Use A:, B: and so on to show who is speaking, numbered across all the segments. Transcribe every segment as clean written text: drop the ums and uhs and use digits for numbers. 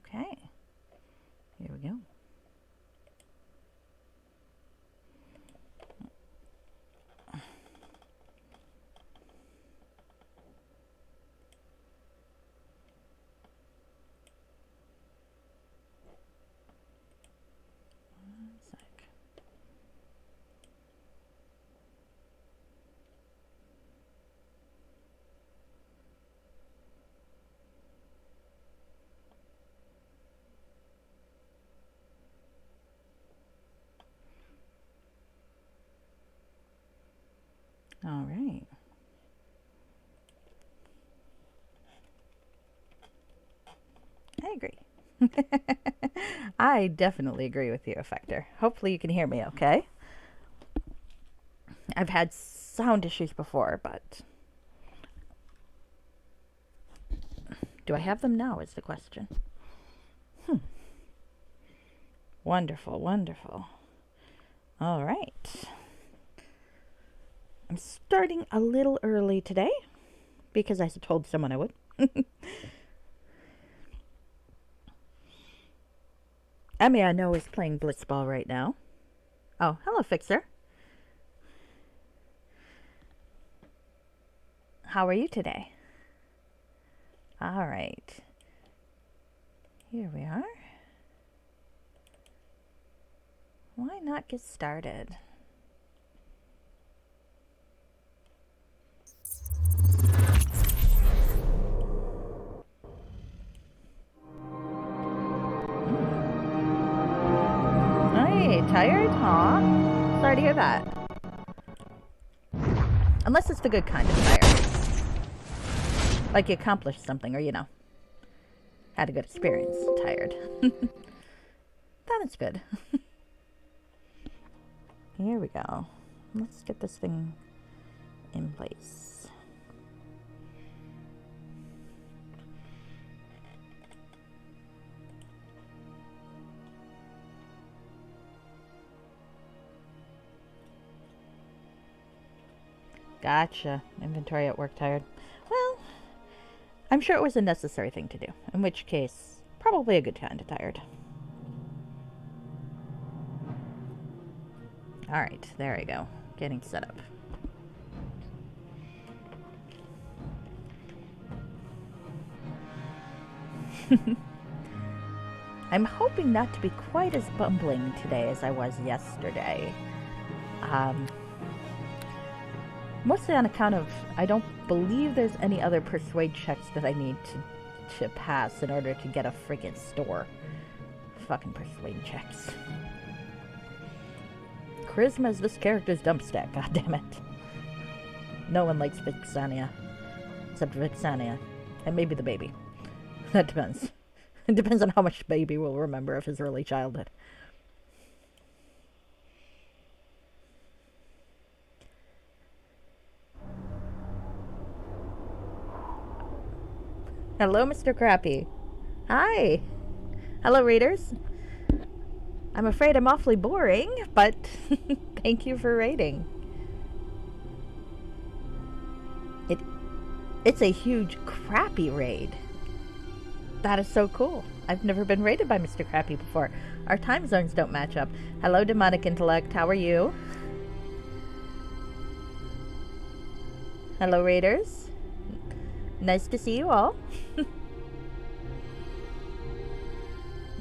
A: Okay. Here we go. One sec. All right. I agree. I definitely agree with you, Effector. Hopefully you can hear me okay. I've had sound issues before, but do I have them now is the question. Wonderful, wonderful. All right. I'm starting a little early today because I told someone I would. Emmy, I know, is playing Blitzball right now. Oh, hello, Fixer. How are you today? All right. Here we are. Why not get started? Hey, tired? Aw. Sorry to hear that. Unless it's the good kind of tired. Like you accomplished something or, you know, had a good experience. Tired. That is good. Here we go. Let's get this thing in place. Gotcha. Inventory at work tired. Well, I'm sure it was a necessary thing to do. In which case, probably a good kind of tired. Alright, there we go. Getting set up. I'm hoping not to be quite as bumbling today as I was yesterday. Mostly on account of I don't believe there's any other persuade checks that I need to pass in order to get a freaking store. Fucking persuade checks. Charisma is this character's dump stack, goddammit. No one likes Vixania. Except Vixania. And maybe the baby. That depends. It depends on how much baby will remember of his early childhood. Hello, Mr. Crappy. Hi. Hello, readers. I'm afraid I'm awfully boring, but thank you for raiding. It's a huge Crappy raid. That is so cool. I've never been raided by Mr. Crappy before. Our time zones don't match up. Hello, Demonic Intellect. How are you? Hello, raiders. Nice to see you all.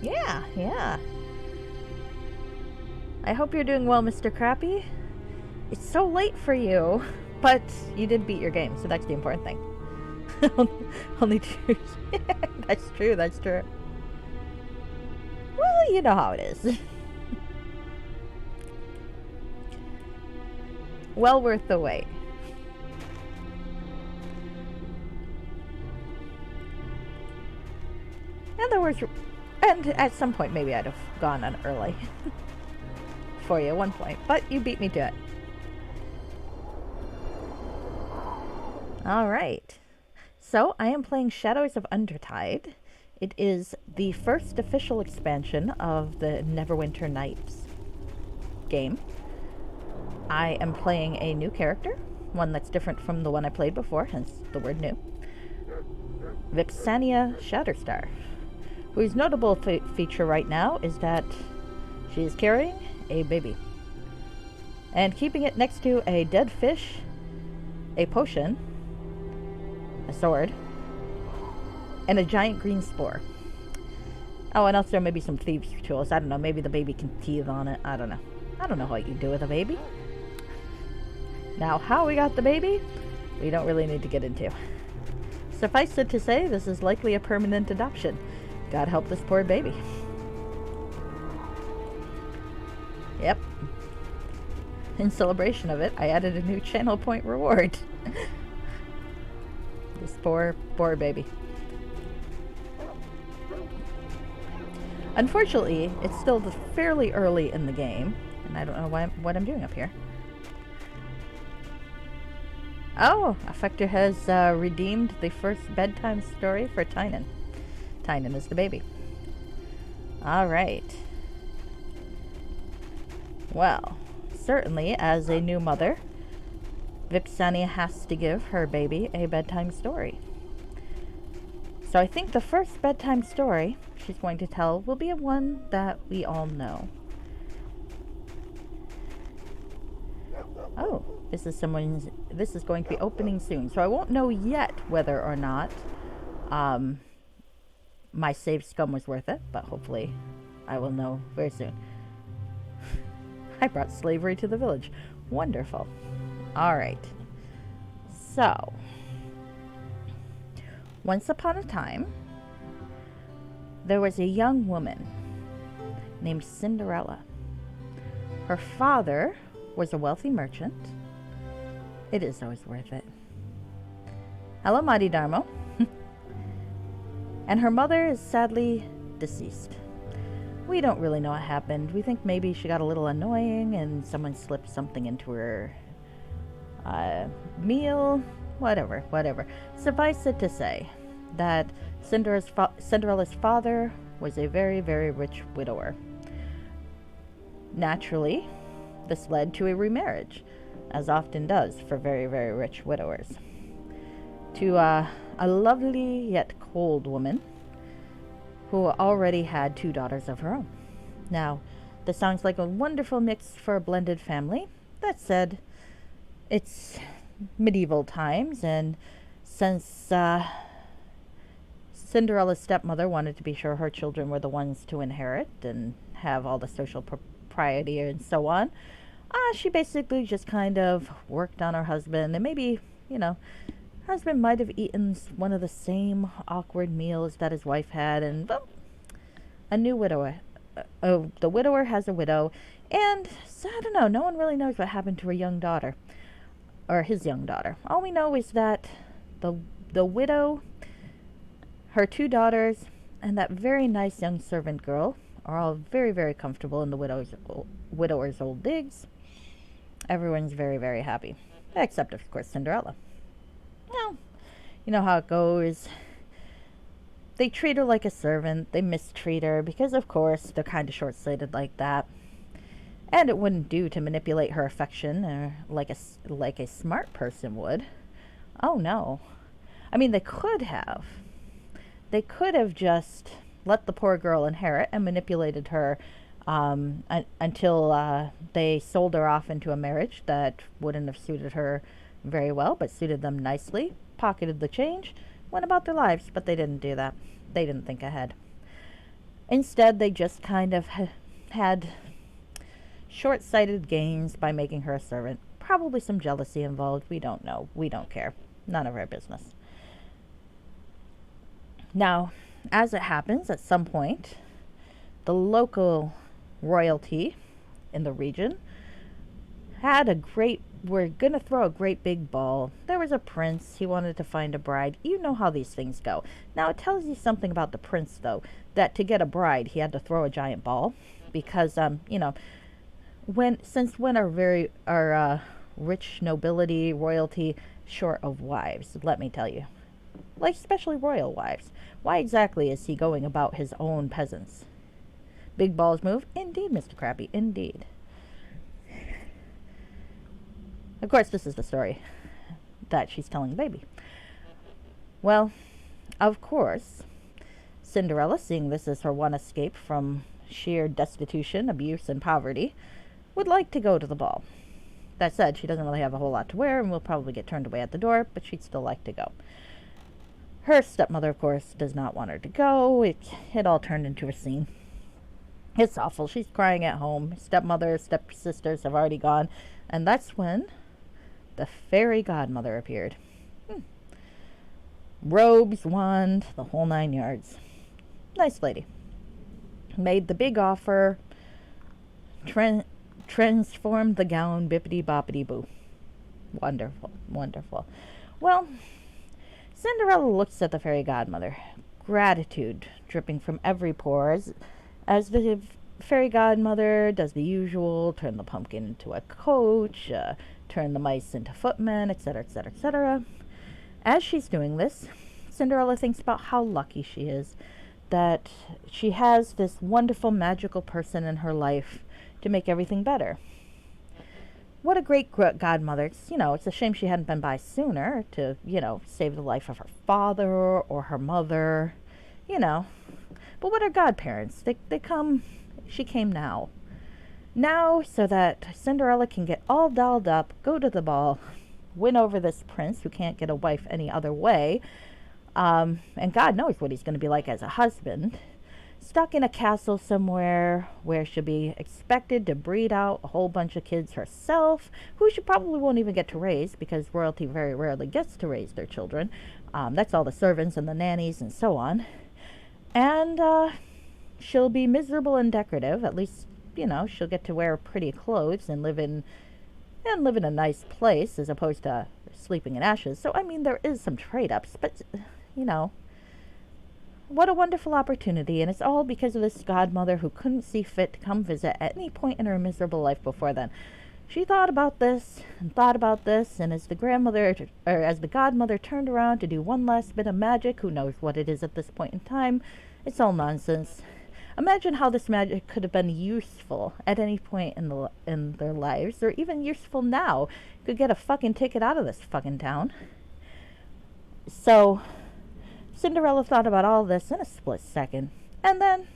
A: Yeah. I hope you're doing well, Mr. Crappy. It's so late for you, but you did beat your game, so that's the important thing. Only two. That's true. Well, you know how it is. Well worth the wait. And at some point maybe I'd have gone on early for you at one point, but you beat me to it. Alright, so I am playing Shadows of Undrentide. It is the first official expansion of the Neverwinter Nights game. I am playing a new character, one that's different from the one I played before, hence the word new. Vixania Shatterstar. whose notable feature right now is that she is carrying a baby and keeping it next to a dead fish, a potion, a sword, and a giant green spore. Oh, and also maybe some thieves' tools. I don't know. Maybe the baby can teeth on it. I don't know. I don't know what you do with a baby. Now, how we got the baby, we don't really need to get into. Suffice it to say, this is likely a permanent adoption. God help this poor baby. Yep. In celebration of it, I added a new channel point reward. This poor baby. Unfortunately, it's still fairly early in the game, and I don't know what I'm doing up here. Oh, Affector has redeemed the first bedtime story for Tynan. Tynan is the baby. Alright. Well, certainly as a new mother, Vixania has to give her baby a bedtime story. So I think the first bedtime story she's going to tell will be one that we all know. Oh, this is going to be opening soon. So I won't know yet whether or not my save scum was worth it, but hopefully I will know very soon. I brought slavery to the village. Wonderful. All right. So, once upon a time, there was a young woman named Cinderella. Her father was a wealthy merchant. It is always worth it. Hello, Mighty Darmo. And her mother is sadly deceased. We don't really know what happened. We think maybe she got a little annoying and someone slipped something into her meal. Whatever. Suffice it to say that Cinderella's father was a very, very rich widower. Naturally, this led to a remarriage, as often does for very, very rich widowers, to a lovely yet cold woman who already had 2 daughters of her own. Now, this sounds like a wonderful mix for a blended family. That said, it's medieval times, and since Cinderella's stepmother wanted to be sure her children were the ones to inherit and have all the social propriety and so on, she basically just kind of worked on her husband, and maybe, husband might have eaten one of the same awkward meals that his wife had, and well, a new widower. The widower has a widow, and so I don't know. No one really knows what happened to her young daughter, or his young daughter. All we know is that the widow, her 2 daughters, and that very nice young servant girl are all very, very comfortable in the widower's old digs. Everyone's very, very happy, except of course Cinderella. Well, you know how it goes. They treat her like a servant. They mistreat her because, of course, they're kind of short-sighted like that. And it wouldn't do to manipulate her affection like a smart person would. Oh, no. I mean, they could have. They could have just let the poor girl inherit and manipulated her until they sold her off into a marriage that wouldn't have suited her very well, but suited them nicely, pocketed the change, went about their lives, but they didn't do that. They didn't think ahead. Instead, they just kind of had short-sighted gains by making her a servant. Probably some jealousy involved. We don't know. We don't care. None of our business. Now, as it happens, at some point, the local royalty in the region we're going to throw a great big ball. There was a prince. He wanted to find a bride. You know how these things go. Now, it tells you something about the prince, though, that to get a bride, he had to throw a giant ball because, when are rich nobility, royalty short of wives? Let me tell you. Like, especially royal wives. Why exactly is he going about his own peasants? Big balls move? Indeed, Mr. Krabby, indeed. Of course, this is the story that she's telling the baby. Well, of course, Cinderella, seeing this as her one escape from sheer destitution, abuse, and poverty, would like to go to the ball. That said, she doesn't really have a whole lot to wear and will probably get turned away at the door, but she'd still like to go. Her stepmother, of course, does not want her to go. It all turned into a scene. It's awful. She's crying at home. Stepmother, stepsisters have already gone. And that's when the fairy godmother appeared. Robes, wand, the whole 9 yards. Nice lady. Made the big offer. Transformed the gown, bippity boppity boo. Wonderful, wonderful. Well, Cinderella looks at the fairy godmother, gratitude dripping from every pore as the fairy godmother does the usual, turn the pumpkin into a coach, turn the mice into footmen, etc., etc., etc. As she's doing this, Cinderella thinks about how lucky she is that she has this wonderful magical person in her life to make everything better. What a great godmother. It's a shame she hadn't been by sooner to, save the life of her father or her mother, But what are godparents? She came now. Now so that Cinderella can get all dolled up, go to the ball, win over this prince who can't get a wife any other way, and God knows what he's going to be like as a husband, stuck in a castle somewhere where she'll be expected to breed out a whole bunch of kids herself, who she probably won't even get to raise because royalty very rarely gets to raise their children. That's all the servants and the nannies and so on. And she'll be miserable and decorative. At least, she'll get to wear pretty clothes and live in a nice place as opposed to sleeping in ashes. So, there is some trade-ups, but, what a wonderful opportunity, and it's all because of this godmother who couldn't see fit to come visit at any point in her miserable life before then. She thought about this, and as the godmother turned around to do one last bit of magic, who knows what it is at this point in time, it's all nonsense. Imagine how this magic could have been useful at any point in their lives, or even useful now. Could get a fucking ticket out of this fucking town. So Cinderella thought about all this in a split second, and then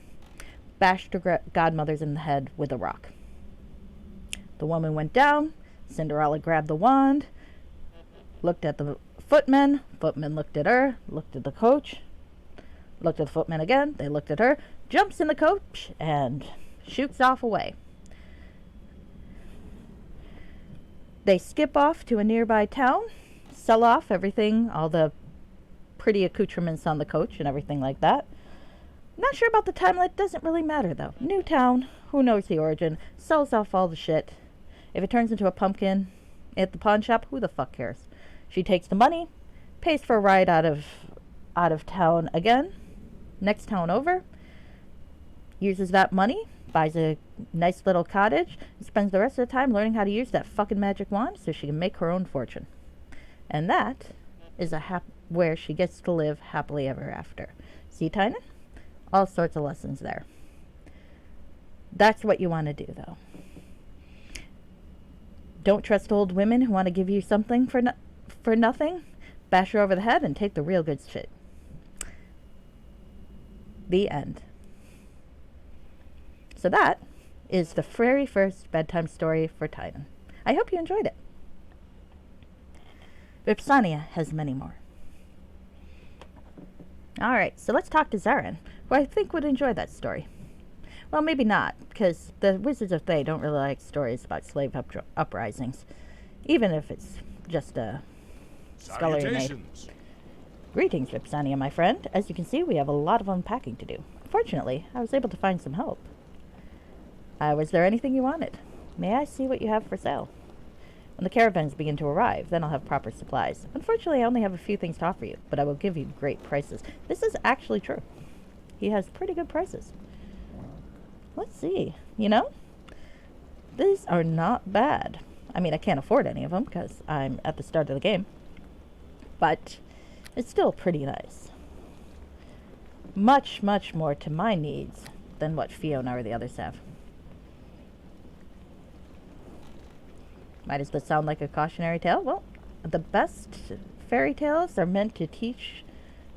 A: bashed her godmothers in the head with a rock. The woman went down. Cinderella grabbed the wand, looked at the footmen. Footmen looked at her, looked at the coach, looked at the footmen again. They looked at her, jumps in the coach, and shoots off away. They skip off to a nearby town, sell off everything, all the pretty accoutrements on the coach and everything like that. Not sure about the timeline. Doesn't really matter, though. New town. Who knows the origin? Sells off all the shit. If it turns into a pumpkin at the pawn shop, who the fuck cares? She takes the money, pays for a ride out of town again. Next town over. Uses that money, buys a nice little cottage, and spends the rest of the time learning how to use that fucking magic wand so she can make her own fortune. And that is where she gets to live happily ever after. See, Tynan? All sorts of lessons there. That's what you want to do, though. Don't trust old women who want to give you something for nothing. Bash her over the head and take the real good shit. The end. So that is the very first bedtime story for Tynan. I hope you enjoyed it. Vipsania has many more. Alright, so let's talk to Zarin, who I think would enjoy that story. Well, maybe not, because the Wizards of Thay don't really like stories about slave uprisings, even if it's just a scullery maid. Greetings, Vipsania, my friend. As you can see, we have a lot of unpacking to do. Fortunately, I was able to find some help. Was there anything you wanted? May I see what you have for sale? When the caravans begin to arrive, then I'll have proper supplies. Unfortunately, I only have a few things to offer you, but I will give you great prices. This is actually true. He has pretty good prices. Let's see. These are not bad. I can't afford any of them because I'm at the start of the game. But it's still pretty nice. Much, much more to my needs than what Fiona or the others have. Does this sound like a cautionary tale? Well, the best fairy tales are meant to teach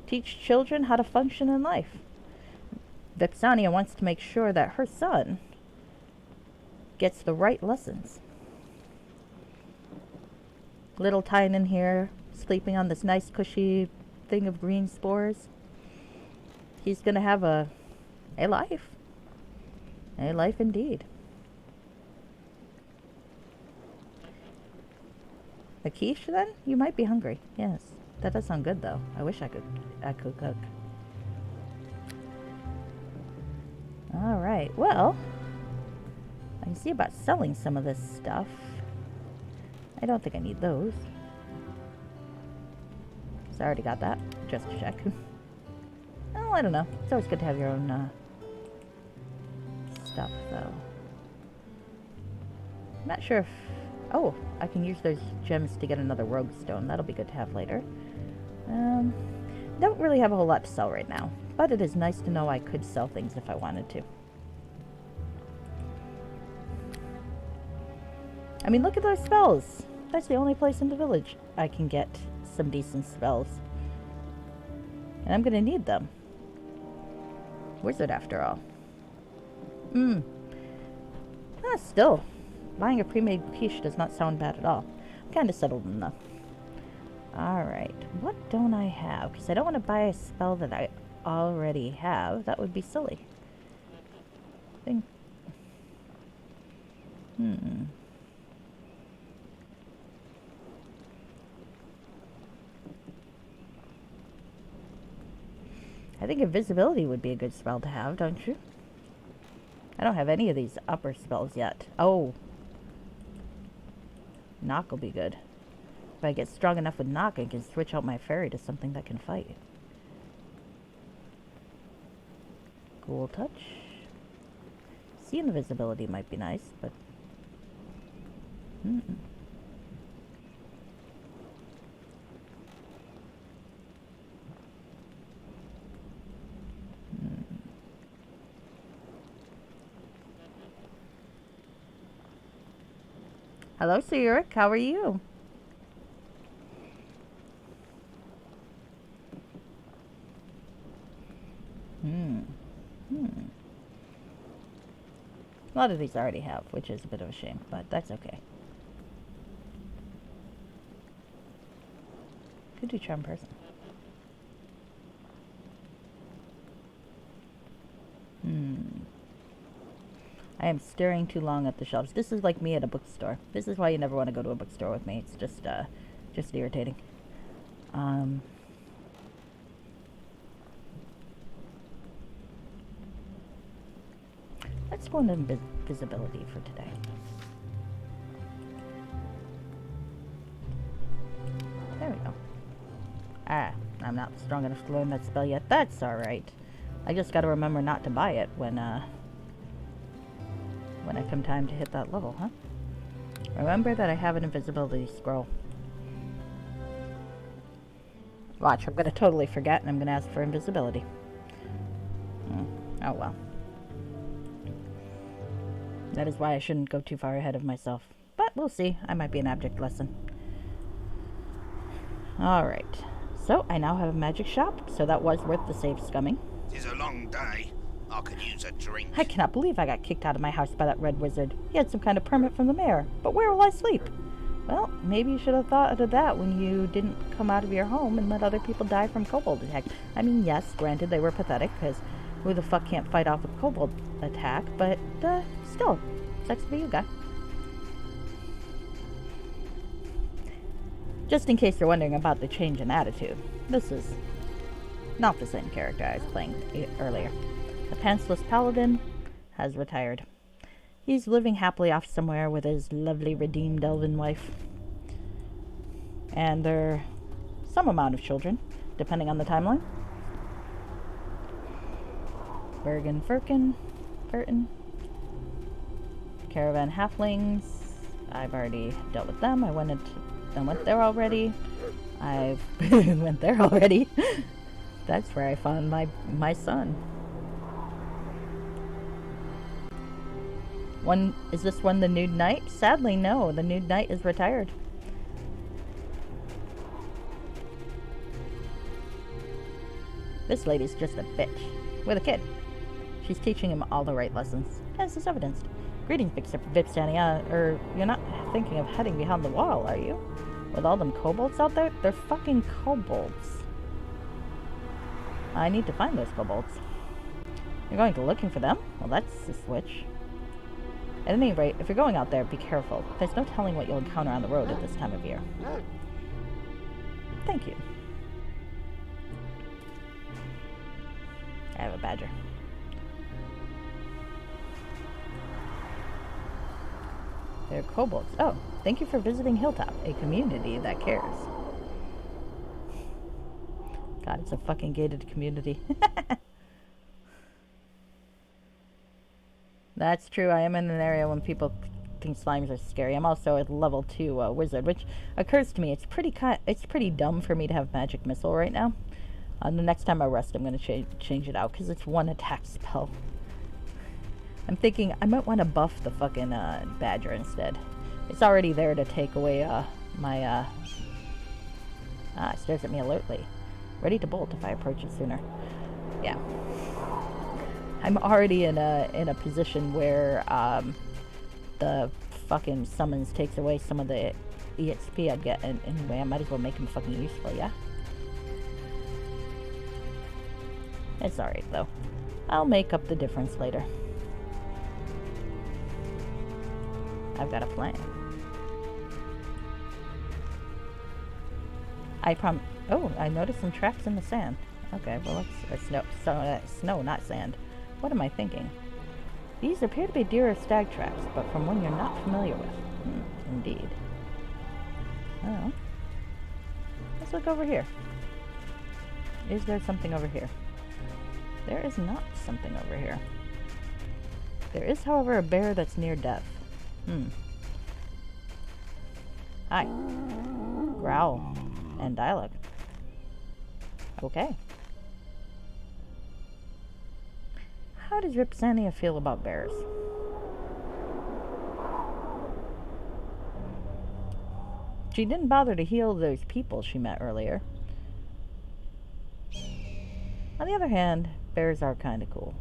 A: children how to function in life. Vixania wants to make sure that her son gets the right lessons. Little Tyne in here, sleeping on this nice cushy thing of green spores. He's gonna have a life. A life indeed. A quiche then? You might be hungry. Yes. That does sound good though. I wish I could cook. Alright, well, I can see about selling some of this stuff. I don't think I need those. So I already got that, just to check. Oh, I don't know. It's always good to have your own stuff, though. I'm not sure if... Oh, I can use those gems to get another rogue stone. That'll be good to have later. Don't really have a whole lot to sell right now, but it is nice to know I could sell things if I wanted to. I mean, look at those spells. That's the only place in the village I can get some decent spells. And I'm gonna need them. Wizard after all. Still, buying a pre-made quiche does not sound bad at all. I'm kind of settled enough. Alright, what don't I have? Because I don't want to buy a spell that I already have. That would be silly. I think invisibility would be a good spell to have, don't you? I don't have any of these upper spells yet. Oh. Knock will be good. If I get strong enough with knock, I can switch out my fairy to something that can fight. Cool touch. See, invisibility might be nice, but... Hello, Cyric. How are you? A lot of these I already have, which is a bit of a shame, but that's okay. Could do charm person. I am staring too long at the shelves. This is like me at a bookstore. This is why you never want to go to a bookstore with me. It's just irritating. Let's go into invisibility for today. There we go. I'm not strong enough to learn that spell yet. That's alright. I just gotta remember not to buy it when I come time to hit that level, huh? Remember that I have an invisibility scroll. Watch, I'm gonna totally forget and I'm gonna ask for invisibility. Oh well. That is why I shouldn't go too far ahead of myself. But we'll see. I might be an abject lesson. Alright. So, I now have a magic shop, so that was worth the save scumming.
B: It's a long day. I could use a drink.
A: I cannot believe I got kicked out of my house by that red wizard. He had some kind of permit from the mayor. But where will I sleep? Well, maybe you should have thought of that when you didn't come out of your home and let other people die from kobold attack. I mean, yes, granted they were pathetic, because who the fuck can't fight off a kobold attack, but, still, sucks to be you, guy. Just in case you're wondering about the change in attitude, this is not the same character I was playing earlier. The pantsless paladin has retired. He's living happily off somewhere with his lovely redeemed elven wife. And there are some amount of children, depending on the timeline. Bergen Firkin, Furton. Caravan halflings. I've already dealt with them. I went there already. I've went there already. That's where I found my son. Is this one the Nude Knight? Sadly, no. The Nude Knight is retired. This lady's just a bitch. With a kid. She's teaching him all the right lessons, as is evidenced. Greetings, Vipstania. You're not thinking of heading behind the wall, are you? With all them kobolds out there? They're fucking kobolds. I need to find those kobolds. You're going to looking for them? Well, that's a switch. At any rate, if you're going out there, be careful. There's no telling what you'll encounter on the road at this time of year. Thank you. I have a badger. They're kobolds. Oh, thank you for visiting Hilltop, a community that cares. God, it's a fucking gated community. That's true. I am in an area when people think slimes are scary. I'm also a level 2 wizard, which occurs to me it's pretty dumb for me to have magic missile right now. The next time I rest, I'm going to change it out because it's one attack spell. I'm thinking I might want to buff the fucking badger instead. It's already there to take away my it stares at me alertly, ready to bolt if I approach it sooner. Yeah. I'm already in a position where the fucking summons takes away some of the EXP I'd get, and anyway, I might as well make him fucking useful, yeah? It's alright, though. I'll make up the difference later. I've got a plan. Oh, I noticed some tracks in the sand. Okay, well, it's snow, not sand. What am I thinking? These appear to be deer or stag tracks, but from one you're not familiar with. Indeed. Oh. Let's look over here. Is there something over here? There is not something over here. There is, however, a bear that's near death. Hi. Growl. And dialogue. Okay. How does Ripsania feel about bears? She didn't bother to heal those people she met earlier. On the other hand, bears are kind of cool.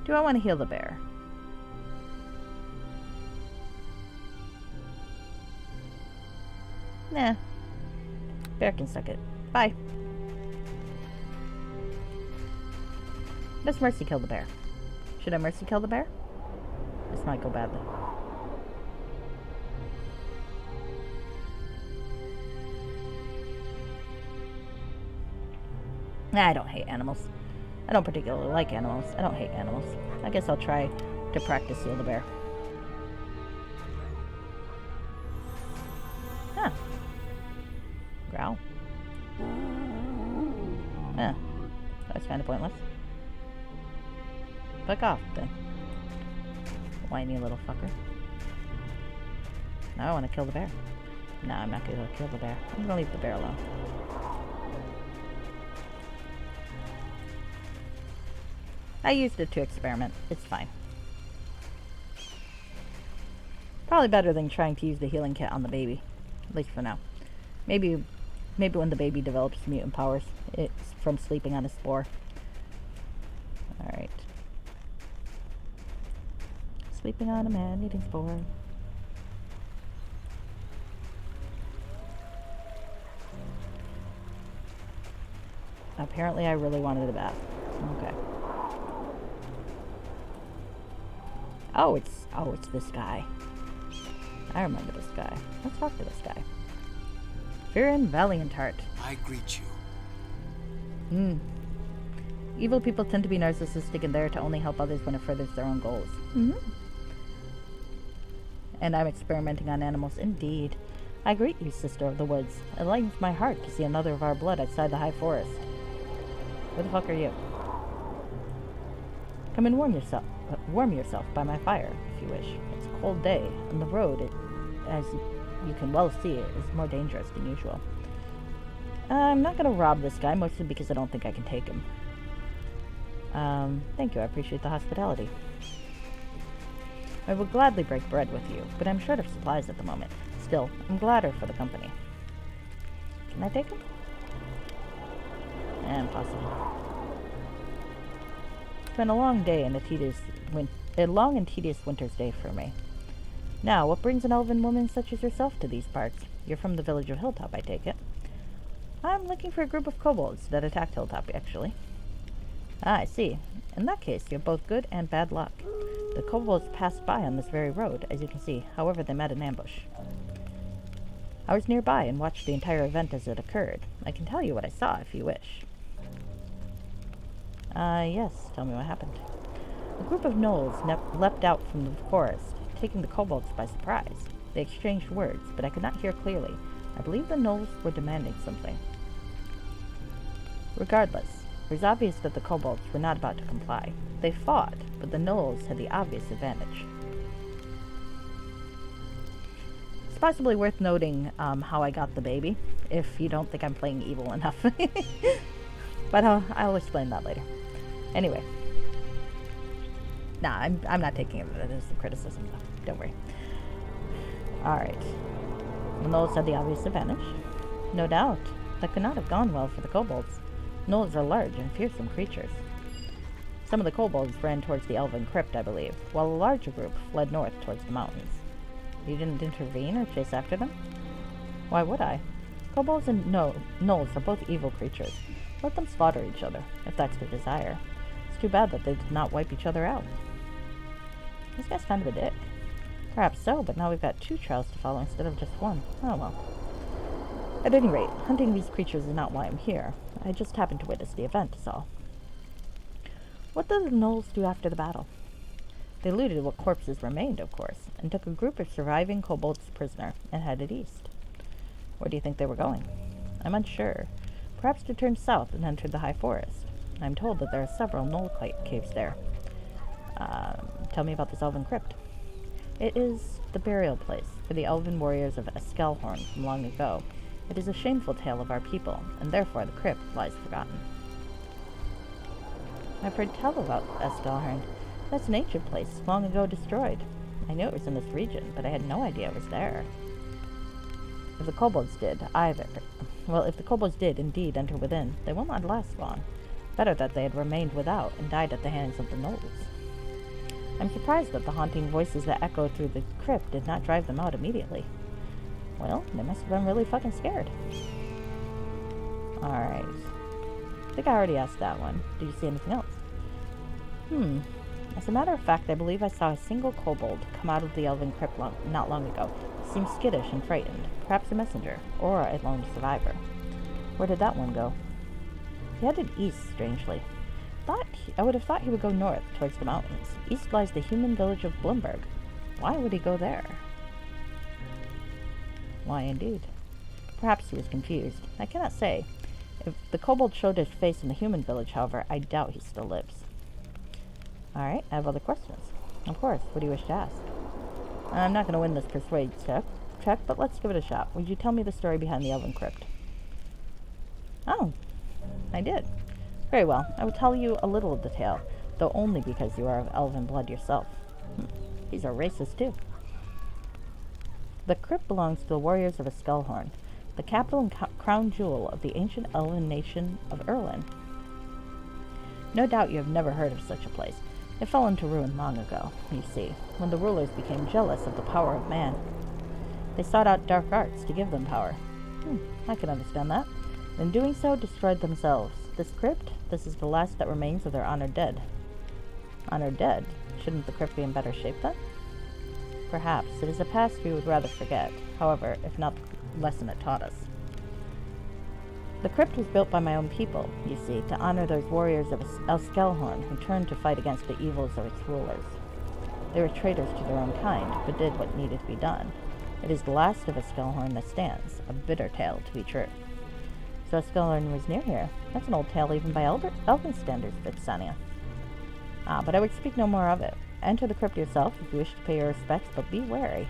A: Do I want to heal the bear? Nah. Bear can suck it. Bye. Let's mercy kill the bear. Should I mercy kill the bear? This might go badly. Nah, I don't hate animals. I don't particularly like animals. I don't hate animals. I guess I'll try to practice heal the bear. Huh. Growl. Yeah. That's kind of pointless. Fuck off, then. Whiny little fucker. Now I want to kill the bear. No, I'm not going to kill the bear. I'm going to leave the bear alone. I used it to experiment. It's fine. Probably better than trying to use the healing kit on the baby. At least for now. Maybe when the baby develops mutant powers. It's from sleeping on a spore. Alright. Sleeping on a man-eating spore. Apparently I really wanted a bath. Okay. Oh, it's this guy. I remember this guy. Let's talk to this guy. Fearin Valiantheart.
C: I greet you.
A: Evil people tend to be narcissistic and there to only help others when it furthers their own goals. And I'm experimenting on animals. Indeed. I greet you, sister of the woods. It lightens my heart to see another of our blood outside the high forest. Where the fuck are you? Come and warm yourself by my fire, if you wish. It's a cold day, and the road, as you can well see, is more dangerous than usual. I'm not going to rob this guy, mostly because I don't think I can take him. Thank you, I appreciate the hospitality. I would gladly break bread with you, but I'm short of supplies at the moment. Still, I'm gladder for the company. Can I take him? And possible. It's been a long day and a long and tedious winter's day for me. Now, what brings an elven woman such as yourself to these parts? You're from the village of Hilltop, I take it. I'm looking for a group of kobolds that attacked Hilltop, actually. Ah, I see. In that case, you have both good and bad luck. The kobolds passed by on this very road, as you can see. However, they met an ambush. I was nearby and watched the entire event as it occurred. I can tell you what I saw if you wish. Yes, tell me what happened. A group of gnolls leapt out from the forest, taking the kobolds by surprise. They exchanged words, but I could not hear clearly. I believe the gnolls were demanding something. Regardless, it was obvious that the kobolds were not about to comply. They fought, but the gnolls had the obvious advantage. It's possibly worth noting how I got the baby, if you don't think I'm playing evil enough. But I'll explain that later. Anyway. Nah, I'm not taking it as a criticism, though. Don't worry. Alright. The gnolls had the obvious advantage. No doubt. That could not have gone well for the kobolds. Gnolls are large and fearsome creatures. Some of the kobolds ran towards the elven crypt, I believe, while a larger group fled north towards the mountains. You didn't intervene or chase after them? Why would I? Kobolds and gnolls are both evil creatures. Let them slaughter each other, if that's their desire. It's too bad that they did not wipe each other out. This guy's kind of a dick. Perhaps so, but now we've got 2 trials to follow instead of just 1. Oh well. At any rate, hunting these creatures is not why I'm here. I just happened to witness the event, is all. What did the gnolls do after the battle? They looted what corpses remained, of course, and took a group of surviving kobolds prisoner and headed east. Where do you think they were going? I'm unsure. Perhaps to turn south and enter the high forest. I'm told that there are several gnoll caves there. Tell me about this elven crypt. It is the burial place for the elven warriors of Eskelhorn from long ago. It is a shameful tale of our people, and therefore the crypt lies forgotten. I've heard tell about Eskelhorn. That's an ancient place, long ago destroyed. I knew it was in this region, but I had no idea it was there. If the kobolds did indeed enter within, they will not last long. Better that they had remained without and died at the hands of the gnolls. I'm surprised that the haunting voices that echoed through the crypt did not drive them out immediately. Well, they must have been really fucking scared. Alright. I think I already asked that one. Do you see anything else? As a matter of fact, I believe I saw a single kobold come out of the elven crypt not long ago. He seemed skittish and frightened. Perhaps a messenger, or a lone survivor. Where did that one go? He headed east, strangely. I would have thought he would go north, towards the mountains. East lies the human village of Bloomberg. Why would he go there? Why, indeed. Perhaps he was confused. I cannot say. If the kobold showed his face in the human village, however, I doubt he still lives. Alright, I have other questions. Of course, what do you wish to ask? I'm not going to win this persuade check, but let's give it a shot. Would you tell me the story behind the elven crypt? Oh, I did. Very well, I will tell you a little of the tale, though only because you are of elven blood yourself. These are racist, too. The crypt belongs to the warriors of Eskelhorn, the capital and crown jewel of the ancient elven nation of Erlin. No doubt you have never heard of such a place. It fell into ruin long ago, you see, when the rulers became jealous of the power of man. They sought out dark arts to give them power. I can understand that. In doing so, destroyed themselves. This crypt, this is the last that remains of their honored dead. Honored dead? Shouldn't the crypt be in better shape then? Perhaps. It is a past we would rather forget. However, if not the lesson it taught us. The crypt was built by my own people, you see, to honor those warriors of Eskelhorn who turned to fight against the evils of its rulers. They were traitors to their own kind, but did what needed to be done. It is the last of Eskelhorn that stands, a bitter tale to be true. So Eskelhorn was near here. That's an old tale even by elven standards, Vipsania. But I would speak no more of it. Enter the crypt yourself if you wish to pay your respects, but be wary.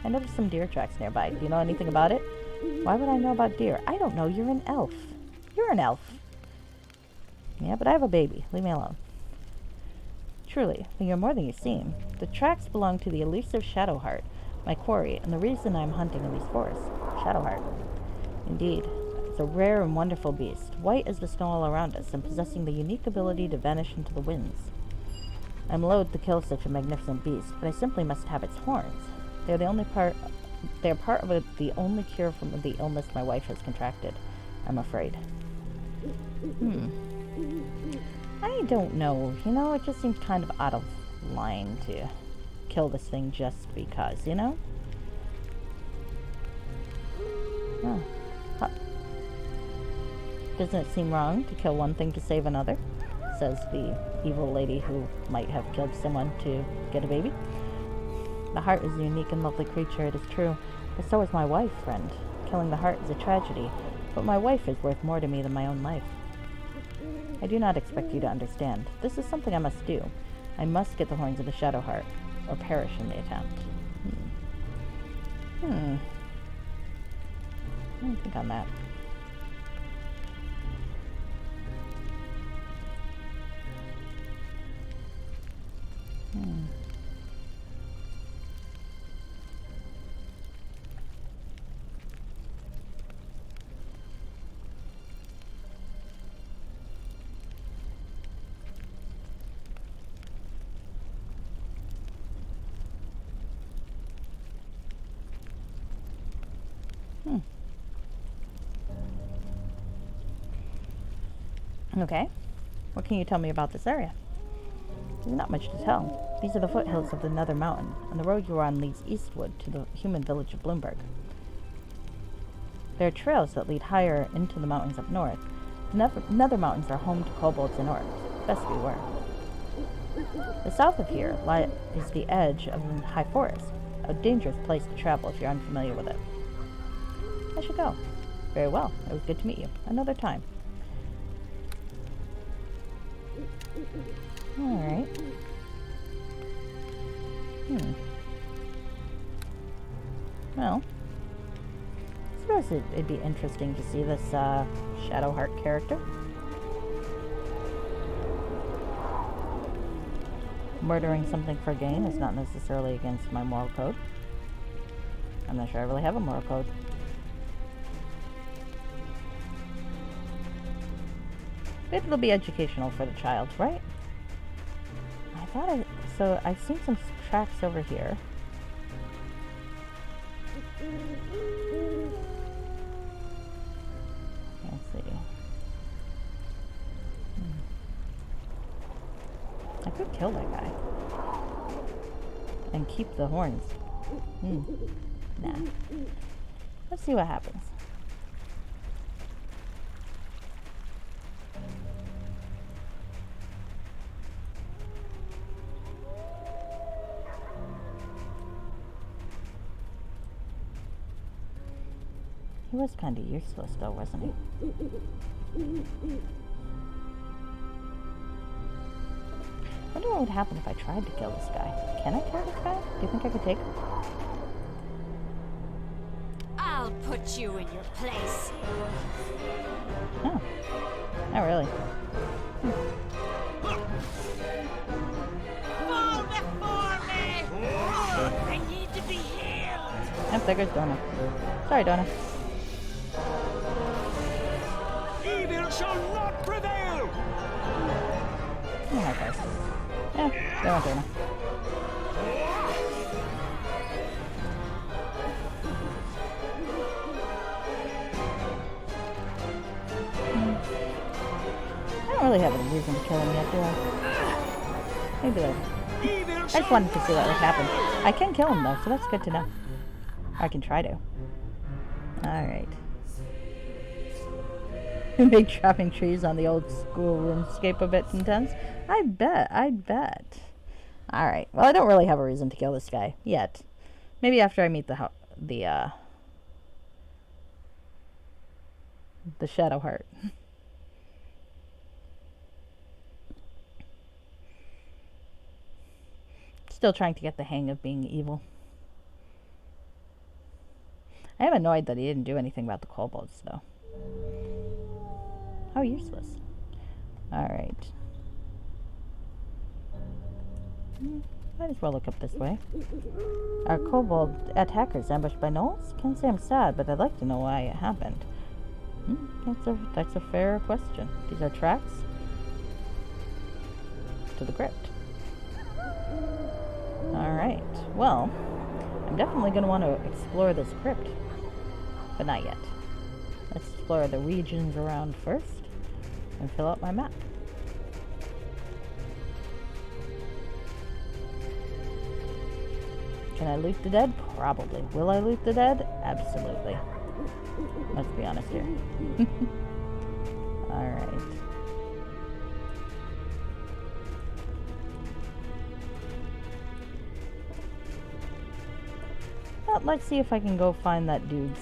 A: I noticed some deer tracks nearby. Do you know anything about it? Why would I know about deer? I don't know. You're an elf. You're an elf. Yeah, but I have a baby. Leave me alone. Truly, you're more than you seem. The tracks belong to the elusive Shadowheart, my quarry, and the reason I'm hunting in these forests. Shadowheart. Indeed. It's a rare and wonderful beast, white as the snow all around us, and possessing the unique ability to vanish into the winds. I'm loath to kill such a magnificent beast, but I simply must have its horns. They are part of the only cure from the illness my wife has contracted, I'm afraid. I don't know. You know, it just seems kind of out of line to kill this thing just because, you know? Doesn't it seem wrong to kill one thing to save another? Says the evil lady who might have killed someone to get a baby. The heart is a unique and lovely creature, it is true, but so is my wife, friend. Killing the heart is a tragedy, but my wife is worth more to me than my own life. I do not expect you to understand. This is something I must do. I must get the horns of the Shadow Heart, or perish in the attempt. Let me think on that. Okay. What can you tell me about this area? There's not much to tell. These are the foothills of the Nether Mountain, and the road you're on leads eastward to the human village of Bloomberg. There are trails that lead higher into the mountains up north. The Nether Mountains are home to kobolds and orcs. Best beware. The south of here is the edge of the high forest, a dangerous place to travel if you're unfamiliar with it. I should go. Very well. It was good to meet you. Another time. Alright. Well, I suppose it'd be interesting to see this Shadowheart character. Murdering something for gain is not necessarily against my moral code. I'm not sure I really have a moral code. Maybe it'll be educational for the child, right? So I've seen some tracks over here. Let's see. I could kill that guy. And keep the horns. Nah. Let's see what happens. He was kind of useless though, wasn't he? I wonder what would happen if I tried to kill this guy. Can I kill this guy? Do you think I could take him?
D: I'll put you in your place.
A: Oh. Not really.
D: Fall before me! I need to be healed!
A: Yep, there goes Donna. Sorry, Donna.
C: Evil shall not prevail!
A: Oh my gosh. Yeah, there went Donna. I don't really have any reason to kill him yet, do I? Maybe later. I just wanted to see what would happen. I can kill him though, so that's good to know. I can try to. Alright. Make chopping trees on the old school RuneScape a bit intense. I bet. Alright. Well, I don't really have a reason to kill this guy yet. Maybe after I meet the Shadowheart. Still trying to get the hang of being evil. I am annoyed that he didn't do anything about the kobolds, though. How useless. Alright. Might as well look up this way. Are kobold attackers ambushed by gnolls? Can't say I'm sad, but I'd like to know why it happened. That's a fair question. These are tracks to the crypt. Alright, well, I'm definitely going to want to explore this crypt, but not yet. Let's explore the regions around first and fill out my map. Can I loot the dead? Probably. Will I loot the dead? Absolutely. Let's be honest here. Alright. Well, let's see if I can go find that dude's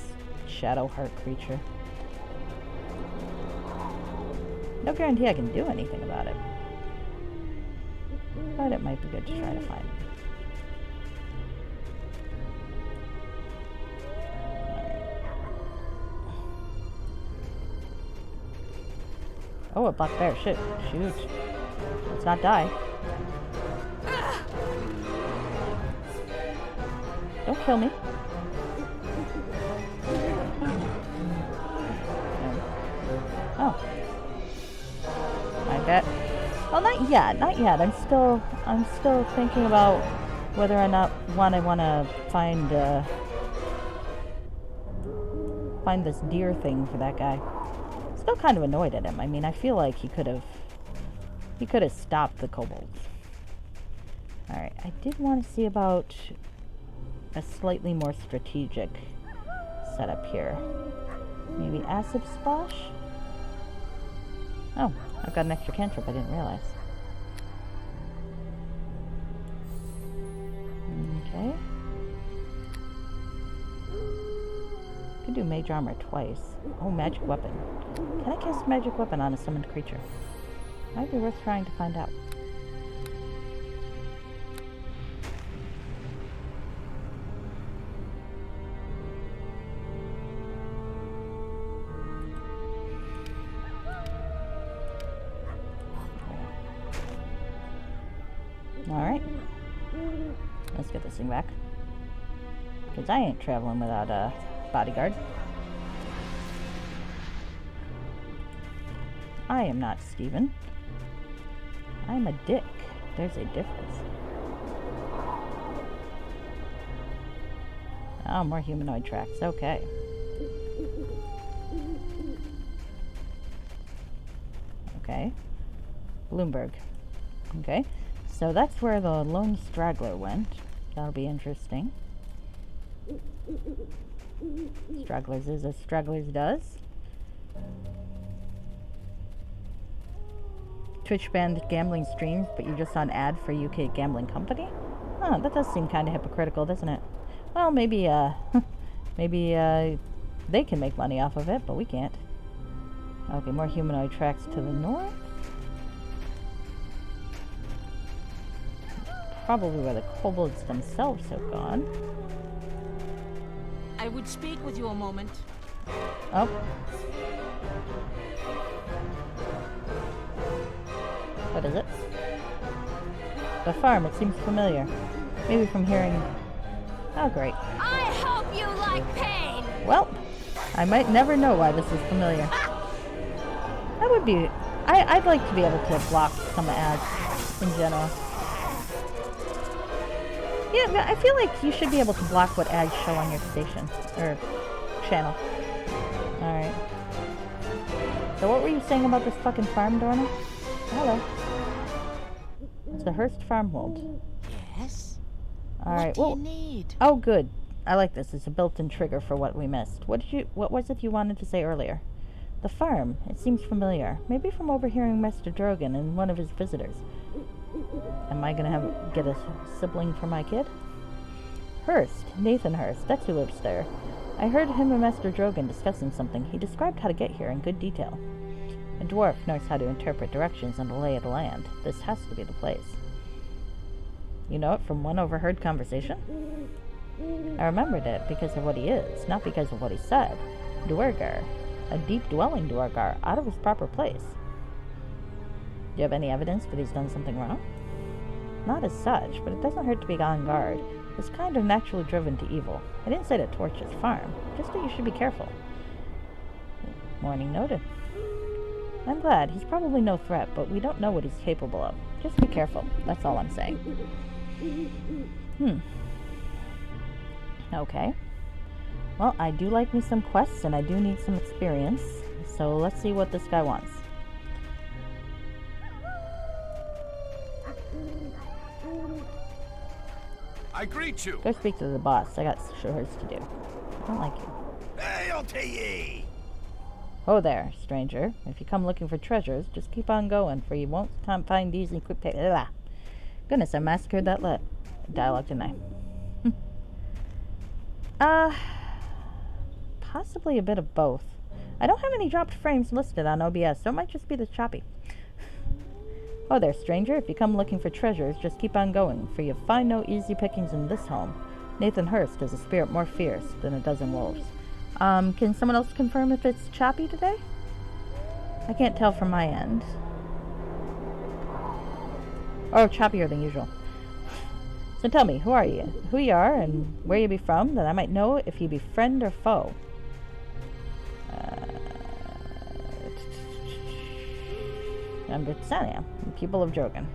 A: shadow heart creature. No guarantee I can do anything about it. But it might be good to try to find it. Oh, a black bear. Shit. Shoot. Let's not die. Don't kill me. Oh. I bet. Well, not yet. Not yet. I'm still thinking about whether or not I want to find this deer thing for that guy. Still kind of annoyed at him. I mean, I feel like he could have stopped the kobolds. Alright, I did want to see about a slightly more strategic setup here. Maybe acid splash? Oh, I've got an extra cantrip I didn't realize. Okay. Could do mage armor twice. Oh, magic weapon. Can I cast magic weapon on a summoned creature? Might be worth trying to find out. Alright. Let's get this thing back. Because I ain't traveling without a bodyguard. I am not Steven. I'm a dick. There's a difference. Oh, more humanoid tracks. Okay. Okay. Bloomberg. Okay. So that's where the lone straggler went. That'll be interesting. Stragglers is as stragglers does. Twitch banned gambling streams, but you just saw an ad for UK gambling company? Huh, that does seem kind of hypocritical, doesn't it? Well, maybe, maybe, they can make money off of it, but we can't. Okay, more humanoid tracks to the north. Probably where the kobolds themselves have gone.
D: I would speak with you a moment.
A: Oh. What is it? The farm, it seems familiar. Maybe from hearing... Oh, great.
D: I hope you like pain!
A: Well, I might never know why this is familiar. That would be... I'd like to be able to block some ads in general. Yeah, I feel like you should be able to block what ads show on your station. Or channel. Alright. So what were you saying about this fucking farm, Dorna? Hello. It's the Hearst Farmhold.
D: Yes?
A: Alright,
D: What do you need?
A: Oh, good. I like this. It's a built-in trigger for what we missed. What was it you wanted to say earlier? The farm. It seems familiar. Maybe from overhearing Master Drogon and one of his visitors. Am I gonna get a sibling for my kid? Hearst. Nathan Hearst. That's who lives there. I heard him and Master Drogon discussing something. He described how to get here in good detail. A dwarf knows how to interpret directions and the lay of the land. This has to be the place. You know it from one overheard conversation? I remembered it because of what he is, not because of what he said. Duergar. A deep-dwelling Duergar, out of his proper place. Do you have any evidence that he's done something wrong? Not as such, but it doesn't hurt to be on guard. It's kind of naturally driven to evil. I didn't say to torch his farm, just that you should be careful. Warning noted. I'm glad. He's probably no threat, but we don't know what he's capable of. Just be careful. That's all I'm saying. Okay. Well, I do like me some quests, and I do need some experience. So let's see what this guy wants.
C: I greet you.
A: Go speak to the boss. I got chores to do. I don't like you.
B: Hail to ye!
A: Oh there, stranger. If you come looking for treasures, just keep on going, for you won't find these in quick Goodness, I massacred that dialogue, didn't I? Possibly a bit of both. I don't have any dropped frames listed on OBS, so it might just be the choppy. Oh there, stranger. If you come looking for treasures, just keep on going, for you find no easy pickings in this home. Nathan Hurst has a spirit more fierce than a dozen wolves. Can someone else confirm if it's choppy today? I can't tell from my end. Or choppier than usual. So tell me, who are you? Who you are, and where you be from, that I might know if you be friend or foe. I'm Britannia, people of Drogon.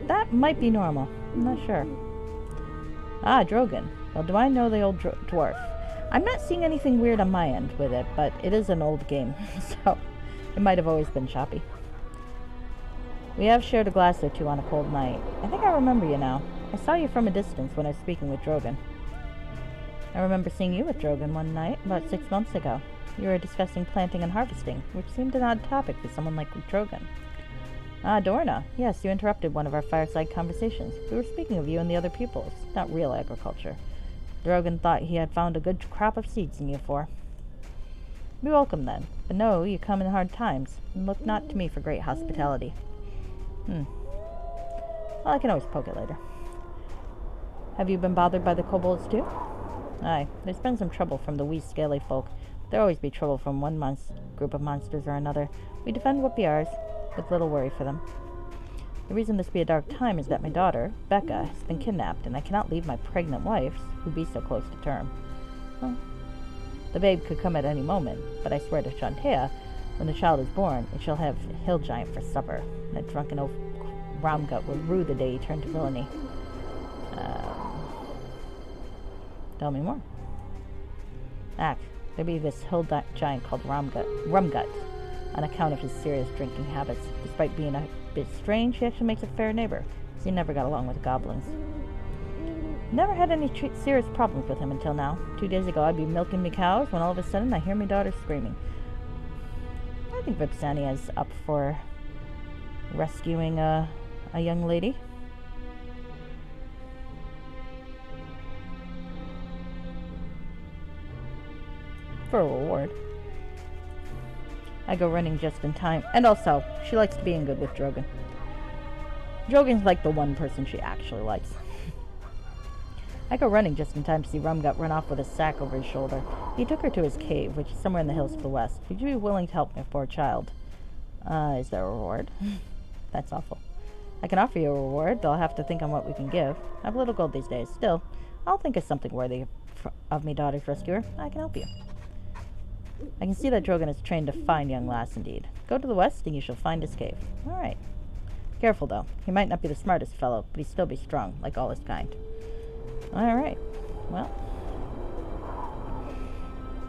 A: That might be normal. I'm not sure. Ah, Drogon. Well, do I know the old dwarf? I'm not seeing anything weird on my end with it, but it is an old game, so it might have always been choppy. We have shared a glass or two on a cold night. I think I remember you now. I saw you from a distance when I was speaking with Drogon. I remember seeing you with Drogon one night, about 6 months ago. You were discussing planting and harvesting, which seemed an odd topic for someone like Drogon. Ah, Dorna. Yes, you interrupted one of our fireside conversations. We were speaking of you and the other pupils, not real agriculture. Drogon thought he had found a good crop of seeds in you four. Be welcome then, but no, you come in hard times, and look not to me for great hospitality. Well, I can always poke it later. Have you been bothered by the kobolds too? Aye, there's been some trouble from the wee scaly folk. There'll always be trouble from one group of monsters or another. We defend what be ours, with little worry for them. The reason this be a dark time is that my daughter, Becca, has been kidnapped, and I cannot leave my pregnant wife, who be so close to term. Well, the babe could come at any moment, but I swear to Shantea, when the child is born, it shall have hill giant for supper. That drunken oaf Ramgut will rue the day he turned to villainy. Tell me more. There be this hill giant called Rumgut, on account of his serious drinking habits. Despite being a bit strange, he actually makes a fair neighbor, as he never got along with the goblins. Never had any serious problems with him until now. 2 days ago, I'd be milking me cows, when all of a sudden I hear my daughter screaming. I think Vipsania is up for rescuing a young lady. For a reward. I go running just in time. And also, she likes to be in good with Drogon. Drogon's like the one person she actually likes. I go running just in time to see Rumgut run off with a sack over his shoulder. He took her to his cave, which is somewhere in the hills to the west. Would you be willing to help my poor child? Is there a reward? That's awful. I can offer you a reward, though I'll have to think on what we can give. I have little gold these days. Still, I'll think of something worthy of me daughter's rescuer. I can help you. I can see that Drogon is trained to find young lass indeed. Go to the west and you shall find his cave. Alright. Careful though. He might not be the smartest fellow, but he still be strong, like all his kind. Alright. Well.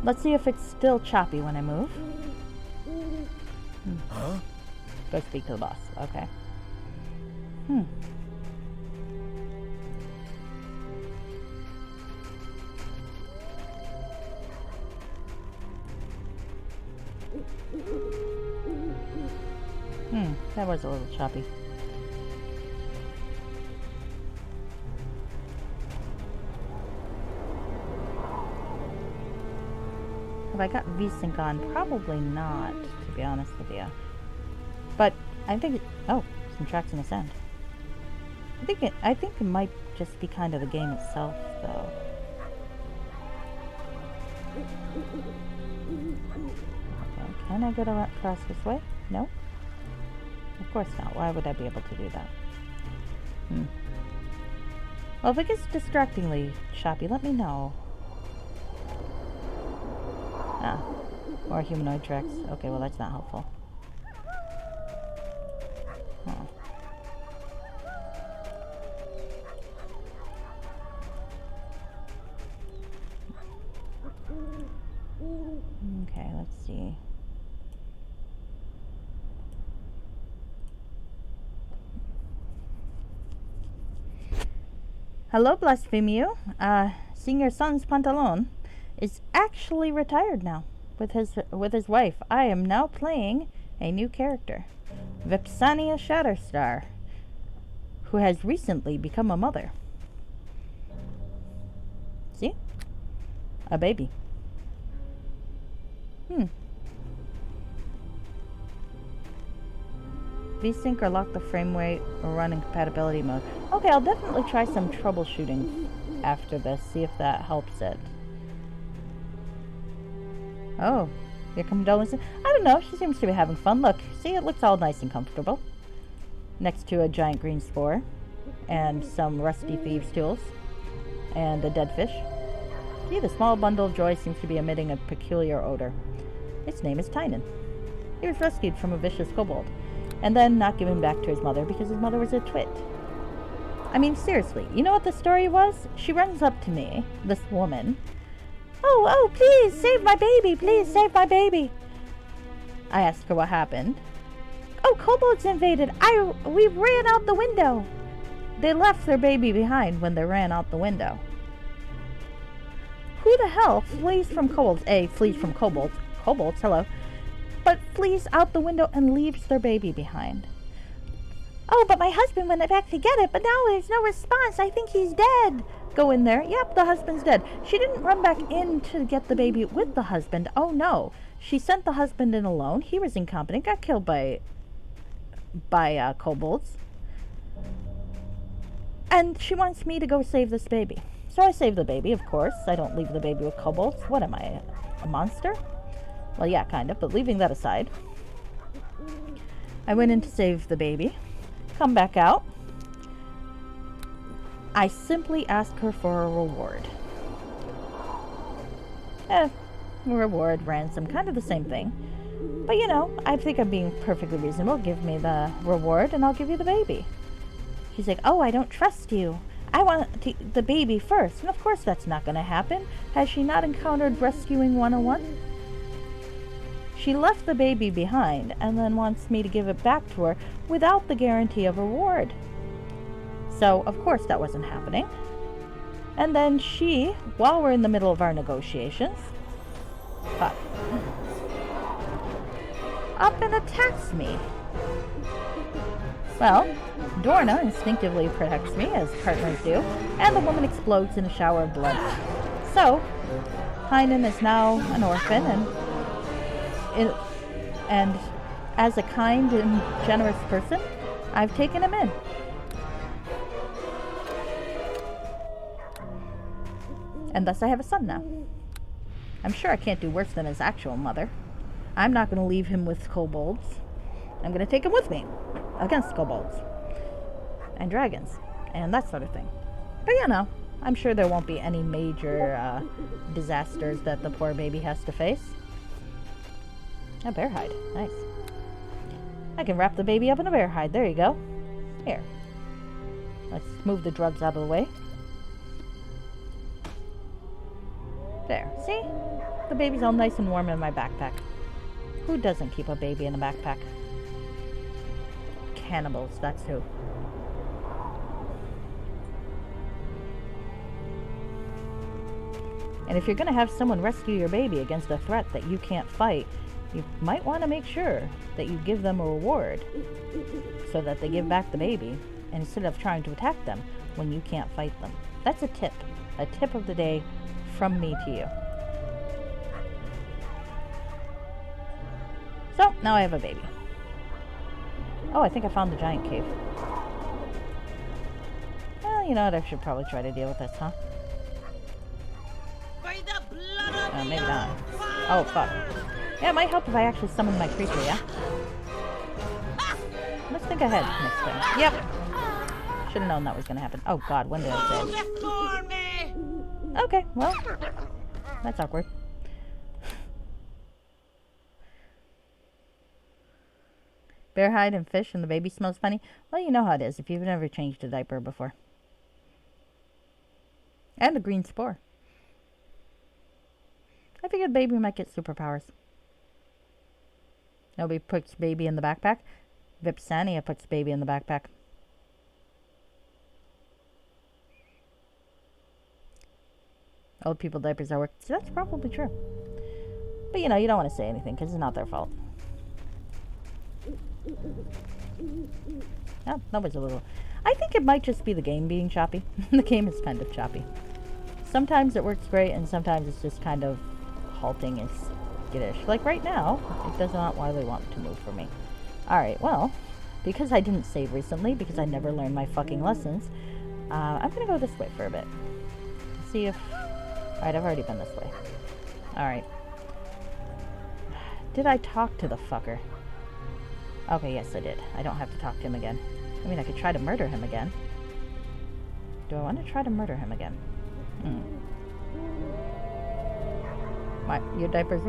A: Let's see if it's still choppy when I move.
B: Huh?
A: Go speak to the boss. Okay. That was a little choppy. Have I got VSync on? Probably not, to be honest with you. But I think oh, some tracks in the sand. I think it might just be kind of the game itself, though. Okay, can I get across this way? No? Of course not. Why would I be able to do that? Well, if it gets distractingly choppy, let me know. Ah. More humanoid tracks. Okay, well that's not helpful. Huh. Okay, let's see. Hello, Blasphemio. Seeing your son's pantalon is actually retired now with his wife. I am now playing a new character, Vipsania Shatterstar, who has recently become a mother. See? A baby. VSync or lock the frame rate or run in compatibility mode. Okay, I'll definitely try some troubleshooting after this, see if that helps it. Oh, your condolences. I don't know, she seems to be having fun. Look, see, it looks all nice and comfortable. Next to a giant green spore, and some rusty thieves' tools, and a dead fish. See, the small bundle of joy seems to be emitting a peculiar odor. Its name is Tynan. He was rescued from a vicious kobold, and then not given back to his mother because his mother was a twit. I mean, seriously, you know what the story was? She runs up to me, this woman. Oh, please, save my baby, please, save my baby. I asked her what happened. Oh, kobolds invaded. We ran out the window. They left their baby behind when they ran out the window. Who the hell flees from kobolds? Flees from kobolds. Kobolds, hello. But flees out the window and leaves their baby behind. Oh, but my husband went back to get it, but now there's no response. I think he's dead. Go in there. Yep, the husband's dead. She didn't run back in to get the baby with the husband. Oh, no. She sent the husband in alone. He was incompetent, got killed by kobolds. And she wants me to go save this baby. So I save the baby, of course. I don't leave the baby with kobolds. What am I, a monster? Well, yeah, kind of, but leaving that aside. I went in to save the baby. Come back out. I simply asked her for a reward. Reward, ransom, kind of the same thing. But you know, I think I'm being perfectly reasonable. Give me the reward and I'll give you the baby. She's like, oh, I don't trust you. I want the baby first. And of course that's not going to happen. Has she not encountered Rescuing 101? She left the baby behind and then wants me to give it back to her without the guarantee of reward. So, of course, that wasn't happening. And then she, while we're in the middle of our negotiations, up and attacks me. Well, Dorna instinctively protects me, as partners do, and the woman explodes in a shower of blood. So, Tynan is now an orphan, and as a kind and generous person, I've taken him in. And thus I have a son now. I'm sure I can't do worse than his actual mother. I'm not going to leave him with kobolds. I'm going to take him with me against kobolds and dragons and that sort of thing. But you know, I'm sure there won't be any major disasters that the poor baby has to face. A bear hide. Nice. I can wrap the baby up in a bear hide. There you go. Here. Let's move the drugs out of the way. There. See? The baby's all nice and warm in my backpack. Who doesn't keep a baby in a backpack? Cannibals, that's who. And if you're going to have someone rescue your baby against a threat that you can't fight, you might want to make sure that you give them a reward so that they give back the baby instead of trying to attack them when you can't fight them. That's a tip of the day from me to you. So, now I have a baby. Oh, I think I found the giant cave. Well, you know what, I should probably try to deal with this, huh?
D: By the blood of
A: Maybe
D: the
A: not. Oh, fuck. Yeah, it might help if I actually summon my creature, yeah? Let's think ahead next time. Yep. Should have known that was going to happen. Oh, God, when did I say?
D: for me!
A: Okay, well, that's awkward. Bear hide and fish and the baby smells funny. Well, you know how it is if you've never changed a diaper before. And a green spore. I figured baby might get superpowers. Nobody puts baby in the backpack. Vipsania puts baby in the backpack. Old people diapers are work. So that's probably true. But you know, you don't want to say anything because it's not their fault. Oh, that was a little... I think it might just be the game being choppy. The game is kind of choppy. Sometimes it works great and sometimes it's just kind of halting and skittish. Like right now, it does not really want to move for me. Alright, well, because I didn't save recently, because I never learned my fucking lessons, I'm gonna go this way for a bit. See if... Alright, I've already been this way. Alright. Did I talk to the fucker? Okay, yes I did. I don't have to talk to him again. I mean, I could try to murder him again. Do I want to try to murder him again? My, your diapers...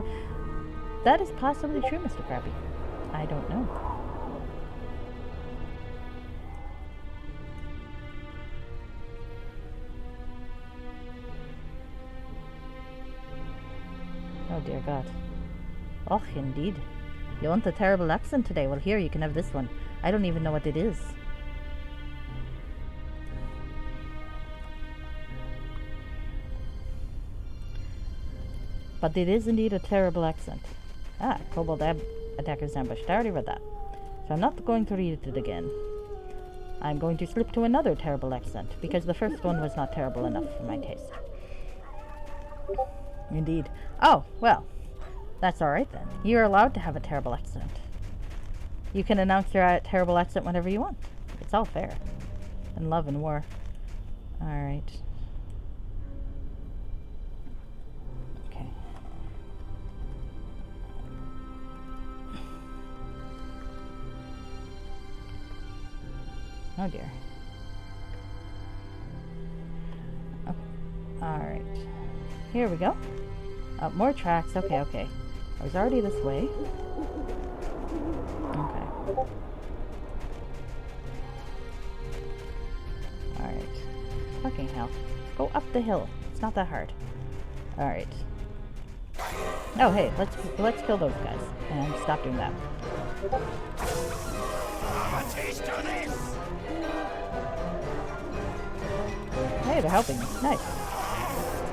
A: That is possibly true, Mr. Krabby. I don't know. Oh dear God. Oh, indeed. You want a terrible accent today? Well, here, you can have this one. I don't even know what it is. But it is indeed a terrible accent. Ah, Kobold Attacker's Ambush. I already read that. So I'm not going to read it again. I'm going to slip to another terrible accent, because the first one was not terrible enough for my taste. Indeed. Oh, well. That's alright then. You're allowed to have a terrible accent. You can announce your terrible accent whenever you want. It's all fair. In love and war. Alright. Okay. Oh dear. Oh. Alright. Here we go. More tracks. Okay, okay. I was already this way. Okay. Alright. Fucking hell. Go up the hill. It's not that hard. Alright. Oh, hey, let's kill those guys. And stop doing that.
B: A taste of this!
A: Hey, they're helping me. Nice.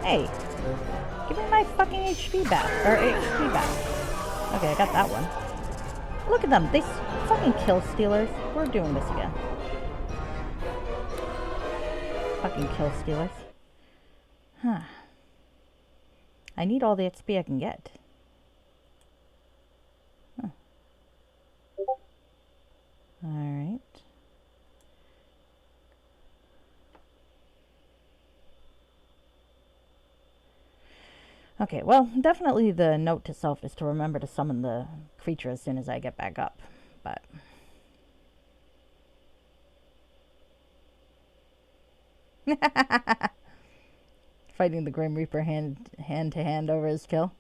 A: Hey. Give me my fucking HP back. Or HP back. Okay, I got that one. Look at them. They fucking kill stealers. We're doing this again. Fucking kill stealers. Huh. I need all the XP I can get. Huh. Alright. Okay, well, definitely the note to self is to remember to summon the creature as soon as I get back up, but... Fighting the Grim Reaper hand to hand over his kill.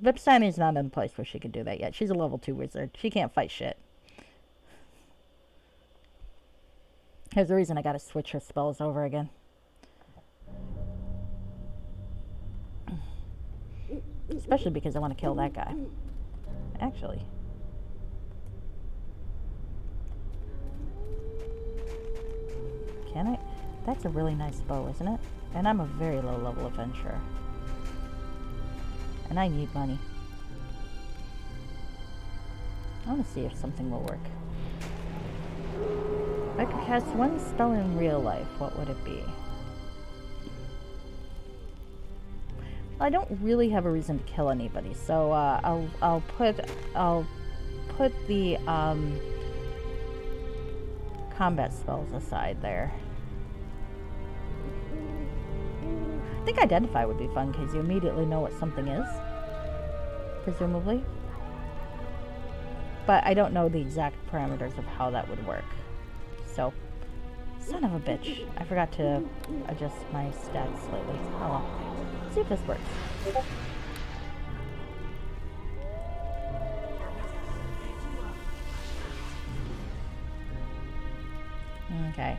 A: Vipsania's not in a place where she could do that yet. She's a level 2 wizard. She can't fight shit. There's a reason I gotta switch her spells over again. Especially because I want to kill that guy. Actually. Can I? That's a really nice bow, isn't it? And I'm a very low level adventurer. And I need money. I want to see if something will work. If I could cast one spell in real life, what would it be? I don't really have a reason to kill anybody, so I'll put the combat spells aside there. I think Identify would be fun because you immediately know what something is, presumably. But I don't know the exact parameters of how that would work. So, son of a bitch, I forgot to adjust my stats slightly. Oh well. See if this works. Okay.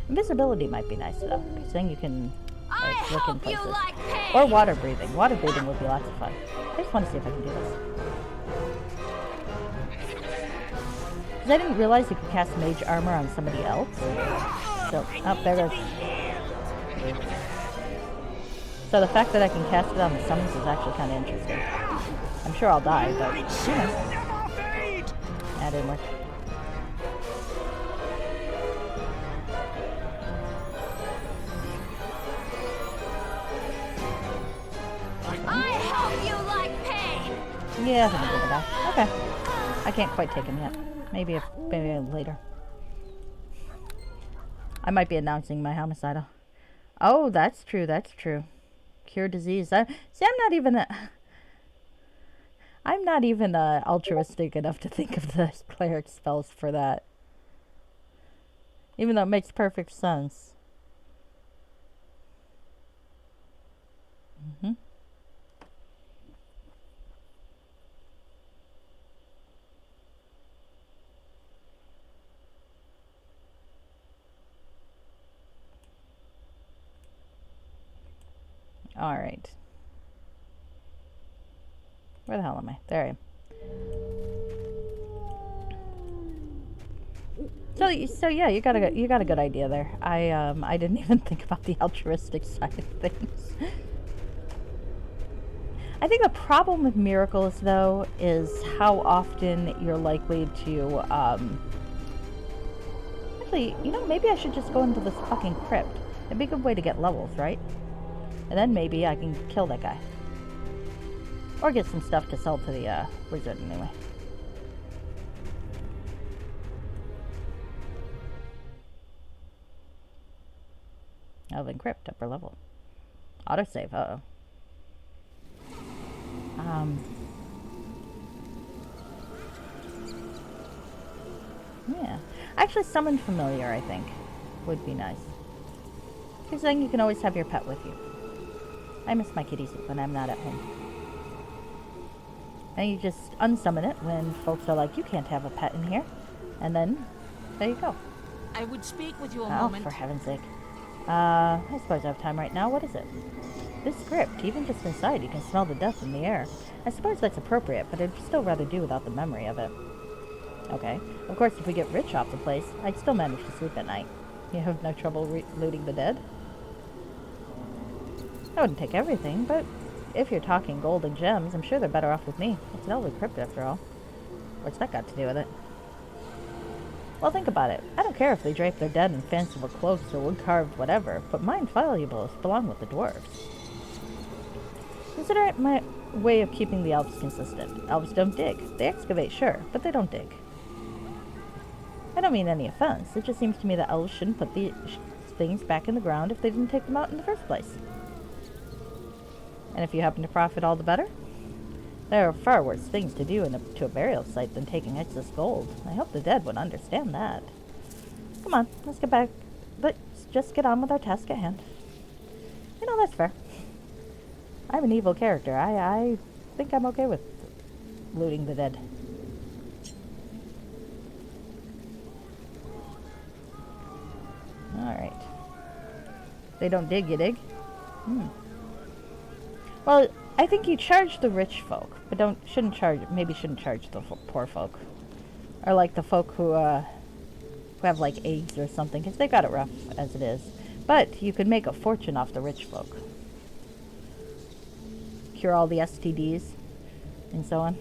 A: Invisibility might be nice though, because then you can like look in places. Or water breathing. Water breathing would be lots of fun. I just want to see if I can do this. Because I didn't realize you could cast mage armor on somebody else. So, oh, there goes. So the fact that I can cast it on the summons is actually kind of interesting. I'm sure I'll die, but you know. That didn't work. Yeah, I think I'm gonna die. Okay. I can't quite take him yet. Maybe later. I might be announcing my homicidal. Oh, that's true. That's true. Cure disease. See, I'm not even altruistic enough to think of the cleric spells for that. Even though it makes perfect sense. Mm-hmm. Alright. Where the hell am I? There I am. So yeah, you got a good idea there. I didn't even think about the altruistic side of things. I think the problem with miracles though is how often you're likely to actually, you know, maybe I should just go into this fucking crypt. It'd be a good way to get levels, right? And then maybe I can kill that guy. Or get some stuff to sell to the wizard anyway. Elven Crypt, upper level. Autosave, uh-oh. Yeah. Actually, summon familiar, I think, would be nice. Because then you can always have your pet with you. I miss my kitties when I'm not at home. And you just unsummon it when folks are like, you can't have a pet in here. And then, there you go.
D: I would speak with you a
A: oh,
D: moment.
A: For heaven's sake. I suppose I have time right now. What is it? This crypt, even just inside, you can smell the death in the air. I suppose that's appropriate, but I'd still rather do without the memory of it. Okay. Of course, if we get rich off the place, I'd still manage to sleep at night. You have no trouble looting the dead? I wouldn't take everything, but if you're talking gold and gems, I'm sure they're better off with me. It's an elven crypt after all. What's that got to do with it? Well, think about it. I don't care if they drape their dead in fanciful cloaks or wood-carved whatever, but mine valuables belong with the dwarves. Consider it my way of keeping the elves consistent. Elves don't dig. They excavate, sure, but they don't dig. I don't mean any offense. It just seems to me that elves shouldn't put these things back in the ground if they didn't take them out in the first place. And if you happen to profit, all the better. There are far worse things to do to a burial site than taking excess gold. I hope the dead would understand that. Come on, let's get back. Let's just get on with our task at hand. You know, that's fair. I'm an evil character. I think I'm okay with looting the dead. Alright. They don't dig, you dig? Well, I think you charge the rich folk, but shouldn't charge the poor folk. Or like the folk who have like AIDS or something, because they've got it rough as it is. But you could make a fortune off the rich folk. Cure all the STDs and so on.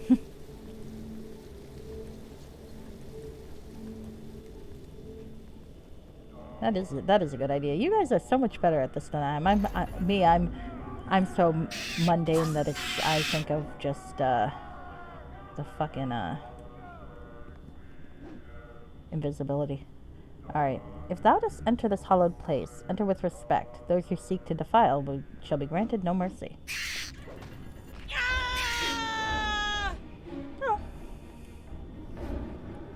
A: That is a good idea. You guys are so much better at this than I am. I'm so mundane that I think of just the fucking invisibility. Alright. If thou dost enter this hallowed place, enter with respect. Those who seek to defile shall be granted no mercy. Oh.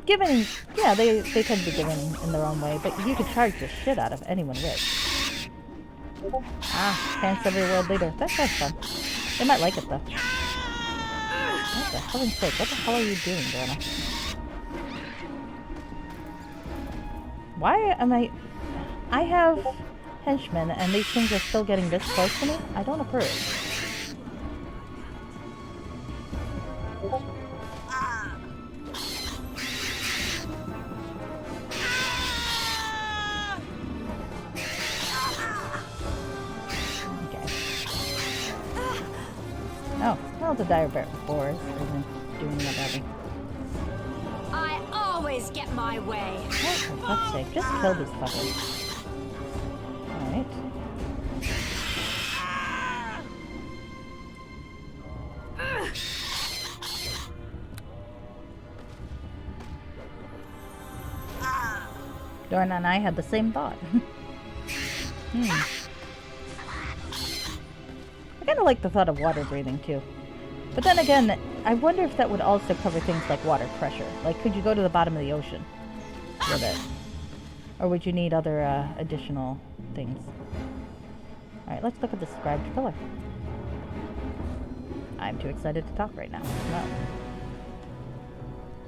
A: Given, yeah, they tend to be given in their own way, but you could charge the shit out of anyone rich. Ah, parents every world leader. That sounds fun. They might like it though. What the heaven's sake? What the hell are you doing, Donna? Why am I... I have henchmen and these things are still getting this close to me? I don't approve. Oh, well, the dire boars isn't doing that better.
E: I always get my way.
A: Oh, for fuck's sake, just kill these fuckers. Alright. Dorna and I had the same thought. I kind of like the thought of water breathing too. But then again, I wonder if that would also cover things like water pressure. Like, could you go to the bottom of the ocean with it? Or would you need other additional things? Alright, let's look at the scribed pillar. I'm too excited to talk right now. No.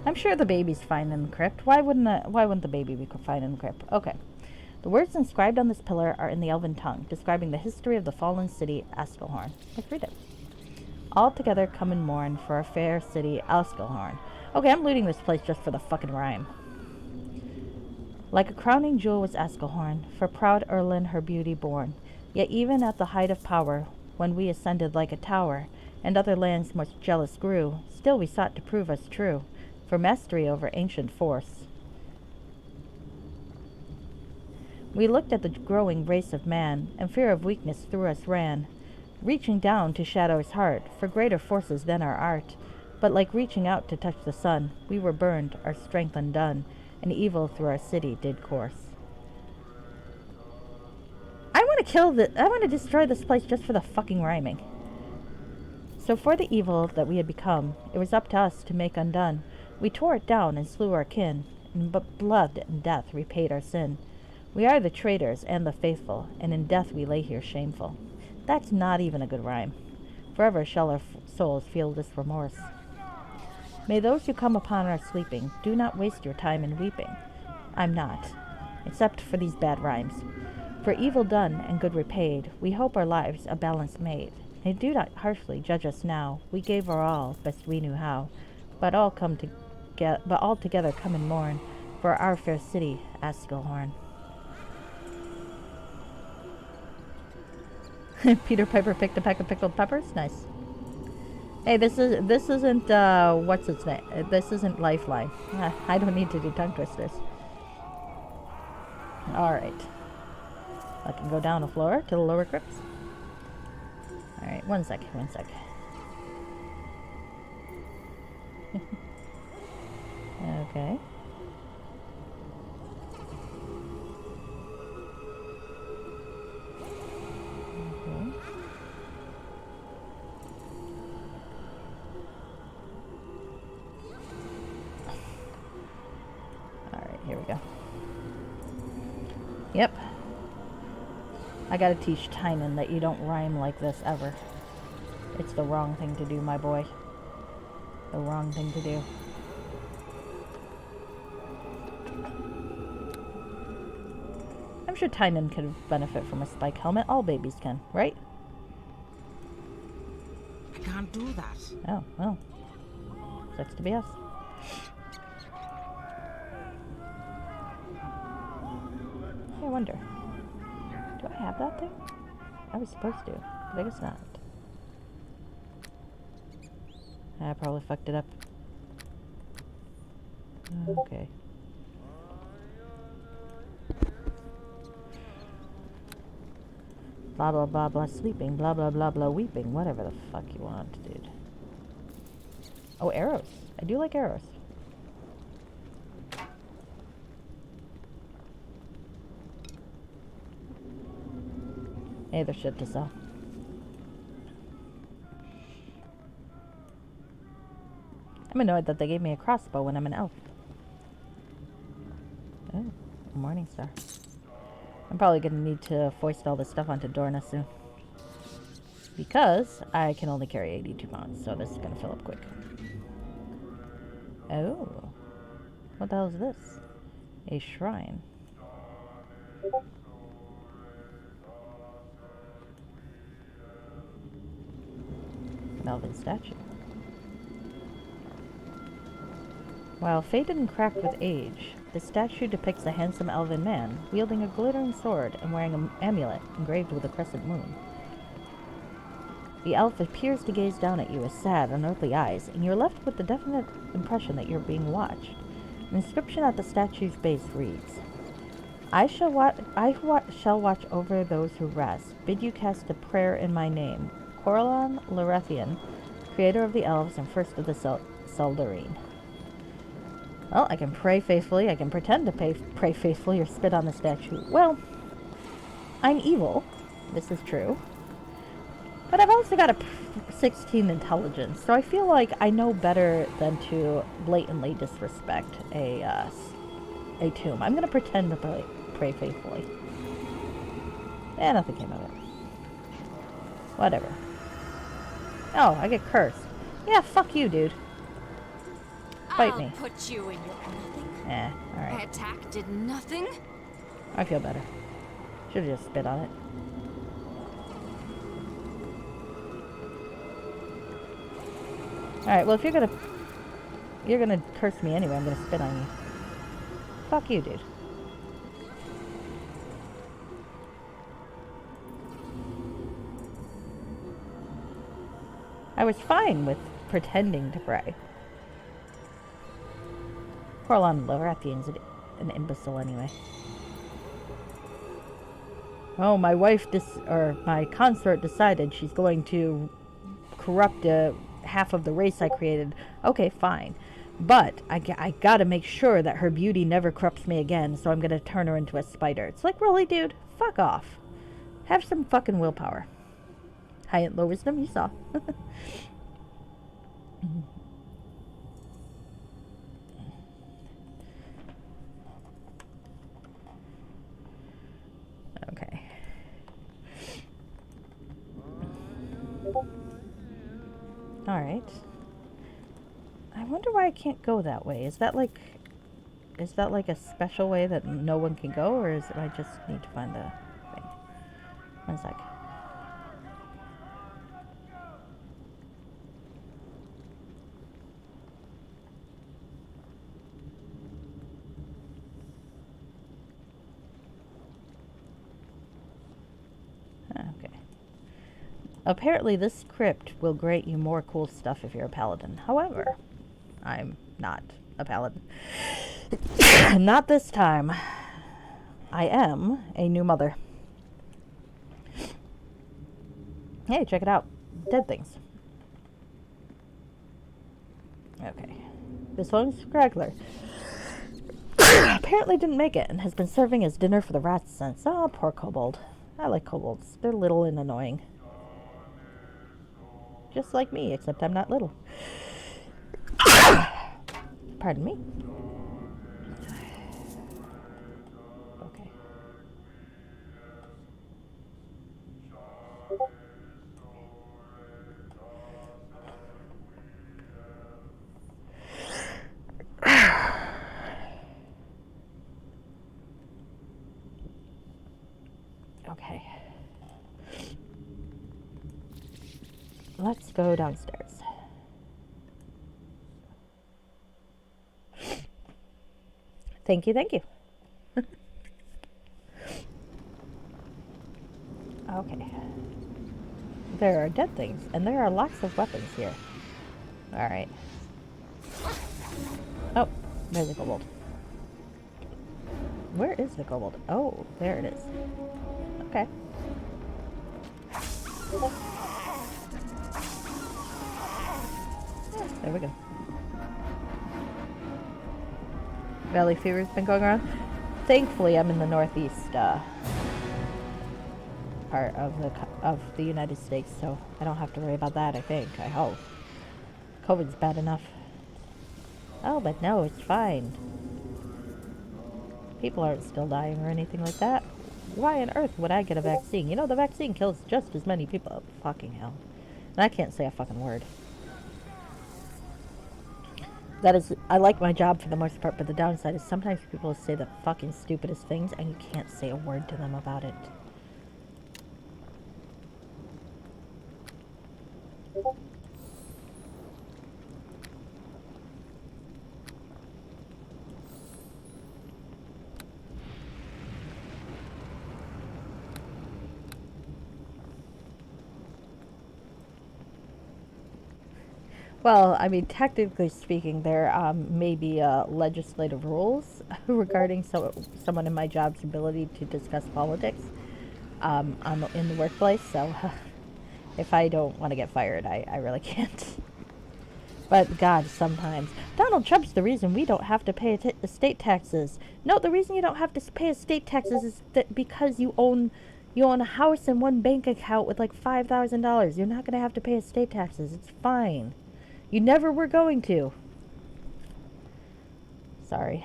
A: I'm sure the baby's fine in the crypt. Why wouldn't the baby be fine in the crypt? Okay. The words inscribed on this pillar are in the Elven tongue, describing the history of the fallen city, Askelhorn. Let's read it. All together come and mourn for our fair city, Askelhorn. Okay, I'm looting this place just for the fucking rhyme. Like a crowning jewel was Askelhorn, for proud Erlin her beauty born. Yet even at the height of power, when we ascended like a tower, and other lands most jealous grew, still we sought to prove us true, for mastery over ancient force. We looked at the growing race of man, and fear of weakness through us ran, reaching down to Shadow's heart, for greater forces than our art. But like reaching out to touch the sun, we were burned, our strength undone, and evil through our city did course. I want to destroy this place just for the fucking rhyming. So for the evil that we had become, it was up to us to make undone. We tore it down and slew our kin, and but blood and death repaid our sin. We are the traitors and the faithful, and in death we lay here shameful. That's not even a good rhyme. Forever shall our souls feel this remorse. May those who come upon our sleeping do not waste your time in weeping. I'm not, except for these bad rhymes. For evil done and good repaid, we hope our lives a balance made. And do not harshly judge us now. We gave our all, best we knew how. But all together come and mourn for our fair city, Askelhorn. Peter Piper picked a peck of pickled peppers. Nice. Hey, this isn't what's its name? This isn't Lifeline. I don't need to do tongue twisters. All right. I can go down the floor to the lower crypts. All right, one sec. Okay. Alright, here we go. Yep. I gotta teach Tynan that you don't rhyme like this ever. It's the wrong thing to do, my boy. The wrong thing to do. I'm sure Tynan could benefit from a spike helmet. All babies can, right?
D: I can't do that.
A: Oh, well. Sucks to be us. I wonder. Do I have that thing? I was supposed to, but I guess not. I probably fucked it up. Okay. Blah blah blah blah sleeping, blah blah blah blah weeping, whatever the fuck you want, dude. Oh, arrows. I do like arrows. Hey, there's shit to sell. I'm annoyed that they gave me a crossbow when I'm an elf. Oh, morning star. I'm probably going to need to foist all this stuff onto Dorna soon. Because I can only carry 82 pounds, so this is going to fill up quick. Oh. What the hell is this? A shrine. An elven statue. While faded and cracked with age, the statue depicts a handsome elven man wielding a glittering sword and wearing an amulet engraved with a crescent moon. The elf appears to gaze down at you with sad, unearthly eyes, and you're left with the definite impression that you're being watched. An inscription at the statue's base reads, I shall watch over those who rest. Bid you cast a prayer in my name. Coralon Lorethian, creator of the elves and first of the Seldarine. Well, I can pray faithfully, I can pretend to pray faithfully, or spit on the statue. Well, I'm evil. This is true. But I've also got a 16 intelligence, so I feel like I know better than to blatantly disrespect a tomb. I'm going to pretend to pray faithfully. Eh, nothing came of it. Whatever. Oh, I get cursed. Yeah, fuck you, dude. Bite me.
E: I'll put you in your nothing.
A: Eh, alright.
E: My attack did nothing.
A: I feel better. Should've just spit on it. Alright, well if you're gonna curse me anyway, I'm gonna spit on you. Fuck you, dude. I was fine with pretending to pray. Coralon Lorethian's an imbecile anyway. Oh, my my consort decided she's going to corrupt half of the race I created. Okay, fine. But I gotta make sure that her beauty never corrupts me again, so I'm gonna turn her into a spider. It's like, really, dude? Fuck off. Have some fucking willpower. High and low wisdom, you saw. Okay. Alright. I wonder why I can't go that way. Is that like a special way that no one can go, or is it I just need to find the thing? One sec. Okay. Apparently this crypt will grant you more cool stuff if you're a paladin. However, I'm not a paladin. Not this time. I am a new mother. Hey, check it out. Dead things. Okay. This one's Scraggler. Apparently didn't make it and has been serving as dinner for the rats since. Oh, poor kobold. I like kobolds. They're little and annoying. Just like me, except I'm not little. Pardon me. Okay. Okay. Let's go downstairs. Thank you, thank you. Okay. There are dead things, and there are lots of weapons here. Alright. Oh, there's a kobold. Where is the kobold? Oh, there it is. Okay. Yeah, there we go. Valley fever's been going around. Thankfully, I'm in the northeast part of the United States, so I don't have to worry about that. I think. I hope. COVID's bad enough. Oh, but no, it's fine. People aren't still dying or anything like that. Why on earth would I get a vaccine? You know, the vaccine kills just as many people. Oh, fucking hell. And I can't say a fucking word. That is, I like my job for the most part, but the downside is sometimes people say the fucking stupidest things and you can't say a word to them about it. Well, I mean, technically speaking, there may be legislative rules regarding someone in my job's ability to discuss politics in the workplace. So if I don't want to get fired, I really can't. But God, sometimes Donald Trump's the reason we don't have to pay estate taxes. No, the reason you don't have to pay estate taxes is that because you own a house and one bank account with like $5,000. You're not going to have to pay estate taxes. It's fine. You never were going to. Sorry.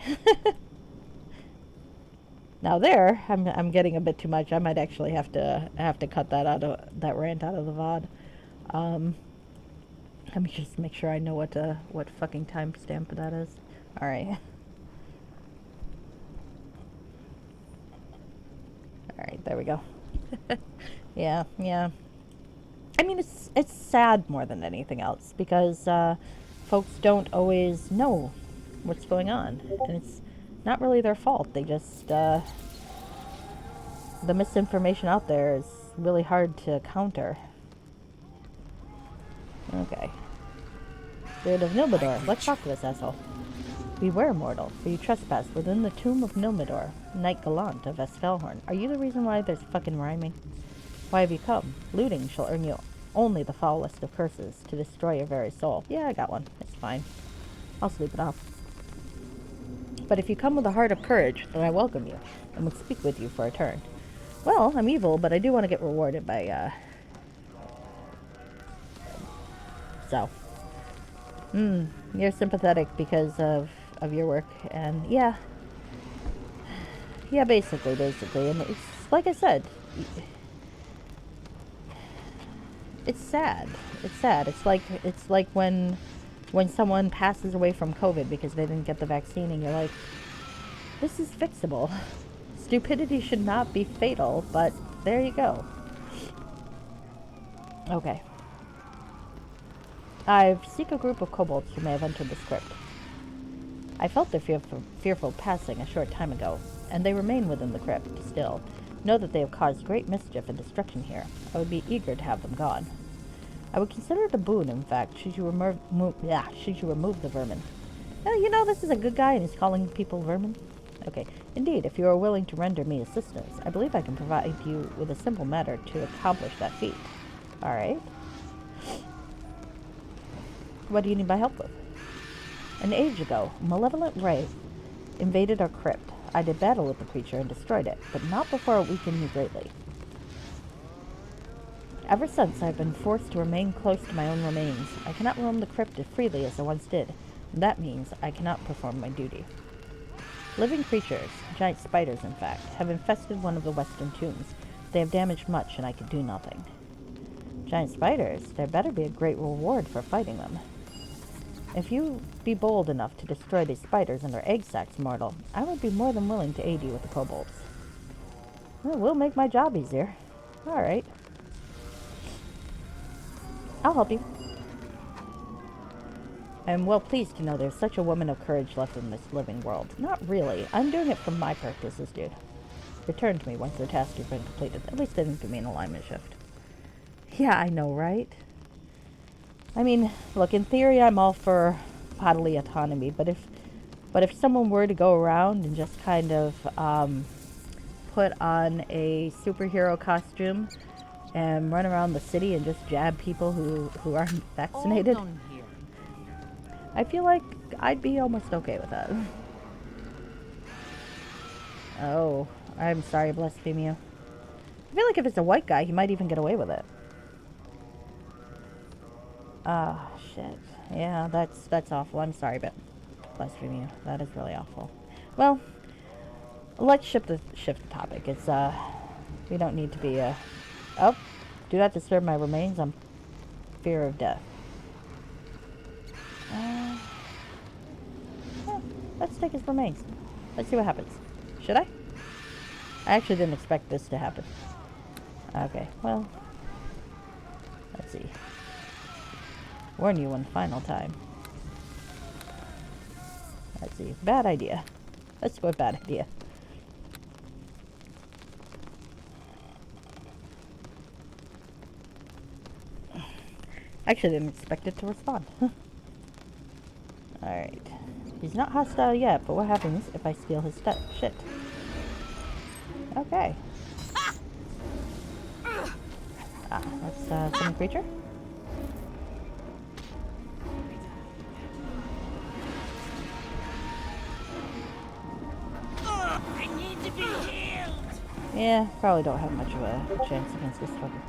A: Now there, I'm getting a bit too much. I might actually have to cut that rant out of the VOD. Let me just make sure I know what fucking timestamp that is. All right. All right, there we go. Yeah. I mean, it's sad more than anything else because folks don't always know what's going on, and it's not really their fault. They just the misinformation out there is really hard to counter. Okay. Spirit of Nilmador, let's talk to this asshole. Beware, mortal, for you trespass within the tomb of Nilmador, knight gallant of Esfelhorn. Are you the reason why there's fucking rhyming? Why have you come? Looting shall earn you only the foulest of curses, to destroy your very soul. Yeah, I got one. It's fine. I'll sleep it off. But if you come with a heart of courage, then I welcome you, and would speak with you for a turn. Well, I'm evil, but I do want to get rewarded by, So. You're sympathetic because of your work, and yeah. Yeah, basically, and it's, like I said, it's sad. It's like when someone passes away from COVID because they didn't get the vaccine, and you're like, this is fixable. Stupidity should not be fatal, but there you go. Okay. I seek a group of kobolds who may have entered this crypt. I felt their fearful passing a short time ago, and they remain within the crypt still. Know that they have caused great mischief and destruction here. I would be eager to have them gone. I would consider it a boon, in fact, should you remove the vermin. You know, this is a good guy and he's calling people vermin. Okay. Indeed, if you are willing to render me assistance, I believe I can provide you with a simple matter to accomplish that feat. Alright. What do you need my help with? An age ago, a malevolent ray invaded our crypt. I did battle with the creature and destroyed it, but not before it weakened me greatly. Ever since, I have been forced to remain close to my own remains. I cannot roam the crypt as freely as I once did, and that means I cannot perform my duty. Living creatures, giant spiders in fact, have infested one of the western tombs. They have damaged much, and I could do nothing. Giant spiders? There better be a great reward for fighting them. If you be bold enough to destroy these spiders and their egg sacs, mortal, I would be more than willing to aid you with the kobolds. Well, we'll make my job easier. Alright. I'll help you. I am well pleased to know there's such a woman of courage left in this living world. Not really. I'm doing it for my purposes, dude. Return to me once the task has been completed. At least they didn't give me an alignment shift. Yeah, I know, right? I mean, look, in theory, I'm all for bodily autonomy, but if someone were to go around and just kind of put on a superhero costume and run around the city and just jab people who aren't vaccinated, I feel like I'd be almost okay with that. Oh, I'm sorry, Blasphemia. I feel like if it's a white guy, he might even get away with it. Ah, shit. Yeah, that's awful. I'm sorry, but Blasphemia, that is really awful. Well, let's shift the topic. It's we don't need to be oh, do not disturb my remains. I'm fear of death. Let's take his remains. Let's see what happens. Should I? I actually didn't expect this to happen. Okay, well. Let's see. Warn you one final time. Let's see. Bad idea. Let's go with bad idea. Actually didn't expect it to respond. Alright. He's not hostile yet, but what happens if I steal his stuff? Shit. Okay. Let's summon creature.
D: I need to be healed.
A: Yeah, probably don't have much of a chance against this fucker.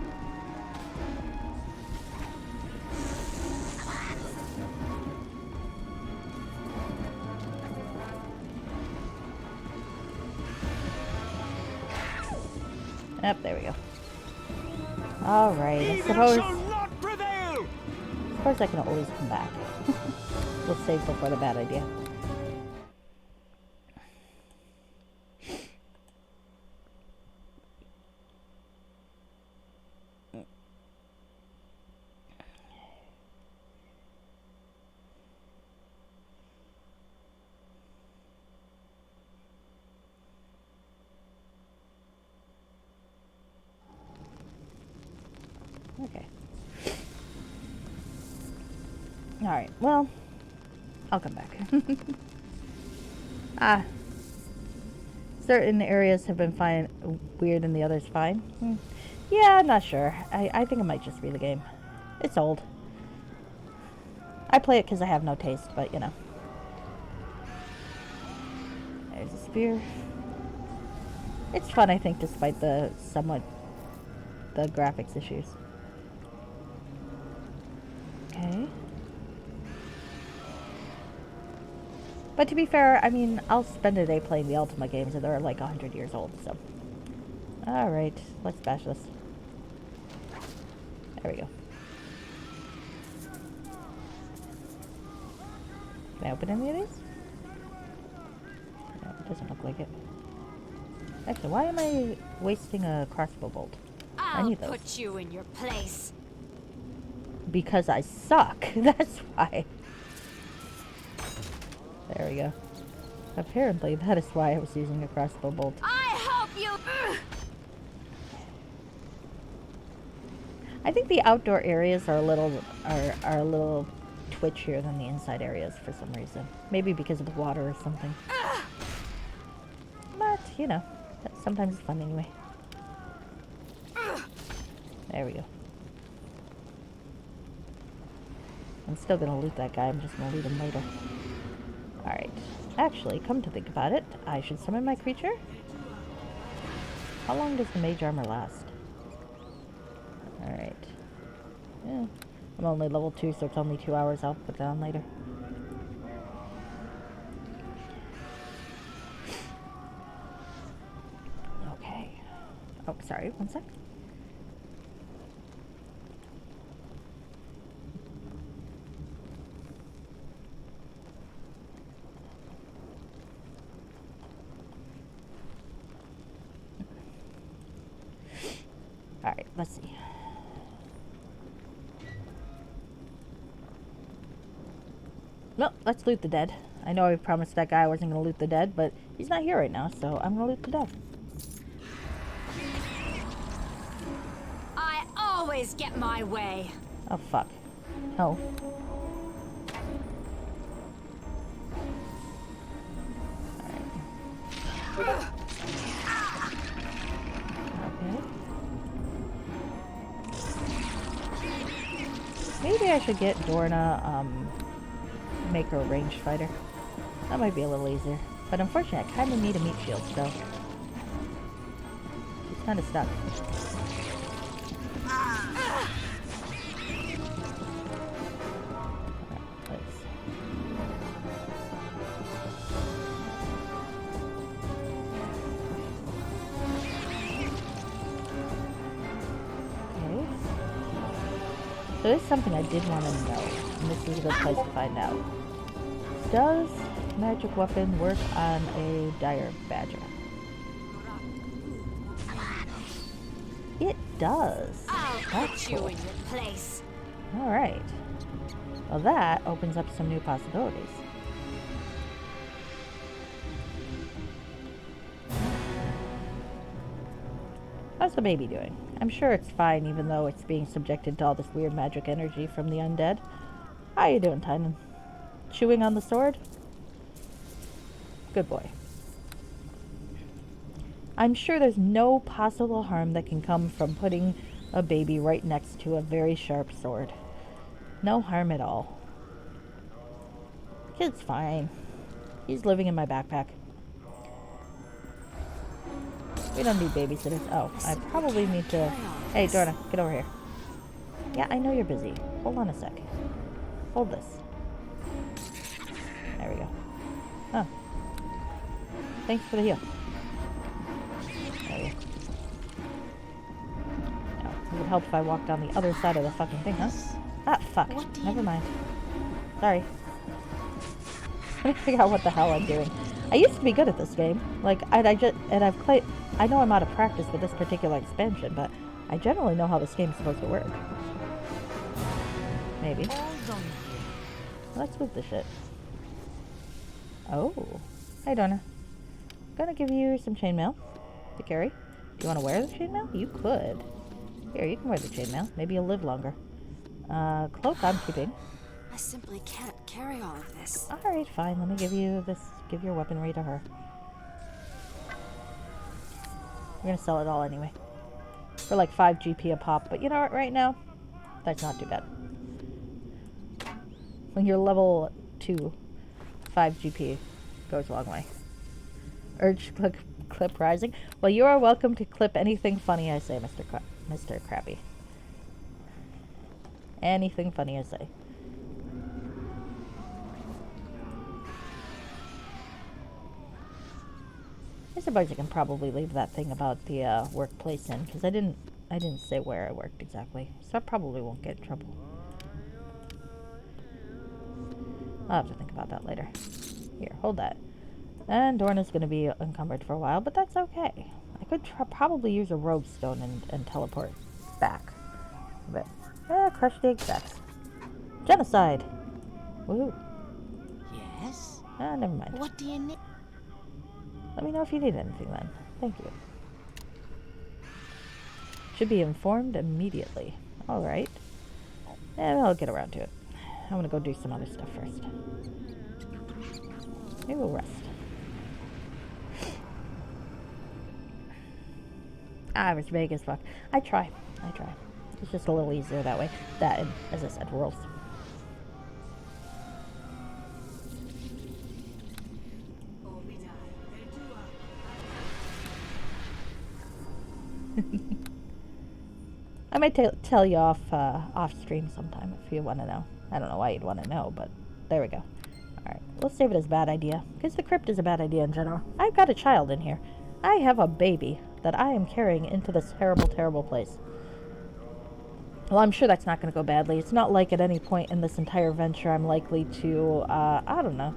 A: Yep, there we go. Alright, I suppose I can always come back. We'll save before the bad idea. Okay. Alright, well, I'll come back. Certain areas have been fine, weird, and the others fine. Yeah, I'm not sure. I think it might just be the game. It's old. I play it because I have no taste, but you know. There's a spear. It's fun, I think, despite the graphics issues. Okay. But to be fair, I mean, I'll spend a day playing the Ultima games and they're like 100 years old, so. Alright, let's bash this. There we go. Can I open any of these? No, it doesn't look like it. Actually, why am I wasting a crossbow bolt? I
E: I'll
A: need those.
E: put you in your place.
A: Because I suck. That's why. There we go. Apparently, that is why I was using a crossbow bolt.
E: I hope you.
A: I think the outdoor areas are a little twitchier than the inside areas for some reason. Maybe because of the water or something. But you know, sometimes it's fun anyway. There we go. I'm still gonna loot that guy. I'm just gonna loot him later. Alright. Actually, come to think about it, I should summon my creature? How long does the mage armor last? Alright. Yeah. I'm only level 2, so it's only 2 hours. I'll put that on later. Okay. Oh, sorry. One sec. Alright, let's see. No, let's loot the dead. I know I promised that guy I wasn't going to loot the dead, but he's not here right now, so I'm going to loot the dead.
E: I always get my way.
A: Oh, fuck. No. Alright. Okay. Maybe I should get Dorna, make her a ranged fighter. That might be a little easier. But unfortunately, I kind of need a meat shield, so... she's kind of stuck. So there's something I did want to know, and this is a good place to find out. Does magic weapon work on a dire badger? It does.
E: I'll
A: That's
E: put you
A: cool.
E: in your place.
A: Alright. Well, that opens up some new possibilities. How's the baby doing? I'm sure it's fine, even though it's being subjected to all this weird magic energy from the undead. How you doing, Tynan? Chewing on the sword? Good boy. I'm sure there's no possible harm that can come from putting a baby right next to a very sharp sword. No harm at all. Kid's fine. He's living in my backpack. We don't need babysitters. Oh, I probably need to... Hey, Dorna, get over here. Yeah, I know you're busy. Hold on a sec. Hold this. There we go. Oh. Thanks for the heal. There we go. Oh, it would help if I walked down the other side of the fucking thing, huh? Ah, fuck. Never mind. Sorry. Let me figure out what the hell I'm doing. I used to be good at this game. Like, I've played... I know I'm out of practice with this particular expansion, but I generally know how this game's supposed to work. Maybe. Let's move the shit. Oh. Hey, Donna. Gonna give you some chainmail to carry. Do you want to wear the chainmail? You could. Here, you can wear the chainmail. Maybe you'll live longer. Cloak I'm keeping.
E: I simply can't carry all of this.
A: Alright, fine. Let me give you this. Give your weaponry to her. We're gonna sell it all anyway. For like 5 GP a pop. But you know what, right now? That's not too bad. When you're level 2, 5 GP goes a long way. Urge clip rising. Well, you are welcome to clip anything funny I say, Mr. Crappy. Anything funny I say. I suppose I can probably leave that thing about the workplace in, because I didn't say where I worked exactly, so I probably won't get in trouble. I'll have to think about that later. Here, hold that. And Dorna's going to be encumbered for a while, but that's okay. I could probably use a rogue stone and teleport back. But, crush the exacts. Genocide! Woohoo.
D: Yes?
A: Never mind.
D: What do you need?
A: Let me know if you need anything then. Thank you. Should be informed immediately. Alright. And I'll get around to it. I'm gonna go do some other stuff first. Maybe we'll rest. I was vague as fuck. I try. It's just a little easier that way. That, and, as I said, rules. I might tell you off stream sometime if you want to know. I don't know why you'd want to know, but there we go. Alright, let's save it as a bad idea, because the crypt is a bad idea in general. I've got a child in here. I have a baby that I am carrying into this terrible, terrible place. Well, I'm sure that's not going to go badly. It's not like at any point in this entire venture I'm likely to, I don't know,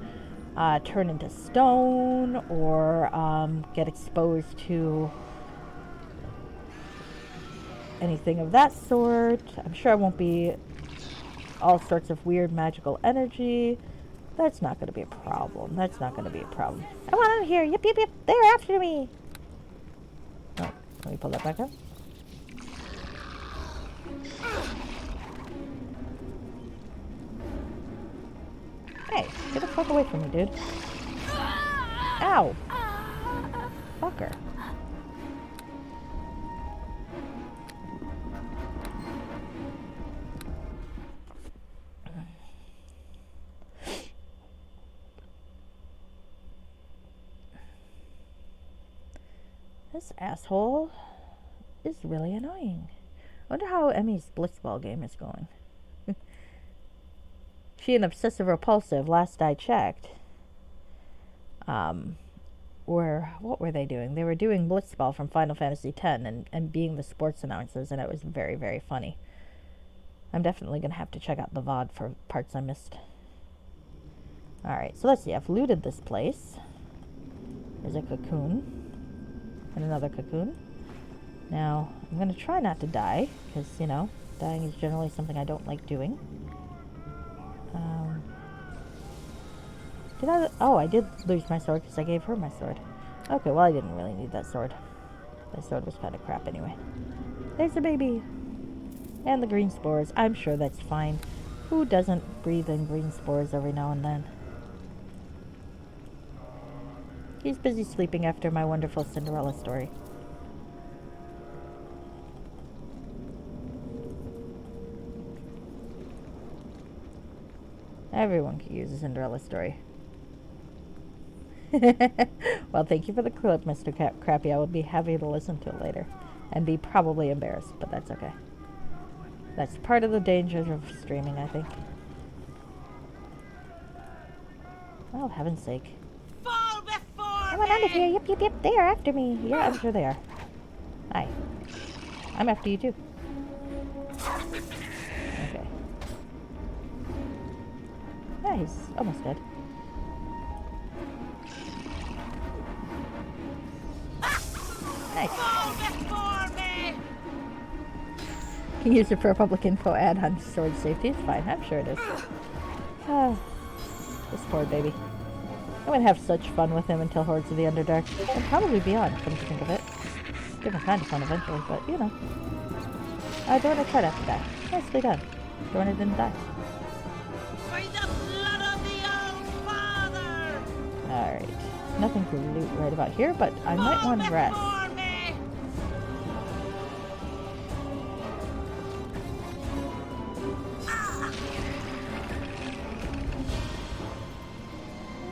A: turn into stone or get exposed to anything of that sort. I'm sure I won't be all sorts of weird magical energy. That's not going to be a problem. That's not going to be a problem. I want out of here. Yip, yip, yip. They're after me. Oh, let me pull that back up. Hey, get the fuck away from me, dude. Ow. Fucker. This asshole is really annoying. I wonder how Emmy's blitzball game is going. She an obsessive repulsive, last I checked. What were they doing? They were doing blitzball from Final Fantasy X and being the sports announcers, and it was very, very funny. I'm definitely going to have to check out the VOD for parts I missed. Alright, so let's see. I've looted this place. There's a cocoon. And another cocoon. Now, I'm going to try not to die, because, you know, dying is generally something I don't like doing. Oh, I did lose my sword because I gave her my sword. Okay, well, I didn't really need that sword. That sword was kind of crap anyway. There's a baby! And the green spores. I'm sure that's fine. Who doesn't breathe in green spores every now and then? He's busy sleeping after my wonderful Cinderella story. Everyone could use a Cinderella story. Well, thank you for the clip, Mr. Crappy. I will be happy to listen to it later. And be probably embarrassed, but that's okay. That's part of the dangers of streaming, I think. Oh, heaven's sake.
D: Fall before
A: Come on out of here. Yep, yep, yep. They are after me. Yeah, I'm sure they are. Hi. I'm after you, too. Okay. Yeah, he's almost dead. Nice.
D: Fall before me!
A: Can use it for a public info ad on sword safety. It's fine. I'm sure it is. This poor baby. I'm going to have such fun with him until Hordes of the Underdark. And probably beyond, come to think of it. Different kind of fun eventually, but, you know. Dorna tried not to die. Nicely done. Dorna didn't die.
D: By the blood of the old father!
A: Alright. Nothing to loot right about here, but I might want to rest.
D: Before me!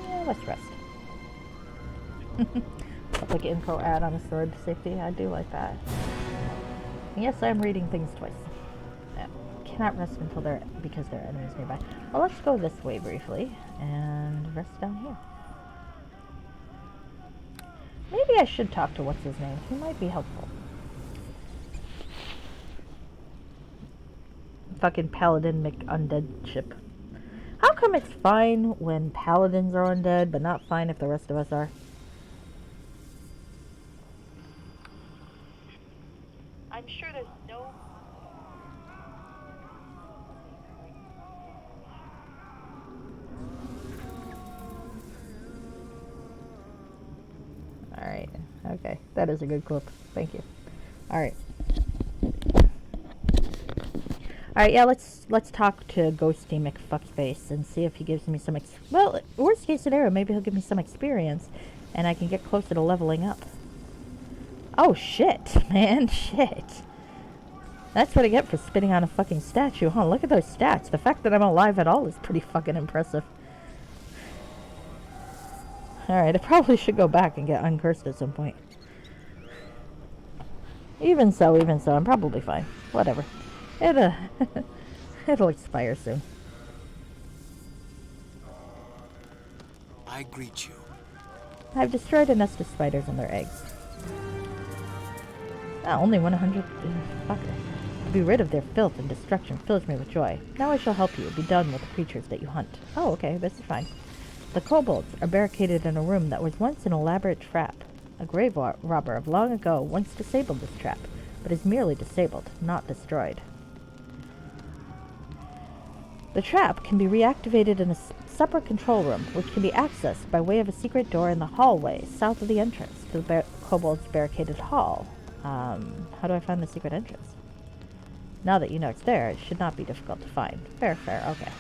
A: Yeah, let's rest. Public info ad on a sword safety. I do like that. And yes, I'm reading things twice. Cannot rest until because there are enemies nearby. Well, let's go this way briefly and rest down here. Maybe I should talk to what's his name. He might be helpful. Fucking paladin McUndead ship. How come it's fine when paladins are undead, but not fine if the rest of us are? I'm sure there's no... Alright, okay. That is a good clip. Thank you. Alright. Alright, yeah, let's talk to Ghosty McFuckface and see if he gives me some well, worst case scenario, maybe he'll give me some experience and I can get closer to leveling up. Oh shit, man, shit. That's what I get for spitting on a fucking statue, huh? Look at those stats. The fact that I'm alive at all is pretty fucking impressive. Alright, I probably should go back and get uncursed at some point. Even so, I'm probably fine. Whatever. It'll expire soon.
B: I greet you.
A: I've destroyed a nest of spiders and their eggs. Only 100... fucker. To be rid of their filth and destruction fills me with joy. Now I shall help you be done with the creatures that you hunt. Oh, okay, this is fine. The kobolds are barricaded in a room that was once an elaborate trap. A grave robber of long ago once disabled this trap, but is merely disabled, not destroyed. The trap can be reactivated in a separate control room, which can be accessed by way of a secret door in the hallway south of the entrance to the kobold's barricaded hall. How do I find the secret entrance? Now that you know it's there, it should not be difficult to find. Fair, okay.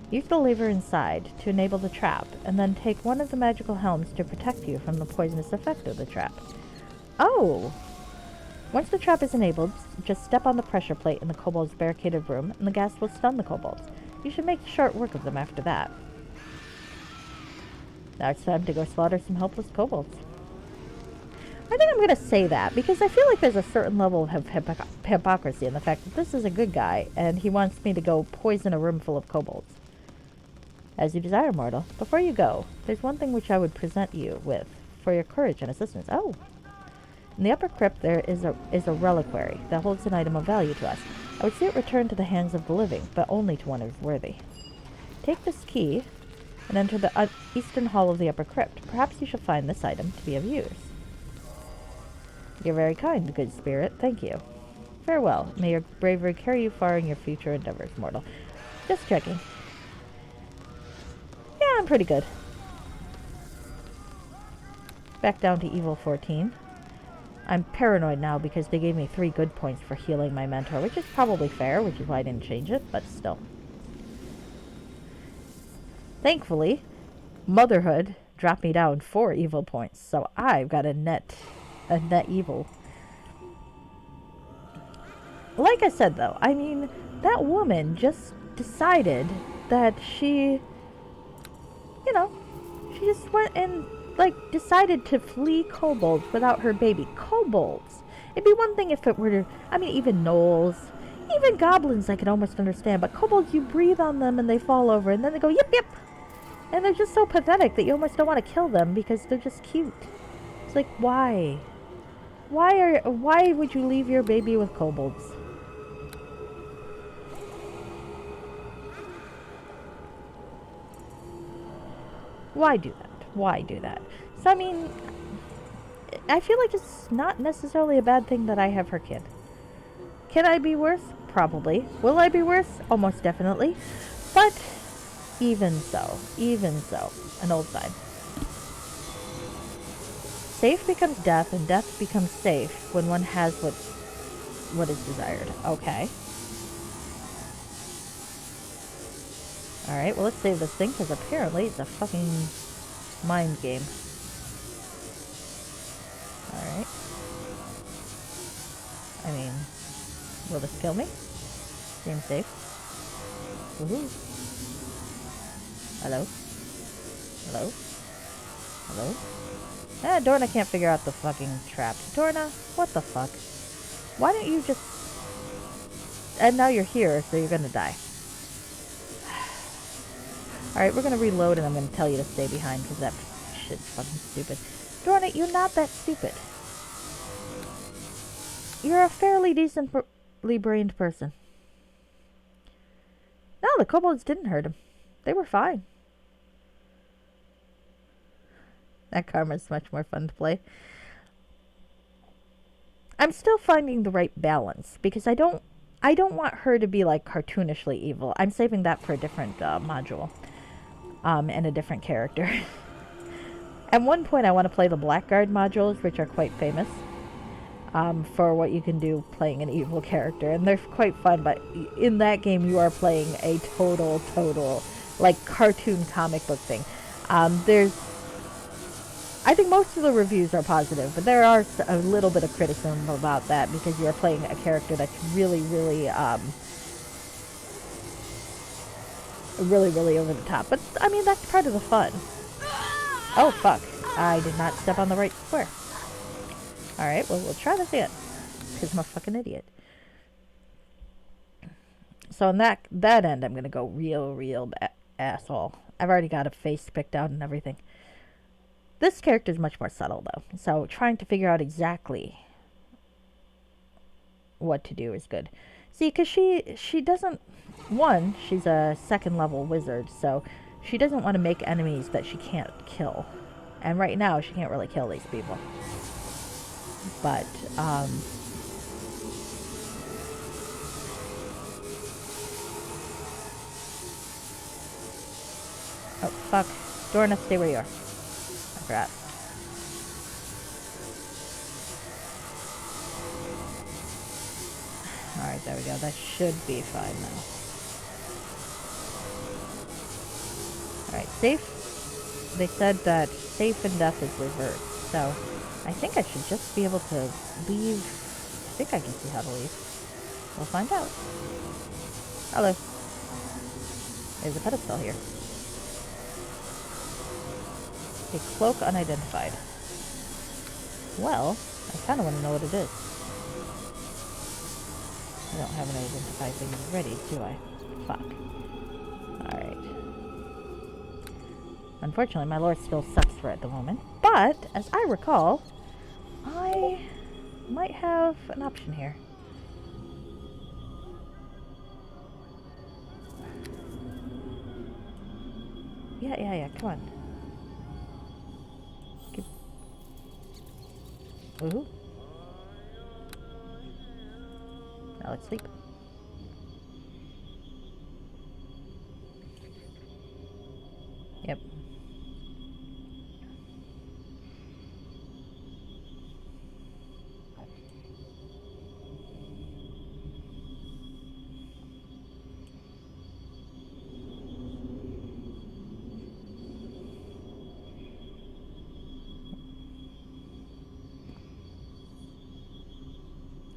A: Use the lever inside to enable the trap, and then take one of the magical helms to protect you from the poisonous effect of the trap. Oh! Once the trap is enabled, just step on the pressure plate in the kobold's barricaded room, and the gas will stun the kobolds. You should make short work of them after that. Now it's time to go slaughter some helpless kobolds. I think I'm going to say that, because I feel like there's a certain level of hypocrisy in the fact that this is a good guy, and he wants me to go poison a room full of kobolds. As you desire, mortal. Before you go, there's one thing which I would present you with for your courage and assistance. Oh! In the upper crypt there is a reliquary that holds an item of value to us. I would see it returned to the hands of the living, but only to one who is worthy. Take this key and enter the eastern hall of the upper crypt. Perhaps you shall find this item to be of use. You're very kind, good spirit. Thank you. Farewell. May your bravery carry you far in your future endeavors, mortal. Just checking. Yeah, I'm pretty good. Back down to evil 14. I'm paranoid now because they gave me 3 good points for healing my mentor, which is probably fair, which is why I didn't change it, but still. Thankfully, motherhood dropped me down 4 evil points, so I've got a net evil. Like I said, though, I mean, that woman just decided that she, you know, she just went and, like, decided to flee kobolds without her baby. Kobolds! It'd be one thing if it were, I mean, even gnolls, even goblins I could almost understand, but kobolds, you breathe on them and they fall over, and then they go, yip, yip! And they're just so pathetic that you almost don't want to kill them because they're just cute. It's like, why? Why would you leave your baby with kobolds? Why do that? Why do that? So, I mean, I feel like it's not necessarily a bad thing that I have her kid. Can I be worse? Probably. Will I be worse? Almost definitely. But even so, an old side. Safe becomes death, and death becomes safe when one has what is desired. Okay. Alright, well, let's save this thing, because apparently it's a fucking mind game. Alright. I mean, will this kill me? Seems safe. Woohoo. Hello? Hello? Hello? Ah, Dorna can't figure out the fucking trap. Dorna, what the fuck? Why don't you just... And now you're here, so you're gonna die. Alright, we're gonna reload and I'm gonna tell you to stay behind because that shit's fucking stupid. Dorna, you're not that stupid. You're a fairly decently brained person. No, the kobolds didn't hurt him. They were fine. That karma's much more fun to play. I'm still finding the right balance because I don't want her to be like cartoonishly evil. I'm saving that for a different module. And a different character. At one point I want to play the Blackguard modules, which are quite famous. For what you can do playing an evil character. And they're quite fun, but in that game you are playing a total, like, cartoon comic book thing. I think most of the reviews are positive, but there are a little bit of criticism about that because you are playing a character that's really over the top. But, I mean, that's part of the fun. Oh, fuck. I did not step on the right square. Alright, well, we'll try this again. Because I'm a fucking idiot. So on that end, I'm going to go real asshole. I've already got a face picked out and everything. This character is much more subtle, though. So trying to figure out exactly what to do is good. See, because she doesn't... One, she's a 2nd level wizard, so she doesn't want to make enemies that she can't kill. And right now, she can't really kill these people. But, oh, fuck. Dorna, stay where you are. I forgot. Alright, there we go. That should be fine now. Alright, safe. They said that safe and death is reversed, so I think I should just be able to leave. I think I can see how to leave. We'll find out. Hello. There's a pedestal here. A cloak unidentified. Well, I kind of want to know what it is. I don't have an identified thing ready, do I? Fuck. Alright. Unfortunately, my lore still sucks for it at the moment. But, as I recall, I might have an option here. Yeah, come on. Get... Ooh. Now let's sleep. Yep.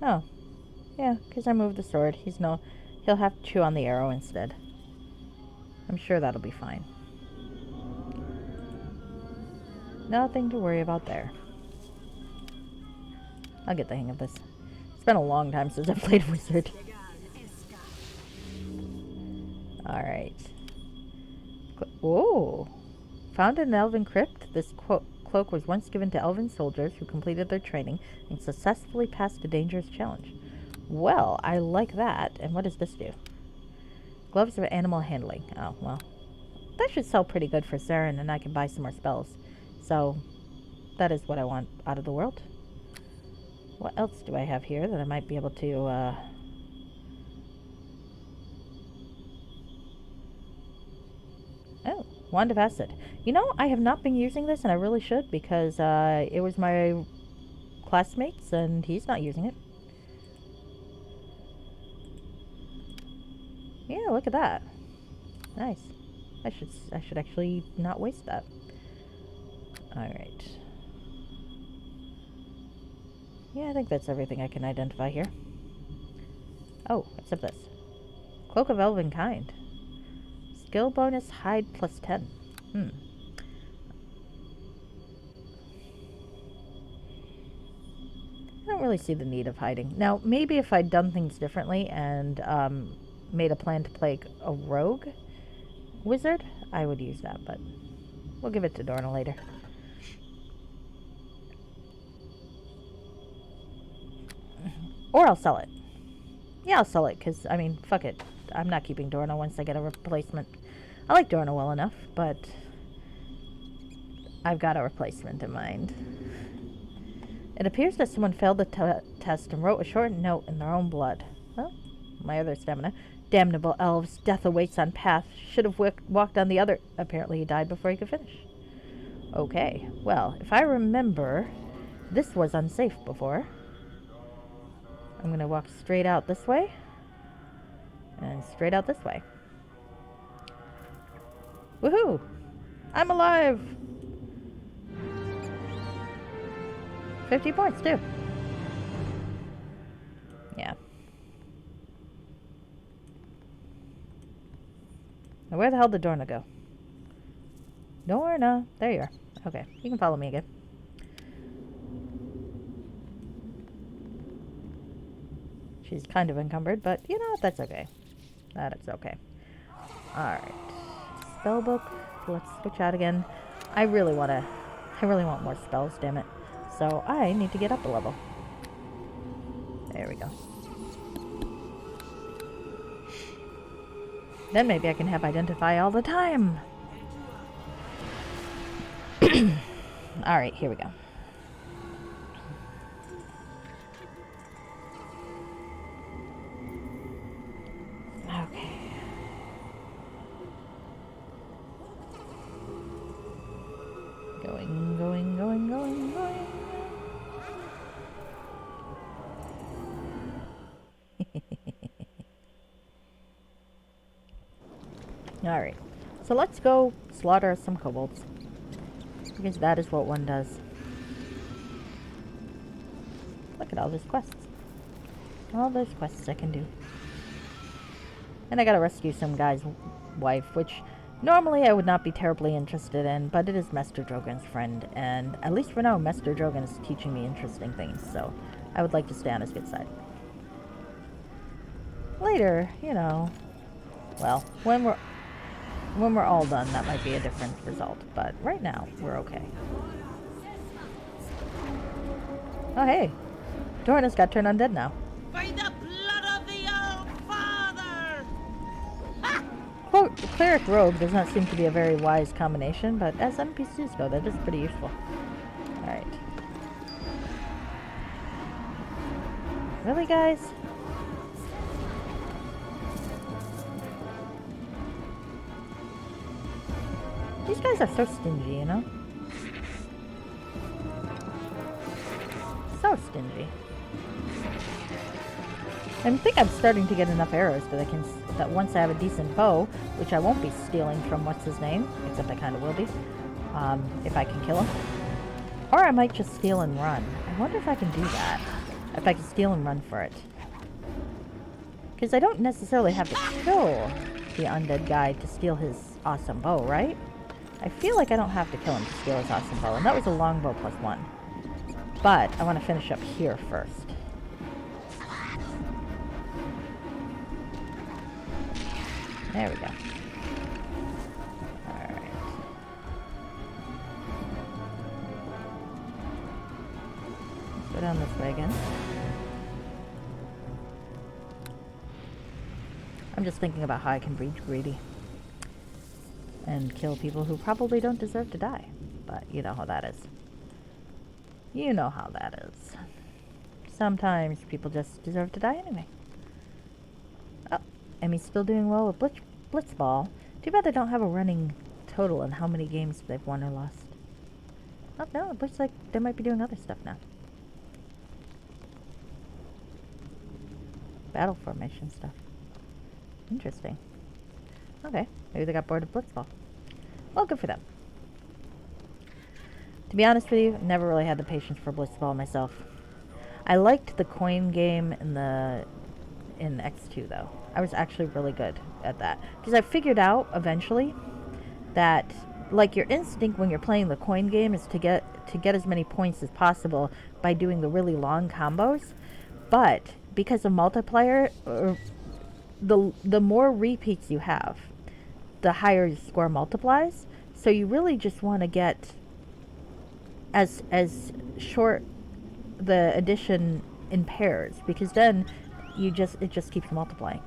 A: Oh. Yeah, because I moved the sword. He'll have to chew on the arrow instead. I'm sure that'll be fine. Nothing to worry about there. I'll get the hang of this. It's been a long time since I've played Wizard. Alright. Whoa! Found in an elven crypt, this cloak was once given to elven soldiers who completed their training and successfully passed a dangerous challenge. Well, I like that. And what does this do? Gloves of animal handling. Oh, well. That should sell pretty good for Saren, and I can buy some more spells. So, that is what I want out of the world. What else do I have here that I might be able to, Oh, Wand of Acid. You know, I have not been using this, and I really should, because, it was my classmate's, and he's not using it. Yeah, look at that. Nice. I should actually not waste that. Alright. Yeah, I think that's everything I can identify here. Oh, except this. Cloak of Elven Kind. Skill bonus hide plus 10. I don't really see the need of hiding. Now, maybe if I'd done things differently and made a plan to play a rogue wizard, I would use that, but we'll give it to Dorna later. Or I'll sell it. Yeah, I'll sell it, because, I mean, fuck it. I'm not keeping Dorna once I get a replacement. I like Dorna well enough, but I've got a replacement in mind. It appears that someone failed the test and wrote a short note in their own blood. Well, my other stamina. Damnable elves, death awaits on path. Should have walked on the other. Apparently he died before he could finish. Okay, well, if I remember, this was unsafe before. I'm gonna walk straight out this way. And straight out this way. Woohoo! I'm alive! 50 points, too. Yeah. Now, where the hell did Dorna go? Dorna! There you are. Okay, you can follow me again. She's kind of encumbered, but you know what? That's okay. That's okay. Alright. Spellbook. Let's switch out again. I really want more spells, damn it. So I need to get up a level. There we go. Then maybe I can have Identify all the time. Alright, here we go. Okay. Going. Alright, so let's go slaughter some kobolds. Because that is what one does. Look at all those quests. All those quests I can do. And I gotta rescue some guy's wife, which normally I would not be terribly interested in, but it is Master Drogon's friend, and at least for now, Master Drogon is teaching me interesting things, so I would like to stay on his good side. Later, you know, well, when we're all done, that might be a different result, but right now, we're okay. Oh, hey, Dorna's got turned undead now.
D: By the blood of the old father! Ha!
A: Cleric Rogue does not seem to be a very wise combination, but as NPCs go, that is pretty useful. Alright. Really, guys? These guys are so stingy, you know? So stingy. I think I'm starting to get enough arrows that once I have a decent bow, which I won't be stealing from what's his name, except I kind of will be, if I can kill him. Or I might just steal and run. I wonder if I can do that. If I can steal and run for it. Because I don't necessarily have to kill the undead guy to steal his awesome bow, right? I feel like I don't have to kill him to steal his awesome bow, and that was a longbow +1. But I want to finish up here first. There we go. Alright. Let's go down this way again. I'm just thinking about how I can be greedy. And kill people who probably don't deserve to die. But you know how that is. You know how that is. Sometimes people just deserve to die anyway. Oh, Emmy's still doing well with Blitzball. Too bad they don't have a running total on how many games they've won or lost. Oh no, it looks like they might be doing other stuff now. Battle formation stuff. Interesting. Okay, maybe they got bored of Blitzball. Well, good for them. To be honest with you, never really had the patience for Blitzball myself. I liked the coin game in X2 though. I was actually really good at that. Because I figured out eventually that like your instinct when you're playing the coin game is to get as many points as possible by doing the really long combos. But because of multiplayer, the more repeats you have, the higher your score multiplies. So you really just want to get as short the addition in pairs, because then it just keeps multiplying.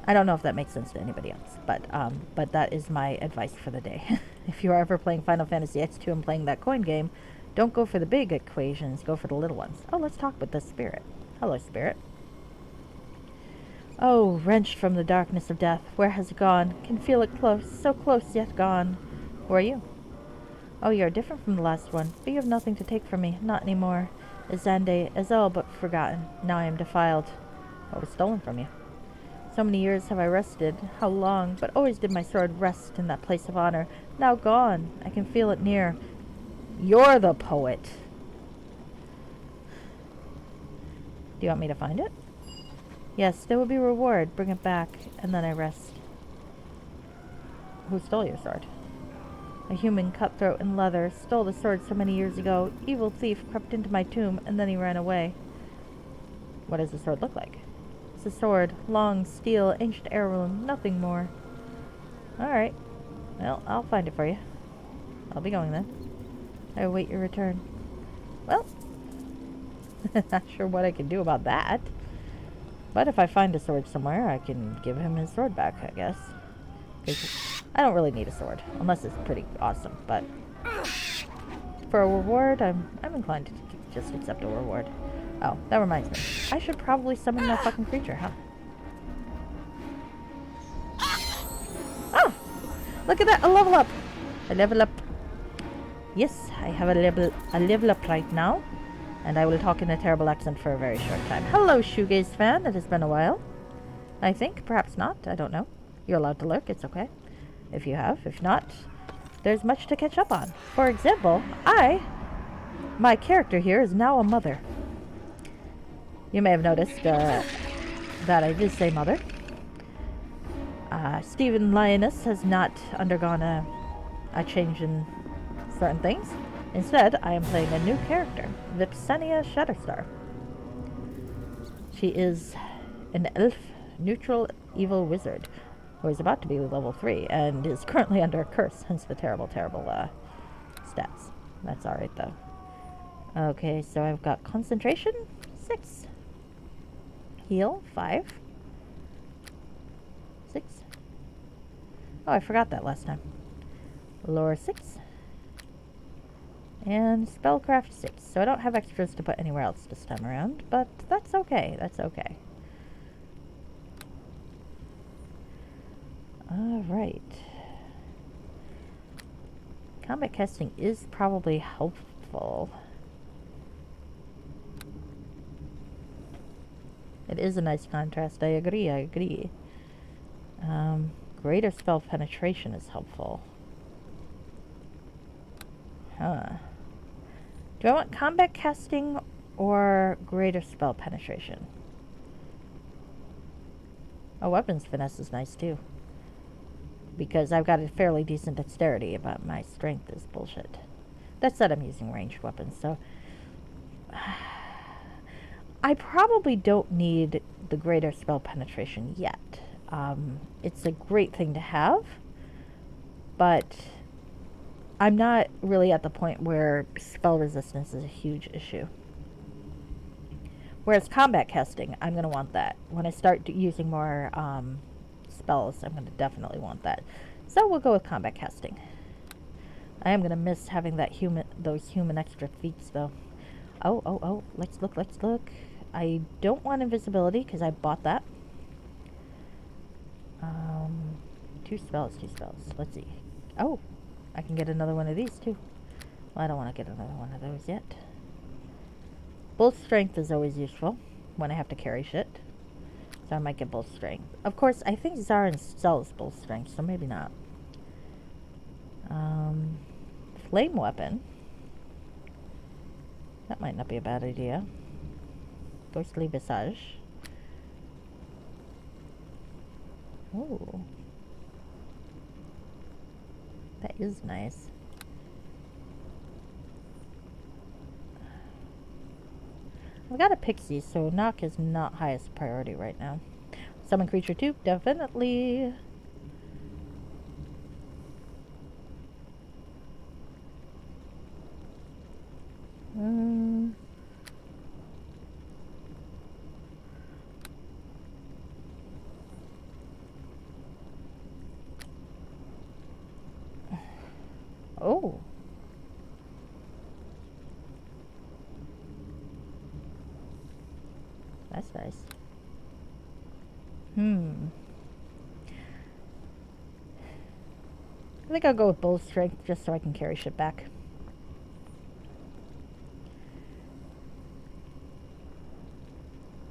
A: I don't know if that makes sense to anybody else, but that is my advice for the day. If you are ever playing Final Fantasy X2 and playing that coin game, don't go for the big equations, go for the little ones. Oh, let's talk with the spirit. Hello, spirit. Oh, wrenched from the darkness of death, where has it gone? Can feel it close, so close yet gone. Who are you? Oh, you are different from the last one, but you have nothing to take from me, not anymore. Azande, as all but forgotten, now I am defiled. What was stolen from you? So many years have I rested, how long, but always did my sword rest in that place of honor. Now gone, I can feel it near. You're the poet. Do you want me to find it? Yes, there will be reward. Bring it back, and then I rest. Who stole your sword? A human cutthroat in leather stole the sword so many years ago. Evil thief crept into my tomb, and then he ran away. What does the sword look like? It's a sword. Long, steel, ancient heirloom. Nothing more. Alright. Well, I'll find it for you. I'll be going then. I await your return. Well, not sure what I can do about that. But if I find a sword somewhere, I can give him his sword back, I guess. I don't really need a sword, unless it's pretty awesome, but for a reward, I'm inclined to just accept a reward. Oh, that reminds me. I should probably summon that fucking creature, huh? Oh! Look at that! A level up! A level up. Yes, I have a level up right now. And I will talk in a terrible accent for a very short time. Hello, Shoegaze fan. It has been a while. I think. Perhaps not. I don't know. You're allowed to lurk. It's okay. If you have. If not, there's much to catch up on. For example, my character here is now a mother. You may have noticed that I did say mother. Stephen Lioness has not undergone a change in certain things. Instead, I am playing a new character, Vipsenia Shatterstar. She is an elf, neutral, evil wizard who is about to be level 3 and is currently under a curse, hence the terrible, terrible stats. That's alright, though. Okay, so I've got concentration, 6. Heal, 5. 6. Oh, I forgot that last time. Lore 6. And Spellcraft 6. So I don't have extras to put anywhere else this time around, but that's okay. That's okay. Alright. Combat casting is probably helpful. It is a nice contrast. I agree, I agree. Greater spell penetration is helpful. Huh. Do I want combat casting or greater spell penetration? Oh, weapons finesse is nice too. Because I've got a fairly decent dexterity, but my strength is bullshit. That said, I'm using ranged weapons, so... I probably don't need the greater spell penetration yet. It's a great thing to have, but I'm not really at the point where spell resistance is a huge issue. Whereas combat casting, I'm going to want that. When I start using more spells, I'm going to definitely want that. So we'll go with combat casting. I am going to miss having those human extra feats, though. Oh, let's look. I don't want invisibility, because I bought that. 2 spells. Let's see. Oh, I can get another one of these, too. Well, I don't want to get another one of those yet. Bull strength is always useful when I have to carry shit. So I might get bull strength. Of course, I think Zarin sells bull strength, so maybe not. Flame weapon. That might not be a bad idea. Ghostly visage. Oh. That is nice. I've got a pixie, so knock is not highest priority right now. Summon creature 2, definitely. Oh. That's nice. I think I'll go with bull strength just so I can carry shit back.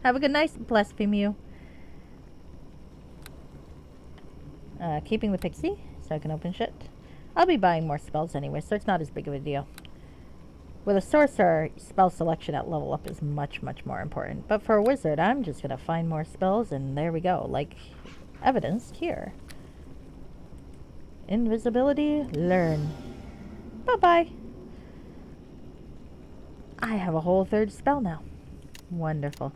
A: Have a good night, Blasphemou. Keeping the pixie so I can open shit. I'll be buying more spells anyway, so it's not as big of a deal. With a sorcerer, spell selection at level up is much, much more important. But for a wizard, I'm just going to find more spells, and there we go. Like evidenced here. Invisibility, learn. Bye-bye. I have a whole 3rd spell now. Wonderful.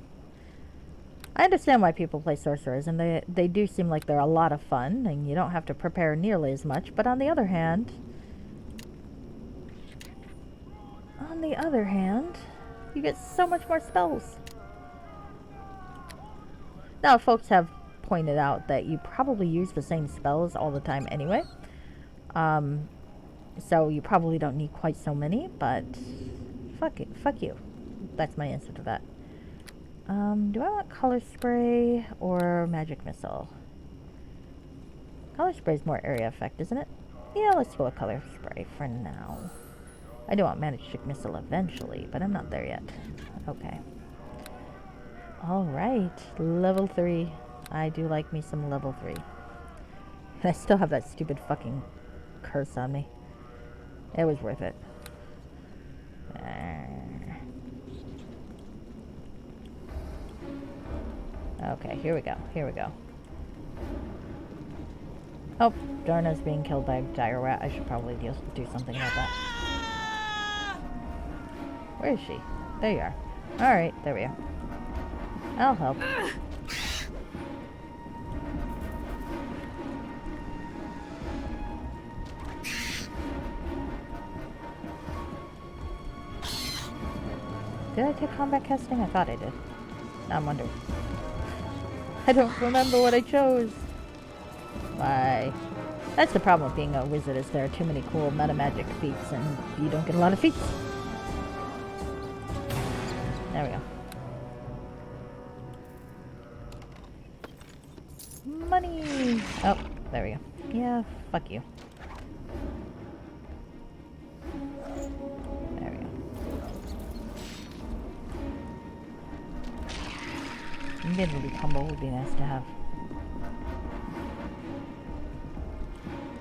A: I understand why people play sorcerers, and they do seem like they're a lot of fun, and you don't have to prepare nearly as much. But on the other hand, you get so much more spells. Now, folks have pointed out that you probably use the same spells all the time anyway. So you probably don't need quite so many, but fuck it, fuck you. That's my answer to that. Do I want color spray or magic missile? Color spray is more area effect, isn't it? Yeah, let's go with color spray for now. I do want magic missile eventually, but I'm not there yet. Okay. Alright, level 3. I do like me some level 3. And I still have that stupid fucking curse on me. It was worth it. Okay, here we go. Oh, Darna's being killed by a dire rat. I should probably do something about that. Where is she? There you are. Alright, there we are. I'll help. Did I take combat casting? I thought I did. Now I'm wondering. I don't remember what I chose. Bye. That's the problem with being a wizard, is there are too many cool meta magic feats, and you don't get a lot of feats. There we go. Money! Oh, there we go. Yeah, fuck you. There we go. Admittedly, combo would be nice to have.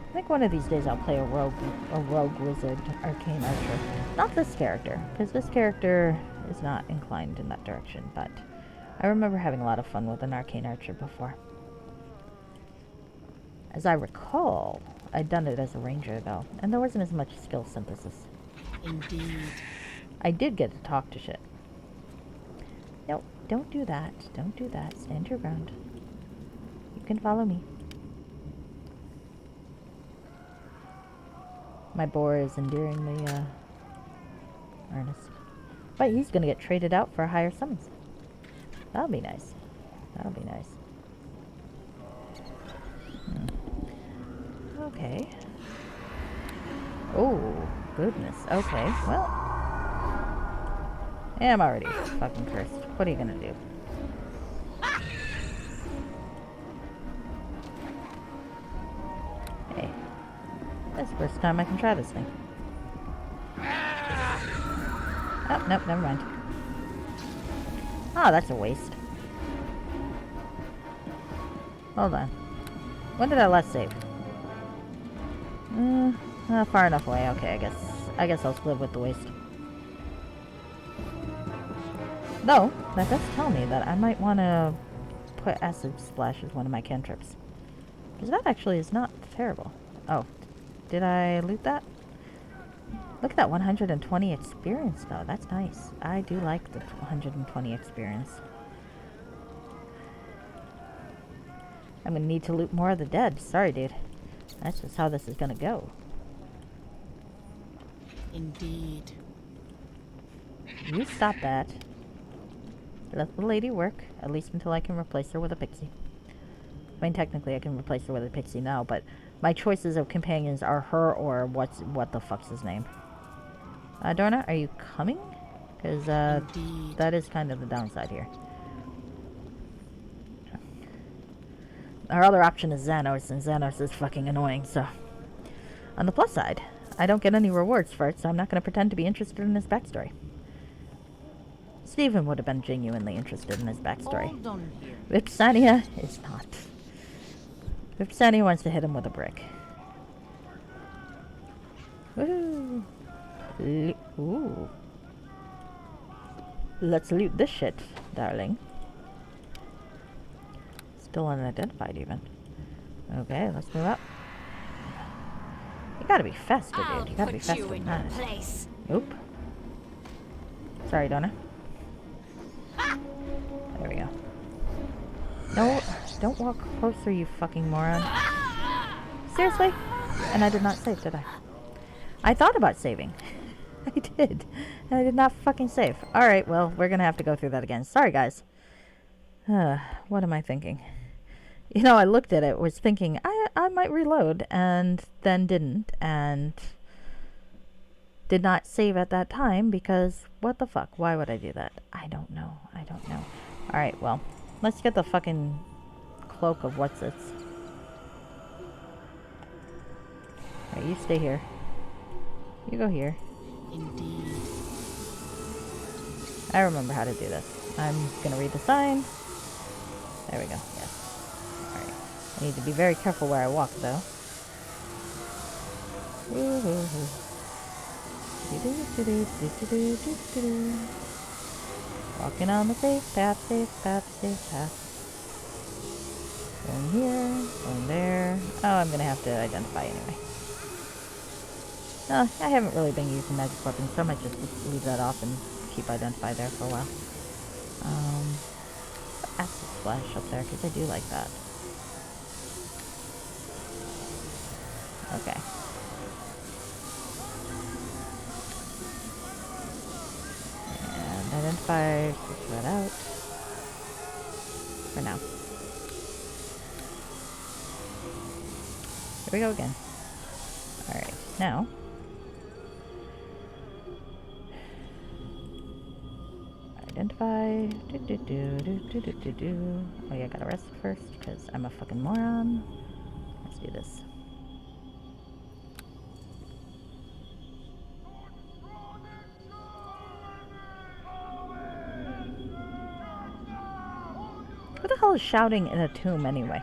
A: I think one of these days I'll play a rogue wizard, arcane archer. Not this character, because this character is not inclined in that direction, but I remember having a lot of fun with an arcane archer before. As I recall, I'd done it as a ranger though, and there wasn't as much skill synthesis.
D: Indeed.
A: I did get to talk to shit. No, don't do that. Don't do that. Stand your ground. You can follow me. My boar is enduring the, Ernest. But he's gonna get traded out for a higher summons. That'll be nice. That'll be nice. Okay. Oh, goodness. Okay, well. I'm already fucking cursed. What are you gonna do? Hey. That's the first time I can try this thing. Oh, nope, never mind. Oh, that's a waste. Hold on. When did I last save? Far enough away. Okay, I guess I'll live with the waste. Though, that does tell me that I might want to put Acid Splash as one of my cantrips. Because that actually is not terrible. Oh, did I loot that? Look at that 120 experience though. That's nice. I do like the 120 experience. I'm gonna need to loot more of the dead. Sorry, dude. That's just how this is gonna go.
D: Indeed.
A: You stop that. Let the lady work, at least until I can replace her with a pixie. I mean, technically I can replace her with a pixie now, but my choices of companions are her or what the fuck's his name. Dorna, are you coming? Because that is kind of the downside here. Our other option is Xanos, and Xanos is fucking annoying, so. On the plus side, I don't get any rewards for it, so I'm not going to pretend to be interested in his backstory. Stephen would have been genuinely interested in his backstory.
D: Hold on here.
A: Vipsania is not. Vipsania wants to hit him with a brick. Woohoo! Ooh. Let's loot this shit, darling. Still unidentified, even. Okay, let's move up. You gotta be faster, dude. You gotta be faster than that. Nope. Sorry, Donna. There we go. No, don't walk closer, you fucking moron. Seriously? And I did not save, did I? I thought about saving. I did. And I did not fucking save. Alright, well, we're gonna have to go through that again. Sorry, guys. What am I thinking? You know, I looked at it, was thinking, I might reload, and then didn't, and did not save at that time, because what the fuck? Why would I do that? I don't know. I don't know. Alright, well, let's get the fucking cloak of what's-its. Alright, you stay here. You go here.
D: Indeed.
A: I remember how to do this. I'm gonna read the sign. There we go, yes. Alright. I need to be very careful where I walk, though. Walking on the safe path, safe path, safe path. Going here, going there. Oh, I'm gonna have to identify anyway. I haven't really been using magic weapons, so I might just leave that off and keep identify there for a while. Acid Splash up there, because I do like that. Okay. And identify, switch that out. For now. we go again. Alright, now. Identify. Oh yeah, gotta rest first, because I'm a fucking moron. Let's do this. Who the hell is shouting in a tomb anyway?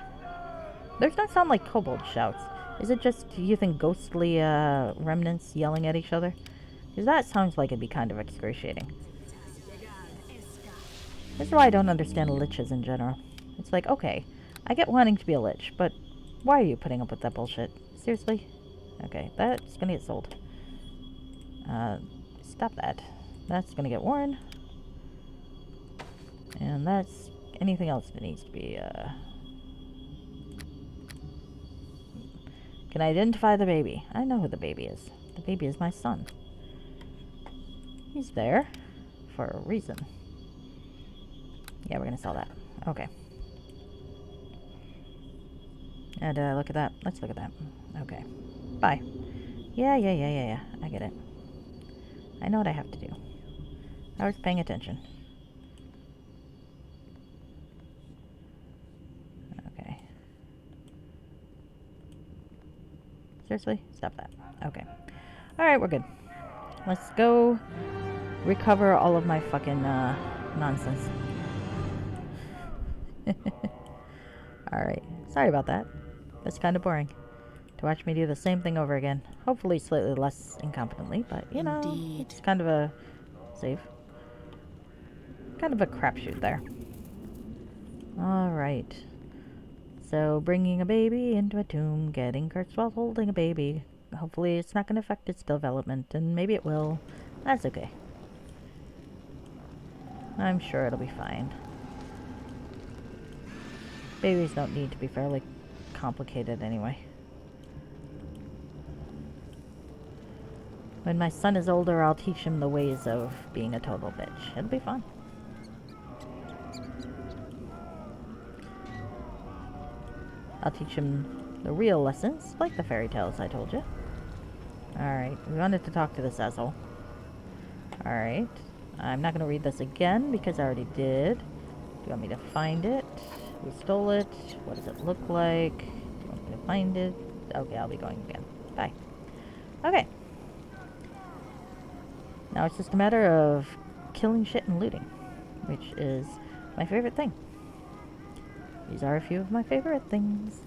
A: Those don't sound like kobold shouts. Is it just, you think, ghostly remnants yelling at each other? Because that sounds like it'd be kind of excruciating. This is why I don't understand liches in general. It's like, okay, I get wanting to be a lich, but why are you putting up with that bullshit? Seriously? Okay, that's gonna get sold. Stop that. That's gonna get worn. And that's anything else that needs to be, Can I identify the baby? I know who the baby is. The baby is my son. He's there for a reason. Yeah, we're gonna sell that. Okay. And look at that. Let's look at that. Okay. Bye. Yeah. I get it. I know what I have to do. I was paying attention. Okay. Seriously? Stop that. Okay. Alright, we're good. Let's go recover all of my fucking nonsense. Alright. Sorry about that. That's kind of boring. To watch me do the same thing over again. Hopefully slightly less incompetently, but you know, it's kind of a save. Kind of a crapshoot there. Alright. So, bringing a baby into a tomb, getting cursed while holding a baby. Hopefully it's not going to affect its development, and maybe it will. That's okay. I'm sure it'll be fine. Babies don't need to be fairly complicated anyway. When my son is older, I'll teach him the ways of being a total bitch. It'll be fun. I'll teach him the real lessons, like the fairy tales I told you. Alright, we wanted to talk to this asshole. Alright. I'm not going to read this again because I already did. Do you want me to find it? We stole it. What does it look like? Do you want me to find it? Okay, I'll be going again. Bye. Okay. Now it's just a matter of killing shit and looting, which is my favorite thing. These are a few of my favorite things.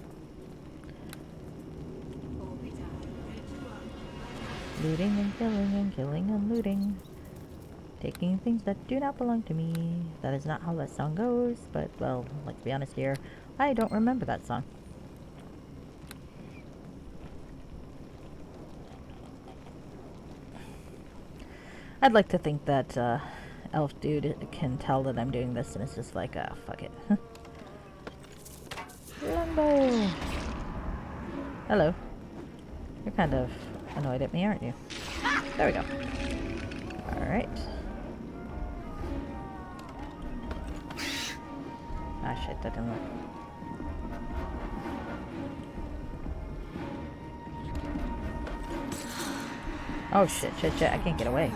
A: Looting and killing and killing and looting. Taking things that do not belong to me. That is not how that song goes, but, well, let's be honest here. I don't remember that song. I'd like to think that elf dude can tell that I'm doing this and it's just like, fuck it. Longbow! Hello. You're kind of annoyed at me, aren't you? There we go. Alright. Ah, shit, that didn't work. Oh, shit, I can't get away.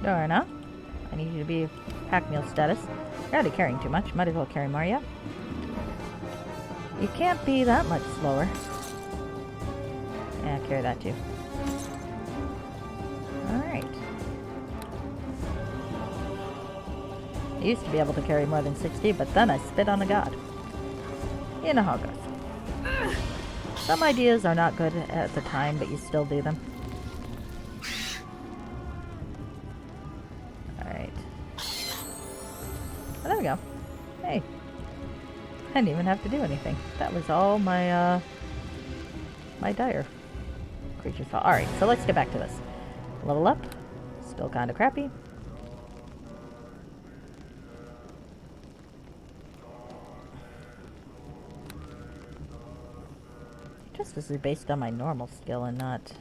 A: Dorna, I need you to be pack mule status. You're already carrying too much. Might as well carry more, yeah? You can't be that much slower. Yeah, carry that too. Alright. I used to be able to carry more than 60, but then I spit on a god. You know how it goes. Some ideas are not good at the time, but you still do them. Oh, there we go. Hey. I didn't even have to do anything. That was all my, my dire creature's fault. Alright, so let's get back to this. Level up. Still kind of crappy. Just this is based on my normal skill and not...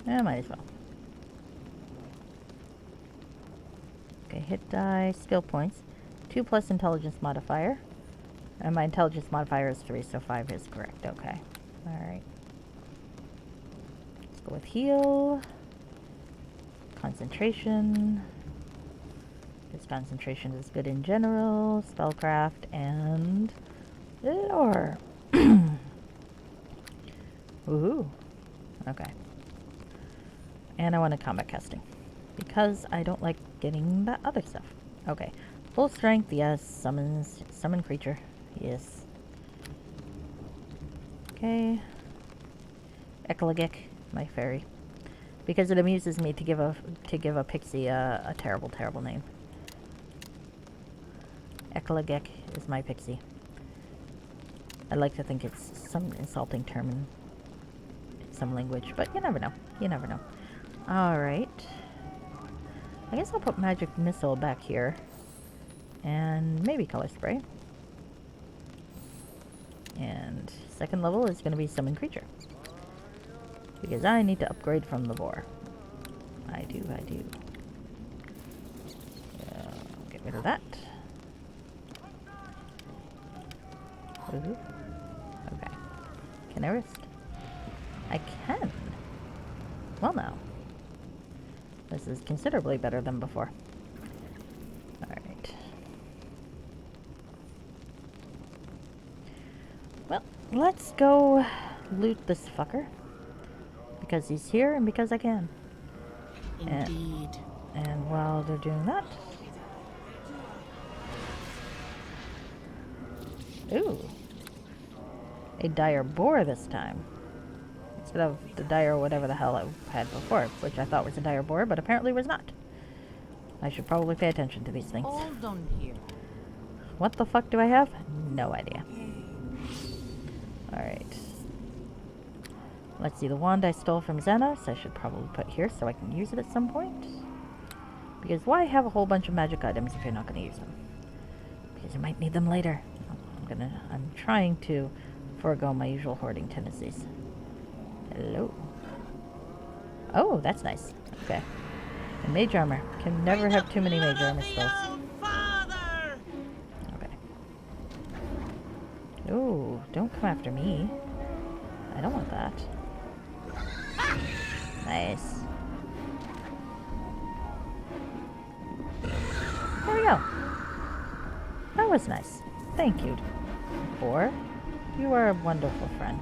A: Yeah, might as well. Okay, hit die, skill points. 2 plus intelligence modifier. And my intelligence modifier is 3, so 5 is correct. Okay. Alright. Let's go with heal. Concentration. Because concentration is good in general. Spellcraft and lore. Woohoo. Okay. And I want a combat casting. Because I don't like getting that other stuff. Okay. Full strength, yes. Summon creature. Yes. Okay. Ekologek, my fairy. Because it amuses me to give a pixie a terrible name. Ekologek is my pixie. I like to think it's some insulting term in some language, but you never know. You never know. Alright. I guess I'll put magic missile back here. And maybe color spray. And second level is going to be summon creature. Because I need to upgrade from the boar. I do. Get rid of that. Ooh. Okay. Can I rest? I can. Well, now. This is considerably better than before. Alright. Well, let's go loot this fucker. Because he's here and because I can.
D: Indeed.
A: And while they're doing that... Ooh. A dire boar this time. Instead of the dire whatever the hell I had before, which I thought was a dire boar, but apparently was not. I should probably pay attention to these things.
D: All done here.
A: What the fuck do I have? No idea. Alright. Let's see, the wand I stole from Xenos, I should probably put here so I can use it at some point. Because why have a whole bunch of magic items if you're not going to use them? Because you might need them later. I'm trying to forego my usual hoarding tendencies. Hello. Oh, that's nice. Okay. And mage armor. Can never have too many mage armor spells. Okay. Oh, don't come after me. I don't want that. Nice. There we go. That was nice. Thank you, boar. You are a wonderful friend.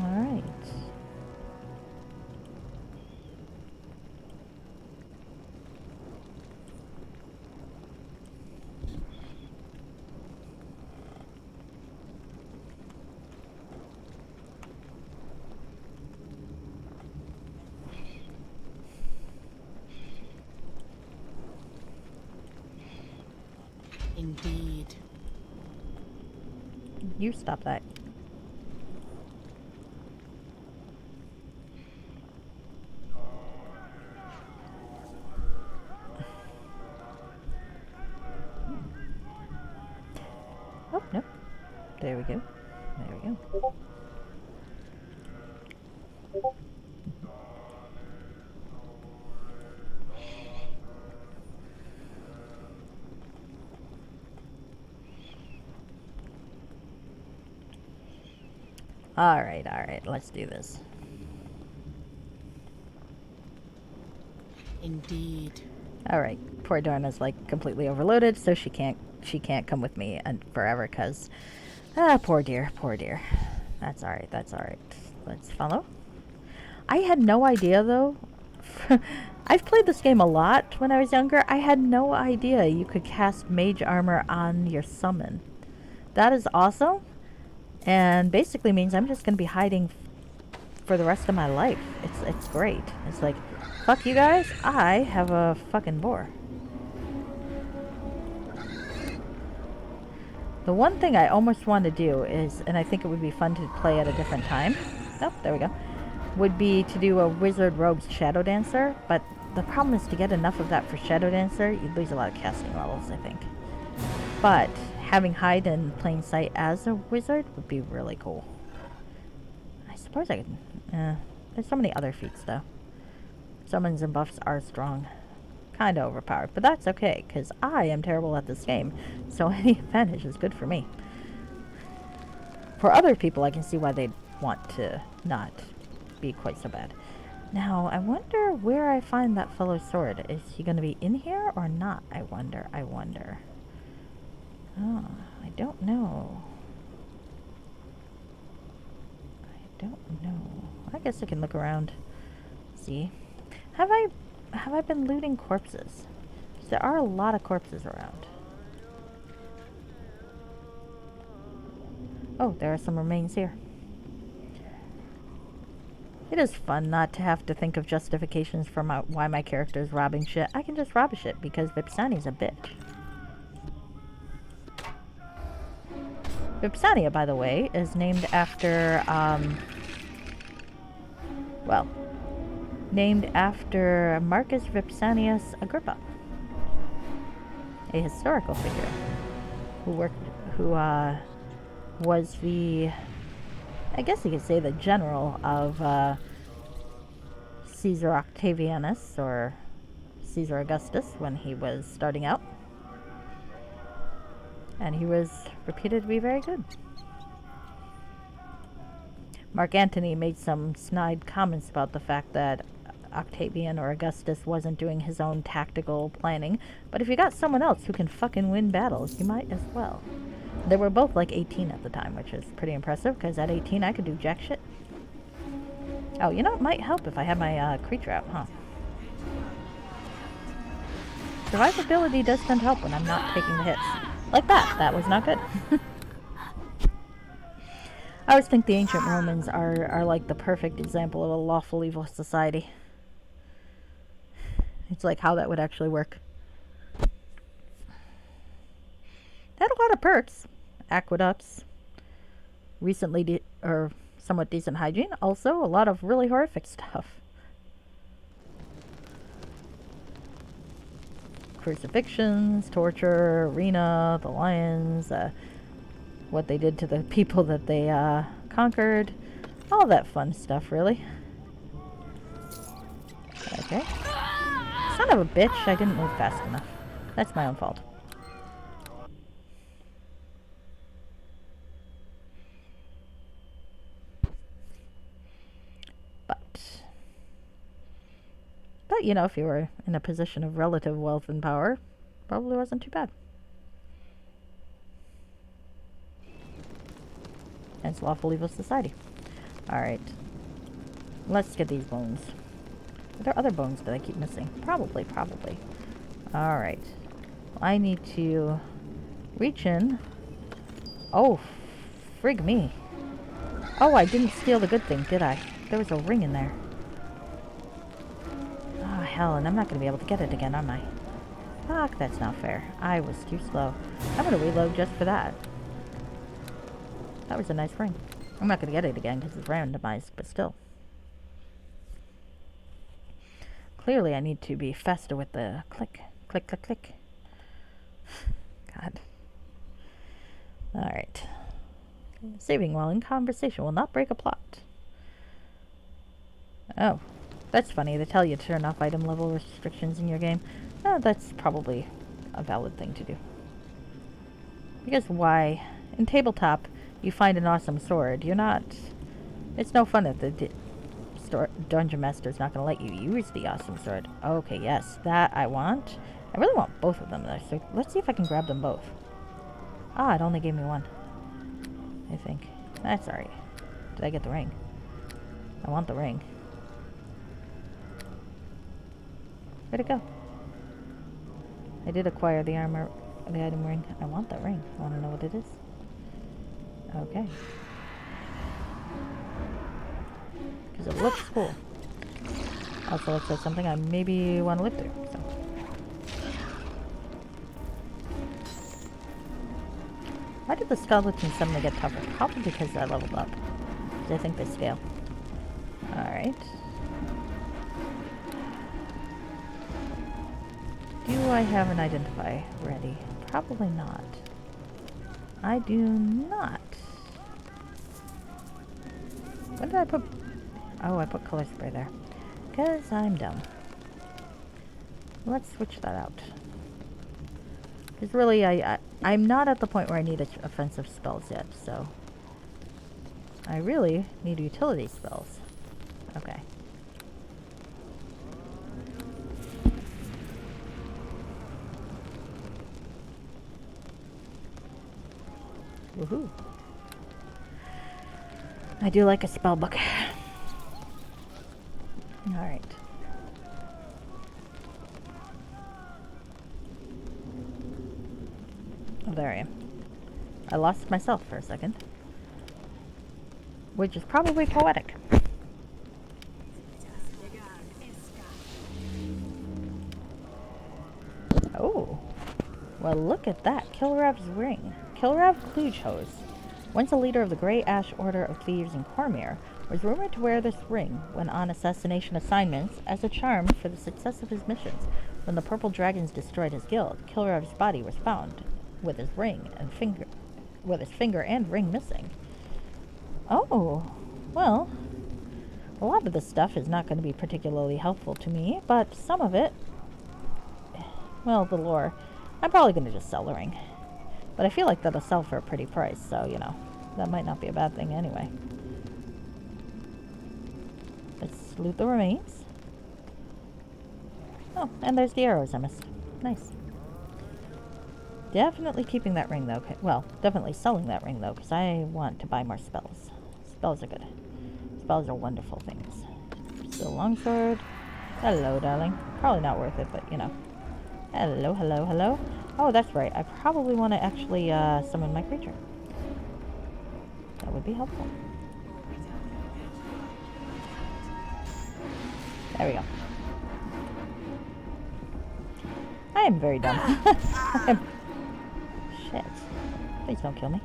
A: Alright.
D: Indeed.
A: You stop that. Oh, no. There we go. There we go. Alright, let's do this.
D: Indeed.
A: Alright, poor Darna's like completely overloaded, so she can't come with me and forever, cause poor dear. That's alright. Let's follow. I had no idea though. I've played this game a lot when I was younger. I had no idea you could cast mage armor on your summon. That is awesome. And basically means I'm just going to be hiding for the rest of my life. It's great. It's like, fuck you guys, I have a fucking boar. The one thing I almost want to do is, and I think it would be fun to play at a different time. Oh, there we go. Would be to do a Wizard Rogue's Shadow Dancer, but the problem is to get enough of that for Shadow Dancer, you'd lose a lot of casting levels, I think. But having hide in plain sight as a wizard would be really cool. I suppose I could... there's so many other feats, though. Summons and buffs are strong. Kinda overpowered, but that's okay, because I am terrible at this game, so any advantage is good for me. For other people, I can see why they'd want to not be quite so bad. Now, I wonder where I find that fellow's sword. Is he going to be in here or not? I wonder. Oh, I don't know. I guess I can look around. See. Have I been looting corpses? 'Cause there are a lot of corpses around. Oh, there are some remains here. It is fun not to have to think of justifications for why my character is robbing shit. I can just rob shit because Vipsania's a bitch. Vipsania, by the way, is named after, named after Marcus Vipsanius Agrippa, a historical figure who was the, I guess you could say, the general of Caesar Octavianus, or Caesar Augustus, when he was starting out. And he was reputed to be very good. Mark Antony made some snide comments about the fact that Octavian or Augustus wasn't doing his own tactical planning, but if you got someone else who can fucking win battles, you might as well. They were both like 18 at the time, which is pretty impressive, because at 18 I could do jack shit. Oh, you know, it might help if I had my creature out, huh? Survivability does tend to help when I'm not taking the hits. Like that. That was not good. I always think the ancient Romans are like the perfect example of a lawful evil society. It's like how that would actually work. They had a lot of perks. Aqueducts. Recently, or somewhat decent hygiene. Also, a lot of really horrific stuff. Crucifixions, torture, arena, the lions, what they did to the people that they conquered. All that fun stuff, really. Okay. Son of a bitch, I didn't move fast enough. That's my own fault. But, you know, if you were in a position of relative wealth and power, probably wasn't too bad. It's lawful evil society. Alright. Let's get these bones. Are there other bones that I keep missing? Probably. Alright. I need to reach in. Oh, frig me. Oh, I didn't steal the good thing, did I? There was a ring in there. Oh, hell, and I'm not going to be able to get it again, am I? Fuck, that's not fair. I was too slow. I'm going to reload just for that. That was a nice ring. I'm not going to get it again because it's randomized, but still. Clearly, I need to be faster with the click. Click, click, click. God. Alright. Saving while in conversation will not break a plot. Oh. That's funny. They tell you to turn off item level restrictions in your game. That's probably a valid thing to do. Because why? In tabletop, you find an awesome sword. You're not... It's no fun if the Dungeon Master's not going to let you use the awesome sword. Okay, yes. That I want. I really want both of them, though. So let's see if I can grab them both. Ah, it only gave me one. I think. That's alright. Did I get the ring? I want the ring. Where'd it go? I did acquire the armor, the item ring. I want that ring. I want to know what it is. Okay. Because it looks cool. Also looks like something I maybe want to look through. So. Why did the skeletons suddenly get tougher? Probably because I leveled up. Because I think they scale. Alright. Do I have an identify ready? Probably not. I do not. When did I put... Oh, I put color spray there. Because I'm dumb. Let's switch that out. Because really, I'm not at the point where I need offensive spells yet, so... I really need utility spells. Okay. Woohoo. I do like a spell book. Alright. Oh, there I am. I lost myself for a second. Which is probably poetic. Oh. Well, look at that. Kilrav's ring. Kilrav Klujhoz, once a leader of the Grey Ash Order of Thieves in Cormyr, was rumored to wear this ring when on assassination assignments as a charm for the success of his missions. When the Purple Dragons destroyed his guild, Kilrav's body was found with his ring and finger and ring missing. Oh, well, a lot of this stuff is not going to be particularly helpful to me, but some of it, well, the lore, I'm probably going to just sell the ring. But I feel like that'll sell for a pretty price, so, you know, that might not be a bad thing anyway. Let's loot the remains. Oh, and there's the arrows I missed. Nice. Definitely keeping that ring, though. Well, definitely selling that ring, though, because I want to buy more spells. Spells are good. Spells are wonderful things. Still longsword. Hello, darling. Probably not worth it, but, you know. Hello, hello, hello. Oh, that's right. I probably want to actually summon my creature. That would be helpful. There we go. I am very dumb. Shit. Please don't kill me.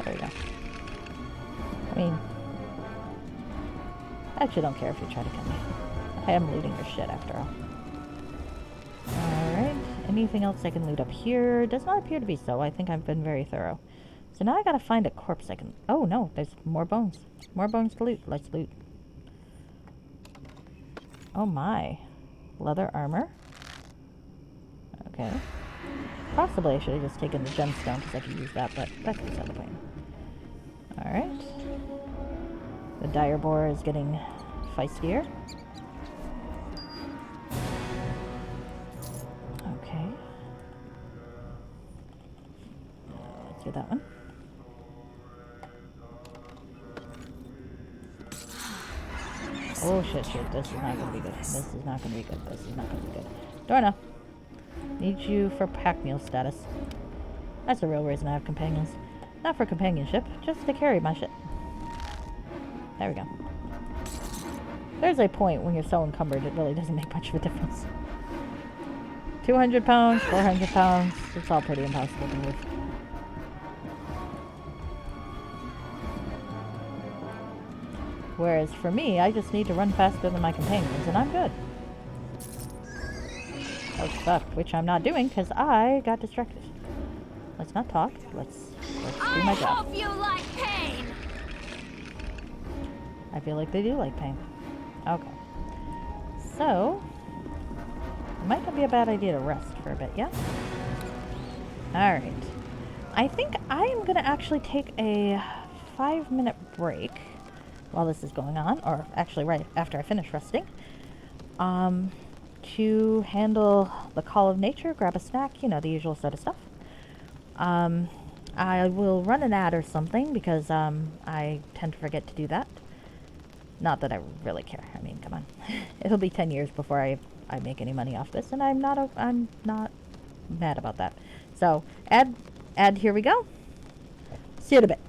A: There we go. I mean, I actually don't care if you try to kill me. I am looting your shit after all. Alright. Anything else I can loot up here? Does not appear to be so. I think I've been very thorough. So now I gotta find a corpse I can... Oh, no. There's more bones. More bones to loot. Let's loot. Oh, my. Leather armor. Okay. Possibly I should have just taken the gemstone because I could use that, but that's beside the point. Alright. The dire boar is getting feistier. Okay. Let's do that one. Oh shit, this is not gonna be good. This is not gonna be good. This is not gonna be good. Dorna! Need you for pack mule status. That's the real reason I have companions. Not for companionship, just to carry my shit. There we go. There's a point when you're so encumbered it really doesn't make much of a difference. 200 pounds, 400 pounds, it's all pretty impossible to move. Whereas for me, I just need to run faster than my companions, and I'm good. Oh, fuck, which I'm not doing, because I got distracted. Let's not talk. Let's do my job.
E: I hope you like pain!
A: I feel like they do like pain. Okay. So, it might not be a bad idea to rest for a bit, yeah? Alright. I think I am going to actually take a 5-minute break while this is going on, or actually right after I finish resting, to handle the call of nature, grab a snack, you know, the usual sort of stuff. I will run an ad or something because I tend to forget to do that. Not that I really care. I mean, come on. It'll be 10 years before I make any money off this, and I'm not mad about that. So, ad, here we go. See you in a bit.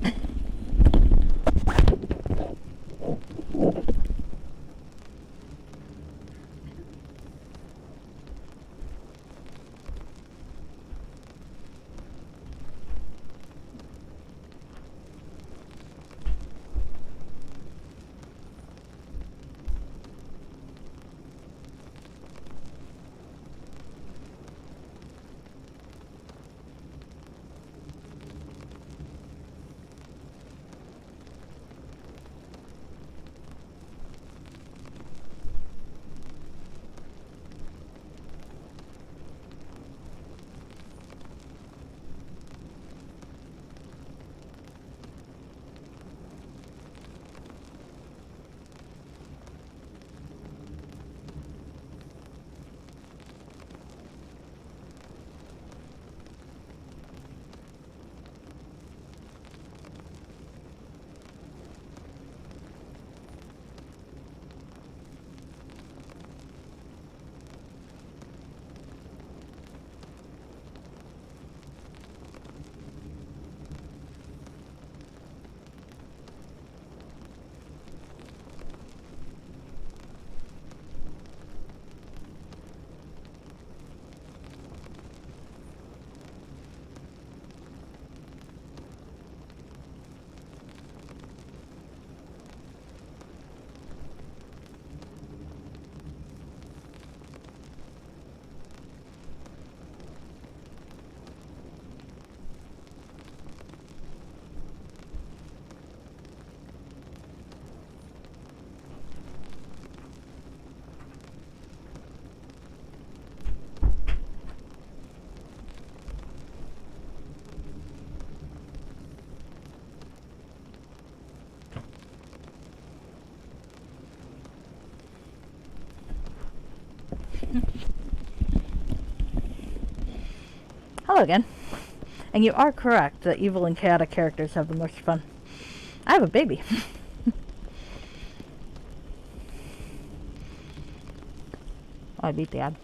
A: Hello again. And you are correct that evil and chaotic characters have the most fun. I have a baby. Oh, I beat the ad.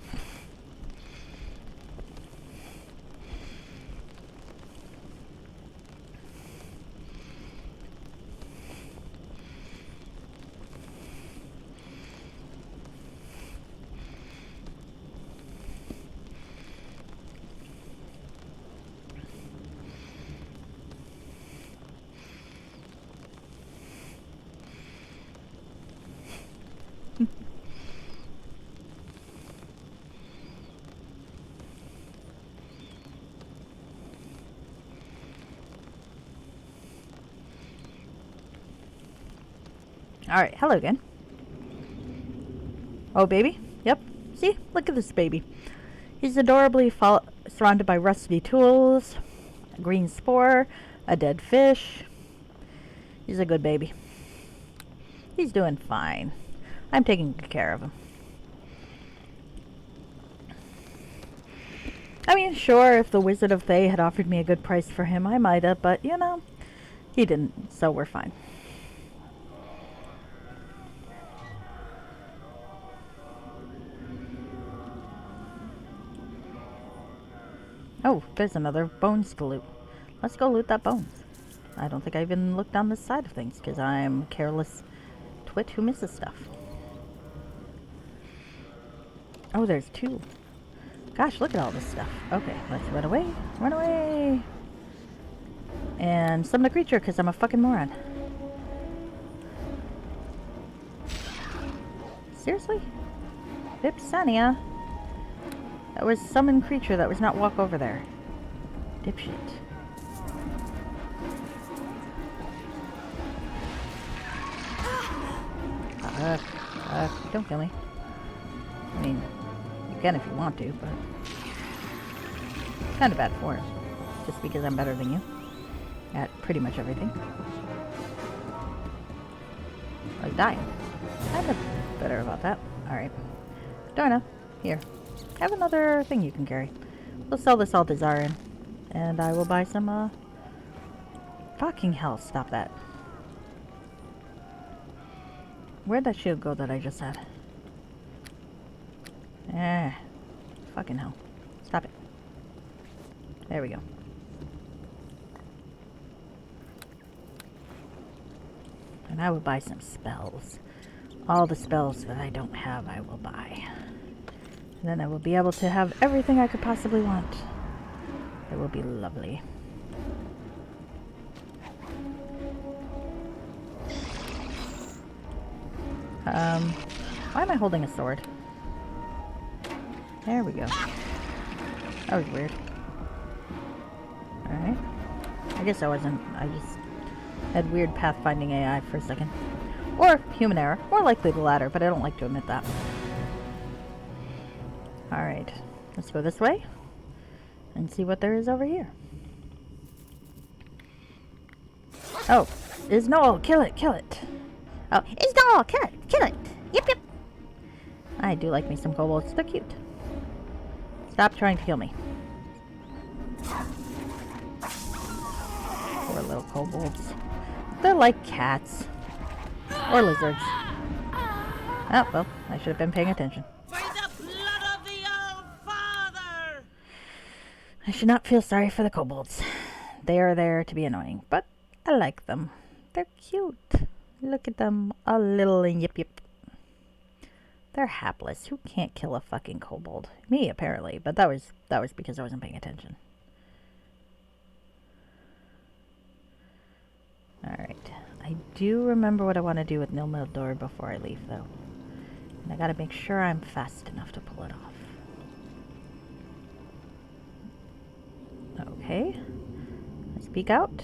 A: Alright, hello again. Oh, baby? Yep. See? Look at this baby. He's adorably surrounded by rusty tools, a green spore, a dead fish. He's a good baby. He's doing fine. I'm taking good care of him. I mean, sure, if the Wizard of Thay had offered me a good price for him, I might have, but, you know, he didn't, so we're fine. Oh, there's another bones to loot. Let's go loot that bones. I don't think I even looked on this side of things, because I'm a careless twit who misses stuff. Oh, there's two. Gosh, look at all this stuff. Okay, let's run away. Run away! And summon a creature, because I'm a fucking moron. Seriously? Vipsania? That was summon creature, that was not walk over there. Dipshit. Don't kill me. I mean, you can if you want to, but kind of bad form. Just because I'm better than you at pretty much everything. Like dying. Kind of better about that. Alright. Darna, here. Have another thing you can carry. We'll sell this all to Zarin. And I will buy some, fucking hell, stop that. Where'd that shield go that I just had? Fucking hell. Stop it. There we go. And I will buy some spells. All the spells that I don't have, I will buy. And then I will be able to have everything I could possibly want. It will be lovely. Why am I holding a sword? There we go. That was weird. Alright. I guess I wasn't. I just had weird pathfinding AI for a second. Or human error. More likely the latter, but I don't like to admit that. Alright. Let's go this way. And see what there is over here. Oh. Isnol! Kill it! Kill it! Oh. Isnol! Kill it! Kill it! Yep, yep! I do like me some kobolds. They're cute. Stop trying to kill me. Poor little kobolds. They're like cats. Or lizards. Oh, well, I should have been paying attention.
D: By the blood of the old father!
A: I should not feel sorry for the kobolds. They are there to be annoying, but I like them. They're cute. Look at them. A little yip yip. They're hapless. Who can't kill a fucking kobold? Me, apparently, but that was because I wasn't paying attention. Alright. I do remember what I want to do with Nilmildor before I leave, though. And I gotta make sure I'm fast enough to pull it off. Okay. Let's peek out.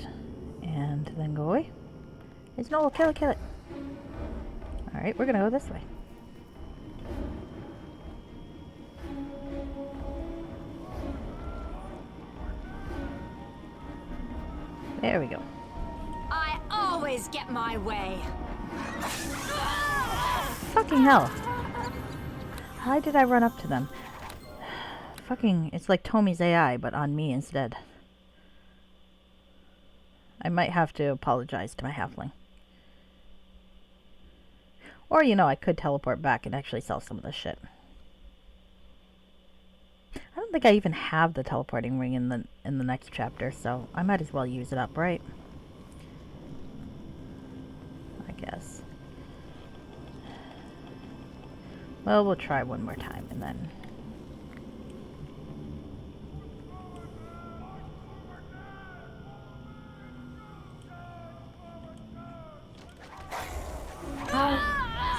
A: And then go away. It's no, kill it, kill it. Alright, we're gonna go this way. There we go.
E: I always get my way.
A: Fucking hell. Why did I run up to them? Fucking, it's like Tommy's AI, but on me instead. I might have to apologize to my halfling. Or, you know, I could teleport back and actually sell some of this shit. I don't think I even have the teleporting ring in the next chapter, so I might as well use it up, right? I guess. Well, we'll try one more time and then...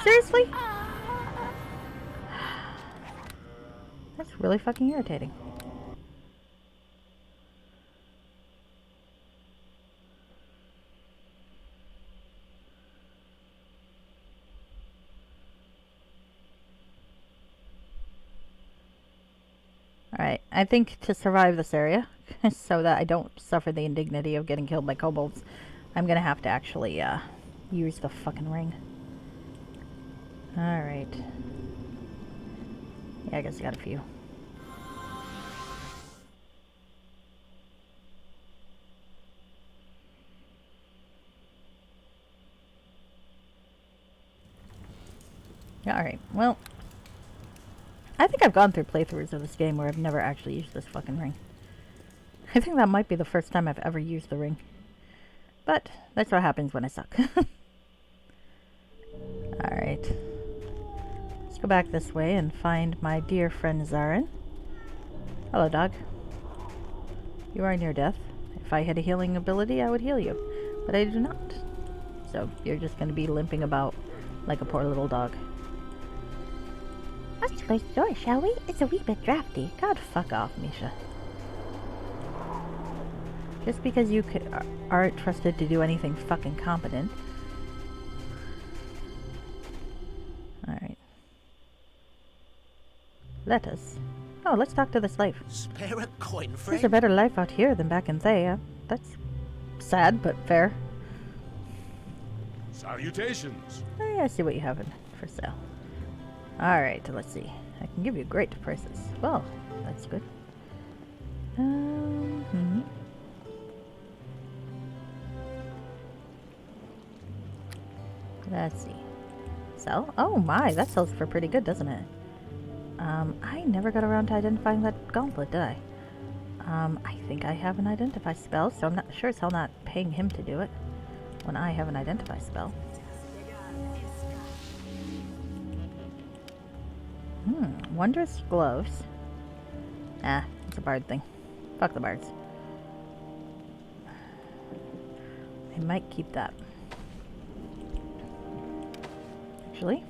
A: Seriously? That's really fucking irritating. Alright, I think to survive this area, so that I don't suffer the indignity of getting killed by kobolds, I'm gonna have to actually, use the fucking ring. Alright. Yeah, I guess I got a few. Alright, well... I think I've gone through playthroughs of this game where I've never actually used this fucking ring. I think that might be the first time I've ever used the ring. But, that's what happens when I suck. Alright. Let's go back this way and find my dear friend Zarin. Hello, dog. You are near death. If I had a healing ability, I would heal you. But I do not. So, you're just going to be limping about like a poor little dog. Let's close the door, shall we? It's a wee bit drafty. God, fuck off, Misha. Just because you aren't trusted to do anything fucking competent. Alright. Let us. Oh, let's talk to the slave.
B: Spare a coin,
A: There's
B: friend.
A: a better life out here than back in Thea. That's sad, but fair.
C: Salutations.
A: Oh, yeah, I see what you have for sale. Alright, let's see. I can give you great prices. Well, that's good. Let's see. Sell? Oh my, that sells for pretty good, doesn't it? I never got around to identifying that gauntlet, did I? I think I have an identify spell, so I'm not sure as hell not paying him to do it when I have an identify spell. Wondrous gloves. Ah, it's a bard thing. Fuck the bards. I might keep that. Actually.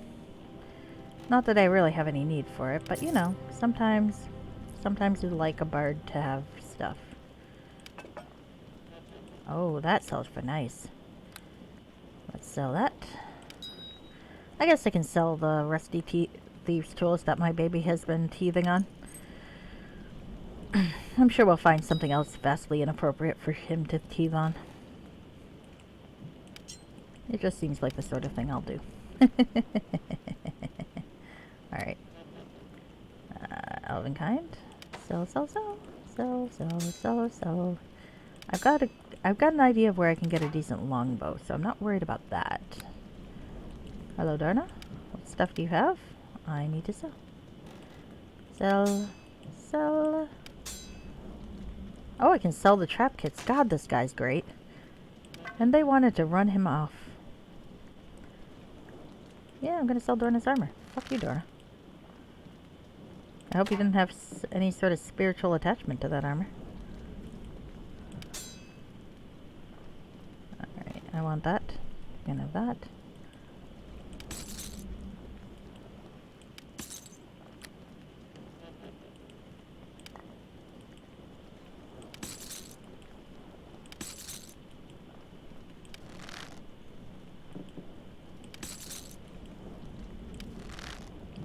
A: Not that I really have any need for it, but you know, sometimes you like a bard to have stuff. Oh, that sells for nice. Let's sell that. I guess I can sell the rusty thieves' tools that my baby has been teething on. I'm sure we'll find something else vastly inappropriate for him to teeth on. It just seems like the sort of thing I'll do. Alright. Elvenkind. Sell. I've got an idea of where I can get a decent longbow, so I'm not worried about that. Hello, Darna. What stuff do you have? I need to sell. Sell. Oh, I can sell the trap kits. God, this guy's great. And they wanted to run him off. Yeah, I'm gonna sell Dorna's armor. Fuck you, Dorna. I hope you didn't have any sort of spiritual attachment to that armor. Alright, I want that. You can have that.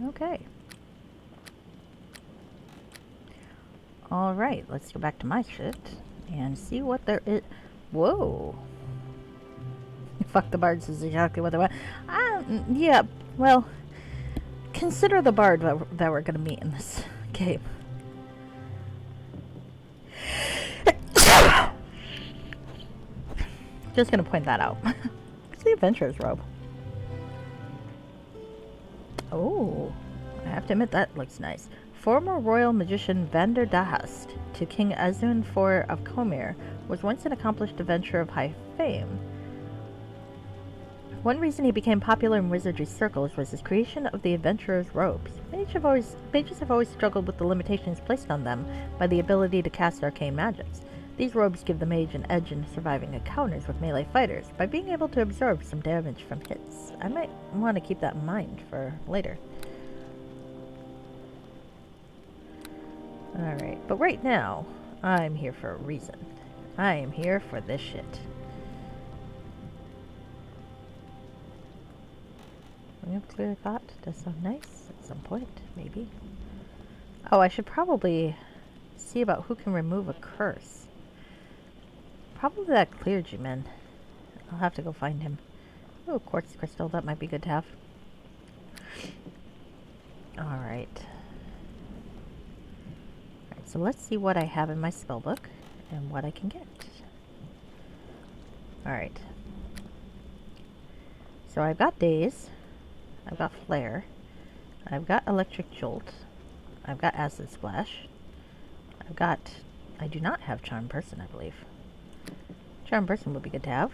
A: Okay. Alright, let's go back to my shit and see what there is. Whoa. Fuck the bards is exactly what they want. Yeah, well, consider the bard that we're gonna meet in this game. Just gonna point that out. It's the adventurer's robe. Oh, I have to admit that looks nice. Former royal magician Vander Dahast to King Azun IV of Comir was once an accomplished adventurer of high fame. One reason he became popular in wizardry circles was his creation of the adventurer's robes. Mages have always struggled with the limitations placed on them by the ability to cast arcane magics. These robes give the mage an edge in surviving encounters with melee fighters by being able to absorb some damage from hits. I might want to keep that in mind for later. Alright, but right now, I'm here for a reason. I am here for this shit. Ring of Clear Thought does sound nice at some point, maybe. Oh, I should probably see about who can remove a curse. Probably that clergyman. I'll have to go find him. Oh, quartz crystal, that might be good to have. Alright. So let's see what I have in my spellbook and what I can get. Alright. So I've got Daze. I've got Flare. I've got Electric Jolt. I've got Acid Splash. I do not have Charm Person, I believe. Charm Person would be good to have,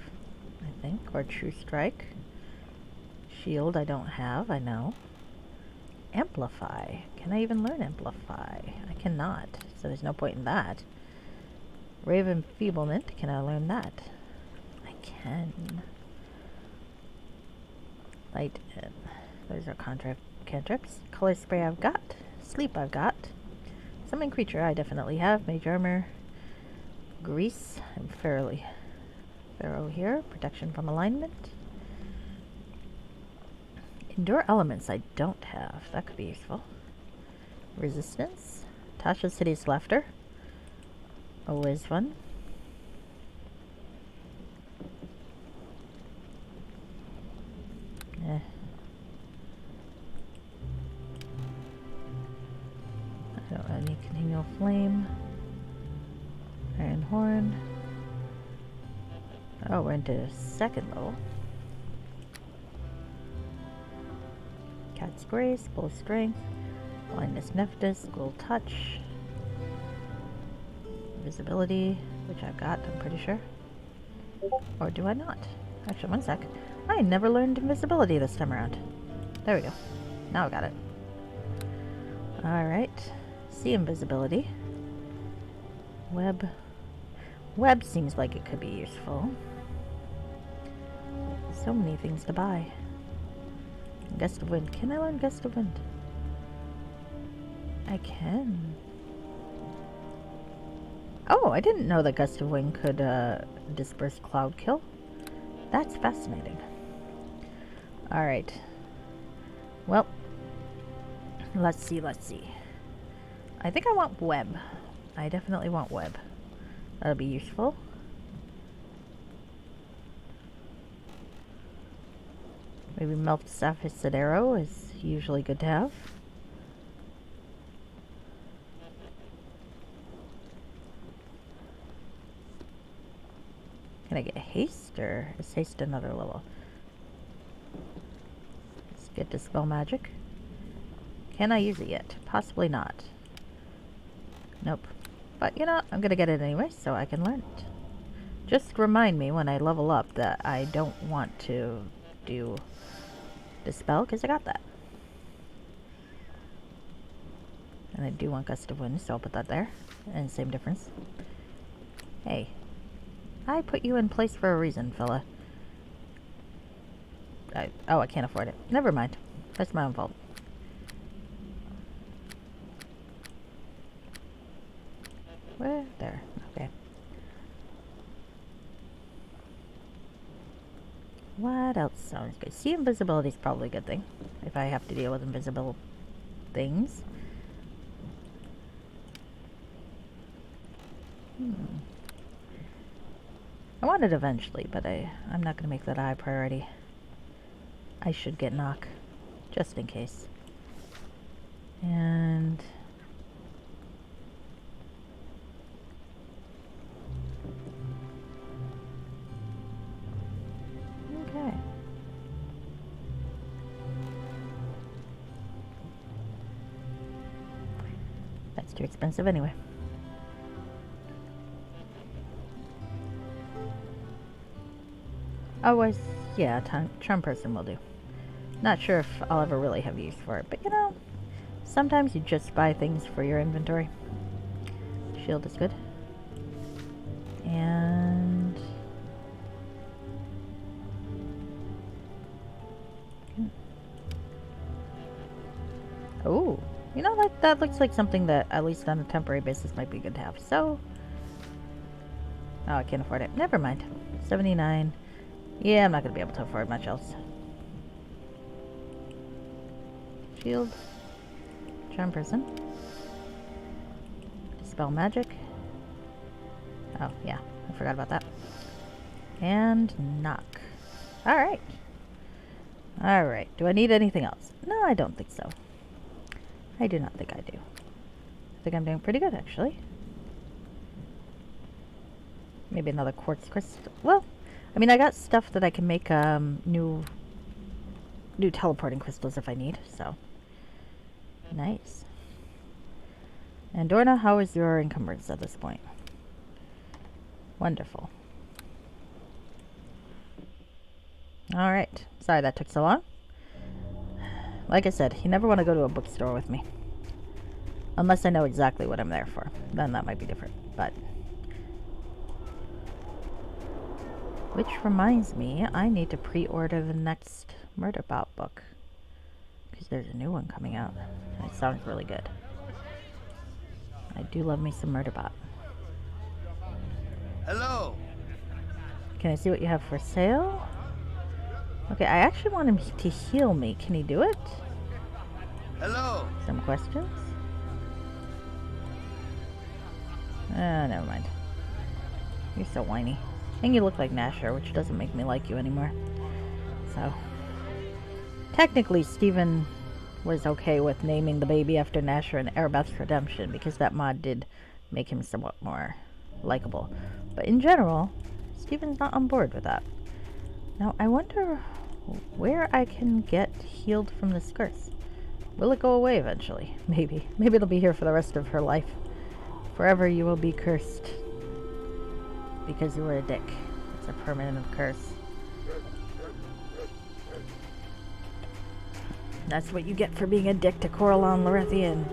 A: I think. Or True Strike. Shield I don't have, I know. Amplify. Can I even learn Amplify? I cannot, so there's no point in that. Ray of Enfeeblement. Can I learn that? I can. Light in. Those are cantrips. Color Spray I've got. Sleep I've got. Summon Creature I definitely have. Mage Armor. Grease. I'm fairly thorough here. Protection from Alignment. Endure Elements I don't have. That could be useful. Resistance. Tasha's Hideous Laughter. Always fun. Eh. I don't have any Continual Flame. Iron Horn. Oh, we're into second level. Cat's Grace, Bull Strength, Blindness Nephthys, Ghoul Touch, Invisibility, which I've got, I'm pretty sure. Or do I not? Actually, one sec. I never learned Invisibility this time around. There we go. Now I got it. Alright. See Invisibility. Web. Web seems like it could be useful. So many things to buy. Gust of Wind. Can I learn Gust of Wind? I can. Oh, I didn't know that Gust of Wind could disperse Cloud Kill. That's fascinating. Alright. Well, let's see. I think I want Web. I definitely want Web. That'll be useful. Maybe Melt Sapphire Arrow is usually good to have. Can I get haste, or is haste another level? Let's get Dispel Magic. Can I use it yet? Possibly not. Nope. But you know, I'm gonna get it anyway, so I can learn it. Just remind me when I level up that I don't want to do Dispel, because I got that. And I do want Gust of Wind, so I'll put that there. And same difference. Hey. I put you in place for a reason, fella. Oh, I can't afford it. Never mind. That's my own fault. Where? There. Okay. What else sounds good? See, invisibility is probably a good thing. If I have to deal with invisible things. I want it eventually, but I'm not going to make that a high priority. I should get knock, just in case. And okay. That's too expensive anyway. Oh, yeah, charm person will do. Not sure if I'll ever really have use for it, but you know, sometimes you just buy things for your inventory. Shield is good. And oh, you know, that looks like something that, at least on a temporary basis, might be good to have. So, oh, I can't afford it. Never mind. 79. Yeah, I'm not going to be able to afford much else. Shield. Charm person. Dispel magic. Oh, yeah. I forgot about that. And knock. Alright. Alright. Do I need anything else? No, I don't think so. I do not think I do. I think I'm doing pretty good, actually. Maybe another quartz crystal. Well, I mean, I got stuff that I can make new teleporting crystals if I need, so. Nice. And Dorna, how is your encumbrance at this point? Wonderful. Alright. Sorry that took so long. Like I said, you never want to go to a bookstore with me. Unless I know exactly what I'm there for. Then that might be different, but... Which reminds me, I need to pre-order the next Murderbot book. Because there's a new one coming out. It sounds really good. I do love me some Murderbot.
B: Hello.
A: Can I see what you have for sale? Okay, I actually want him to heal me. Can he do it?
B: Hello.
A: Some questions? Never mind. You're so whiny. And you look like Nasher, which doesn't make me like you anymore. So, technically, Steven was okay with naming the baby after Nasher in Erebeth's Redemption, because that mod did make him somewhat more likable. But in general, Steven's not on board with that. Now, I wonder where I can get healed from this curse. Will it go away eventually? Maybe. Maybe it'll be here for the rest of her life. Forever you will be cursed. Because you were a dick. It's a permanent curse. That's what you get for being a dick to Coralon Lorethian.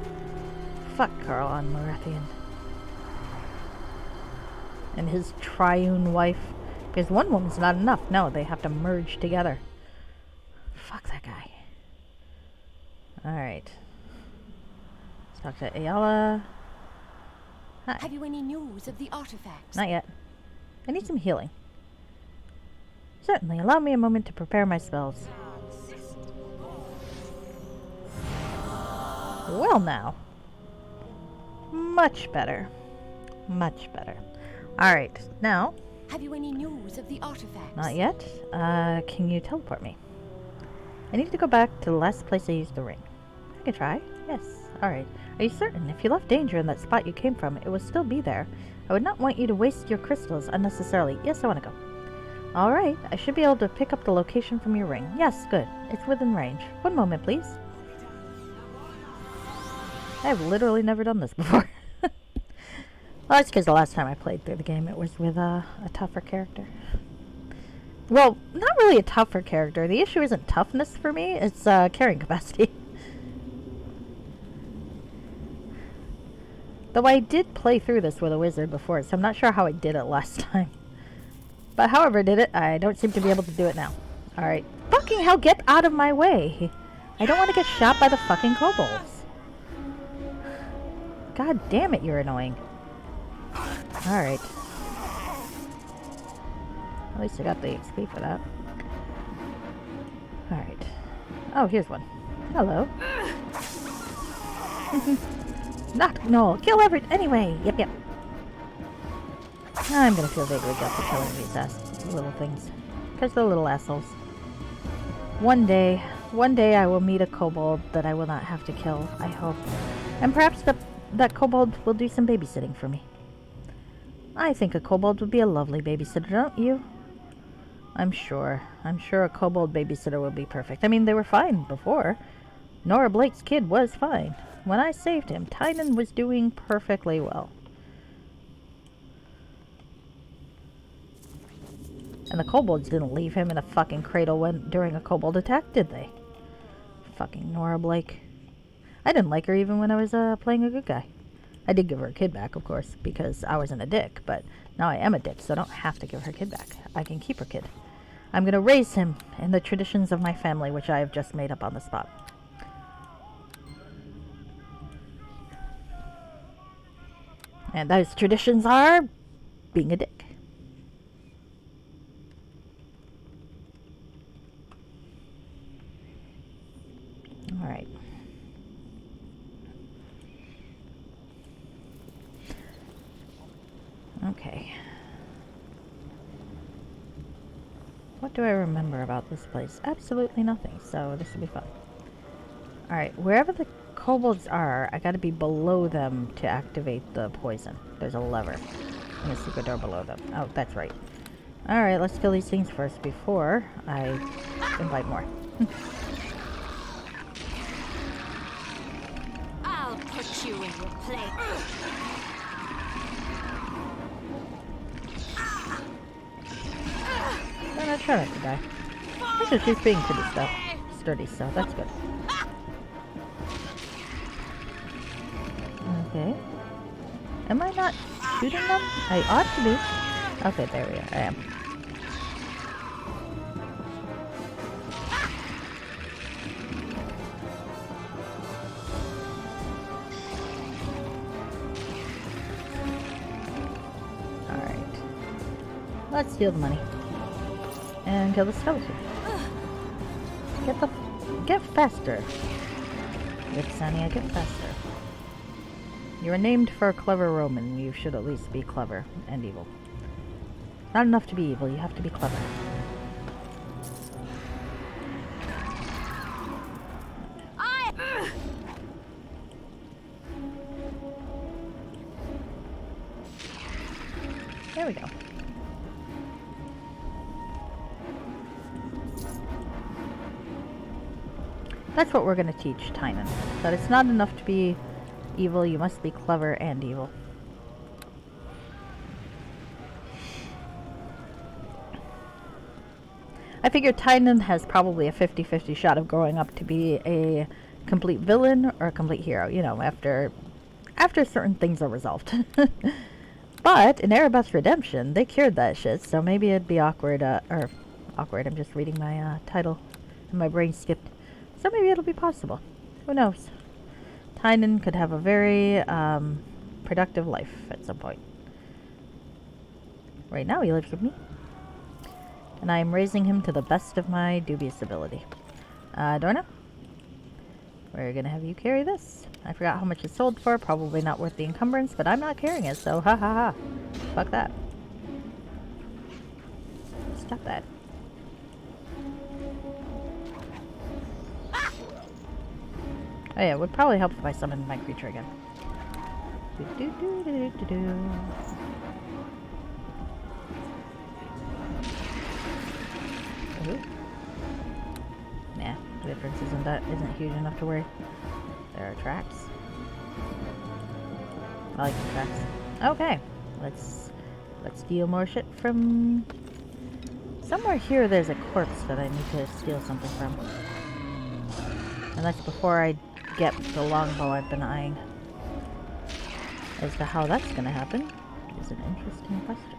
A: Fuck Coralon Lorethian. And his triune wife. Because one woman's not enough. No, they have to merge together. Fuck that guy. Alright. Let's talk to Ayala. Hi.
E: Have you any news of the artifacts?
A: Not yet. I need some healing. Certainly. Allow me a moment to prepare my spells. Well now. Much better. Much better. Alright, now.
E: Have you any news of the artifacts?
A: Not yet. Can you teleport me? I need to go back to the last place I used the ring. I can try. Yes. Alright. Are you certain? If you left danger in that spot you came from, it will still be there. I would not want you to waste your crystals unnecessarily. Yes, I want to go. Alright. I should be able to pick up the location from your ring. Yes, good. It's within range. One moment, please. I've literally never done this before. Well, that's because the last time I played through the game, it was with a tougher character. Well, not really a tougher character. The issue isn't toughness for me, it's carrying capacity. Though I did play through this with a wizard before, so I'm not sure how I did it last time. But however I did it, I don't seem to be able to do it now. Alright. Fucking hell, get out of my way! I don't want to get shot by the fucking kobolds. God damn it, you're annoying. Alright. At least I got the XP for that. Alright. Oh, here's one. Hello. No, kill anyway. Yep. I'm gonna feel vaguely guilty killing these little things. Because they're little assholes. One day, One day I will meet a kobold that I will not have to kill, I hope. And perhaps that kobold will do some babysitting for me. I think a kobold would be a lovely babysitter, don't you? I'm sure a kobold babysitter would be perfect. I mean, they were fine before. Nora Blake's kid was fine. When I saved him, Tynan was doing perfectly well. And the kobolds didn't leave him in a fucking cradle during a kobold attack, did they? Fucking Nora Blake. I didn't like her even when I was playing a good guy. I did give her a kid back, of course, because I wasn't a dick, but now I am a dick, so I don't have to give her kid back. I can keep her kid. I'm gonna raise him in the traditions of my family, which I have just made up on the spot. And those traditions are being a dick. Alright. Okay. What do I remember about this place? Absolutely nothing, so this will be fun. Alright, wherever the kobolds are, I gotta be below them to activate the poison. There's a lever and a secret door below them. Oh, that's right. Alright, let's kill these things first before I invite more.
E: I'll put you in your place.
A: I'm not trying not to die. Actually, she's being pretty sturdy, so that's good. Okay. Am I not shooting them? I ought to be. Okay, there we are. I am. Alright. Let's steal the money. And kill the skeleton. Get faster. Vixania, get faster. You were named for a clever Roman. You should at least be clever and evil. Not enough to be evil, you have to be clever. There we go. That's what we're going to teach Tynan. That it's not enough to be evil, you must be clever and evil. I figure Tynan has probably a 50-50 shot of growing up to be a complete villain or a complete hero, you know, after certain things are resolved. But in Erebeth's Redemption, they cured that shit, so maybe it'd be awkward, I'm just reading my title and my brain skipped. So maybe it'll be possible. Who knows? Tynan could have a very productive life at some point. Right now he lives with me. And I am raising him to the best of my dubious ability. Dorna? We're gonna have you carry this. I forgot how much it sold for. Probably not worth the encumbrance, but I'm not carrying it, so ha ha ha. Fuck that. Stop that. Oh yeah, it would probably help if I summoned my creature again. Ooh. Nah, the difference isn't huge enough to worry. There are traps. I like the traps. Okay, let's steal more shit from somewhere here. There's a corpse that I need to steal something from, and that's before I get the longbow I've been eyeing. As to how that's gonna happen is an interesting question.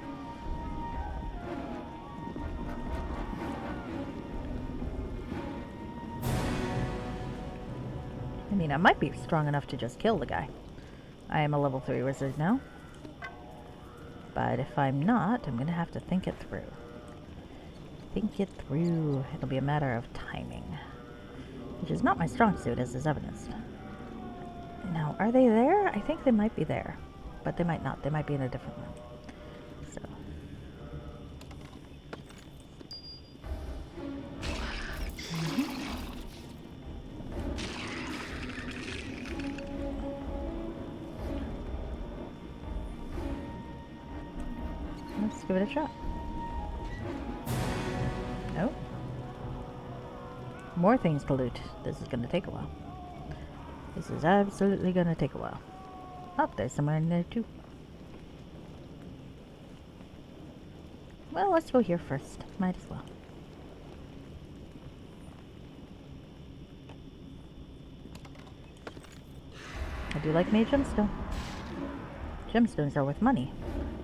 A: I mean, I might be strong enough to just kill the guy. I am a level 3 wizard now. But if I'm not, I'm gonna have to think it through. Think it through. It'll be a matter of timing. Which is not my strong suit, as is evidenced. Now, are they there? I think they might be there. But they might not. They might be in a different room. So. Let's give it a shot. Oh. More things to loot. This is gonna take a while. This is absolutely gonna take a while. Oh, there's someone in there too. Well, let's go here first. Might as well. I do like me a gemstone. Gemstones are worth money.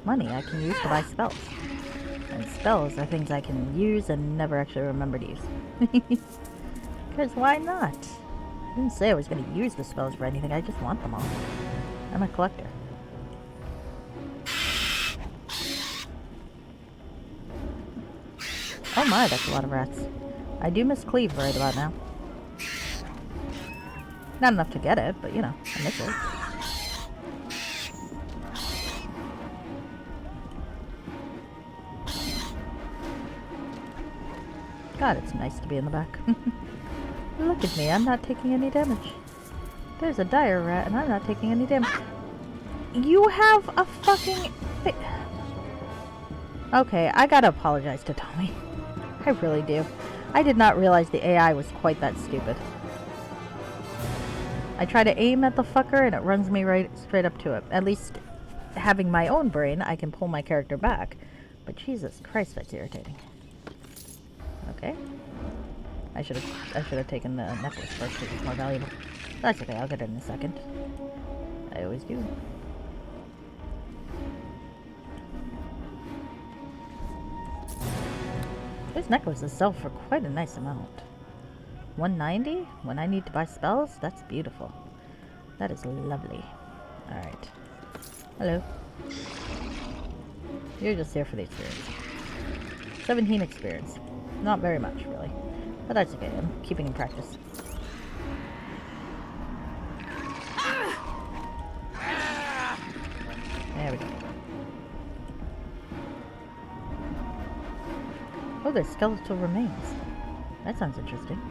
A: Money I can use to buy spells. And spells are things I can use and never actually remember to use. Because why not? I didn't say I was going to use the spells for anything, I just want them all. I'm a collector. Oh my, that's a lot of rats. I do miss Cleave right about now. Not enough to get it, but you know, I miss it. God, it's nice to be in the back. Look at me, I'm not taking any damage. There's a dire rat and I'm not taking any damage. You have a fucking... Okay, I gotta apologize to Tommy. I really do. I did not realize the AI was quite that stupid. I try to aim at the fucker and it runs me right straight up to it. At least having my own brain, I can pull my character back. But Jesus Christ, that's irritating. Okay. I should have taken the necklace first because it's more valuable. That's okay, I'll get it in a second. I always do. These necklaces sell for quite a nice amount. 190 when I need to buy spells? That's beautiful. That is lovely. Alright. Hello. You're just here for the experience. 17 experience. Not very much, really. But that's okay. I'm keeping in practice. There we go. Oh, there's skeletal remains. That sounds interesting.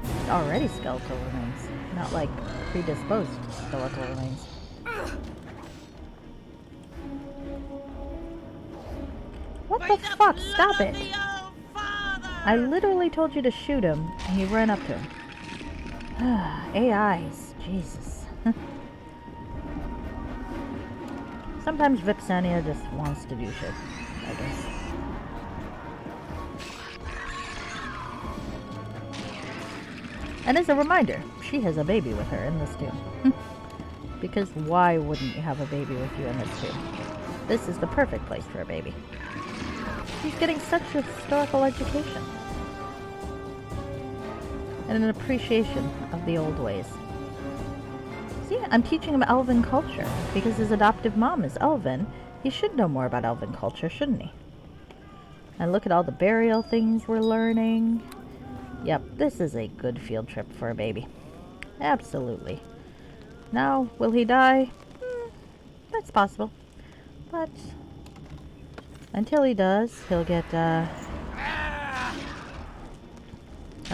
A: It's already skeletal remains. Not like predisposed skeletal remains. What the fuck? Stop it! I literally told you to shoot him, and you ran up to him. AIs. Jesus. Sometimes Vixania just wants to do shit, I guess. And as a reminder, she has a baby with her in this too. Because why wouldn't you have a baby with you in this too? This is the perfect place for a baby. He's getting such a historical education. And an appreciation of the old ways. See, I'm teaching him Elven culture. Because his adoptive mom is Elven, he should know more about Elven culture, shouldn't he? And look at all the burial things we're learning. Yep, this is a good field trip for a baby. Absolutely. Now, will he die? That's possible. But until he does, he'll get, he'll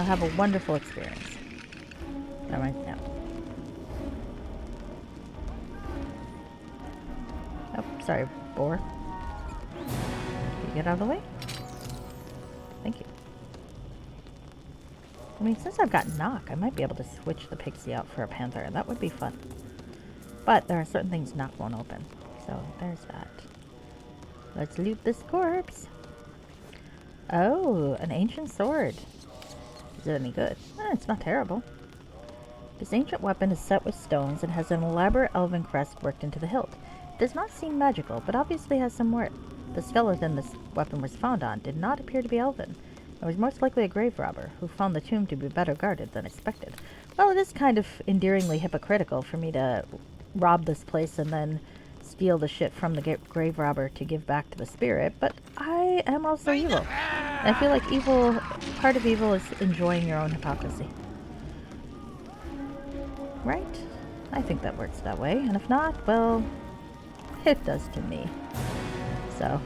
A: have a wonderful experience. Alright, now. Oh, sorry, boar. Can you get out of the way? Thank you. I mean, since I've got Knock, I might be able to switch the pixie out for a panther, and that would be fun. But there are certain things Knock won't open. So, there's that. Let's loot this corpse. Oh, an ancient sword. Is it any good? It's not terrible. This ancient weapon is set with stones and has an elaborate elven crest worked into the hilt. It does not seem magical, but obviously has some worth. The skeleton this weapon was found on did not appear to be elven. It was most likely a grave robber, who found the tomb to be better guarded than expected. Well, it is kind of endearingly hypocritical for me to rob this place and then steal the shit from the grave robber to give back to the spirit, but I am also evil. And I feel like evil, part of evil is enjoying your own hypocrisy. Right? I think that works that way, and if not, well, it does to me. So,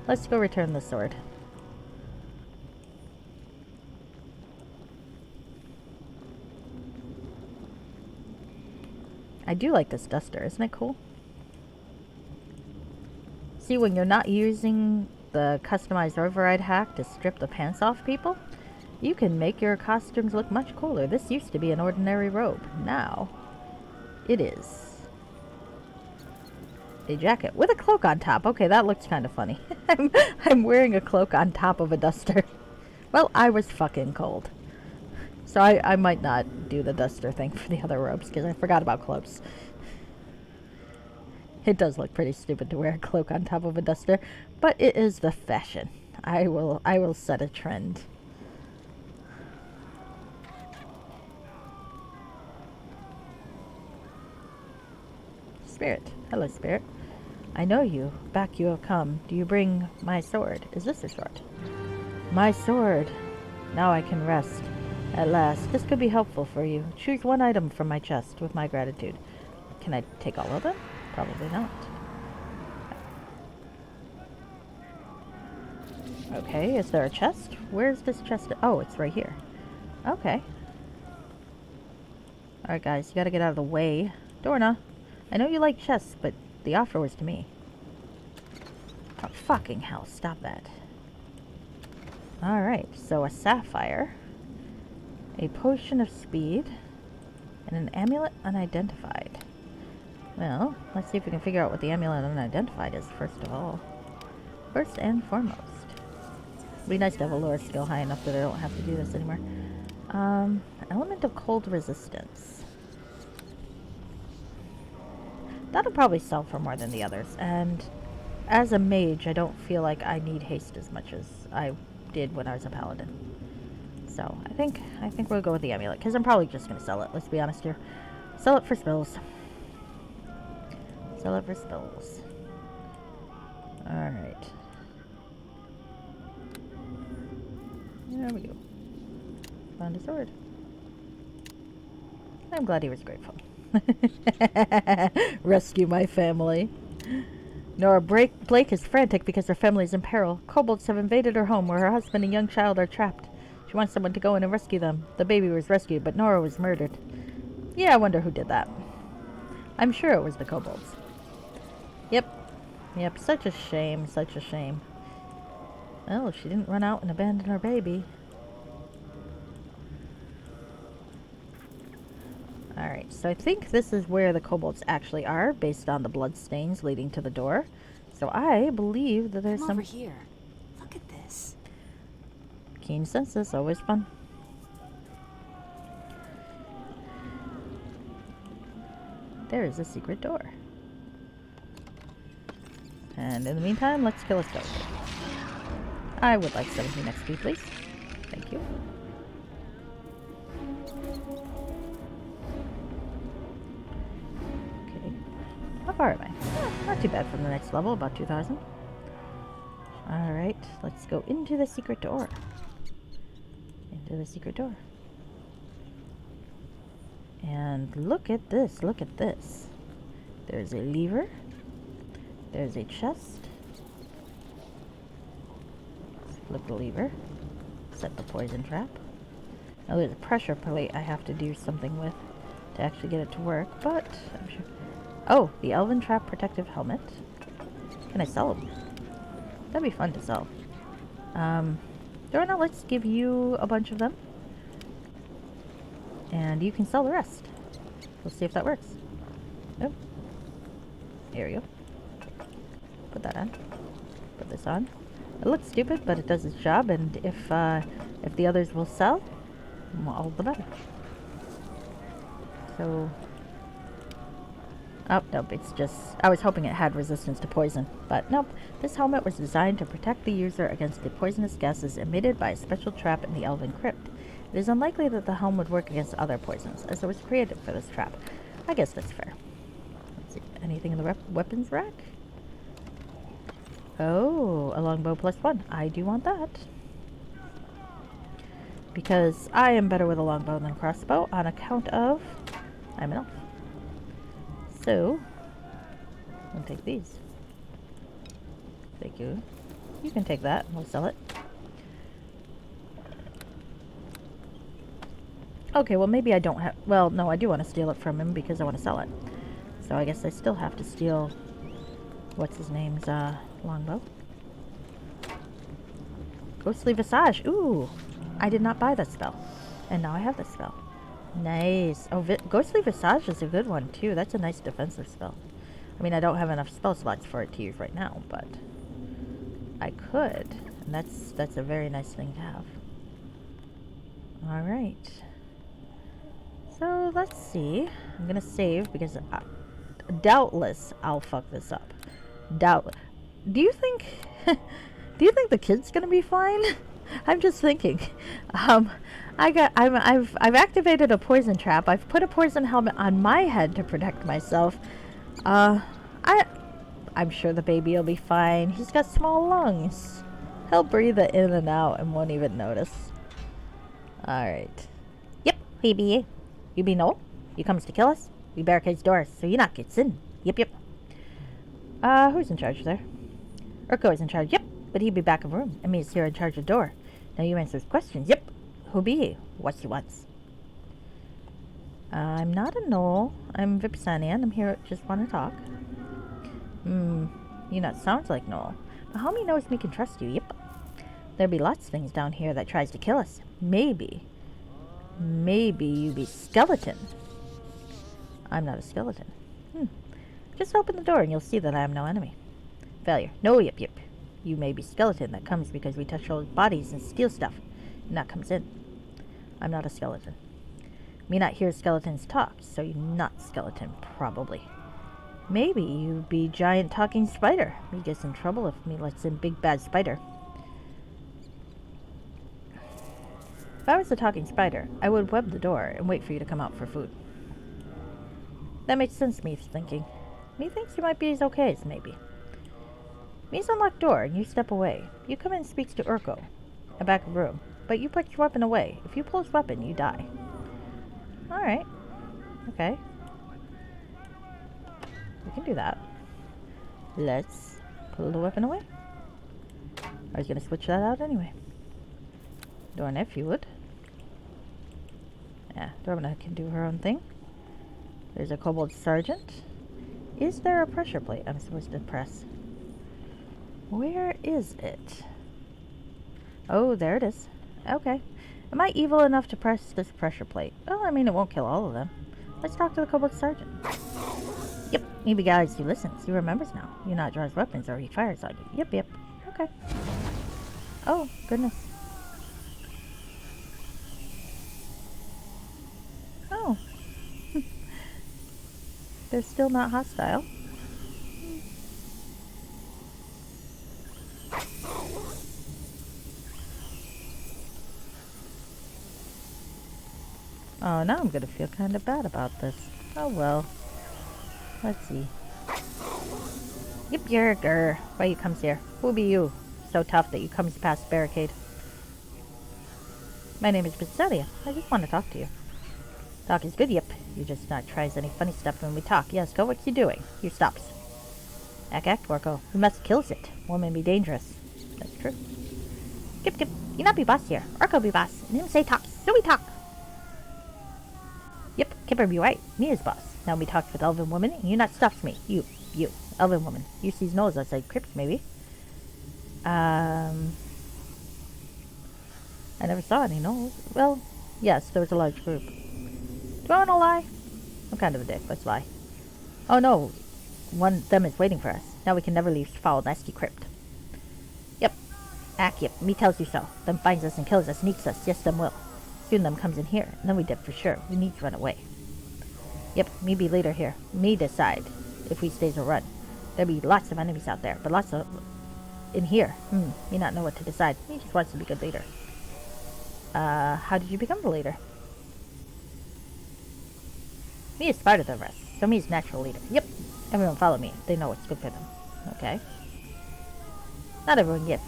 A: let's go return the sword. I do like this duster, isn't it cool? See, when you're not using the customized override hack to strip the pants off people, you can make your costumes look much cooler. This used to be an ordinary robe. Now, it is a jacket with a cloak on top. Okay, that looks kind of funny. I'm wearing a cloak on top of a duster. Well, I was fucking cold. So I might not do the duster thing for the other robes because I forgot about cloaks. It does look pretty stupid to wear a cloak on top of a duster, but it is the fashion. I will set a trend. Spirit. Hello, Spirit. I know you. Back you have come. Do you bring my sword? Is this a sword? My sword. Now I can rest. At last. This could be helpful for you. Choose one item from my chest with my gratitude. Can I take all of them? Probably not. Okay, is there a chest? Where's this chest? Oh, it's right here. Okay. Alright, guys, you gotta get out of the way. Dorna, I know you like chests, but the offer was to me. Oh, fucking hell, stop that. Alright, so a sapphire, a potion of speed, and an amulet unidentified. Well, let's see if we can figure out what the amulet unidentified is, first of all. First and foremost. It'd be nice to have a lore skill high enough that I don't have to do this anymore. Element of cold resistance. That'll probably sell for more than the others, and as a mage, I don't feel like I need haste as much as I did when I was a paladin. So, I think we'll go with the amulet, because I'm probably just going to sell it, let's be honest here. Sell it for spills. Sell it for spills. Alright. There we go. Found a sword. I'm glad he was grateful. Rescue my family. Nora Blake is frantic because her family is in peril. Kobolds have invaded her home where her husband and young child are trapped. She wants someone to go in and rescue them. The baby was rescued, but Nora was murdered. Yeah, I wonder who did that. I'm sure it was the kobolds. Yep, such a shame, such a shame. Well, she didn't run out and abandon her baby. Alright, so I think this is where the kobolds actually are, based on the blood stains leading to the door. So I believe that there's some...
E: over here. Look at this.
A: Keen senses, always fun. There is a secret door. And in the meantime, let's kill a skeleton. I would like 17 XP, please. Thank you. Okay. How far am I? Oh, not too bad from the next level, about 2,000. Alright, let's go into the secret door. Into the secret door. And look at this, look at this. There's a lever. There's a chest. Flip the lever. Set the poison trap. Now there's a pressure plate I have to do something with to actually get it to work, but I'm sure... Oh, the Elven Trap Protective Helmet. Can I sell them? That'd be fun to sell. Dorna, let's give you a bunch of them. And you can sell the rest. We'll see if that works. Nope. Here we go. Put that on. Put this on. It looks stupid, but it does its job, and if the others will sell, all the better. So... Oh, nope, it's just... I was hoping it had resistance to poison, but nope. This helmet was designed to protect the user against the poisonous gases emitted by a special trap in the Elven Crypt. It is unlikely that the helm would work against other poisons, as it was created for this trap. I guess that's fair. Let's see. Anything in the weapons rack? Oh, a longbow +1. I do want that. Because I am better with a longbow than a crossbow on account of... I'm an elf. So, I'll take these. Thank you. You can take that. We'll sell it. Okay, well maybe I don't have... Well, no, I do want to steal it from him because I want to sell it. So I guess I still have to steal... What's his name's, longbow. Ghostly Visage. Ooh, I did not buy that spell. And now I have this spell. Nice. Oh, Ghostly Visage is a good one, too. That's a nice defensive spell. I mean, I don't have enough spell slots for it to use right now, but I could. And that's a very nice thing to have. Alright. So, let's see. I'm going to save because doubtless I'll fuck this up. Do you think... do you think the kid's going to be fine? I'm just thinking. I've activated a poison trap. I've put a poison helmet on my head to protect myself. I'm sure the baby will be fine. He's got small lungs. He'll breathe it in and out and won't even notice. Alright. Yep, he be. You be no? You comes to kill us? We barricades doors, so you not gets in. Yep, yep. Who's in charge there? Urko is in charge, yep. But he be back of room. And me is here in charge of door. Now you answers questions, yep. Who be he? What he wants? I'm not a gnoll. I'm Vipsanian. I'm here just want to talk. You not sounds like gnoll. But how me knows me can trust you, yep. There be lots of things down here that tries to kill us. Maybe you be skeleton. I'm not a skeleton. Just open the door and you'll see that I am no enemy. Failure. No, yep. You may be skeleton. That comes because we touch old bodies and steal stuff. And that comes in. I'm not a skeleton. Me not hear skeletons talk, so you not skeleton, probably. Maybe you be giant talking spider. Me gets in trouble if me lets in big bad spider. If I was a talking spider, I would web the door and wait for you to come out for food. That makes sense, me's thinking. Me thinks you might be as okay as maybe. Me's unlocked door and you step away. You come in and speaks to Urko, a back room, but you put your weapon away. If you pull his weapon, you die. Alright. Okay. We can do that. Let's pull the weapon away. I was gonna switch that out anyway. Dorna, if you would. Yeah, Dorna can do her own thing. There's a kobold sergeant. Is there a pressure plate I'm supposed to press? Where is it? Oh, there it is. Okay. Am I evil enough to press this pressure plate? Well, I mean, it won't kill all of them. Let's talk to the kobold sergeant. Yep, he guys, he listens. He remembers now. You not draws weapons or he fires on you. Yep. Okay. Oh, goodness. Oh. They're still not hostile. Oh, now I'm gonna feel kind of bad about this. Oh well. Let's see. Yep, you're a grr. Why you comes here? Who be you? So tough that you comes past barricade. My name is Visalia. I just want to talk to you. Talk is good, yep. You just not tries any funny stuff when we talk. Yes, go, what you doing? You stops. Ack, Orko. We must kills it. Woman be dangerous. That's true. Kip. You not be boss here. Orko be boss. And him say talks. So we talk. Yep, Kipper be right. Me is boss. Now we talked with elven woman, and you not stops me. You, elven woman. You sees nose outside crypt, maybe. I never saw any nose. Well, yes, there was a large group. Do I want to lie? I'm kind of a dick. Let's lie. Oh no, one of them is waiting for us. Now we can never leave foul, nasty crypt. Yep. Yep. Me tells you so. Them finds us and kills us and eats us. Yes, them will. Soon them comes in here, and then we did for sure. We need to run away. Yep, me be leader here. Me decide if we stays or run. There be lots of enemies out there, but lots of in here. Me not know what to decide. Me just wants to be good leader. How did you become the leader? Me is part of the rest, so me is natural leader. Yep, everyone follow me. They know what's good for them. Okay. Not everyone, yep.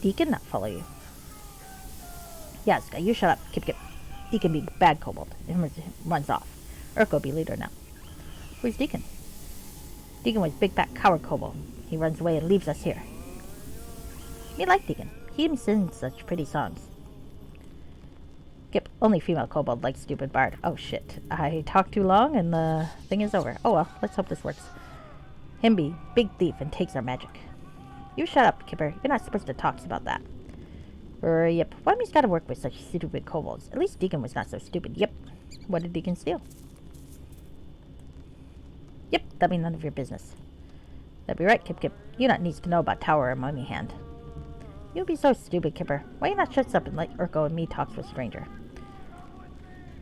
A: Deacon not follow you. Yes, you shut up. Kip. Deacon be bad kobold. Him runs off. Urko be leader now. Where's Deacon? Deacon was big fat coward kobold. He runs away and leaves us here. Me like Deacon. He sings such pretty songs. Kip, only female kobold like stupid bard. Oh shit. I talked too long and the thing is over. Oh well, let's hope this works. Him be big thief and takes our magic. You shut up, Kipper. You're not supposed to talk about that. Yep. Why'd gotta work with such stupid kobolds? At least Deacon was not so stupid. Yep. What did Deacon steal? Yep, that'd be none of your business. That'd be right, Kip. You not needs to know about Tower or Mummy Hand. You'd be so stupid, Kipper. Why you not shuts up and let Urko and me talk to a stranger?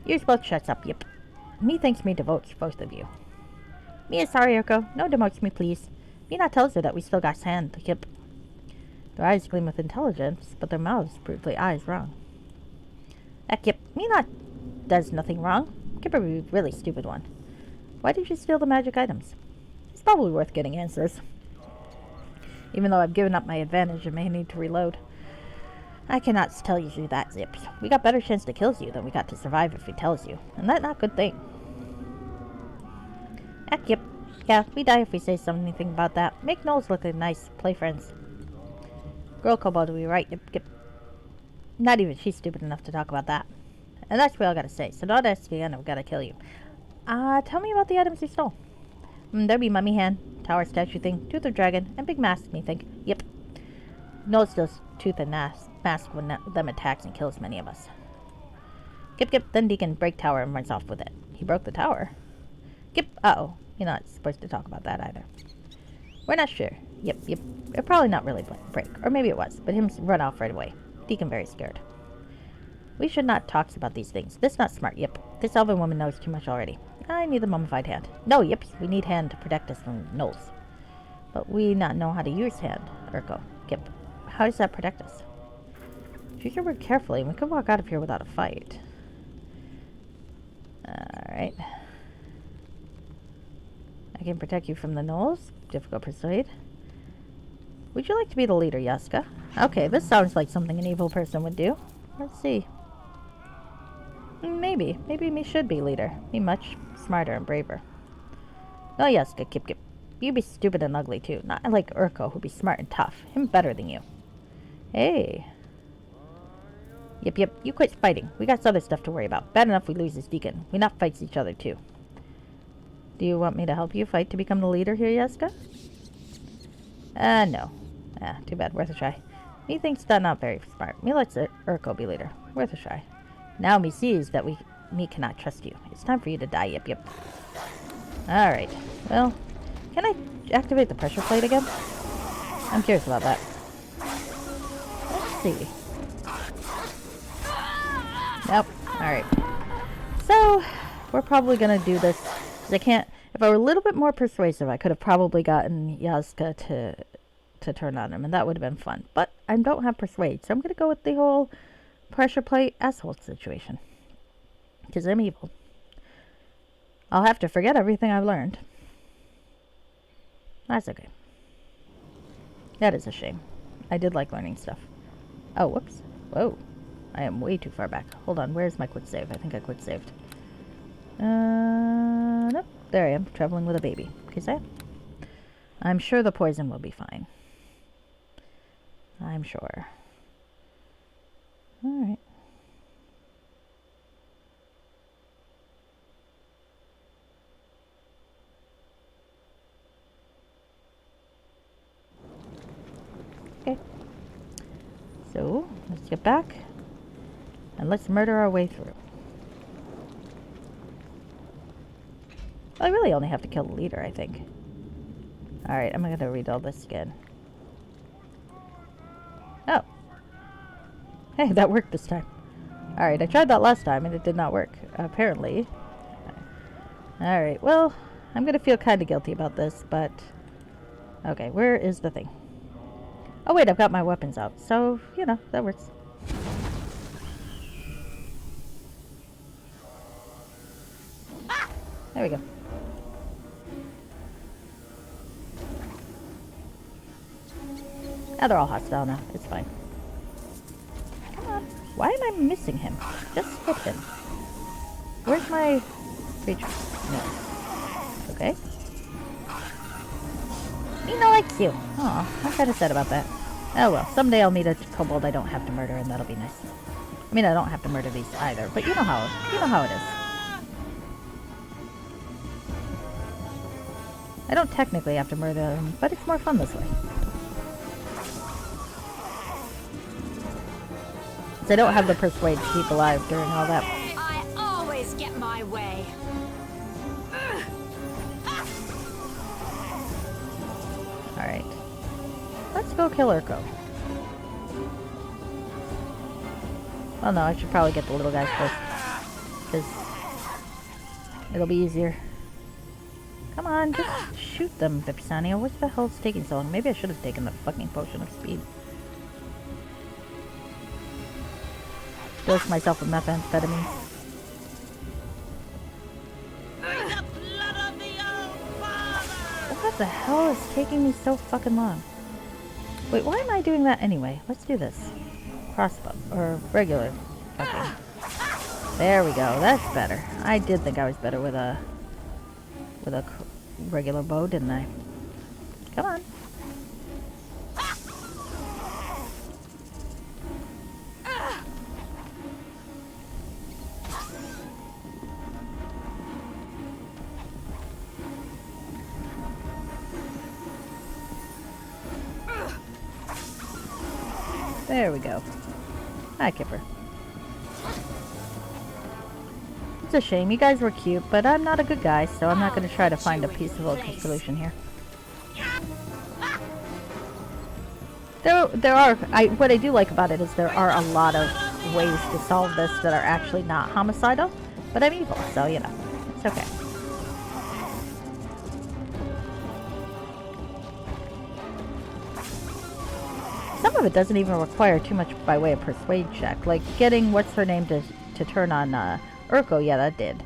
A: Yours both shuts up, yep. Me thinks me devotes both of you. Me is sorry, Urko. No demotes me, please. Me not tells her that we still got sand, yep. Their eyes gleam with intelligence, but their mouths prove the eyes wrong. Yep, me not does nothing wrong. Kipper be really stupid one. Why did you steal the magic items? It's probably worth getting answers. Even though I've given up my advantage and may need to reload. I cannot tell you that, Zips. We got better chance to kill you than we got to survive if we tells you. And that not good thing. Yep. Yeah, we die if we say something about that. Make Knowles look like nice. Play friends. Girl Kobold will be right. Yep. Not even she's stupid enough to talk about that. And that's what I gotta say. So don't ask me and I've gotta kill you. Tell me about the items you stole. There be Mummy Hand, Tower Statue thing, Tooth of Dragon, and Big Mask, me think. Yep. Knowles steals Tooth and Mask when them attacks and kills many of us. Yep. Then Deacon break Tower and runs off with it. He broke the tower. Yep. Uh-oh. You're not supposed to talk about that either. We're not sure. Yep. It probably not really break. Or maybe it was, but him run off right away. Deacon very scared. We should not talk about these things. This not smart. Yep. This elven woman knows too much already. I need the mummified hand. No, yep. We need hand to protect us from Knowles. But we not know how to use hand. Urko. Yep. How does that protect us? Choose your word carefully. We could walk out of here without a fight. Alright. I can protect you from the Knowles. Difficult persuade. Would you like to be the leader, Yaska? Okay, this sounds like something an evil person would do. Let's see. Maybe me should be leader. Me much smarter and braver. No, Yaska, Kip. You be stupid and ugly too. Not like Urko, who be smart and tough. Him better than you. Hey. Yep. You quit fighting. We got other stuff to worry about. Bad enough we lose this Deacon. We not fights each other too. Do you want me to help you fight to become the leader here, Yaska? No. Too bad. Worth a try. Me thinks that not very smart. Me lets Urko be leader. Worth a try. Now me sees that me cannot trust you. It's time for you to die. Yep. Alright. Well, can I activate the pressure plate again? I'm curious about that. Let's see. Nope. Alright. So, we're probably gonna do this. Because I can't... If I were a little bit more persuasive, I could have probably gotten Yaska to turn on him, and that would have been fun. But I don't have persuade, so I'm gonna go with the whole pressure plate asshole situation. Because I'm evil. I'll have to forget everything I've learned. That's okay. That is a shame. I did like learning stuff. Oh, whoops. Whoa. I am way too far back. Hold on, where's my quick save? I think I quick saved. Nope. There I am, traveling with a baby. Okay, so I'm sure the poison will be fine. I'm sure. Alright. Okay. So, let's get back. And let's murder our way through. Well, I really only have to kill the leader, I think. Alright, I'm gonna read all this again. Oh. Hey, that worked this time. Alright, I tried that last time and it did not work, apparently. Alright, well, I'm gonna feel kind of guilty about this, but... Okay, where is the thing? Oh wait, I've got my weapons out, so, you know, that works. There we go. Now they're all hostile now. It's fine. Come on. Why am I missing him? Just hit him. Where's my creature? No. Okay. Nina likes you. Aw, I'm kind of sad about that. Oh well, someday I'll meet a kobold I don't have to murder, and that'll be nice. I mean, I don't have to murder these either, but you know how it is. I don't technically have to murder them, but it's more fun this way. Since I don't have the persuade to keep alive during all that.
E: I always get my way.
A: Alright. Let's go kill Urko. Well, no, I should probably get the little guys first. Because it'll be easier. Come on, just shoot them, Vipsania. What the hell's taking so long? Maybe I should have taken the fucking potion of speed. Dose myself with methamphetamine. What the hell is taking me so fucking long? Wait, why am I doing that anyway? Let's do this. Crossbow. Or regular. Fucking. There we go. That's better. I did think I was better with a regular bow, didn't I? Come on. There we go. Hi, Kipper. It's a shame. You guys were cute, but I'm not a good guy, so I'm not going to try to find a peaceful solution here. There are... what I do like about it is there are a lot of ways to solve this that are actually not homicidal, but I'm evil, so, you know, it's okay. Some of it doesn't even require too much by way of persuade check. Like getting what's her name to turn on Urko, yeah, that did.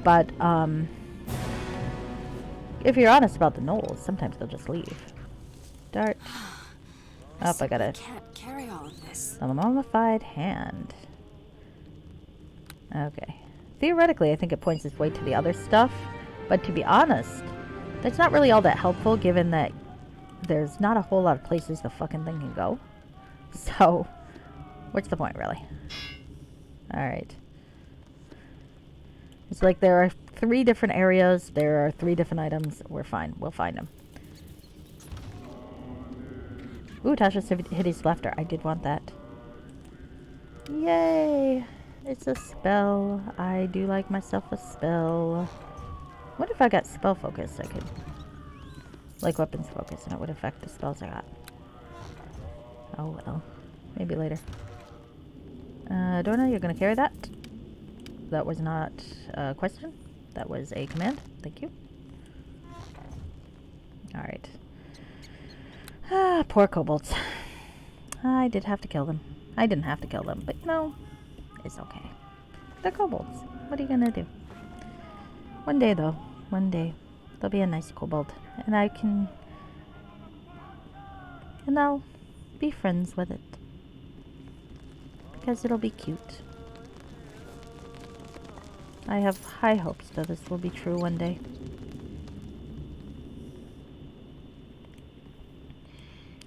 A: But if you're honest about the gnolls, sometimes they'll just leave. Dart. Oh, I gotta.
E: Can't carry all of this.
A: A mummified hand. Okay. Theoretically, I think it points its way to the other stuff, but to be honest, that's not really all that helpful, given that there's not a whole lot of places the fucking thing can go. So, what's the point, really? Alright. It's like there are 3 different areas, there are 3 different items. We're fine. We'll find them. Ooh, Tasha's Hideous Laughter. I did want that. Yay! It's a spell. I do like myself a spell. What if I got spell focus? I could... like weapons focus, and it would affect the spells I got. Oh well. Maybe later. Dorna, you're gonna carry that? That was not a question. That was a command. Thank you. Alright. Ah, poor kobolds. I did have to kill them. I didn't have to kill them, but you know, it's okay. They're kobolds. What are you gonna do? One day, though. One day. There'll be a nice kobold. And I can... and I'll be friends with it. Because it'll be cute. I have high hopes that this will be true one day.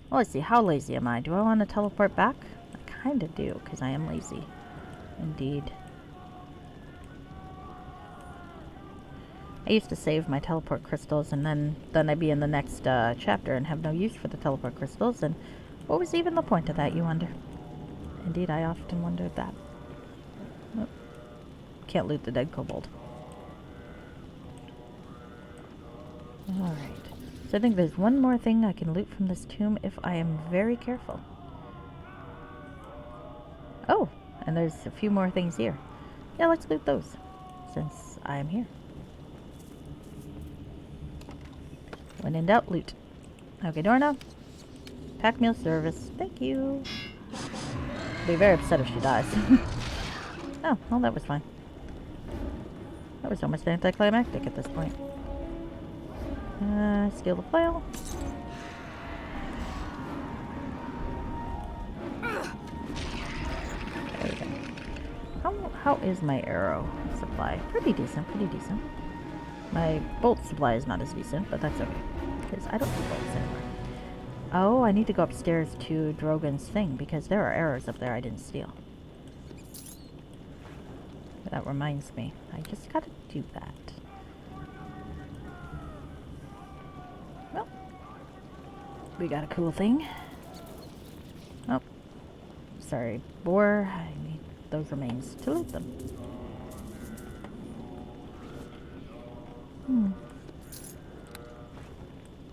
A: Well, let's see. How lazy am I? Do I want to teleport back? I kind of do, because I am lazy. Indeed. I used to save my teleport crystals, and then I'd be in the next chapter and have no use for the teleport crystals, and what was even the point of that, you wonder? Indeed, I often wondered that. Oh. Can't loot the dead kobold. Alright. So I think there's one more thing I can loot from this tomb if I am very careful. Oh, and there's a few more things here. Yeah, let's loot those, since I am here. When in doubt, loot. Okay, Dorna. Pack meal service. Thank you. I'll be very upset if she dies. Oh, well, that was fine. That was almost anticlimactic at this point. Steal the flail. There we go. How is my arrow supply? Pretty decent, pretty decent. My bolt supply is not as decent, but that's okay. Because I don't need bolts anymore. Oh, I need to go upstairs to Drogon's thing, because there are arrows up there I didn't steal. That reminds me. I just gotta do that. Well, we got a cool thing. Oh, sorry, boar. I need those remains to loot them.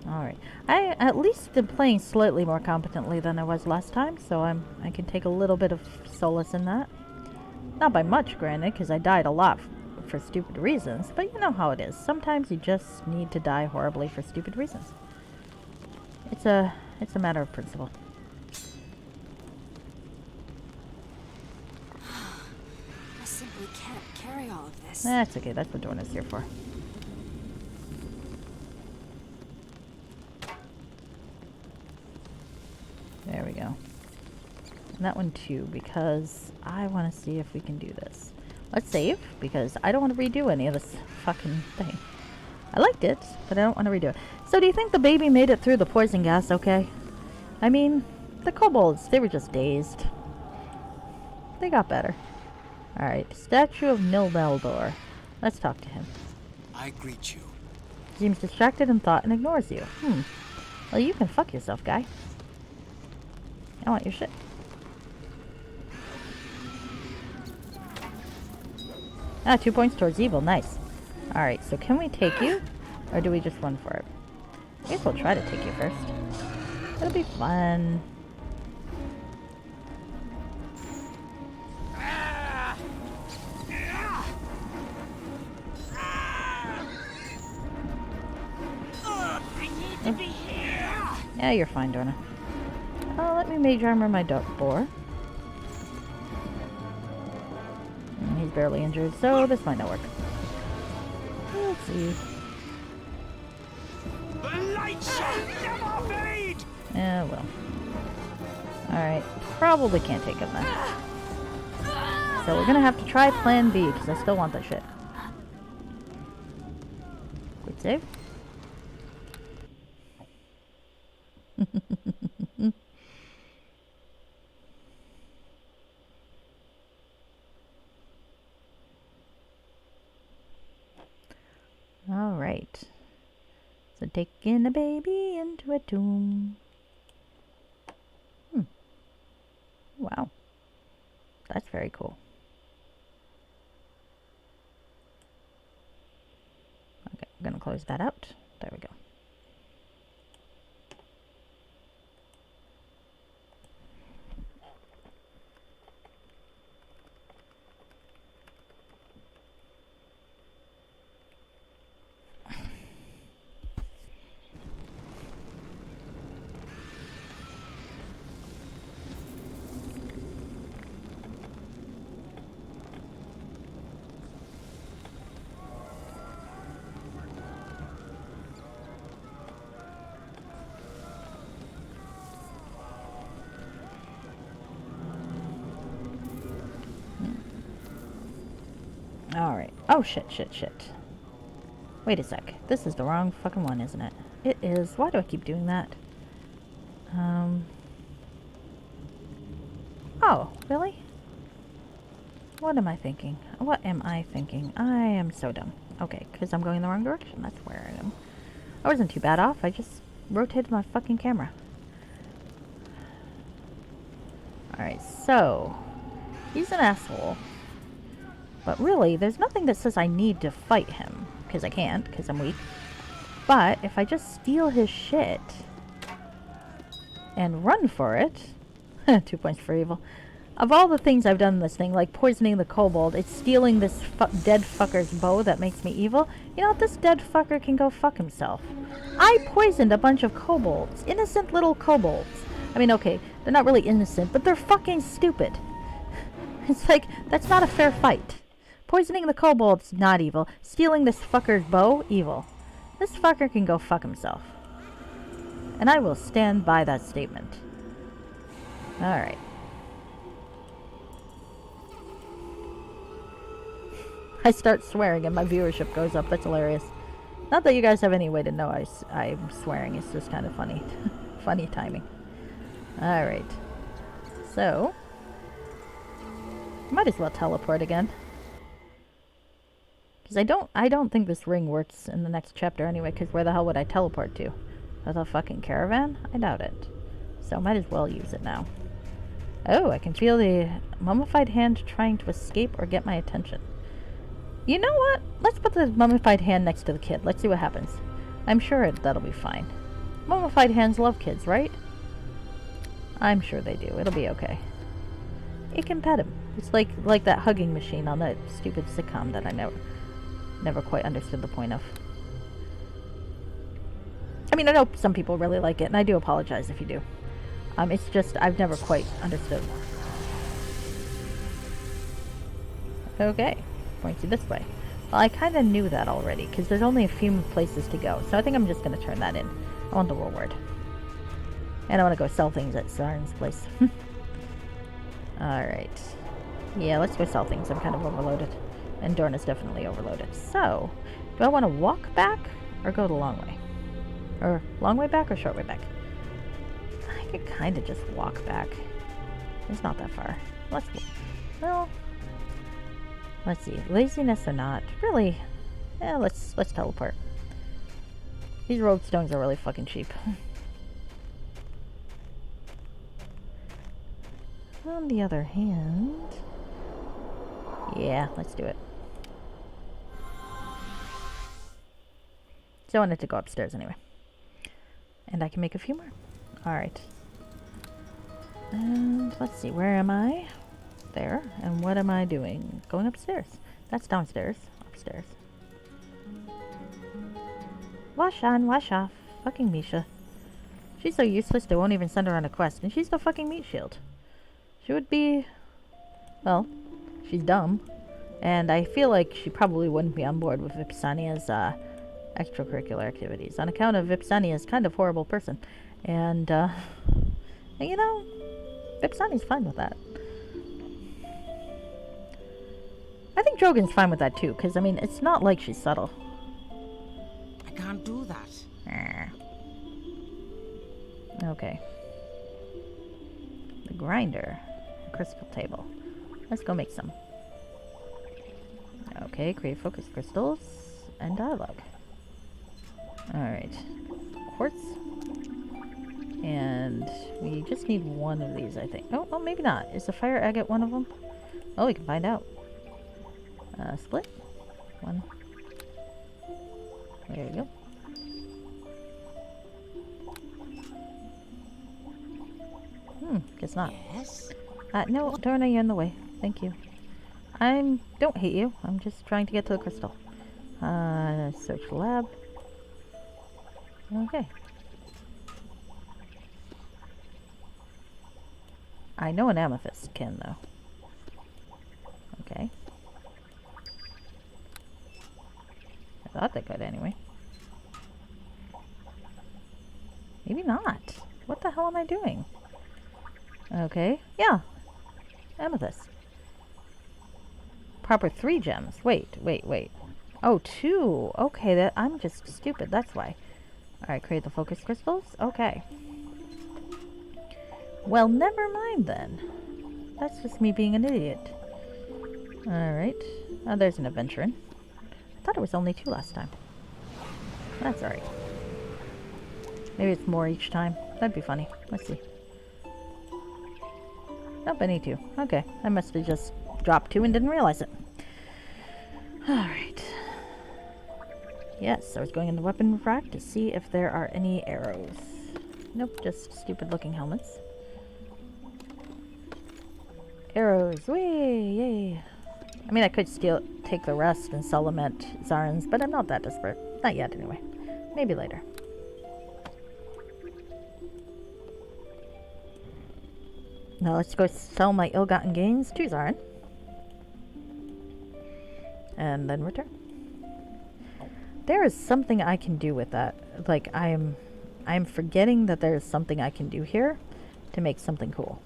A: Alright. I at least am playing slightly more competently than I was last time, so I can take a little bit of solace in that. Not by much, granted, because I died a lot for stupid reasons, but you know how it is. Sometimes you just need to die horribly for stupid reasons. It's a matter of principle.
E: I simply can't carry all of this.
A: That's okay, that's what Dorna's here for. There we go. And that one too, because I want to see if we can do this. Let's save, because I don't want to redo any of this fucking thing. I liked it, but I don't want to redo it. So do you think the baby made it through the poison gas okay? I mean, the kobolds, they were just dazed. They got better. Alright, Statue of Nildeldor. Let's talk to him.
B: I greet you.
A: Seems distracted in thought and ignores you. Well, you can fuck yourself, guy. I want your shit. Ah, 2 points towards evil. Nice. Alright, so can we take you? Or do we just run for it? I guess we'll try to take you first. It'll be fun.
D: I need to be here.
A: Yeah, you're fine, Dorna. Let me mage armor my boar. He's barely injured, so this might not work. Let's see.
C: The light shall never fade!
A: Yeah, well. Alright, probably can't take him then. So we're gonna have to try plan B, because I still want that shit. Quick save. Alright. So taking a baby into a tomb. Wow. That's very cool. Okay, I'm gonna close that out. There we go. Alright. Oh, shit. Wait a sec. This is the wrong fucking one, isn't it? It is. Why do I keep doing that? Oh, really? What am I thinking? I am so dumb. Okay, because I'm going in the wrong direction. That's where I am. I wasn't too bad off. I just rotated my fucking camera. Alright, so... he's an asshole. But really, there's nothing that says I need to fight him. Because I can't, because I'm weak. But if I just steal his shit and run for it... 2 points for evil. Of all the things I've done in this thing, like poisoning the kobold, it's stealing this dead fucker's bow that makes me evil. You know what? This dead fucker can go fuck himself. I poisoned a bunch of kobolds. Innocent little kobolds. I mean, okay, they're not really innocent, but they're fucking stupid. It's like, that's not a fair fight. Poisoning the kobold's not evil. Stealing this fucker's bow, evil. This fucker can go fuck himself. And I will stand by that statement. Alright. I start swearing and my viewership goes up. That's hilarious. Not that you guys have any way to know I'm swearing. It's just kind of funny. Funny timing. Alright. So. Might as well teleport again. Because I don't think this ring works in the next chapter anyway, because where the hell would I teleport to? With a fucking caravan? I doubt it. So might as well use it now. Oh, I can feel the mummified hand trying to escape or get my attention. You know what? Let's put the mummified hand next to the kid. Let's see what happens. I'm sure that'll be fine. Mummified hands love kids, right? I'm sure they do. It'll be okay. It can pet him. It's like that hugging machine on that stupid sitcom that I never quite understood the point of. I mean, I know some people really like it, and I do apologize if you do. It's just I've never quite understood. Okay, points you this way. Well, I kind of knew that already, because there's only a few places to go, so I think I'm just going to turn that in. I want the reward. And I want to go sell things at Zaren's place. Alright. Yeah, let's go sell things. I'm kind of overloaded. And Dorna's definitely overloaded. So, do I want to walk back or go the long way? Or long way back or short way back? I could kind of just walk back. It's not that far. Let's see. Laziness or not. Really? Yeah, let's teleport. These road stones are really fucking cheap. On the other hand... Yeah, let's do it. So I wanted to go upstairs anyway. And I can make a few more. Alright. And let's see, where am I? There. And what am I doing? Going upstairs. That's downstairs. Upstairs. Wash on, wash off. Fucking Misha. She's so useless they won't even send her on a quest. And she's the fucking meat shield. She would be... Well, she's dumb. And I feel like she probably wouldn't be on board with Vipsania's extracurricular activities. On account of Vipsania's kind of horrible person. And, you know, Vipsania's fine with that. I think Drogon's fine with that too, because, I mean, it's not like she's subtle.
D: I can't do that.
A: Okay. The grinder. Crystal table. Let's go make some. Okay, create focus crystals and dialogue. Alright. Quartz. And we just need one of these, I think. Oh, maybe not. Is the fire agate one of them? Oh, we can find out. Split. One. There you go. Guess not.
D: Yes?
A: No, Dorna, you're in the way. Thank you. Don't hate you. I'm just trying to get to the crystal. Search the lab. Okay. I know an amethyst can, though. Okay. I thought they could, anyway. Maybe not. What the hell am I doing? Okay. Yeah. Amethyst. Proper 3 gems. Wait. Oh, 2. Okay, I'm just stupid. That's why. Alright, create the focus crystals. Okay. Well, never mind then. That's just me being an idiot. Alright. Oh, there's an adventurer. I thought it was only 2 last time. That's alright. Maybe it's more each time. That'd be funny. Let's see. Nope, I need 2. Okay. I must have just dropped 2 and didn't realize it. Alright. Yes, I was going in the weapon rack to see if there are any arrows. Nope, just stupid looking helmets. Arrows, whee, yay. I mean, I could take the rest and sell them at Zaren's, but I'm not that desperate. Not yet, anyway. Maybe later. Now let's go sell my ill-gotten gains to Zaren. And then return. There is something I can do with that. Like, I'm forgetting that there is something I can do here to make something cool.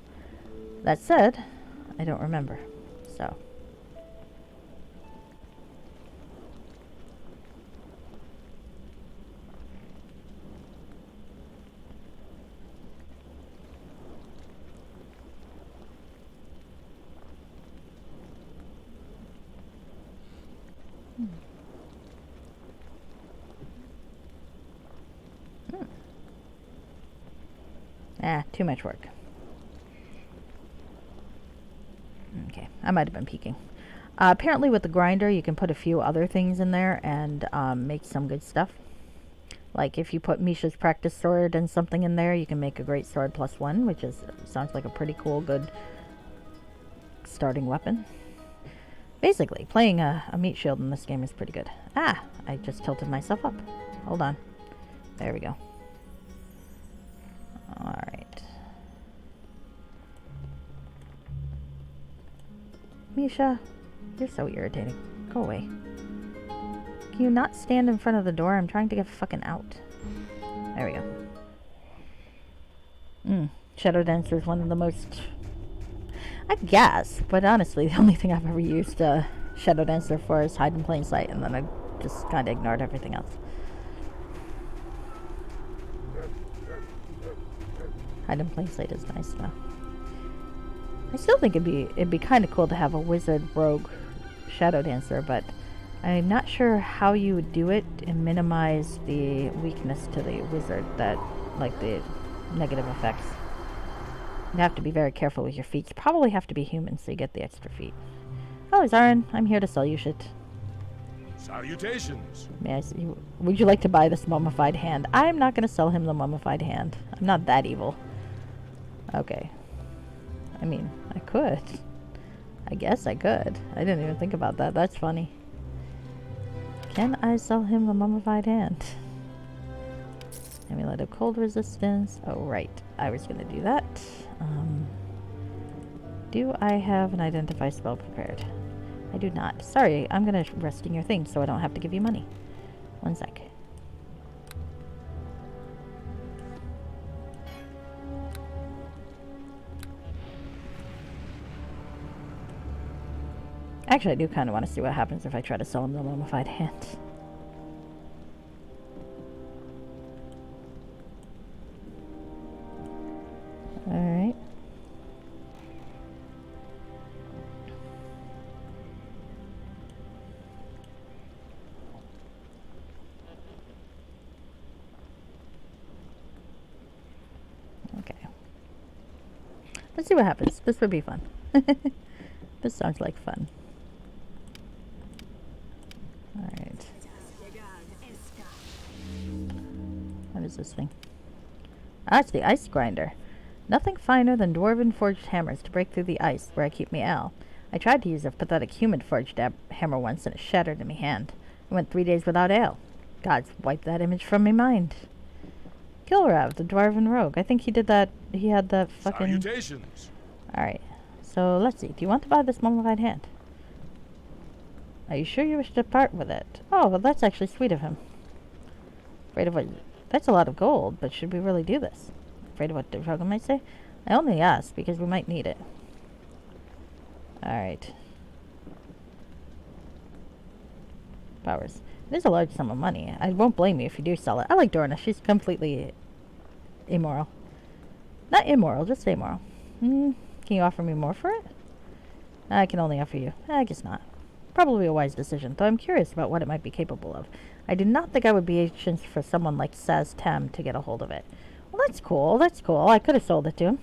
A: That said, I don't remember. So. Too much work. Okay, I might have been peeking. Apparently with the grinder, you can put a few other things in there and make some good stuff. Like if you put Misha's practice sword and something in there, you can make a great sword +1, which sounds like a pretty cool, good starting weapon. Basically, playing a meat shield in this game is pretty good. Ah, I just tilted myself up. Hold on. There we go. Alright. Misha, you're so irritating. Go away. Can you not stand in front of the door? I'm trying to get fucking out. There we go. Shadow Dancer is one of the most... I guess, but honestly, the only thing I've ever used Shadow Dancer for is hide in plain sight, and then I just kind of ignored everything else. Hide in plain sight is nice, though. I still think it'd be kind of cool to have a wizard rogue Shadow Dancer, but I'm not sure how you would do it and minimize the weakness to the wizard, that, like, the negative effects. You have to be very careful with your feet. You probably have to be human so you get the extra feet. Hello, Zarin. I'm here to sell you shit.
C: Salutations.
A: May I see? Would you like to buy this mummified hand? I'm not going to sell him the mummified hand. I'm not that evil. Okay. I mean, I could. I guess I could. I didn't even think about that. That's funny. Can I sell him the mummified hand? Amulet of cold resistance. Oh, right. I was going to do that. Do I have an identify spell prepared? I do not. Sorry, I'm going to rest in your thing so I don't have to give you money. One sec. Actually, I do kind of want to see what happens if I try to sell him the mummified hand. Alright. Okay. Let's see what happens. This would be fun. This sounds like fun. Alright. What is this thing? Ah, it's the ice grinder. Nothing finer than dwarven forged hammers to break through the ice where I keep me ale. I tried to use a pathetic human forged hammer once and it shattered in my hand. I went 3 days without ale. Gods, wipe that image from my mind. Kilrav, the dwarven rogue. I think he did that. He had the fucking...
C: Salutations.
A: Alright. So, let's see. Do you want to buy this mummified hand? Are you sure you wish to part with it? Oh, well, that's actually sweet of him. Afraid of what... That's a lot of gold, but should we really do this? Afraid of what the Dragon might say? I only asked because we might need it. Alright. Powers. It is a large sum of money. I won't blame you if you do sell it. I like Dorna. She's completely immoral. Not immoral, just amoral. Can you offer me more for it? I can only offer you. I guess not. Probably a wise decision, though I'm curious about what it might be capable of. I do not think I would be anxious for someone like Saz Tem to get a hold of it. Well, that's cool. That's cool. I could have sold it to him.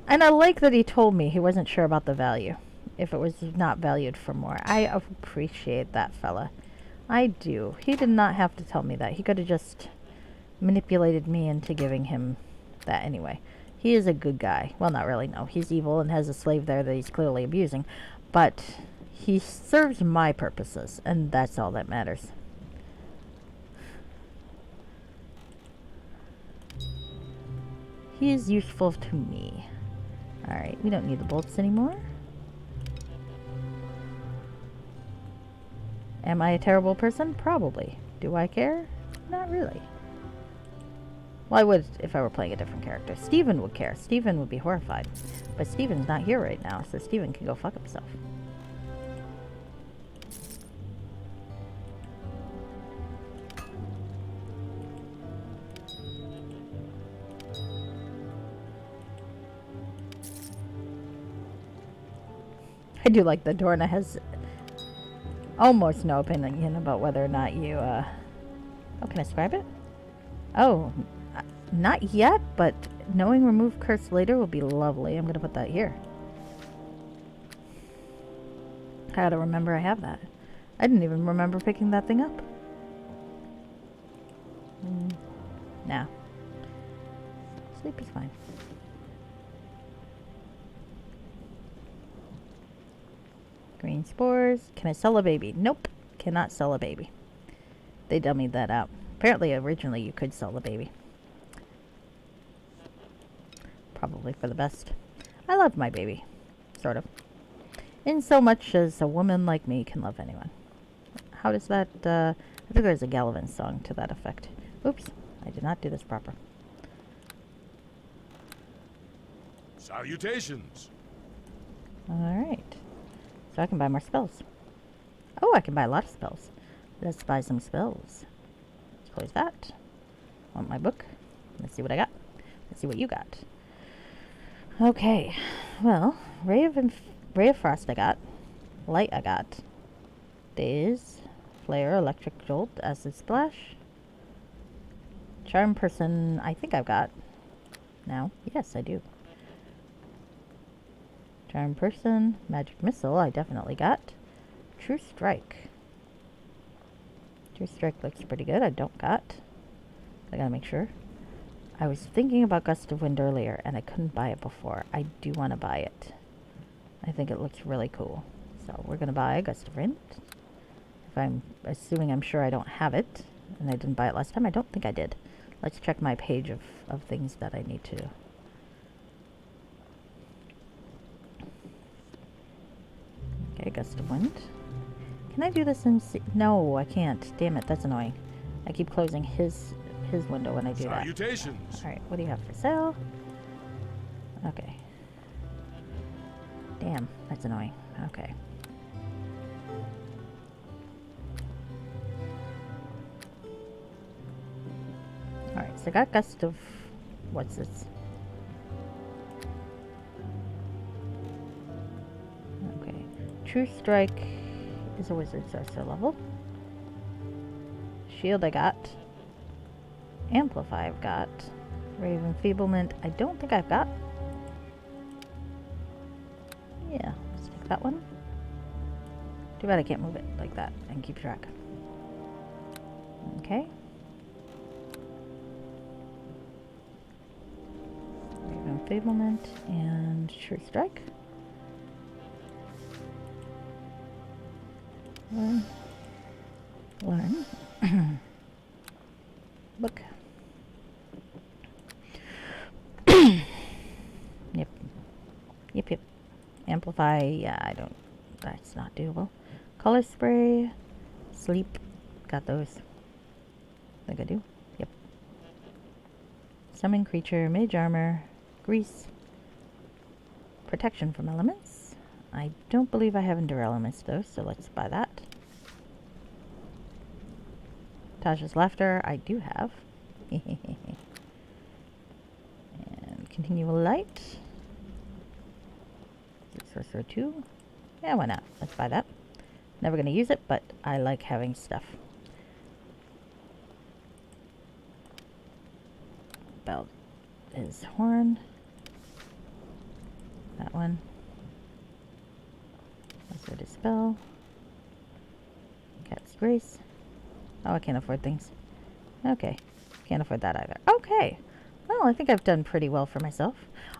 A: And I like that he told me he wasn't sure about the value. If it was not valued for more. I appreciate that fella. I do. He did not have to tell me that. He could have just manipulated me into giving him that anyway. He is a good guy. Well, not really, no. He's evil and has a slave there that he's clearly abusing. But he serves my purposes, and that's all that matters. He is useful to me. Alright, we don't need the bolts anymore. Am I a terrible person? Probably. Do I care? Not really. Well, I would if I were playing a different character. Steven would care. Steven would be horrified. But Steven's not here right now, so Steven can go fuck himself. I do like that Dorna has almost no opinion about whether or not you, oh, can I scribe it? Oh, not yet, but knowing remove curse later will be lovely. I'm gonna put that here. gotta remember I have that. I didn't even remember picking that thing up. Nah. Sleep is fine. Green spores. Can I sell a baby? Nope. Cannot sell a baby. They dummied that out. Apparently, originally, you could sell the baby. Probably for the best. I love my baby. Sort of. In so much as a woman like me can love anyone. How does that, I think there's a Gallivan song to that effect. Oops. I did not do this proper.
C: Salutations.
A: Alright. So I can buy more spells. Oh, I can buy a lot of spells. Let's buy some spells. Let's close that. Want my book? Let's see what I got. Let's see what you got. Okay. Well, Ray of Frost I got. Light I got. Daze. Flare, Electric Jolt, Acid Splash. Charm Person I think I've got. Now. Yes, I do. Charm Person, Magic Missile I definitely got. True Strike. True Strike looks pretty good. I don't got. I gotta make sure. I was thinking about Gust of Wind earlier and I couldn't buy it before. I do want to buy it. I think it looks really cool. So we're gonna buy Gust of Wind. If I'm assuming I'm sure I don't have it and I didn't buy it last time. I don't think I did. Let's check my page of things that I need to. Okay, Gust of Wind. Can I do this in... No, I can't. Damn it, that's annoying. I keep closing his window when I do that.
C: Salutations.
A: Alright, what do you have for sale? Okay. Damn, that's annoying. Okay. Alright, so I got Gust of... What's this? Okay. True Strike is a wizard sorcerer level. Shield I got. Amplify I've got. Ray of Enfeeblement I don't think I've got. Yeah, let's take that one. Too bad I can't move it like that and keep track. Okay. Ray of Enfeeblement and True Strike. Learn. Book. Yep. Amplify, yeah, I don't, that's not doable. Color spray, sleep, got those. Think I do? Yep. Summon creature, mage armor, grease, protection from elements. I don't believe I have endure elements though, so let's buy that. Tasha's Laughter, I do have. And Continual Light. Sorcerer 2. Yeah, why not? Let's buy that. Never gonna use it, but I like having stuff. Belt is Horn. That one. Let's Dispel. Cat's Grace. Oh, I can't afford things. Okay. Can't afford that either. Okay. Well, I think I've done pretty well for myself.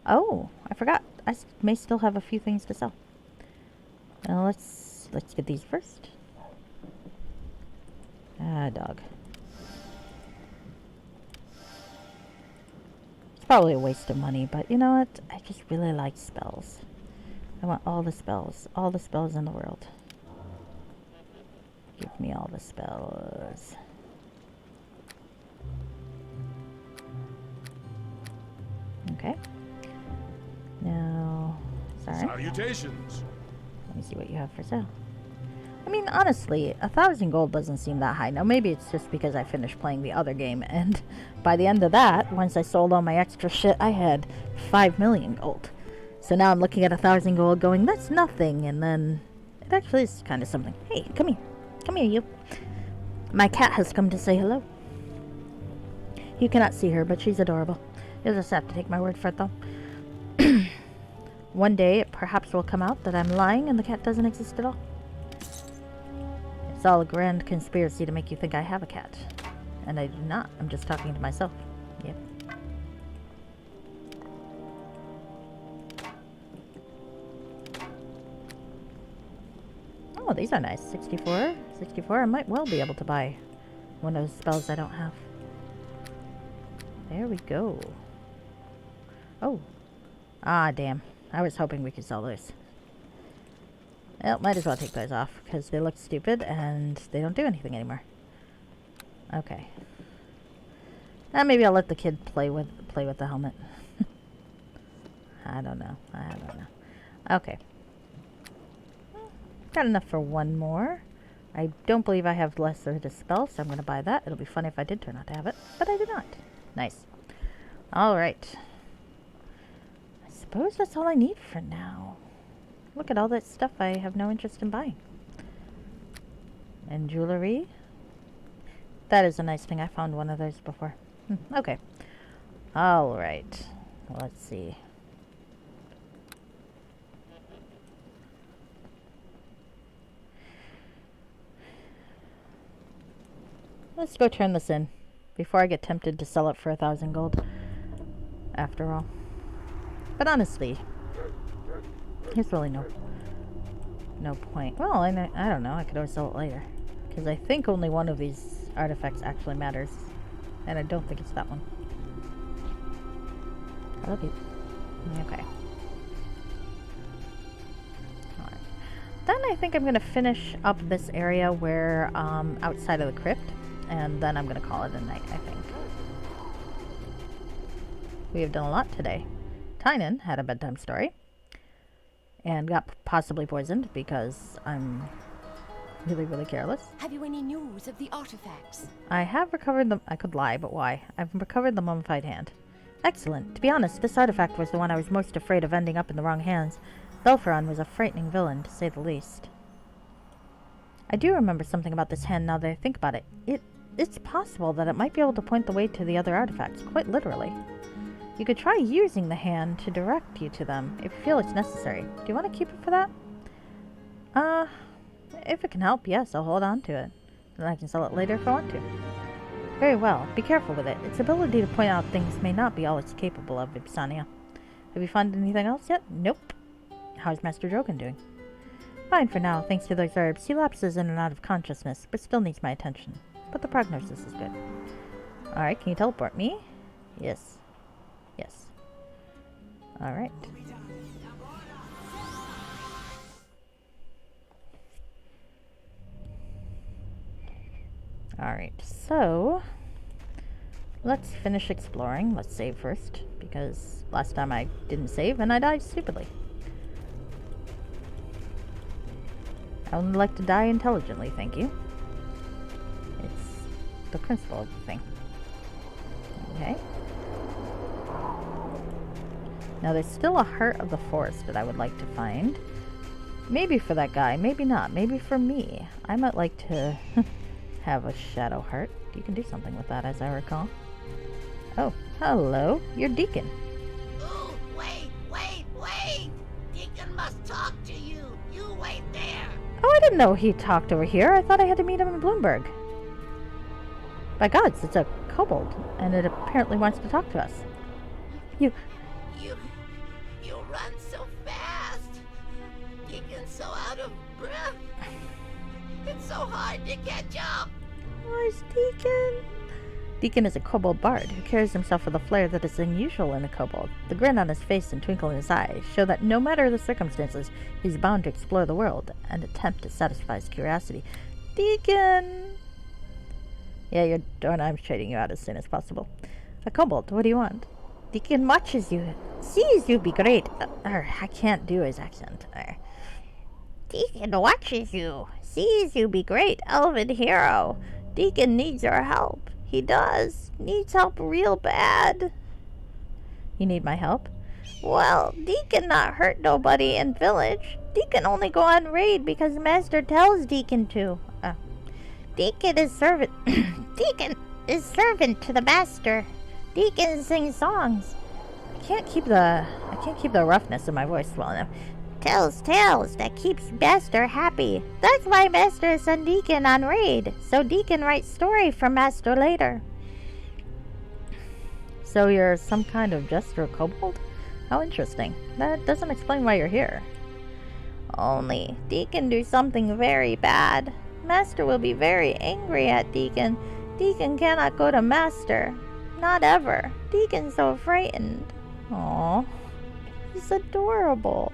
A: Oh, I forgot. I may still have a few things to sell. Now let's get these first. Ah, dog. It's probably a waste of money, but you know what? I just really like spells. I want all the spells in the world. Give me all the spells. Okay. Now, sorry.
C: Salutations.
A: Let me see what you have for sale. I mean, honestly, 1,000 gold doesn't seem that high. Now, maybe it's just because I finished playing the other game, and by the end of that, once I sold all my extra shit, I had 5 million gold. So now I'm looking at 1,000 gold going, that's nothing, and then it actually is kind of something. Hey, come here. Come here, you. My cat has come to say hello. You cannot see her, but she's adorable. You'll just have to take my word for it, though. One day, it perhaps will come out that I'm lying and the cat doesn't exist at all. It's all a grand conspiracy to make you think I have a cat. And I do not. I'm just talking to myself. Yep. Oh, these are nice. 64. 64. I might well be able to buy one of those spells I don't have. There we go. Oh. Ah, damn. I was hoping we could sell those. Well, might as well take those off, because they look stupid, and they don't do anything anymore. Okay. Maybe I'll let the kid play with the helmet. I don't know. Okay. Got enough for one more. I don't believe I have lesser dispel, so I'm going to buy that. It'll be funny if I did turn out to have it, but I did not. Nice. Alright. I suppose that's all I need for now. Look at all that stuff I have no interest in buying. And jewelry. That is a nice thing. I found one of those before. Okay. Alright. Let's see. Let's go turn this in before I get tempted to sell it for 1,000 gold. After all. But honestly, there's really no point. Well, I don't know. I could always sell it later. Because I think only one of these artifacts actually matters. And I don't think it's that one. I love you. Okay. Alright. Then I think I'm going to finish up this area where, outside of the crypt. And then I'm going to call it a night, I think. We have done a lot today. Tynan had a bedtime story. And got possibly poisoned because I'm really, really careless.
E: Have you any news of the artifacts?
A: I have recovered the... I could lie, but why? I've recovered the mummified hand. Excellent. To be honest, this artifact was the one I was most afraid of ending up in the wrong hands. Belferon was a frightening villain, to say the least. I do remember something about this hand now that I think about it. It's possible that it might be able to point the way to the other artifacts, quite literally. You could try using the hand to direct you to them, if you feel it's necessary. Do you want to keep it for that? If it can help, yes, I'll hold on to it. Then I can sell it later if I want to. Very well, be careful with it. Its ability to point out things may not be all it's capable of, Ibsania. Have you found anything else yet? Nope. How's Master Drogon doing? Fine for now, thanks to those herbs. He lapses in and out of consciousness, but still needs my attention. But the prognosis is good. Alright, can you teleport me? Yes. Yes. Alright. Alright, so let's finish exploring. Let's save first, because last time I didn't save and I died stupidly. I would like to die intelligently, thank you. It's the principle of the thing. Okay. Now there's still a heart of the forest that I would like to find. Maybe for that guy, maybe not. Maybe for me. I might like to have a shadow heart. You can do something with that, as I recall. Oh, hello. You're Deacon.
D: Ooh, wait! Deacon must talk to you. You wait there.
A: Oh, I didn't know he talked over here. I thought I had to meet him in Bloomberg. By gods, it's a kobold, and it apparently wants to talk to us.
D: You run so fast. Deacon's so out of breath. It's so hard to catch up.
A: Where's Deacon? Deacon is a kobold bard who carries himself with a flair that is unusual in a kobold. The grin on his face and twinkle in his eyes show that no matter the circumstances, he's bound to explore the world and attempt to satisfy his curiosity. Deacon! Yeah, you're darn, I'm trading you out as soon as possible. A kobold, what do you want? Deacon watches you. Sees you be great. I can't do his accent. Deacon watches you. Sees you be great, elven hero. Deacon needs your help. He does. Needs help real bad. You need my help? Well, Deacon not hurt nobody in village. Deacon only go on raid because Master tells Deacon to. Deacon is servant. Deacon is servant to the Master. Deacon sings songs. I can't keep the roughness in my voice well enough.
F: tells tales that keeps Master happy. That's why Master sent Deacon on raid, so Deacon writes story for Master later.
A: So you're some kind of jester kobold? How interesting. That doesn't explain why you're here.
F: Only Deacon do something very bad. Master will be very angry at Deacon. Deacon cannot go to Master. Not ever. Deacon's so frightened.
A: Aww. He's adorable.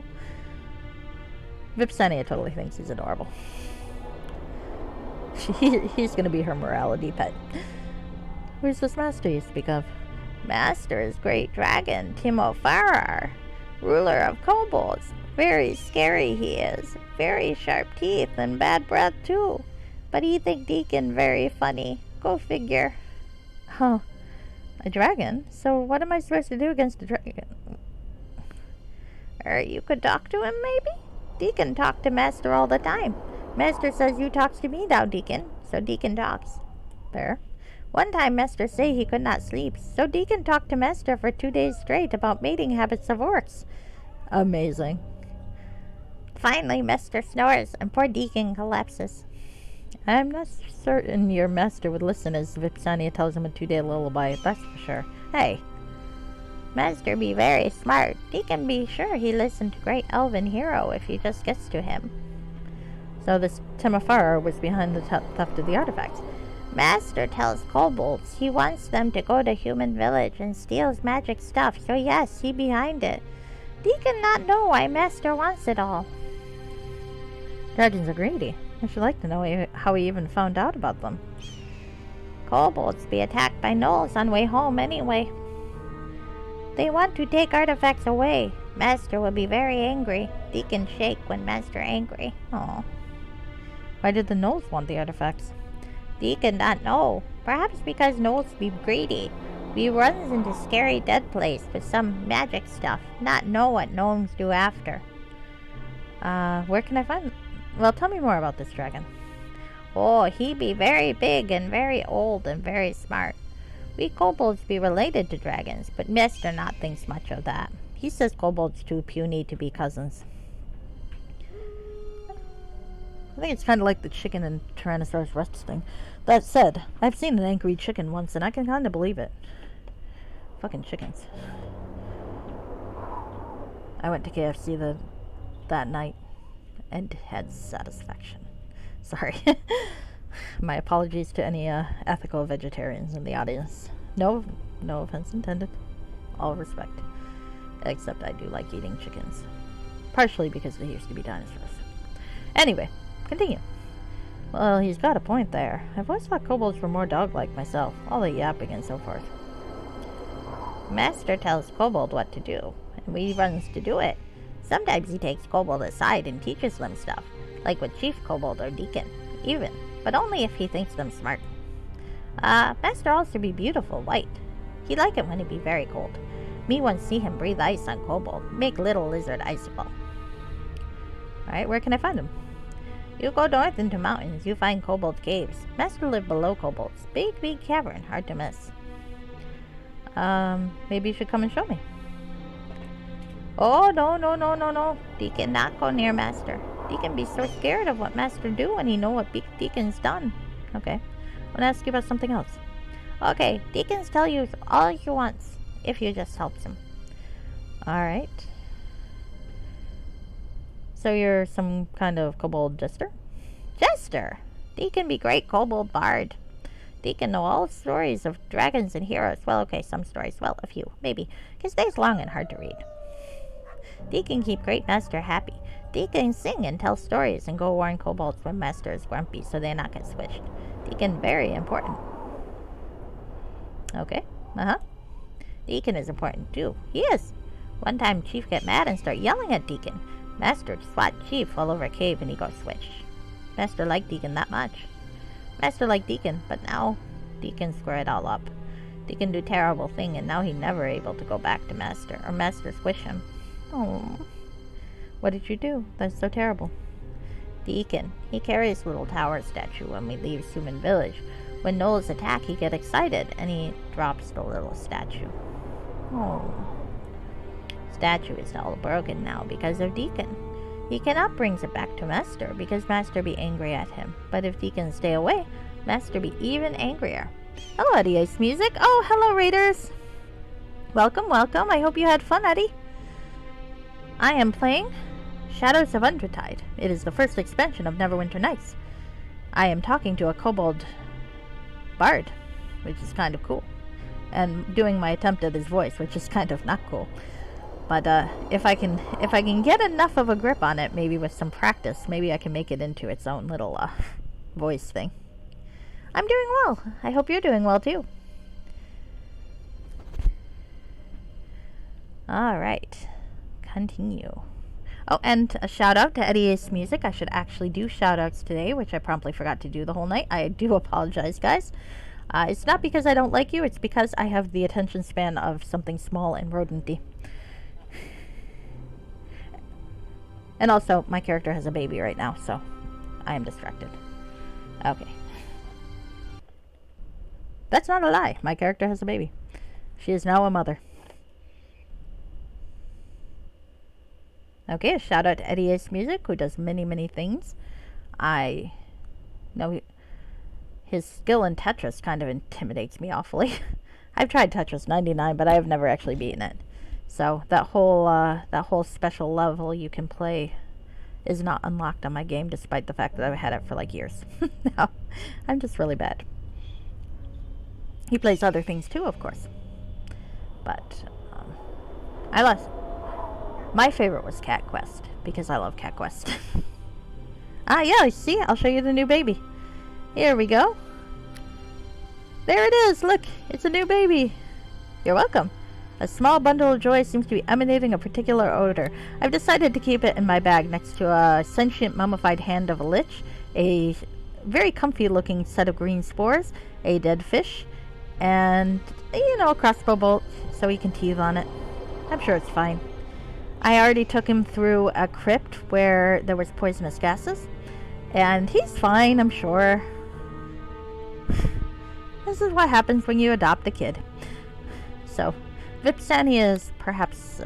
A: Vipsania totally thinks he's adorable. He's gonna be her morality pet. Who's this master you speak of?
F: Master is great dragon, Timo Farar, ruler of kobolds. Very scary he is. Very sharp teeth and bad breath too. But he think Deacon very funny. Go figure.
A: Huh. A dragon? So what am I supposed to do against a dragon?
F: You could talk to him maybe? Deacon talk to Master all the time. Master says you talks to me now, Deacon. So Deacon talks.
A: Fair.
F: One time Master say he could not sleep. So Deacon talked to Master for 2 days straight about mating habits of orcs.
A: Amazing.
F: Finally, Master snores and poor Deacon collapses.
A: I'm not certain your master would listen as Vipsania tells him a 2-day lullaby, that's for sure. Hey.
F: Master be very smart. Deacon be sure he listen to great elven hero if he just gets to him.
A: So this Timofara was behind the theft of the artifacts.
F: Master tells kobolds he wants them to go to human village and steals magic stuff, so yes, he behind it. Deacon not know why Master wants it all.
A: Dragons are greedy. I should like to know how he even found out about them.
F: Kobolds be attacked by gnolls on way home anyway. They want to take artifacts away. Master will be very angry. Deacon shake when Master angry.
A: Oh. Why did the gnolls want the artifacts?
F: Deacon not know. Perhaps because gnolls be greedy. We runs into scary dead place with some magic stuff. Not know what gnomes do after.
A: Where can I find... Well, tell me more about this dragon.
F: Oh, he be very big and very old and very smart. We kobolds be related to dragons, but Master not thinks much of that. He says kobolds too puny to be cousins.
A: I think it's kind of like the chicken and Tyrannosaurus Rex thing. That said, I've seen an angry chicken once, and I can kind of believe it. Fucking chickens. I went to KFC that night and had satisfaction. Sorry. My apologies to any ethical vegetarians in the audience. No offense intended. All respect. Except I do like eating chickens. Partially because they used to be dinosaurs. Anyway, continue. Well, he's got a point there. I've always thought kobolds were more dog-like myself. All the yapping and so forth.
F: Master tells kobold what to do, and we runs to do it. Sometimes he takes kobold aside and teaches them stuff, like with Chief Kobold or Deacon, even, but only if he thinks them smart. Master also be beautiful white. He like it when it be very cold. Me once see him breathe ice on kobold, make little lizard icicle.
A: Alright, where can I find him?
F: You go north into mountains, you find kobold caves. Master live below kobolds. Big cavern, hard to miss.
A: Maybe you should come and show me.
F: Oh, no. Deacon not go near Master. Deacon be so scared of what Master do when he know what Deacon's done.
A: Okay. I want to ask you about something else.
F: Okay, Deacon's tell you all he wants, if you just helps him.
A: Alright. So you're some kind of kobold jester?
F: Jester? Deacon be great kobold bard. Deacon know all stories of dragons and heroes. Well, okay, some stories. Well, a few, maybe. 'Cause they's long and hard to read. Deacon keep great Master happy. Deacon sing and tell stories and go warn kobolds when Master is grumpy so they not get switched. Deacon very important.
A: Okay.
F: Deacon is important too. He is. One time Chief get mad and start yelling at Deacon. Master swat Chief all over a cave and he got switched. Master like Deacon that much. Master like Deacon, but now Deacon square it all up. Deacon do terrible thing and now he never able to go back to Master or Master squish him.
A: Oh. What did you do? That's so terrible.
F: Deacon, he carries little tower statue when we leave human village. When gnolls attack, he get excited and he drops the little statue.
A: Oh.
F: Statue is all broken now because of Deacon. Deacon brings it back to Master, because Master be angry at him. But if Deacon stay away, Master be even angrier. Hello, Eddie Ace Music. Oh, hello, Raiders. Welcome, welcome. I hope you had fun, Eddie. I am playing Shadows of Undrentide. It is the first expansion of Neverwinter Nights. I am talking to a kobold bard, which is kind of cool. And doing my attempt at his voice, which is kind of not cool. But if I can get enough of a grip on it, maybe with some practice, maybe I can make it into its own little voice thing. I'm doing well. I hope you're doing well too. All right, continue. Oh, and a shout out to Eddie Ace Music. I should actually do shout outs today, which I promptly forgot to do the whole night. I do apologize, guys. It's not because I don't like you, it's because I have the attention span of something small and rodenty. And also, my character has a baby right now, so I am distracted. Okay. That's not a lie. My character has a baby. She is now a mother. Okay, a shout out to Eddie Ace Music, who does many, many things. I know his skill in Tetris kind of intimidates me awfully. I've tried Tetris 99, but I have never actually beaten it. So that whole special level you can play is not unlocked on my game, despite the fact that I've had it for like years. No, I'm just really bad. He plays other things too, of course. But I lost. My favorite was Cat Quest, because I love Cat Quest. Ah, yeah, see? I'll show you the new baby. Here we go. There it is! Look! It's a new baby! You're welcome. A small bundle of joy seems to be emanating a particular odor. I've decided to keep it in my bag next to a sentient mummified hand of a lich, a very comfy looking set of green spores, a dead fish, and, a crossbow bolt so he can teethe on it. I'm sure it's fine. I already took him through a crypt where there was poisonous gases, and he's fine, I'm sure. This is what happens when you adopt a kid. So, Vipsania is perhaps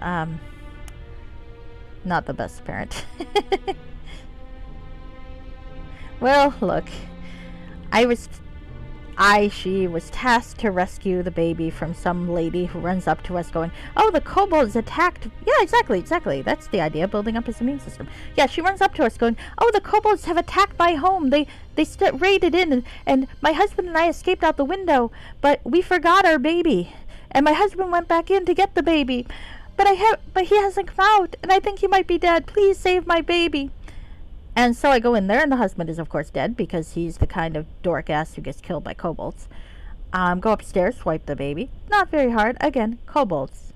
F: not the best parent. Well, look, she was tasked to rescue the baby from some lady who runs up to us going, "Oh, the kobolds attacked." Yeah, exactly. That's the idea, building up his immune system. Yeah, she runs up to us going, "Oh, the kobolds have attacked my home. They raided in, and my husband and I escaped out the window, but we forgot our baby. And my husband went back in to get the baby, but he hasn't come out, and I think he might be dead. Please save my baby." And so I go in there, and the husband is, of course, dead, because he's the kind of dork-ass who gets killed by kobolds. Go upstairs, swipe the baby. Not very hard. Again, kobolds.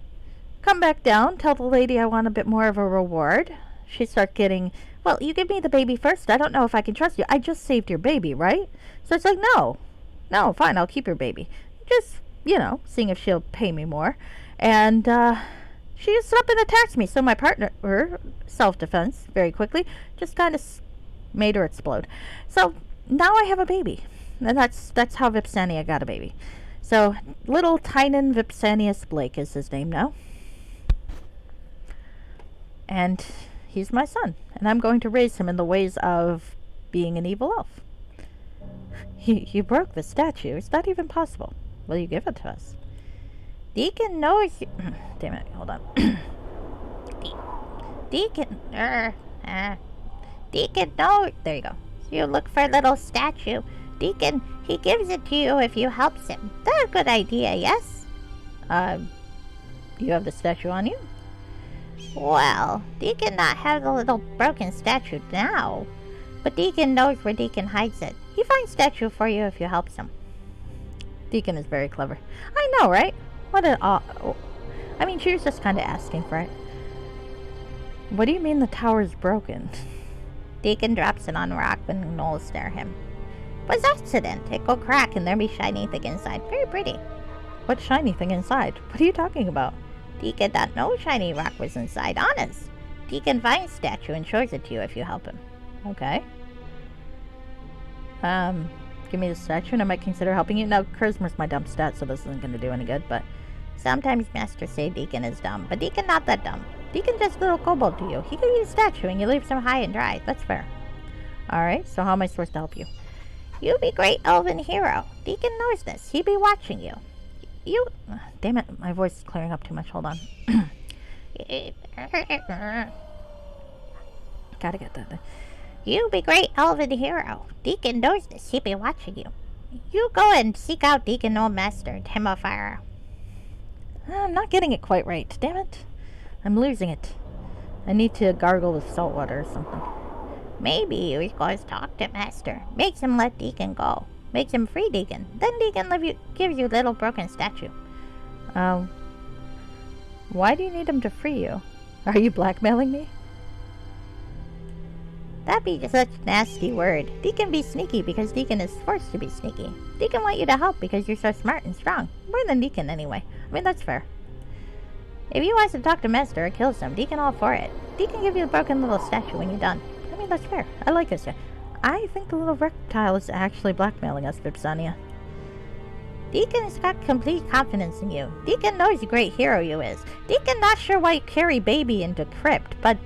F: Come back down, tell the lady I want a bit more of a reward. She starts getting, "Well, you give me the baby first. I don't know if I can trust you. I just saved your baby, right?" So it's like, no, fine, I'll keep your baby. Just, seeing if she'll pay me more. And, she just up and attacks me, so my partner, self-defense, very quickly, just kind of made her explode. So now I have a baby, and that's how Vipsania got a baby. So little Tynan Vipsanius Blake is his name now, and he's my son, and I'm going to raise him in the ways of being an evil elf. You broke the statue. Is that even possible? Will you give it to us? Deacon knows you. Damn it, hold on. Deacon knows. There you go. You look for a little statue. Deacon, he gives it to you if you helps him. That's a good idea, yes? Do you have the statue on you? Well, Deacon not have the little broken statue now, but Deacon knows where Deacon hides it. He finds statue for you if you helps him. Deacon is very clever. I know, right? What an I mean, she was just kind of asking for it. What do you mean the tower's broken? Deacon drops it on a rock when gnolls stare him. Was accident. It go crack and there be shiny thing inside. Very pretty. What shiny thing inside? What are you talking about? Deacon not know shiny rock was inside. Honest. Deacon finds statue and shows it to you if you help him. Okay. Give me the statue and I might consider helping you. Now, charisma's my dumb stat, so this isn't going to do any good, but sometimes Master say Deacon is dumb, but Deacon not that dumb. Deacon just a little kobold to you. He gave you a statue and you leave him high and dry. That's fair. Alright, so how am I supposed to help you? You be great elven hero. Deacon knows this. He be watching you. You... damn it, my voice is clearing up too much. Hold on. Gotta get that. You be great elven hero. Deacon knows this. He be watching you. You go and seek out Deacon Old Master, Timofara. I'm not getting it quite right. Damn it. I'm losing it. I need to gargle with salt water or something. Maybe you go talk to Master. Makes him let Deacon go. Makes him free Deacon. Then Deacon gives you little broken statue.
A: Why do you need him to free you? Are you blackmailing me?
F: That be such a nasty word. Deacon be sneaky because Deacon is forced to be sneaky. Deacon want you to help because you're so smart and strong. More than Deacon anyway. I mean, that's fair. If you wants to talk to Master or kill some, Deacon all for it. Deacon give you a broken little statue when you're done. I mean, that's fair. I like this. I think the little reptile is actually blackmailing us, Vipsania. Deacon has got complete confidence in you. Deacon knows the great hero you is. Deacon not sure why you carry baby into crypt, but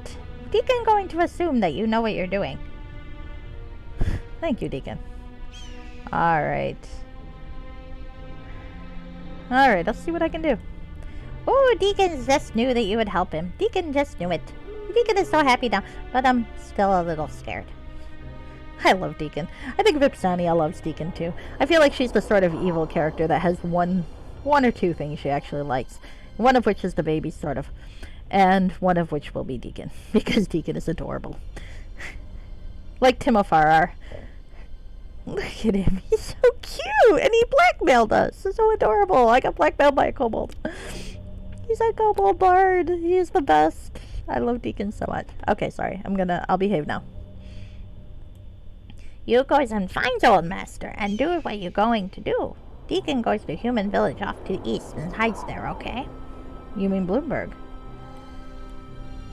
F: Deacon going to assume that you know what you're doing.
A: Thank you, Deacon. Alright, let's see what I can do.
F: Oh, Deacon just knew that you would help him. Deacon just knew it. Deacon is so happy now, but I'm still a little scared.
A: I love Deacon. I think Vipsania loves Deacon too. I feel like she's the sort of evil character that has one or two things she actually likes. One of which is the baby, sort of. And one of which will be Deacon, because Deacon is adorable. Like Timofar. Look at him, he's so cute, and he blackmailed us. It's so adorable. I got blackmailed by a kobold. He's a kobold bard. He is the best. I love Deacon so much. Okay, sorry. I'll behave now.
F: You goes and finds Old Master and do what you're going to do. Deacon goes to Human Village off to the east and hides there, okay?
A: You mean Bloomberg?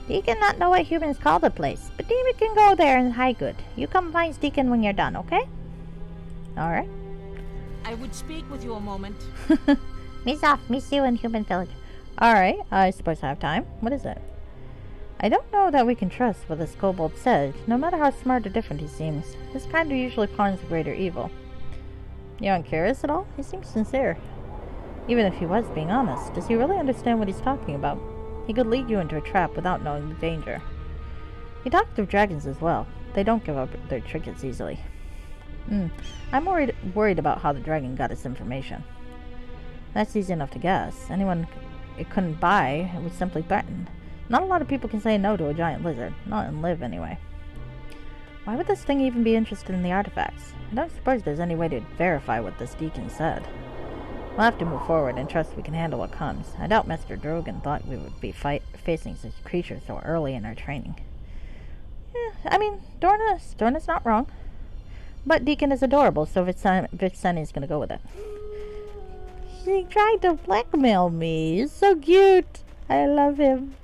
F: Deacon not know what humans call the place, but Deacon can go there and hide good. You come find Deacon when you're done, okay?
A: Alright.
G: I would speak with you a moment.
F: Miss off, miss you in Human Village.
A: Alright, I suppose I have time. What is it? I don't know that we can trust what this kobold says, no matter how smart or different he seems. His kind are usually pawns of greater evil. You aren't curious at all? He seems sincere. Even if he was being honest, does he really understand what he's talking about? He could lead you into a trap without knowing the danger. He talked of dragons as well. They don't give up their trinkets easily. I'm worried about how the dragon got its information. That's easy enough to guess. Anyone it couldn't buy, it would simply threaten. Not a lot of people can say no to a giant lizard. Not in Liv, anyway. Why would this thing even be interested in the artifacts? I don't suppose there's any way to verify what this Deacon said. We'll have to move forward and trust we can handle what comes. I doubt Master Drogon thought we would be facing such creatures so early in our training. I mean, Dorna's not wrong. But Deacon is adorable, so Vipsania's gonna go with it. He tried to blackmail me. He's so cute. I love him.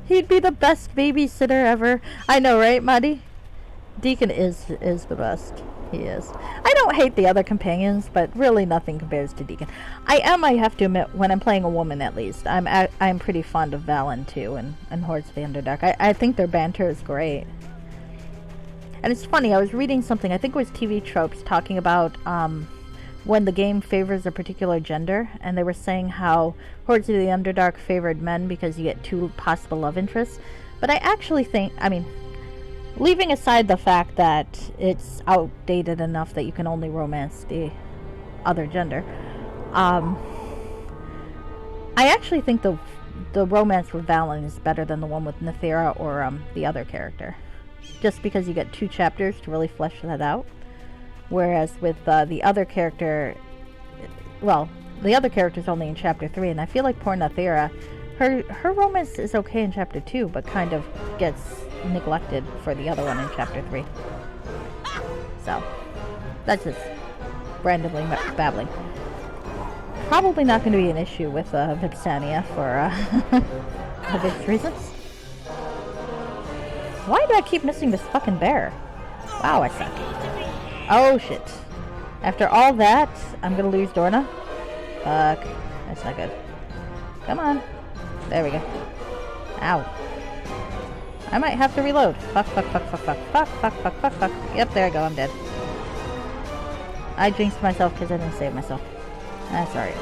A: He'd be the best babysitter ever. I know, right, Muddy? Deacon is the best. He is. I don't hate the other companions, but really nothing compares to Deacon. I have to admit, when I'm playing a woman at least, I'm pretty fond of Valen too, and Hordes of the Underdark. I think their banter is great. And it's funny, I was reading something, I think it was TV Tropes, talking about when the game favors a particular gender, and they were saying how Hordes of the Underdark favored men because you get two possible love interests. But I actually think, I mean, leaving aside the fact that it's outdated enough that you can only romance the other gender, I actually think the romance with Valen is better than the one with Nethera or the other character. Just because you get 2 chapters to really flesh that out. Whereas with the other character, well, the other character's only in chapter 3, and I feel like poor Nethera, her romance is okay in chapter 2, but kind of gets neglected for the other one in chapter 3. So, that's just randomly babbling. Probably not going to be an issue with Vipsania for obvious reasons. Why do I keep missing this fucking bear? Wow, I suck. Oh shit. After all that, I'm gonna lose Dorna. Fuck. That's not good. Come on. There we go. Ow. I might have to reload. Fuck, fuck, fuck, fuck, fuck, fuck, fuck, fuck, fuck, fuck. Yep, there I go. I'm dead. I jinxed myself because I didn't save myself. That's alright.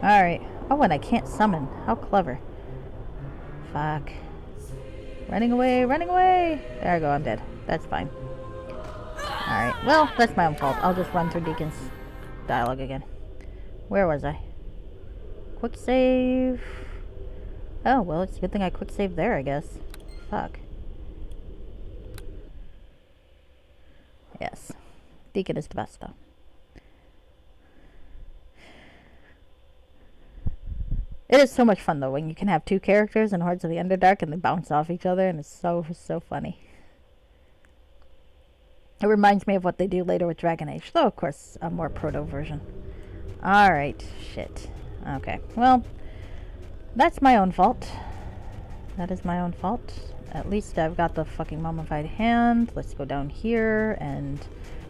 A: Alright. Oh, and I can't summon. How clever. Fuck. Running away, running away! There I go, I'm dead. That's fine. Alright, well, that's my own fault. I'll just run through Deacon's dialogue again. Where was I? Quick save. Oh, well, it's a good thing I quick saved there, I guess. Fuck. Yes. Deacon is the best, though. It is so much fun, though, when you can have two characters in Hordes of the Underdark and they bounce off each other, and it's so funny. It reminds me of what they do later with Dragon Age, though, of course, a more proto version. Alright, shit. Okay, well, that's my own fault. That is my own fault. At least I've got the fucking mummified hand. Let's go down here, and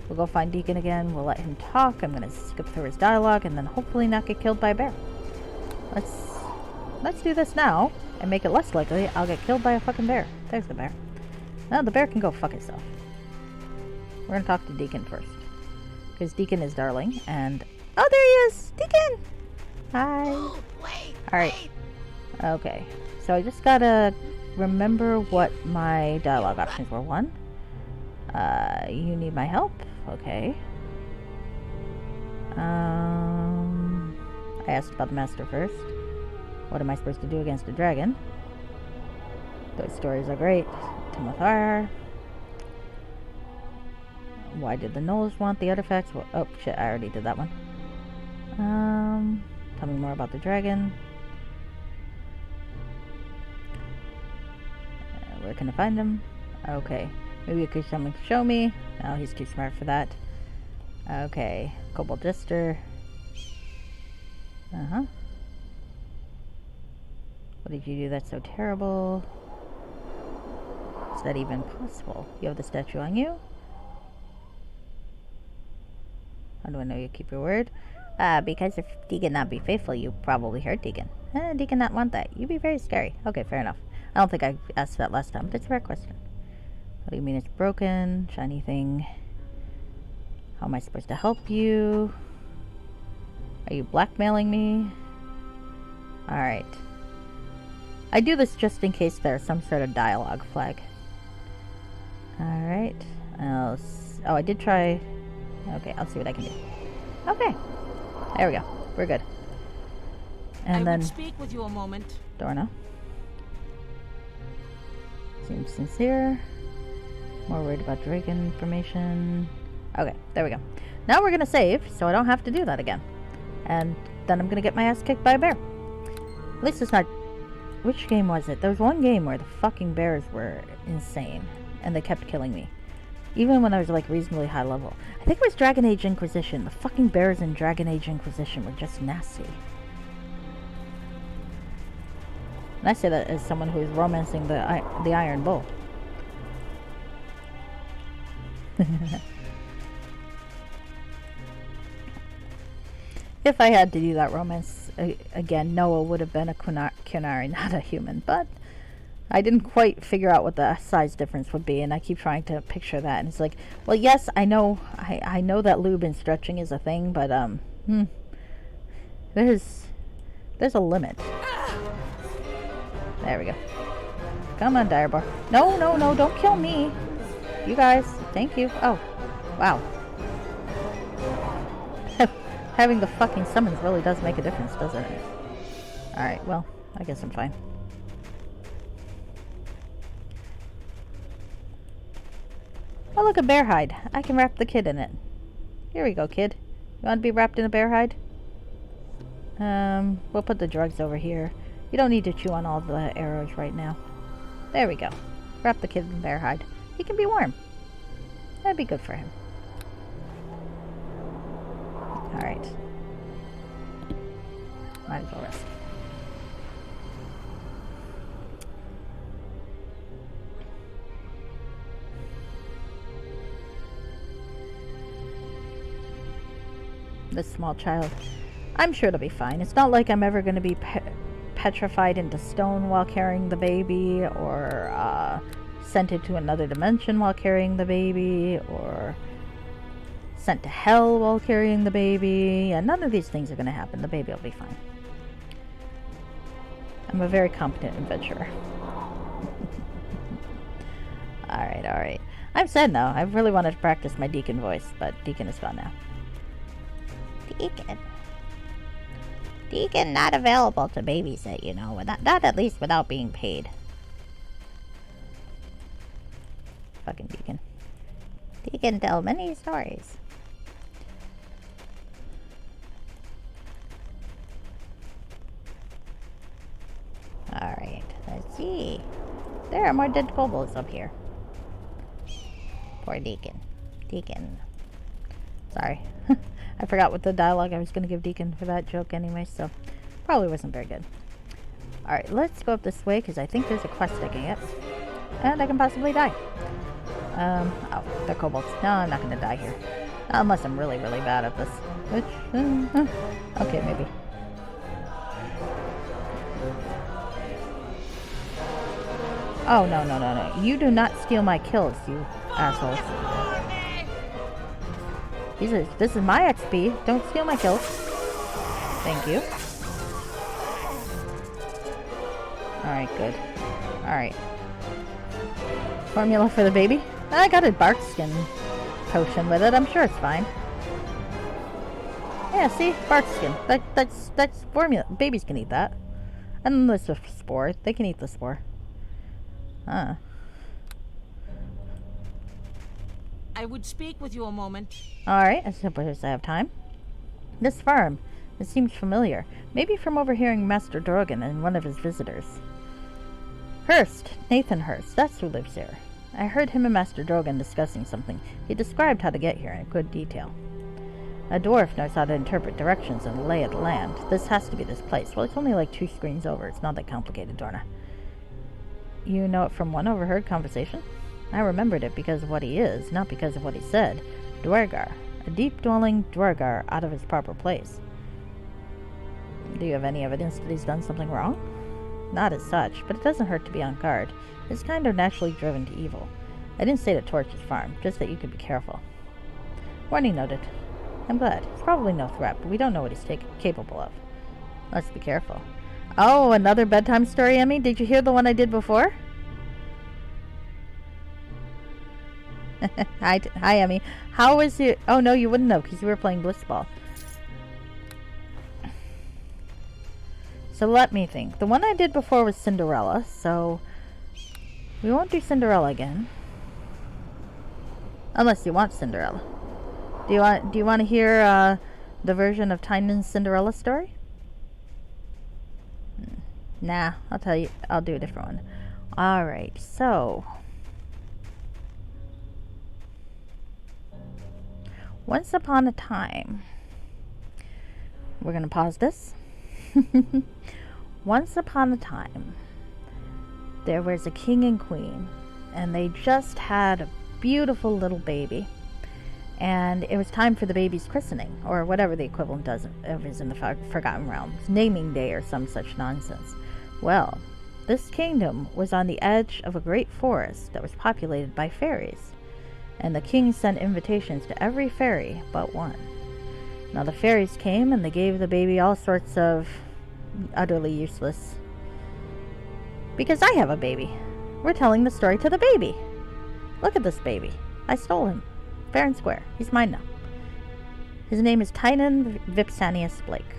A: we'll go find Deacon again. We'll let him talk. I'm gonna skip through his dialogue, and then hopefully not get killed by a bear. Let's do this now, and make it less likely I'll get killed by a fucking bear. There's the bear. Now the bear can go fuck itself. We're gonna talk to Deacon first. Because Deacon is darling, and... Oh, there he is! Deacon! Hi!
D: Oh, wait,
A: Alright.
D: wait.
A: Okay. So I just gotta remember what my dialogue options were. One. You need my help? Okay. I asked about the master first. What am I supposed to do against a dragon? Those stories are great. Timothar. Why did the Knolls want the artifacts? Well, oh shit, I already did that one. Tell me more about the dragon. Where can I find him? Okay. Maybe someone can show me. No, he's too smart for that. Okay. Kobold Jester. Uh-huh. What did you do that's so terrible? Is that even possible? You have the statue on you? How do I know you keep your word? Because if Deacon not be faithful, you probably hurt Deacon. Deacon not want that. You'd be very scary. Okay, fair enough. I don't think I asked that last time, but it's a fair question. What do you mean it's broken? Shiny thing. How am I supposed to help you? Are you blackmailing me? Alright. I do this just in case there's some sort of dialogue flag. Alright. Oh, I did try... Okay, I'll see what I can do. Okay. There we go. We're good. And
G: I
A: then...
G: would speak with you a moment.
A: Dorna. Seems sincere. More worried about dragon information. Okay, there we go. Now we're gonna save, so I don't have to do that again. And then I'm gonna get my ass kicked by a bear. At least it's not... Which game was it? There was one game where the fucking bears were insane. And they kept killing me. Even when I was like reasonably high level. I think it was Dragon Age Inquisition. The fucking bears in Dragon Age Inquisition were just nasty. And I say that as someone who is romancing the Iron Bull. If I had to do that romance again, Noah would have been a Kunari, not a human. But I didn't quite figure out what the size difference would be, and I keep trying to picture that. And it's like, well, yes, I know that lube and stretching is a thing, but there's a limit. There we go. Come on, Direbor. No, don't kill me. You guys, thank you. Oh, wow. Having the fucking summons really does make a difference, doesn't it? Alright, well, I guess I'm fine. Oh, look, a bear hide. I can wrap the kid in it. Here we go, kid. You want to be wrapped in a bear hide? We'll put the drugs over here. You don't need to chew on all the arrows right now. There we go. Wrap the kid in bear hide. He can be warm. That'd be good for him. Alright. Might as well rest. This small child. I'm sure it'll be fine. It's not like I'm ever going to be petrified into stone while carrying the baby, or sent into another dimension while carrying the baby, or sent to hell while carrying the baby. Yeah, none of these things are going to happen. The baby will be fine. I'm a very competent adventurer. Alright, alright. I'm sad now. I really wanted to practice my Deacon voice, but Deacon is gone now.
F: Deacon. Deacon not available to babysit, you know, not at least without being paid.
A: Fucking Deacon.
F: Deacon tell many stories. Alright, let's see. There are more dead kobolds up here. Poor Deacon. Deacon.
A: Sorry. I forgot what the dialogue I was going to give Deacon for that joke anyway, so probably wasn't very good. Alright, let's go up this way, because I think there's a quest I can get. And I can possibly die. Oh, they're kobolds. No, I'm not going to die here. Unless I'm really, really bad at this. Which, okay, maybe. Oh, no, no, no, no. You do not steal my kills, you assholes. This is my XP. Don't steal my kills. Thank you. Alright, good. Alright. Formula for the baby? I got a bark skin potion with it. I'm sure it's fine. Yeah, see? Bark skin. That's formula. Babies can eat that. And then there's a spore. They can eat the spore. Huh.
G: I would speak with you a moment.
A: Alright, I suppose I have time. This farm. It seems familiar. Maybe from overhearing Master Drogon and one of his visitors. Hurst. Nathan Hurst. That's who lives here. I heard him and Master Drogon discussing something. He described how to get here in good detail. A dwarf knows how to interpret directions and the lay of the land. This has to be this place. Well, it's only like 2 screens over. It's not that complicated, Dorna. You know it from one overheard conversation? I remembered it because of what he is, not because of what he said. Dwargar. A deep-dwelling Dwargar out of his proper place. Do you have any evidence that he's done something wrong? Not as such, but it doesn't hurt to be on guard. His kind are naturally driven to evil. I didn't say to torch his farm, just that you could be careful. Warning noted. I'm glad. He's probably no threat, but we don't know what he's capable of. Let's be careful. Oh, another bedtime story, Emmy? Did you hear the one I did before? Hi, Emmy. How was it? Oh, no, you wouldn't know, because you were playing Blitzball. So let me think. The one I did before was Cinderella, so we won't do Cinderella again. Unless you want Cinderella. Do you want to hear the version of Tynan's Cinderella story? Nah, I'll tell you. I'll do a different one. Alright, so once upon a time, we're going to pause this. Once upon a time, there was a king and queen, and they just had a beautiful little baby. And it was time for the baby's christening, or whatever the equivalent of is in the Forgotten Realms, naming day or some such nonsense. Well, this kingdom was on the edge of a great forest that was populated by fairies, and the king sent invitations to every fairy but one. Now the fairies came and they gave the baby all sorts of utterly useless... Because I have a baby. We're telling the story to the baby. Look at this baby. I stole him. Fair and square. He's mine now. His name is Tynan Vipsanius Blake.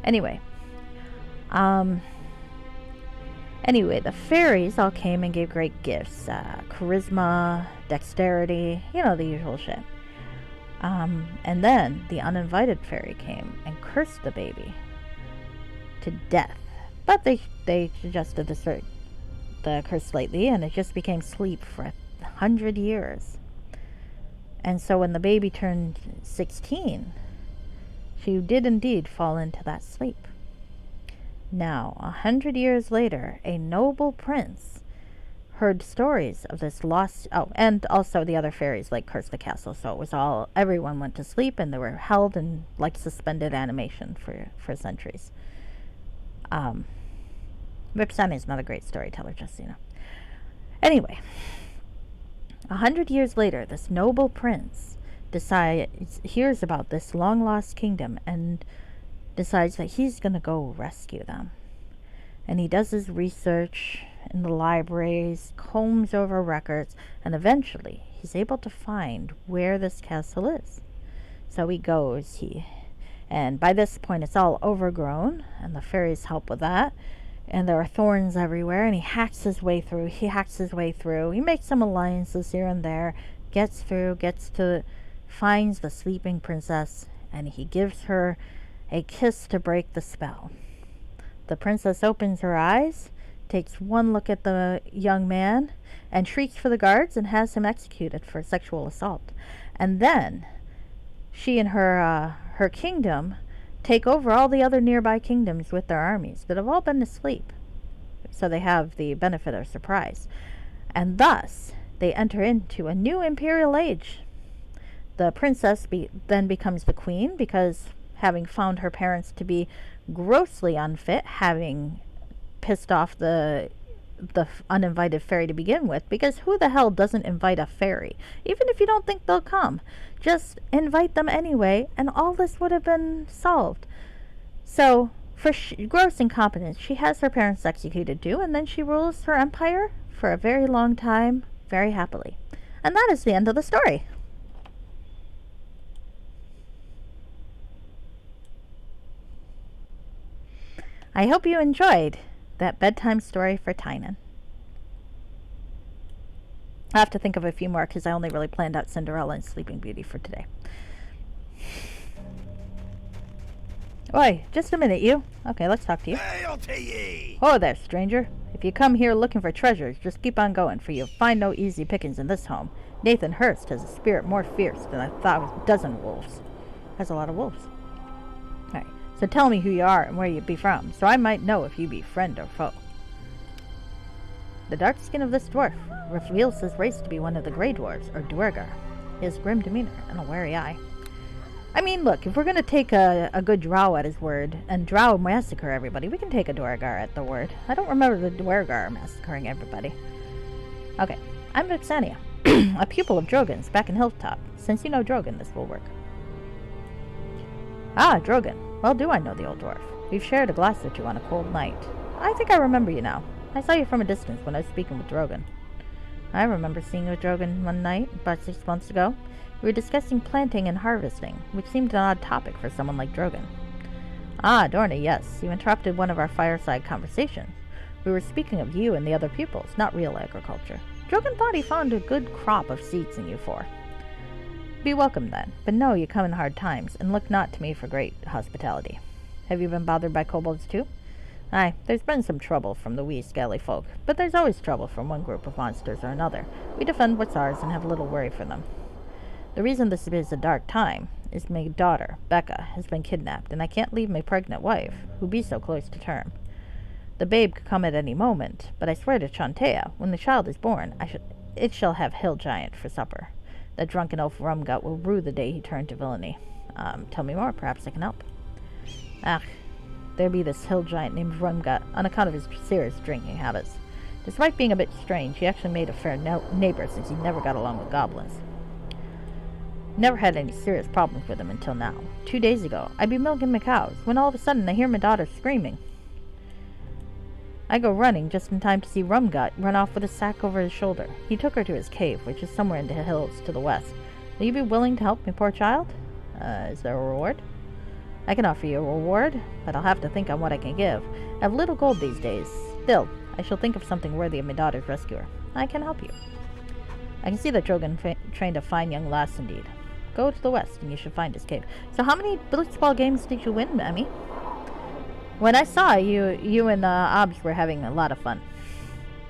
A: Anyway. Anyway, the fairies all came and gave great gifts. Charisma, dexterity, you know, the usual shit. And then the uninvited fairy came and cursed the baby to death. But they adjusted the curse slightly, and it just became sleep for 100 years. And so when the baby turned 16, she did indeed fall into that sleep. Now, 100 years later, a noble prince heard stories of this lost. Oh, and also the other fairies like cursed the castle. So it was all, everyone went to sleep and they were held in like suspended animation for centuries. Rip is not a great storyteller, just so you know. Anyway, 100 years later, this noble prince hears about this long lost kingdom and decides that he's gonna go rescue them. And he does his research in the libraries, combs over records, and eventually he's able to find where this castle is. So he goes, and by this point it's all overgrown, and the fairies help with that. And there are thorns everywhere, and he hacks his way through. He makes some alliances here and there, gets through, finds the sleeping princess, and he gives her a kiss to break the spell. The princess opens her eyes, takes one look at the young man, and shrieks for the guards and has him executed for sexual assault. And then she and her kingdom take over all the other nearby kingdoms with their armies that have all been asleep. So they have the benefit of surprise. And thus, they enter into a new imperial age. The princess then becomes the queen because, having found her parents to be grossly unfit, having pissed off the uninvited fairy to begin with, because who the hell doesn't invite a fairy? Even if you don't think they'll come, just invite them anyway, and all this would have been solved. So, for gross incompetence, she has her parents executed too, and then she rules her empire for a very long time, very happily. And that is the end of the story. I hope you enjoyed that bedtime story for Tynan. I have to think of a few more because I only really planned out Cinderella and Sleeping Beauty for today. Oi, just a minute, you. Okay, let's talk to you.
C: Hail to ye!
A: Oh there, stranger. If you come here looking for treasures, just keep on going, for you'll find no easy pickings in this home. Nathan Hurst has a spirit more fierce than a dozen wolves. Has a lot of wolves. Alright, so tell me who you are and where you be from, so I might know if you be friend or foe. The dark skin of this dwarf reveals his race to be one of the Grey Dwarves, or Duergar. His grim demeanor and a wary eye. I mean, look, if we're going to take a good drow at his word, and drow massacre everybody, we can take a Duergar at the word. I don't remember the Duergar massacring everybody. Okay, I'm Vixania, a pupil of Drogon's back in Hilltop. Since you know Drogon, this will work. Ah, Drogon. Well, do I know the old dwarf. We've shared a glass or two on a cold night. I think I remember you now. I saw you from a distance when I was speaking with Drogon. I remember seeing you with Drogon one night, about 6 months ago. We were discussing planting and harvesting, which seemed an odd topic for someone like Drogon. Ah, Dorna, yes. You interrupted one of our fireside conversations. We were speaking of you and the other pupils, not real agriculture. Drogon thought he found a good crop of seeds in you four. Be welcome then, but know you come in hard times, and look not to me for great hospitality. Have you been bothered by kobolds too? Aye, there's been some trouble from the wee scaly folk, but there's always trouble from one group of monsters or another. We defend what's ours and have little worry for them. The reason this is a dark time is my daughter, Becca, has been kidnapped, and I can't leave my pregnant wife, who be so close to term. The babe could come at any moment, but I swear to Chantea, when the child is born, it shall have Hill Giant for supper. That drunken oaf Rumgut will rue the day he turned to villainy. Tell me more, perhaps I can help. Ah, there be this Hill Giant named Rumgut, on account of his serious drinking habits. Despite being a bit strange, he actually made a fair neighbor since he never got along with goblins. Never had any serious problems with him until now. 2 days ago, I'd be milking my cows, when all of a sudden I hear my daughter screaming. I go running just in time to see Rumgut run off with a sack over his shoulder. He took her to his cave, which is somewhere in the hills to the west. Will you be willing to help me poor child? Is there a reward? I can offer you a reward, but I'll have to think on what I can give. I have little gold these days. Still, I shall think of something worthy of my daughter's rescuer. I can help you. I can see that Drogon trained a fine young lass indeed. Go to the west, and you should find his cave. So how many blitzball games did you win, Emmy? When I saw you and Obs were having a lot of fun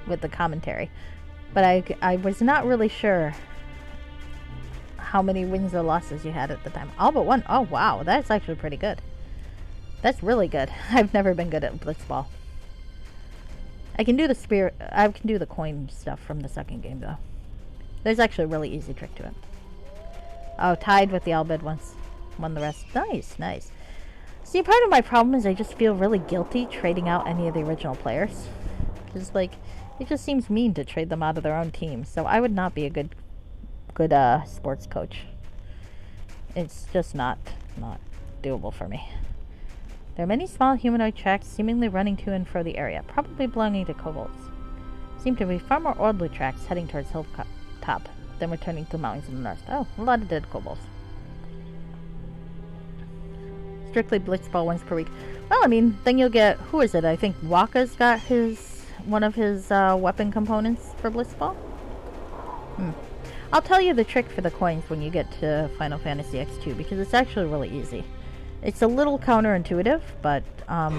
A: with the commentary. But I was not really sure how many wins or losses you had at the time. All but one. Oh, wow. That's actually pretty good. That's really good. I've never been good at blitzball. I can do the spirit. I can do the coin stuff from the second game though. There's actually a really easy trick to it. Oh, tied with the Albed once. Won the rest. Nice, nice. See, part of my problem is I just feel really guilty trading out any of the original players. Because, like, it just seems mean to trade them out of their own team. So I would not be a good sports coach. It's just not doable for me. There are many small humanoid tracks seemingly running to and fro the area, probably belonging to kobolds. Seem to be far more orderly tracks heading towards hilltop than returning to the mountains in the north. Oh, a lot of dead kobolds. Strictly blitzball once per week. Well, I mean, then you'll get, who is it? I think Waka's got one of his weapon components for blitzball. I'll tell you the trick for the coins when you get to Final Fantasy X2 because it's actually really easy. It's a little counterintuitive, but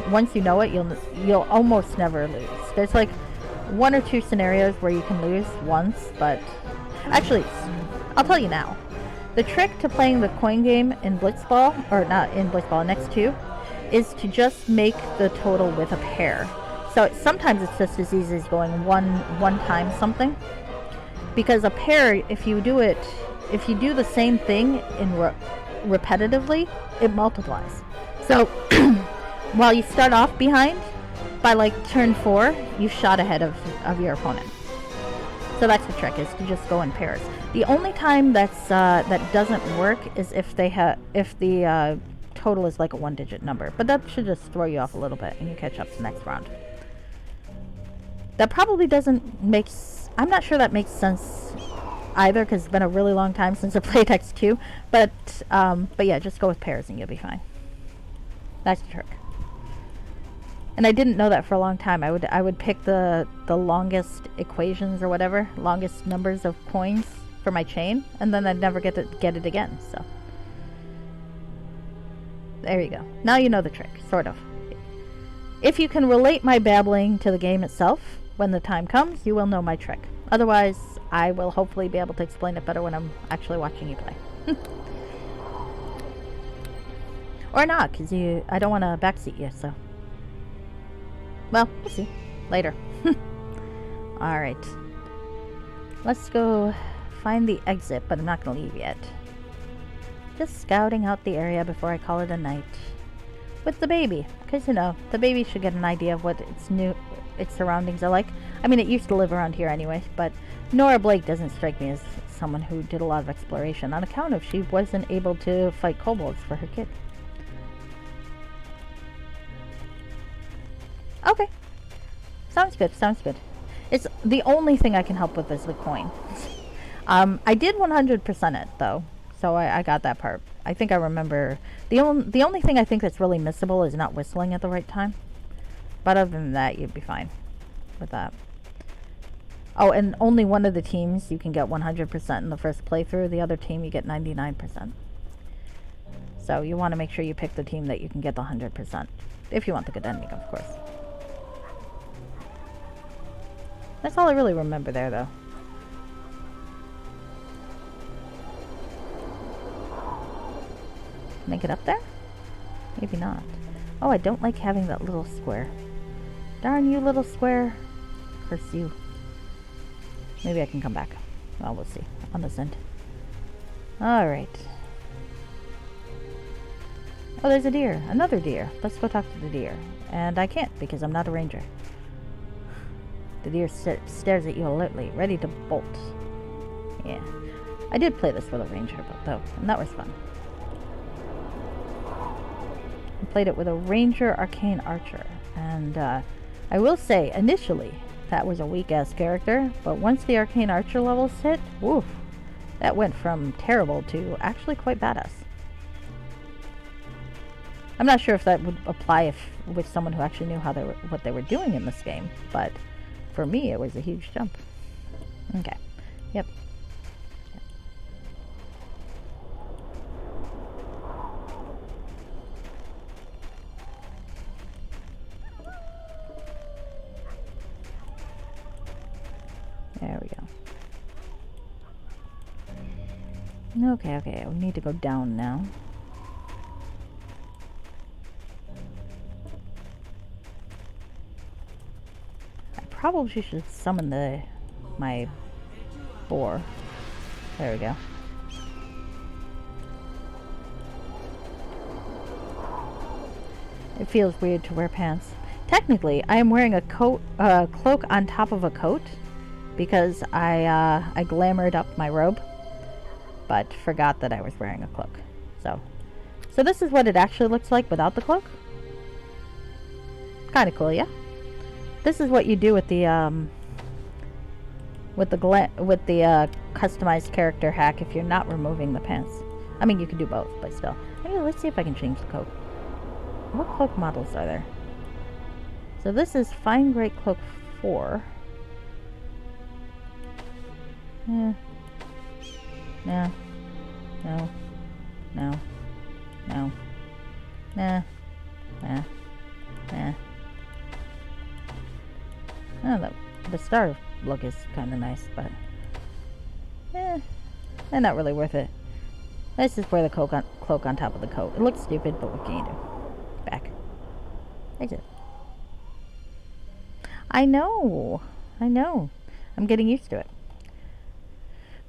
A: once you know it, you'll almost never lose. There's like 1 or 2 scenarios where you can lose once, but actually, I'll tell you now. The trick to playing the coin game in Blitzball, or not in Blitzball, in X2, is to just make the total with a pair. So sometimes it's just as easy as going one time something. Because a pair, if you do the same thing in repetitively, it multiplies. So while you start off behind, by like turn 4, you've shot ahead of your opponent. So that's the trick, is to just go in pairs. The only time that doesn't work is if the total is like a 1-digit number. But that should just throw you off a little bit and you catch up the next round. That probably doesn't make... I'm not sure that makes sense either, because it's been a really long time since I played X2. But yeah, just go with pairs and you'll be fine. That's the trick. And I didn't know that for a long time. I would pick the longest equations or whatever, longest numbers of coins for my chain, and then I'd never get it again. So there you go. Now you know the trick, sort of. If you can relate my babbling to the game itself, when the time comes, you will know my trick. Otherwise, I will hopefully be able to explain it better when I'm actually watching you play. Or not, because I don't want to backseat you, so. Well, we'll see. Later. Alright. Let's go find the exit, but I'm not going to leave yet. Just scouting out the area before I call it a night. With the baby. Because, you know, the baby should get an idea of what its surroundings are like. I mean, it used to live around here anyway, but Nora Blake doesn't strike me as someone who did a lot of exploration on account of she wasn't able to fight kobolds for her kid. Okay. Sounds good, sounds good. It's the only thing I can help with is the coin. I did 100% it, though, so I got that part. I think I remember... The only thing I think that's really missable is not whistling at the right time. But other than that, you'd be fine with that. Oh, and only one of the teams you can get 100% in the first playthrough. The other team you get 99%. So you want to make sure you pick the team that you can get the 100%. If you want the good ending, of course. That's all I really remember there, though. Make it up there? Maybe not. Oh, I don't like having that little square. Darn you, little square. Curse you. Maybe I can come back. Well, we'll see. On this end. Alright. Oh, there's a deer. Another deer. Let's go talk to the deer. And I can't because I'm not a ranger. The deer stares at you alertly, ready to bolt. Yeah. I did play this with a ranger, though, and that was fun. I played it with a ranger arcane archer, and I will say, initially, that was a weak-ass character, but once the arcane archer levels hit, woof, that went from terrible to actually quite badass. I'm not sure if that would apply with someone who actually knew what they were doing in this game, but for me, it was a huge jump. Okay. Yep. There we go. Okay, we need to go down now. probably should summon my boar. There we go. It feels weird to wear pants. Technically, I am wearing a cloak on top of a coat because I glamored up my robe, but forgot that I was wearing a cloak. So this is what it actually looks like without the cloak. Kind of cool, yeah. This is what you do with the customized character hack if you're not removing the pants. I mean, you can do both, but still. Anyway, let's see if I can change the coat. What cloak models are there? So this is Fine Great Cloak 4. Yeah. No. No. No. No. Nah. Nah. Nah. Oh, the star look is kind of nice, but they're not really worth it. Let's just wear the cloak on top of the coat. It looks stupid, but what can you do? Back. Exit. I know. I'm getting used to it.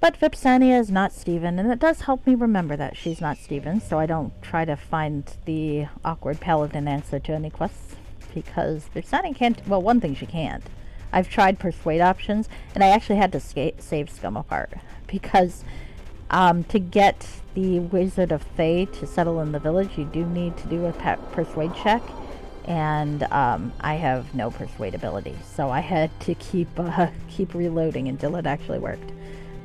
A: But Vipsania is not Steven, and it does help me remember that she's not Steven, so I don't try to find the awkward paladin answer to any quests, because Vipsania can't, well, one thing she can't. I've tried persuade options, and I actually had to save Scum apart, because to get the Wizard of Thay to settle in the village, you do need to do a persuade check, and I have no persuade ability, so I had to keep reloading until it actually worked.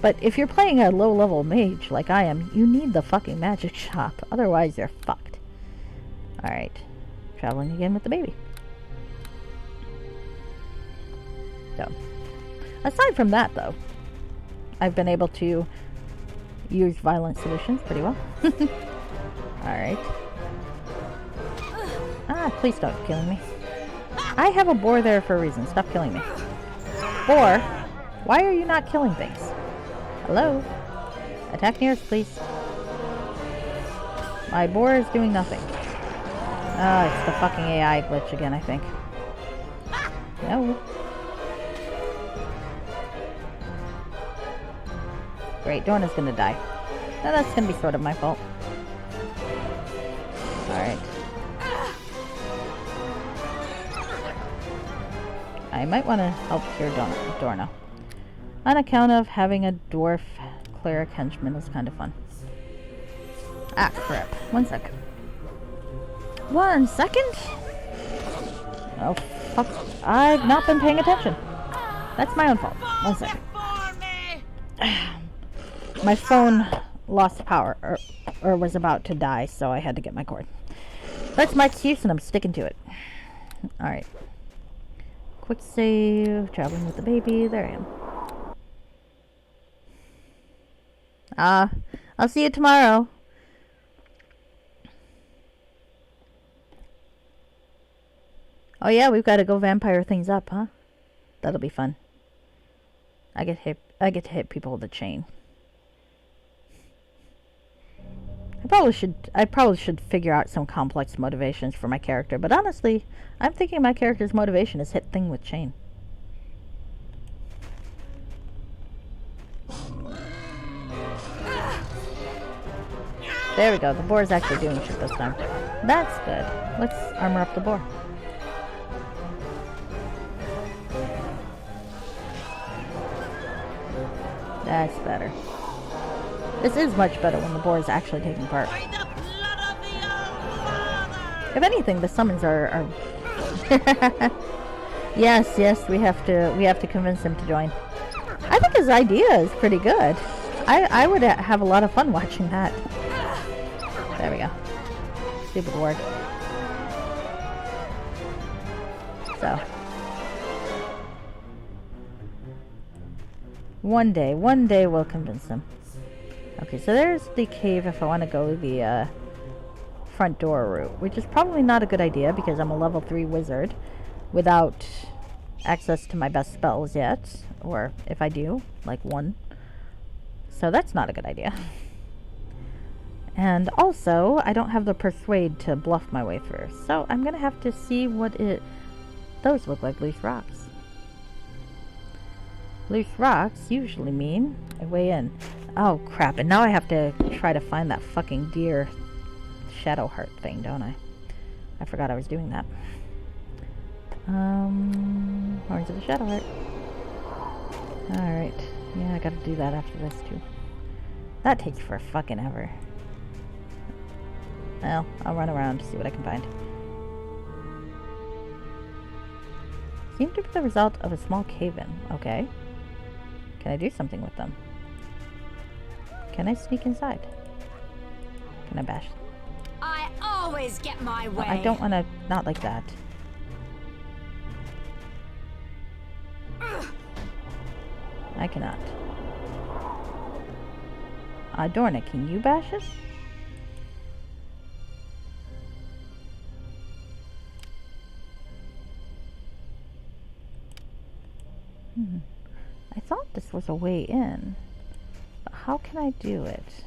A: But if you're playing a low-level mage like I am, you need the fucking magic shop, otherwise you're fucked. Alright, traveling again with the baby. So, aside from that though, I've been able to use violent solutions pretty well. Alright. Please stop killing me. I have a boar there for a reason. Stop killing me. Boar, why are you not killing things? Hello? Attack nearest, please. My boar is doing nothing. Oh, it's the fucking AI glitch again, I think. No. Great, Dorna's gonna die. Now that's gonna be sort of my fault. Alright. I might want to help cure Dorna. On account of having a dwarf cleric henchman is kind of fun. Ah, crap. 1 second. 1 second? Oh, fuck. I've not been paying attention. That's my own fault. 1 second. My phone lost power, or was about to die, so I had to get my cord. That's my excuse, and I'm sticking to it. Alright. Quick save, traveling with the baby. There I am. I'll see you tomorrow. Oh yeah, we've got to go vampire things up, huh? That'll be fun. I get to hit people with a chain. I probably should figure out some complex motivations for my character, but honestly, I'm thinking my character's motivation is hit thing with chain. There we go, the boar's actually doing shit this time. That's good. Let's armor up the boar. That's better. This is much better when the boar is actually taking part. If anything, the summons are yes, we have to convince him to join. I think his idea is pretty good. I would have a lot of fun watching that. There we go. Stupid word. So. One day we'll convince him. Okay, so there's the cave if I want to go the front door route, which is probably not a good idea because I'm a level 3 wizard without access to my best spells yet, or if I do, like 1. So that's not a good idea. And also, I don't have the persuade to bluff my way through, so I'm gonna have to see what those look like, loose rocks. Loose rocks usually mean a way in. Oh crap, and now I have to try to find that fucking deer shadow heart thing, don't I? I forgot I was doing that. Horns of the Shadow Heart. Alright. Yeah, I gotta do that after this too. That takes for fucking ever. Well, I'll run around to see what I can find. Seems to be the result of a small cave-in. Okay. Can I do something with them? Can I sneak inside? Can I bash them?
E: I always get my way.
A: I don't want to... Not like that. I cannot. Dorna, can you bash it? I thought this was a way in. But how can I do it?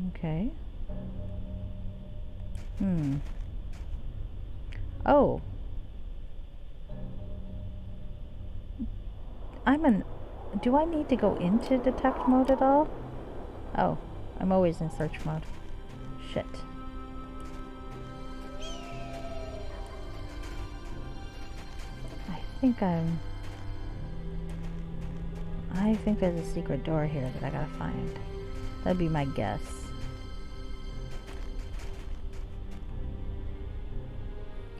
A: Okay. Oh. Do I need to go into detect mode at all? Oh, I'm always in search mode. Shit. I think there's a secret door here that I gotta find. That'd be my guess.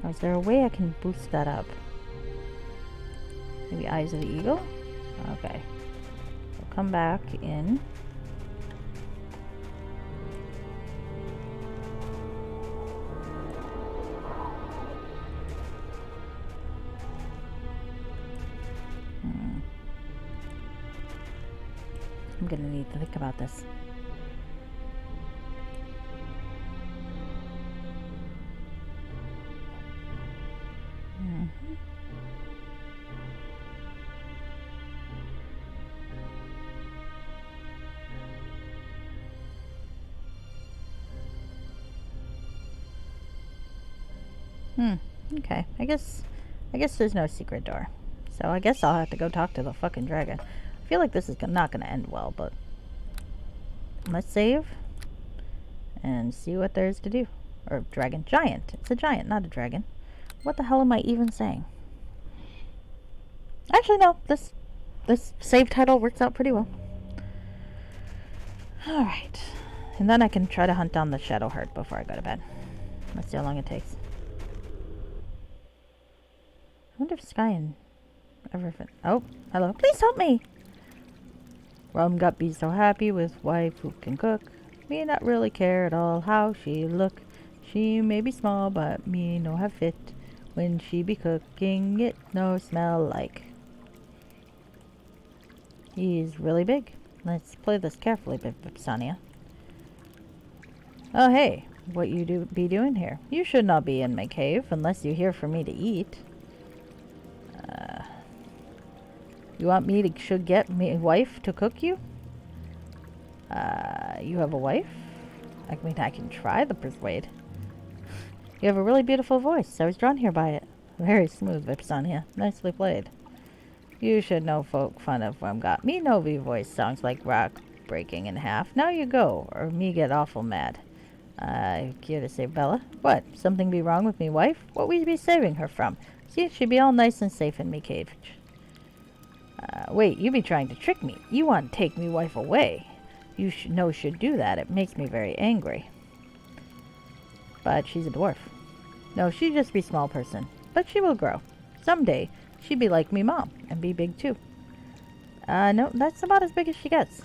A: Oh, is there a way I can boost that up? Maybe Eyes of the Eagle? Okay. We'll come back in. I'm gonna need to think about this. Okay. I guess there's no secret door. So I guess I'll have to go talk to the fucking dragon. I feel like this is not gonna end well, but let's save and see what there's to do. Or dragon. Giant. It's a giant, not a dragon. What the hell am I even saying? Actually, no. This save title works out pretty well. Alright. And then I can try to hunt down the Shadow Heart before I go to bed. Let's see how long it takes. I wonder if Sky and everything. Oh, hello. Please help me! Rumgut be so happy with wife who can cook. Me not really care at all how she look. She may be small, but me no have fit. When she be cooking, it no smell like. He's really big. Let's play this carefully, Sonia. Oh hey, what you be doing here? You should not be in my cave unless you're here for me to eat. You want me to should get me wife to cook you? You have a wife? I mean, I can try the persuade. You have a really beautiful voice. I was drawn here by it. Very smooth, Vipsonia. Nicely played. You should know folk fun of got me Novi voice songs like rock breaking in half. Now you go, or me get awful mad. Care to say, Bella? What? Something be wrong with me wife? What we be saving her from? See, she be all nice and safe in me cage. Wait, you be trying to trick me. You want to take me wife away. You should do that. It makes me very angry. But she's a dwarf. No, she just be small person. But she will grow. Someday, she be like me mom, and be big too. No, that's about as big as she gets.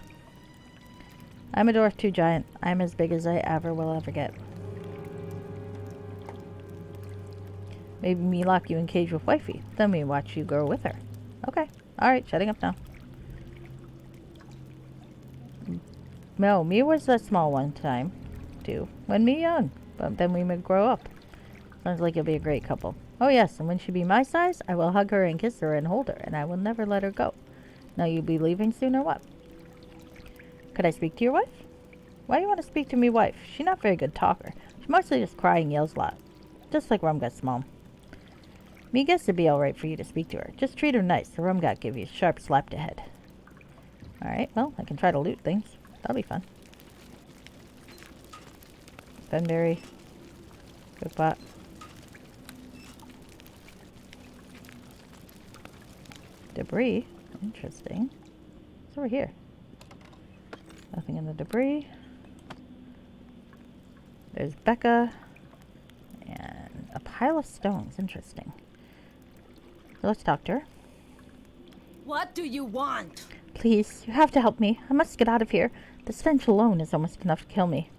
A: I'm a dwarf too, giant. I'm as big as I will ever get. Maybe me lock you in cage with wifey. Then we watch you grow with her. Okay. Alright, shutting up now. No, me was that small one time, too. When me young. But then we may grow up. Sounds like you'll be a great couple. Oh yes, and when she be my size, I will hug her and kiss her and hold her, and I will never let her go. Now you be leaving soon or what? Could I speak to your wife? Why you want to speak to me wife? She not very good talker. She mostly just cry and yells a lot. Just like Rumgut's mom. Me guess it'd be alright for you to speak to her. Just treat her nice. The Rumgut give you a sharp slap to head. Alright, well, I can try to loot things. That'll be fun. Benberry. Cookpot. Debris. Interesting. What's over here? Nothing in the debris. There's Becca. And a pile of stones. Interesting. So let's talk to her.
E: What do you want?
A: Please, you have to help me. I must get out of here. The stench alone is almost enough to kill me.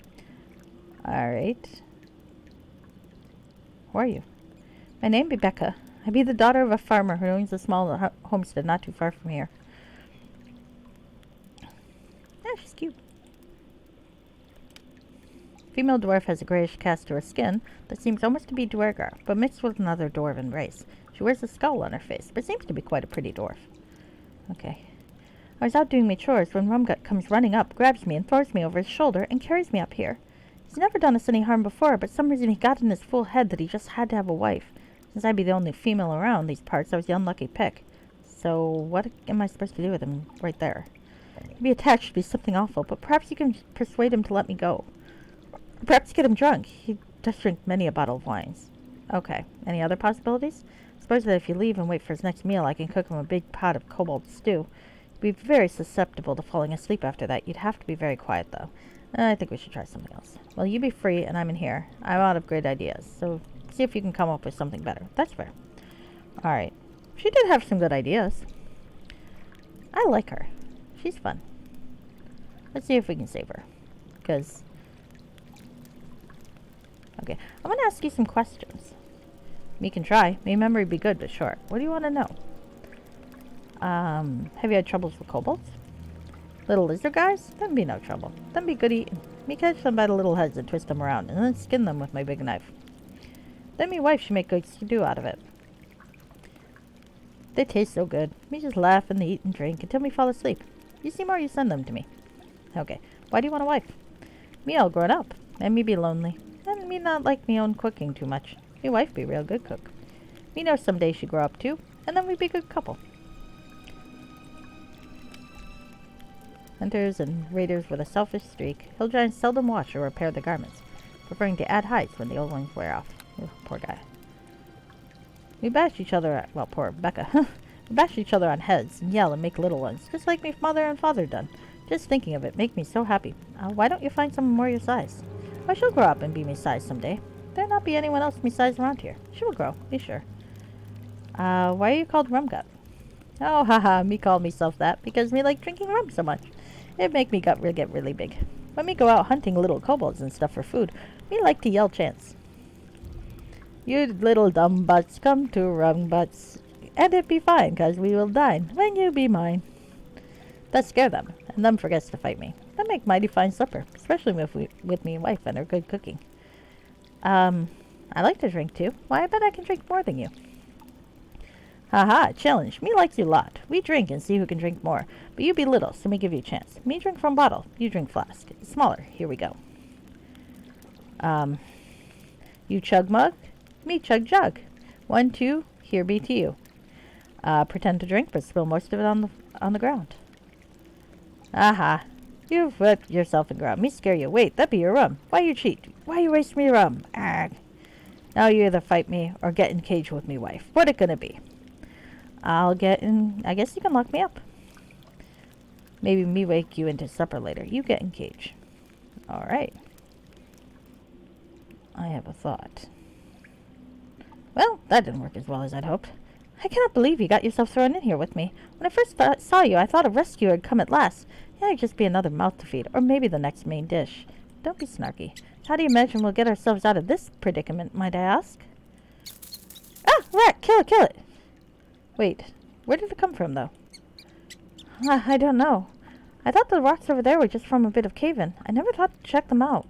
A: Alright. Who are you? My name be Becca. I be the daughter of a farmer who owns a small homestead not too far from here. Yeah, she's cute. Female dwarf has a grayish cast to her skin that seems almost to be Dwergar, but mixed with another dwarven race. She wears a skull on her face, but seems to be quite a pretty dwarf. Okay. I was out doing my chores when Rumgut comes running up, grabs me, and throws me over his shoulder and carries me up here. He's never done us any harm before, but some reason he got in his fool head that he just had to have a wife. Since I'd be the only female around these parts, I was the unlucky pick. So what am I supposed to do with him right there? To be attached would be something awful, but perhaps you can persuade him to let me go. Perhaps get him drunk. He does drink many a bottle of wines. Okay. Any other possibilities? Suppose that if you leave and wait for his next meal, I can cook him a big pot of kobold stew. You'd be very susceptible to falling asleep after that. You'd have to be very quiet, though. I think we should try something else. Well, you be free, and I'm in here. I'm out of great ideas, so see if you can come up with something better. That's fair. Alright. She did have some good ideas. I like her. She's fun. Let's see if we can save her. Because... Okay. I'm going to ask you some questions. Me can try. My memory be good, but short. What do you want to know? Have you had troubles with kobolds? Little lizard guys? Them be no trouble. Them be good eating. Me catch them by the little heads and twist them around, and then skin them with my big knife. Then me wife she make good stew out of it. They taste so good. Me just laugh and eat and drink until me fall asleep. You see more, you send them to me. Okay. Why do you want a wife? Me all grown up, and me be lonely. And me not like me own cooking too much. Me wife be real good cook. Me know someday she grow up too, and then we be good couple. Hunters and raiders with a selfish streak, hillgiants seldom wash or repair their garments, preferring to add hides when the old ones wear off. Ugh, poor guy. We bash each other well, poor Becca. We bash each other on heads and yell and make little ones, just like me mother and father done. Just thinking of it make me so happy. Why don't you find someone more your size? I shall grow up and be me size someday. There not be anyone else me size around here. She will grow, be sure. Why are you called Rumgut? Oh, haha, me call myself that because me like drinking rum so much. It make me gut get really big. When me go out hunting little kobolds and stuff for food, me like to yell chants. You little dumb butts, come to rum butts, and it be fine, 'cause we will dine when you be mine. That scare them, and them forgets to fight me. That make mighty fine supper, especially with me wife and her good cooking. I like to drink too. Why, I bet I can drink more than you. Haha, challenge. Me likes you lot. We drink and see who can drink more. But you be little, so me give you a chance. Me drink from bottle. You drink flask. Smaller. Here we go. You chug mug. Me chug jug. 1, 2. Here be to you. Pretend to drink, but spill most of it on the ground. Aha. You've wet yourself in ground. Me scare you. Wait, that be your rum. Why you cheat? Why you waste me rum? Ag. Now you either fight me or get in cage with me wife. What it gonna be? I'll get in. I guess you can lock me up. Maybe me wake you into supper later. You get in cage. Alright. I have a thought. Well, that didn't work as well as I'd hoped. I cannot believe you got yourself thrown in here with me. When I first saw you, I thought a rescue had come at last. Yeah, I'd just be another mouth to feed, or maybe the next main dish. Don't be snarky. How do you imagine we'll get ourselves out of this predicament, might I ask? Ah! Rat! Kill it! Kill it! Wait, where did it come from, though? I don't know. I thought the rocks over there were just from a bit of cave-in. I never thought to check them out.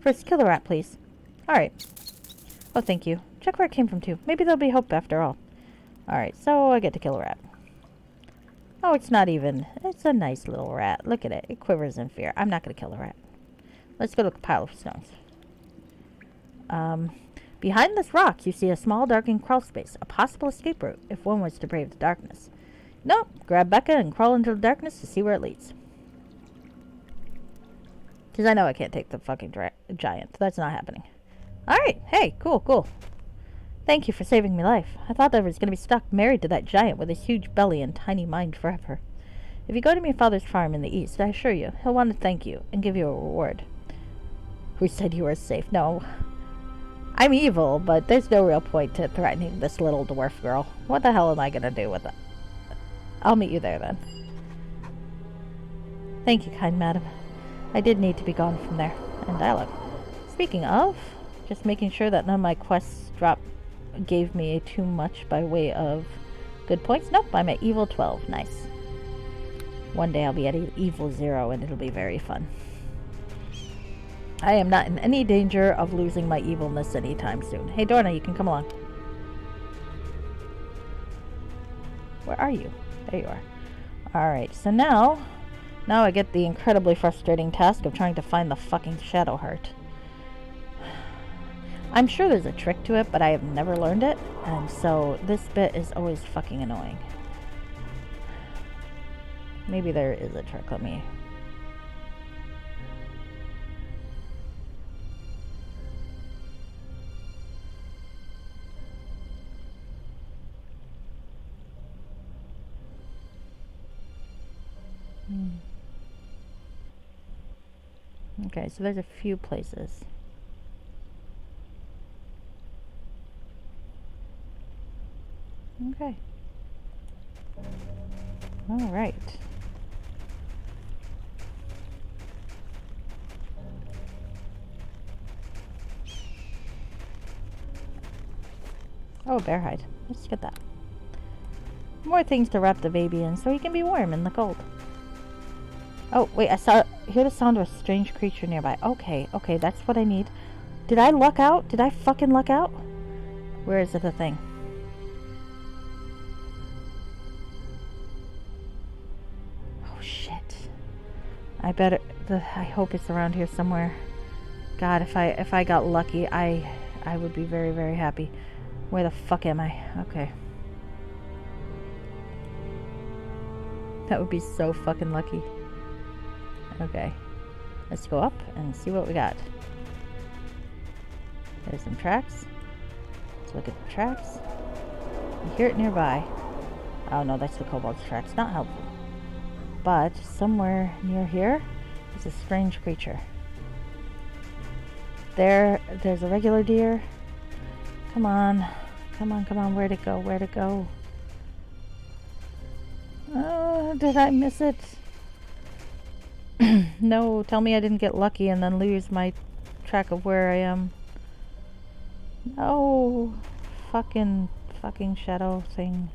A: First, kill the rat, please. Alright. Oh, thank you. Check where it came from, too. Maybe there'll be hope after all. Alright, so I get to kill a rat. Oh, it's not even. It's a nice little rat. Look at it. It quivers in fear. I'm not going to kill the rat. Let's go to the pile of stones. Behind this rock, you see a small darkened crawl space, a possible escape route if one was to brave the darkness. Nope, grab Becca and crawl into the darkness to see where it leads. Because I know I can't take the fucking giant. That's not happening. Alright, hey, cool. Thank you for saving my life. I thought I was going to be stuck married to that giant with his huge belly and tiny mind forever. If you go to my father's farm in the east, I assure you, he'll want to thank you and give you a reward. Who said you were safe? No. I'm evil, but there's no real point to threatening this little dwarf girl. What the hell am I going to do with it? I'll meet you there then. Thank you, kind madam. I did need to be gone from there. And dialogue. Speaking of, just making sure that none of my quests gave me too much by way of good points. Nope, I'm at evil 12. Nice. One day I'll be at evil 0 and it'll be very fun. I am not in any danger of losing my evilness anytime soon. Hey, Dorna, you can come along. Where are you? There you are. Alright, so now I get the incredibly frustrating task of trying to find the fucking Shadow Heart. I'm sure there's a trick to it, but I have never learned it, and so this bit is always fucking annoying. Maybe there is a trick. Let me... Okay, so there's a few places. Okay. All right. Oh, bear hide. Let's get that. More things to wrap the baby in so he can be warm in the cold. Oh, wait, hear the sound of a strange creature nearby. Okay, that's what I need. Did I luck out? Did I fucking luck out? Where is it, the thing? Oh, shit. I hope it's around here somewhere. God, if I got lucky, I would be very, very happy. Where the fuck am I? Okay. That would be so fucking lucky. Okay. Let's go up and see what we got. There's some tracks. Let's look at the tracks. I hear it nearby. Oh no, that's the kobold's tracks. Not helpful. But somewhere near here is a strange creature. There's a regular deer. Come on. Where'd it go? Oh, did I miss it? No, tell me I didn't get lucky and then lose my track of where I am. No. Fucking shadow thing.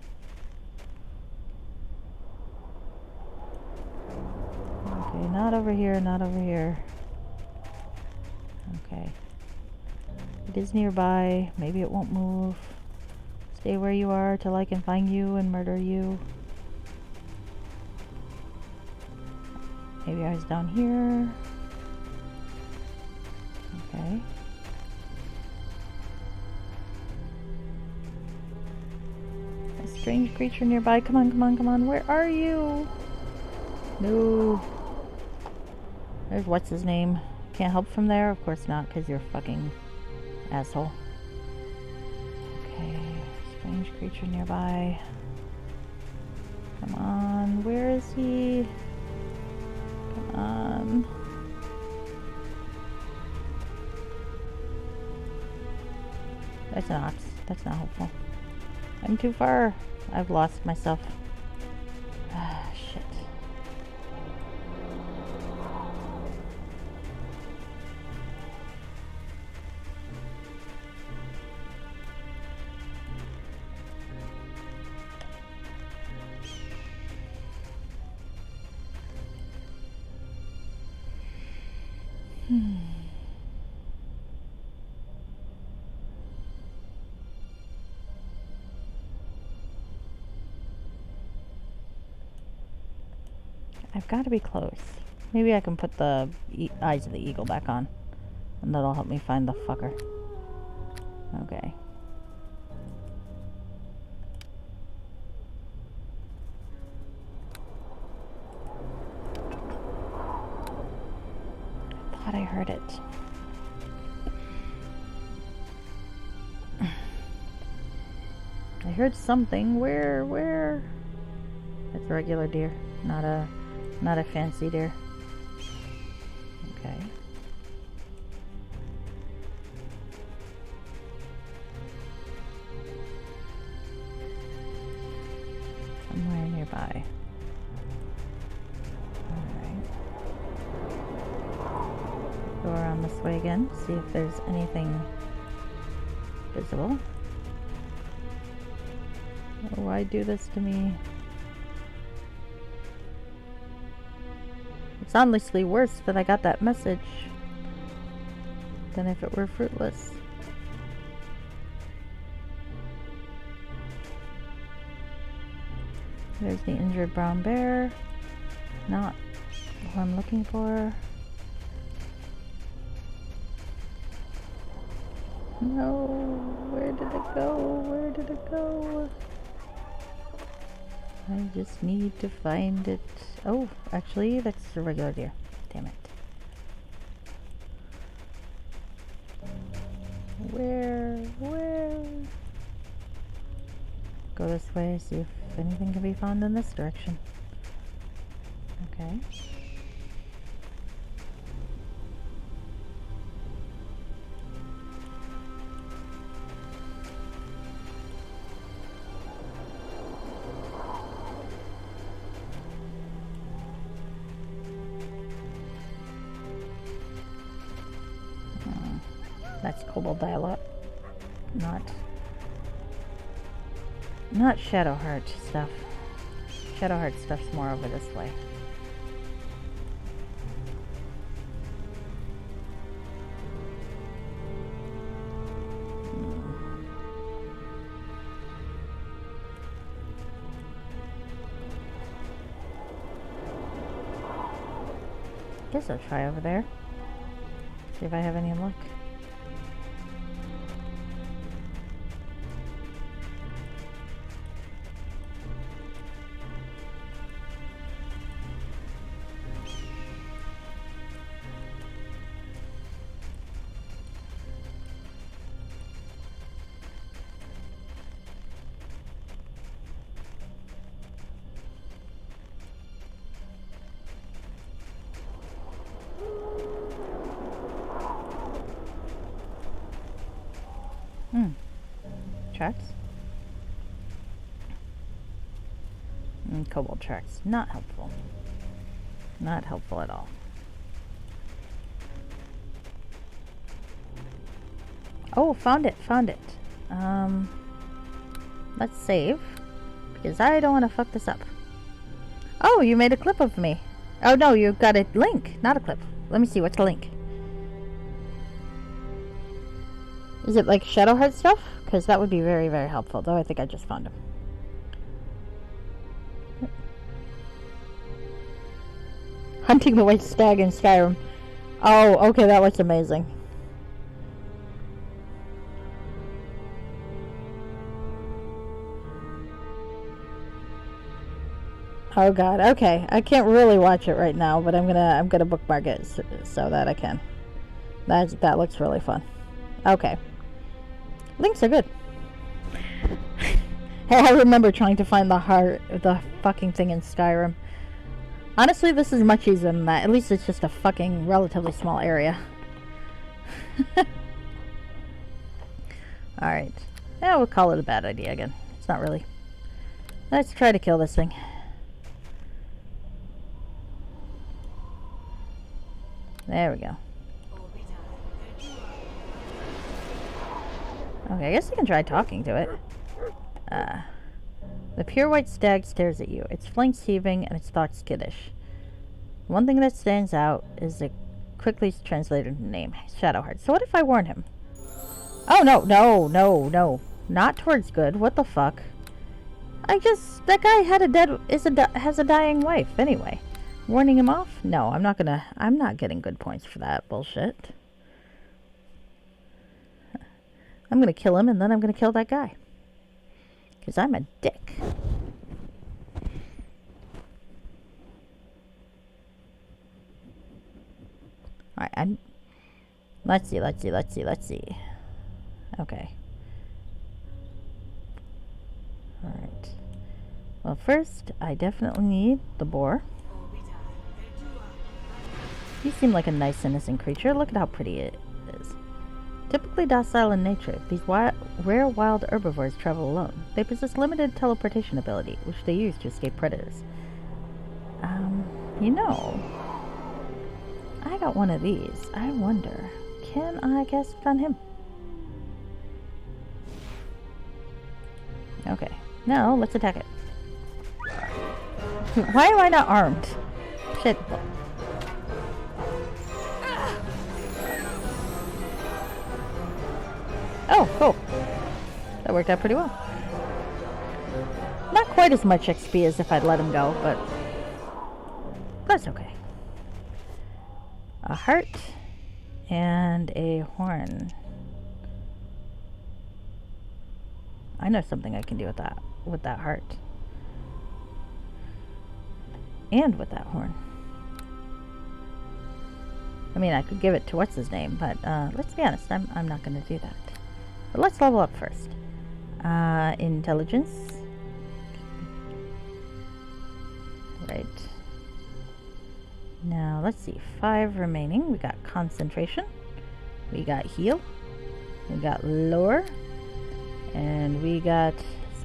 A: Okay, not over here. Okay. It is nearby. Maybe it won't move. Stay where you are till I can find you and murder you. Maybe I was down here. Okay. A strange creature nearby. Come on. Where are you? No. There's what's his name. Can't help from there? Of course not, because you're a fucking asshole. Okay. Strange creature nearby. Come on. Where is he? Come on. That's an ox. That's not helpful. I'm too far. I've lost myself. Ah, shit. I've got to be close. Maybe I can put the eyes of the eagle back on. And that'll help me find the fucker. Okay. I thought I heard it. I heard something. Where? It's a regular deer, not a fancy deer. Okay. Somewhere nearby. Alright. Go around this way again, see if there's anything visible. Oh, why do this to me? It's honestly worse that I got that message than if it were fruitless. There's the injured brown bear. Not what I'm looking for. No, where did it go? Where did it go? I just need to find it. Oh, actually, that's a regular deer. Damn it. Where? Go this way, see if anything can be found in this direction. Okay. That's Kobold dialogue. Not Shadowheart stuff. Shadowheart stuff's more over this way. Guess I'll try over there. See if I have any luck. Tracks? Kobold tracks. Not helpful. Not helpful at all. Oh, found it. Let's save. Because I don't want to fuck this up. Oh, you made a clip of me. Oh no, you got a link, not a clip. Let me see, what's the link? Is it like Shadowheart stuff? Because that would be very, very helpful. Though I think I just found him. Hunting the white stag in Skyrim. Oh, okay, that looks amazing. Oh god, okay. I can't really watch it right now, but I'm gonna bookmark it so that I can. That looks really fun. Okay. Links are good. Hey, I remember trying to find the fucking thing in Skyrim. Honestly, this is much easier than that. At least it's just a fucking relatively small area. Alright. Yeah, we'll call it a bad idea again. It's not really. Let's try to kill this thing. There we go. Okay, I guess I can try talking to it. The pure white stag stares at you, its flanks heaving and its thoughts skittish. One thing that stands out is the quickly translated name, Shadowheart. So what if I warn him? Oh, no. Not towards good. What the fuck? That guy has a dying wife anyway. Warning him off? No, I'm not getting good points for that bullshit. I'm gonna kill him, and then I'm gonna kill that guy. Because I'm a dick. Alright, let's see. Okay. Alright. Well, first, I definitely need the boar. You seem like a nice, innocent creature. Look at how pretty it is. Typically docile in nature, these rare wild herbivores travel alone. They possess limited teleportation ability, which they use to escape predators. You know, I got one of these. I wonder, can I cast it on him? Okay, now let's attack it. Why am I not armed? Shit. Oh, cool. That worked out pretty well. Not quite as much XP as if I'd let him go, but that's okay. A heart and a horn. I know something I can do with that heart. And with that horn. I mean, I could give it to what's his name, but let's be honest, I'm not going to do that. But let's level up first. Intelligence. Right. Now, let's see. 5 remaining. We got concentration. We got heal. We got lore. And we got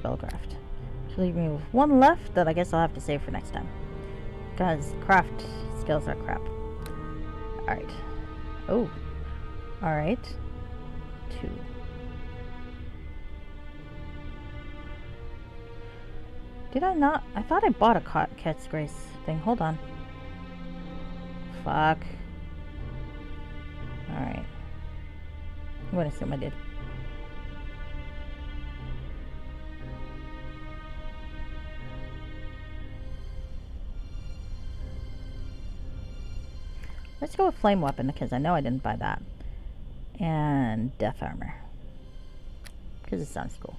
A: spellcraft. Which leaves me with 1 left that I guess I'll have to save for next time. Because craft skills are crap. Alright. Oh. Alright. 2. Did I not? I thought I bought a Cat's Grace thing. Hold on. Fuck. Alright. I'm gonna assume I did. Let's go with flame weapon because I know I didn't buy that. And death armor. Because it sounds cool.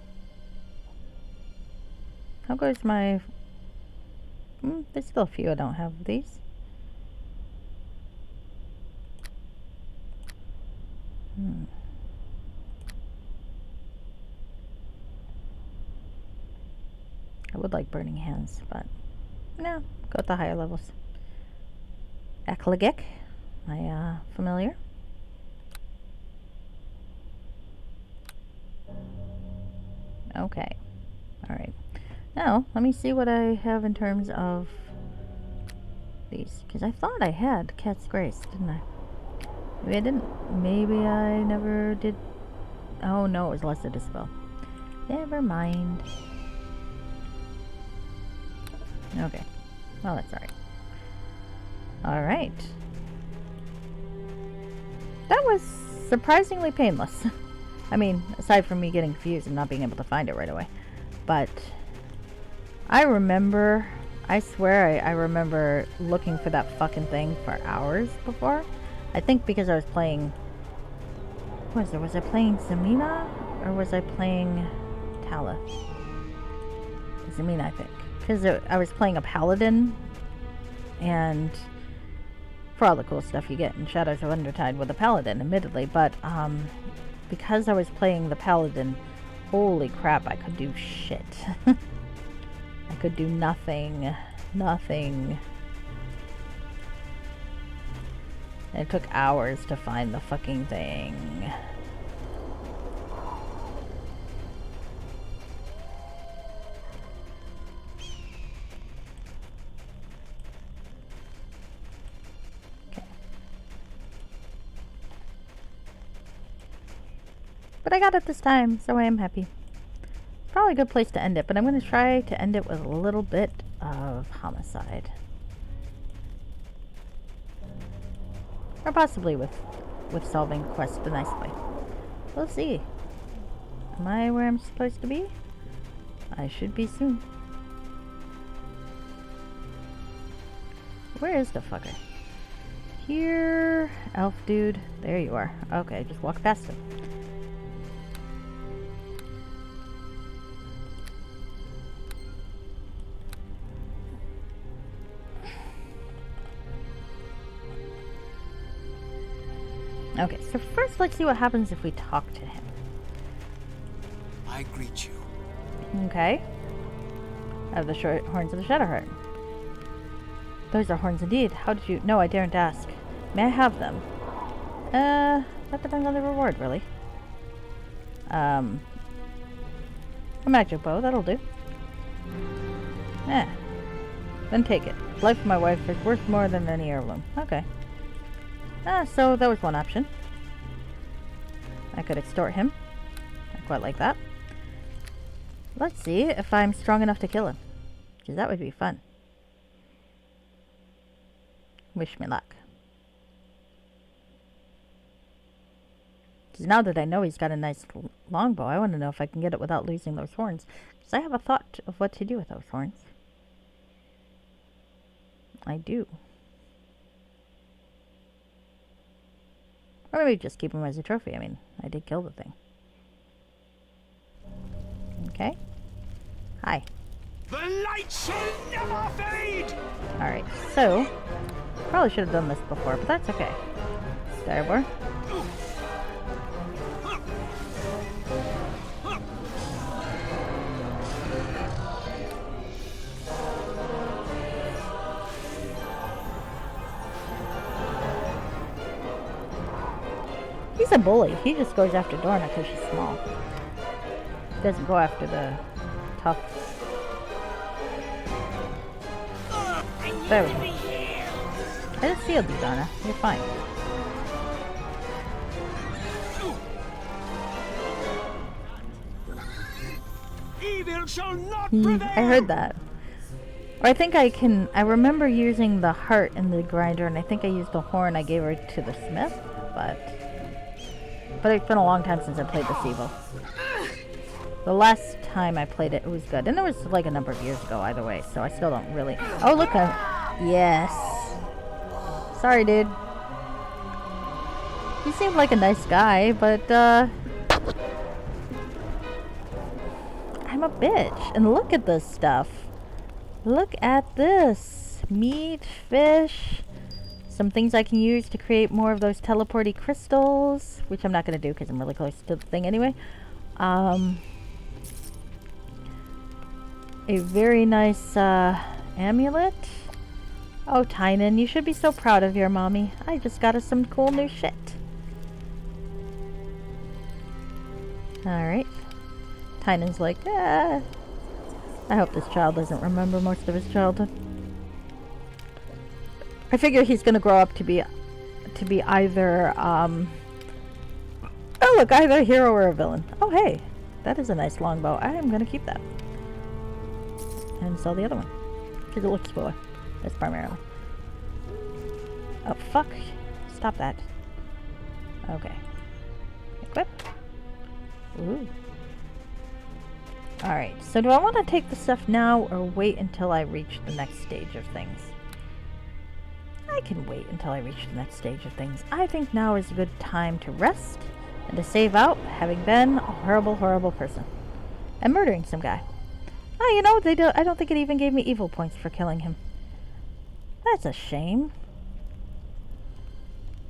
A: How goes my... there's still a few I don't have of these. I would like burning hands, but no, go with the higher levels. Ekligek, my familiar. Okay, alright. Now, let me see what I have in terms of these. Because I thought I had Cat's Grace, didn't I? Maybe I didn't. Maybe I never did. Oh no, it was Lesser Dispel. Never mind. Okay. Well, that's alright. Alright. That was surprisingly painless. I mean, aside from me getting confused and not being able to find it right away. But I remember, I swear I remember looking for that fucking thing for hours before. I think because I was playing, what was it? Was I playing Zamina or was I playing Tala? Zamina, I think. Because I was playing a paladin, and for all the cool stuff you get in Shadows of Undrentide with a paladin, admittedly, but because I was playing the paladin, holy crap, I could do shit. I could do nothing. Nothing. And it took hours to find the fucking thing. But I got it this time, so I am happy. Probably a good place to end it, but I'm going to try to end it with a little bit of homicide. Or possibly with solving quests the nice way. We'll see. Am I where I'm supposed to be? I should be soon. Where is the fucker? Here, elf dude. There you are. Okay, just walk past him. Okay, so first let's see what happens if we talk to him.
B: I greet you.
A: Okay. I have the short horns of the Shadowheart. Those are horns indeed. How did you... No, I daren't ask. May I have them? That depends on the reward, really. A magic bow, that'll do. Then take it. Life of my wife is worth more than any heirloom. Okay. So that was one option. I could extort him. I quite like that. Let's see if I'm strong enough to kill him. Because that would be fun. Wish me luck. Because now that I know he's got a nice longbow, I want to know if I can get it without losing those horns. Because I have a thought of what to do with those horns. I do. Or maybe just keep them as a trophy. I mean, I did kill the thing. Okay. Hi.
C: The light shall never fade!
A: Alright, so... Probably should have done this before, but that's okay. Direwar. He's a bully. He just goes after Dorna because she's small. He doesn't go after the tough. There we go. I just sealed you, Dorna. You're fine.
C: Evil shall not prevail!
A: I heard that. Or I think I can... I remember using the heart in the grinder, and I think I used the horn I gave her to the smith, but it's been a long time since I played this evil. The last time I played it, it was good. And it was like a number of years ago either way, so I still don't really... Oh, look, yes. Sorry, dude. He seemed like a nice guy, but, I'm a bitch. And look at this stuff. Look at this. Meat, fish... Some things I can use to create more of those teleporty crystals, which I'm not going to do because I'm really close to the thing anyway. A very nice amulet. Oh, Tynan, you should be so proud of your mommy. I just got us some cool new shit. Alright. Tynan's like, I hope this child doesn't remember most of his childhood. I figure he's gonna grow up to be either, oh look, either a hero or a villain. Oh hey, that is a nice longbow. I am gonna keep that. And sell the other one. Because it looks cooler. That's primarily. Oh fuck. Stop that. Okay. Equip. Ooh. Alright, so do I want to take the stuff now or wait until I reach the next stage of things? I can wait until I reach the next stage of things. I think now is a good time to rest and to save out, having been a horrible, horrible person. And murdering some guy. Oh, you know, I don't think it even gave me evil points for killing him. That's a shame.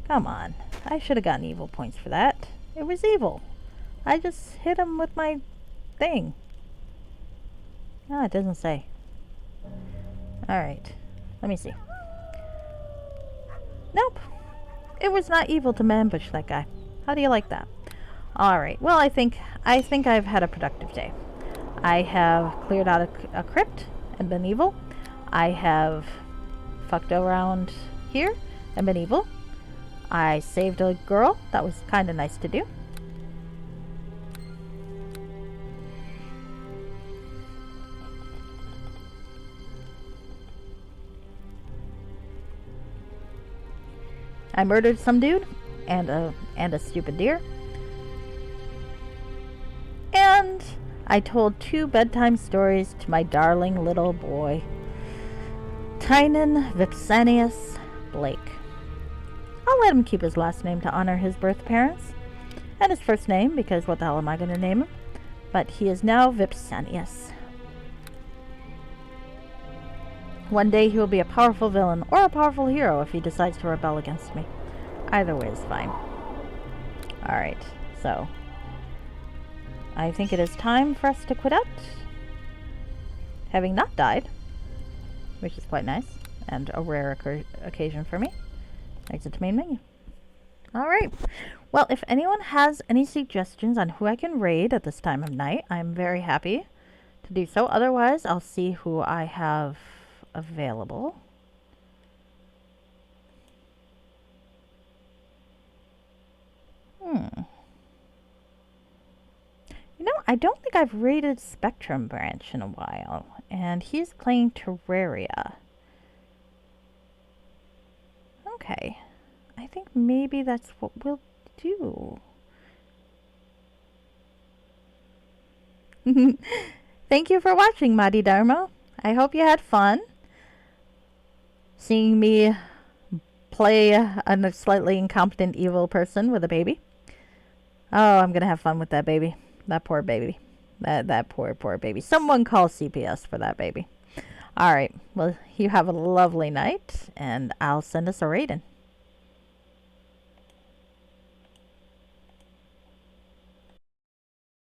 A: Come on. I should have gotten evil points for that. It was evil. I just hit him with my thing. Ah, it doesn't say. Alright. Let me see. Nope. It was not evil to ambush that guy. How do you like that? Alright. Well, I think I've had a productive day. I have cleared out a crypt and been evil. I have fucked around here and been evil. I saved a girl. That was kind of nice to do. I murdered some dude and a stupid deer. And I told 2 bedtime stories to my darling little boy, Tynan Vipsanius Blake. I'll let him keep his last name to honor his birth parents, and his first name, because what the hell am I going to name him? But he is now Vipsanius. One day he will be a powerful villain, or a powerful hero if he decides to rebel against me. Either way is fine. Alright, so I think it is time for us to quit out. Having not died, which is quite nice, and a rare occasion for me. Exit to main menu. Alright, well, if anyone has any suggestions on who I can raid at this time of night, I'm very happy to do so. Otherwise, I'll see who I have available. You know, I don't think I've raided Spectrum Branch in a while, and he's playing Terraria. Okay, I think maybe that's what we'll do. Thank you for watching, Madi Dharma. I hope you had fun seeing me play a slightly incompetent evil person with a baby. Oh, I'm gonna have fun with that baby. That poor baby. That poor baby. Someone call CPS for that baby. Alright, well, you have a lovely night, and I'll send us a raid in.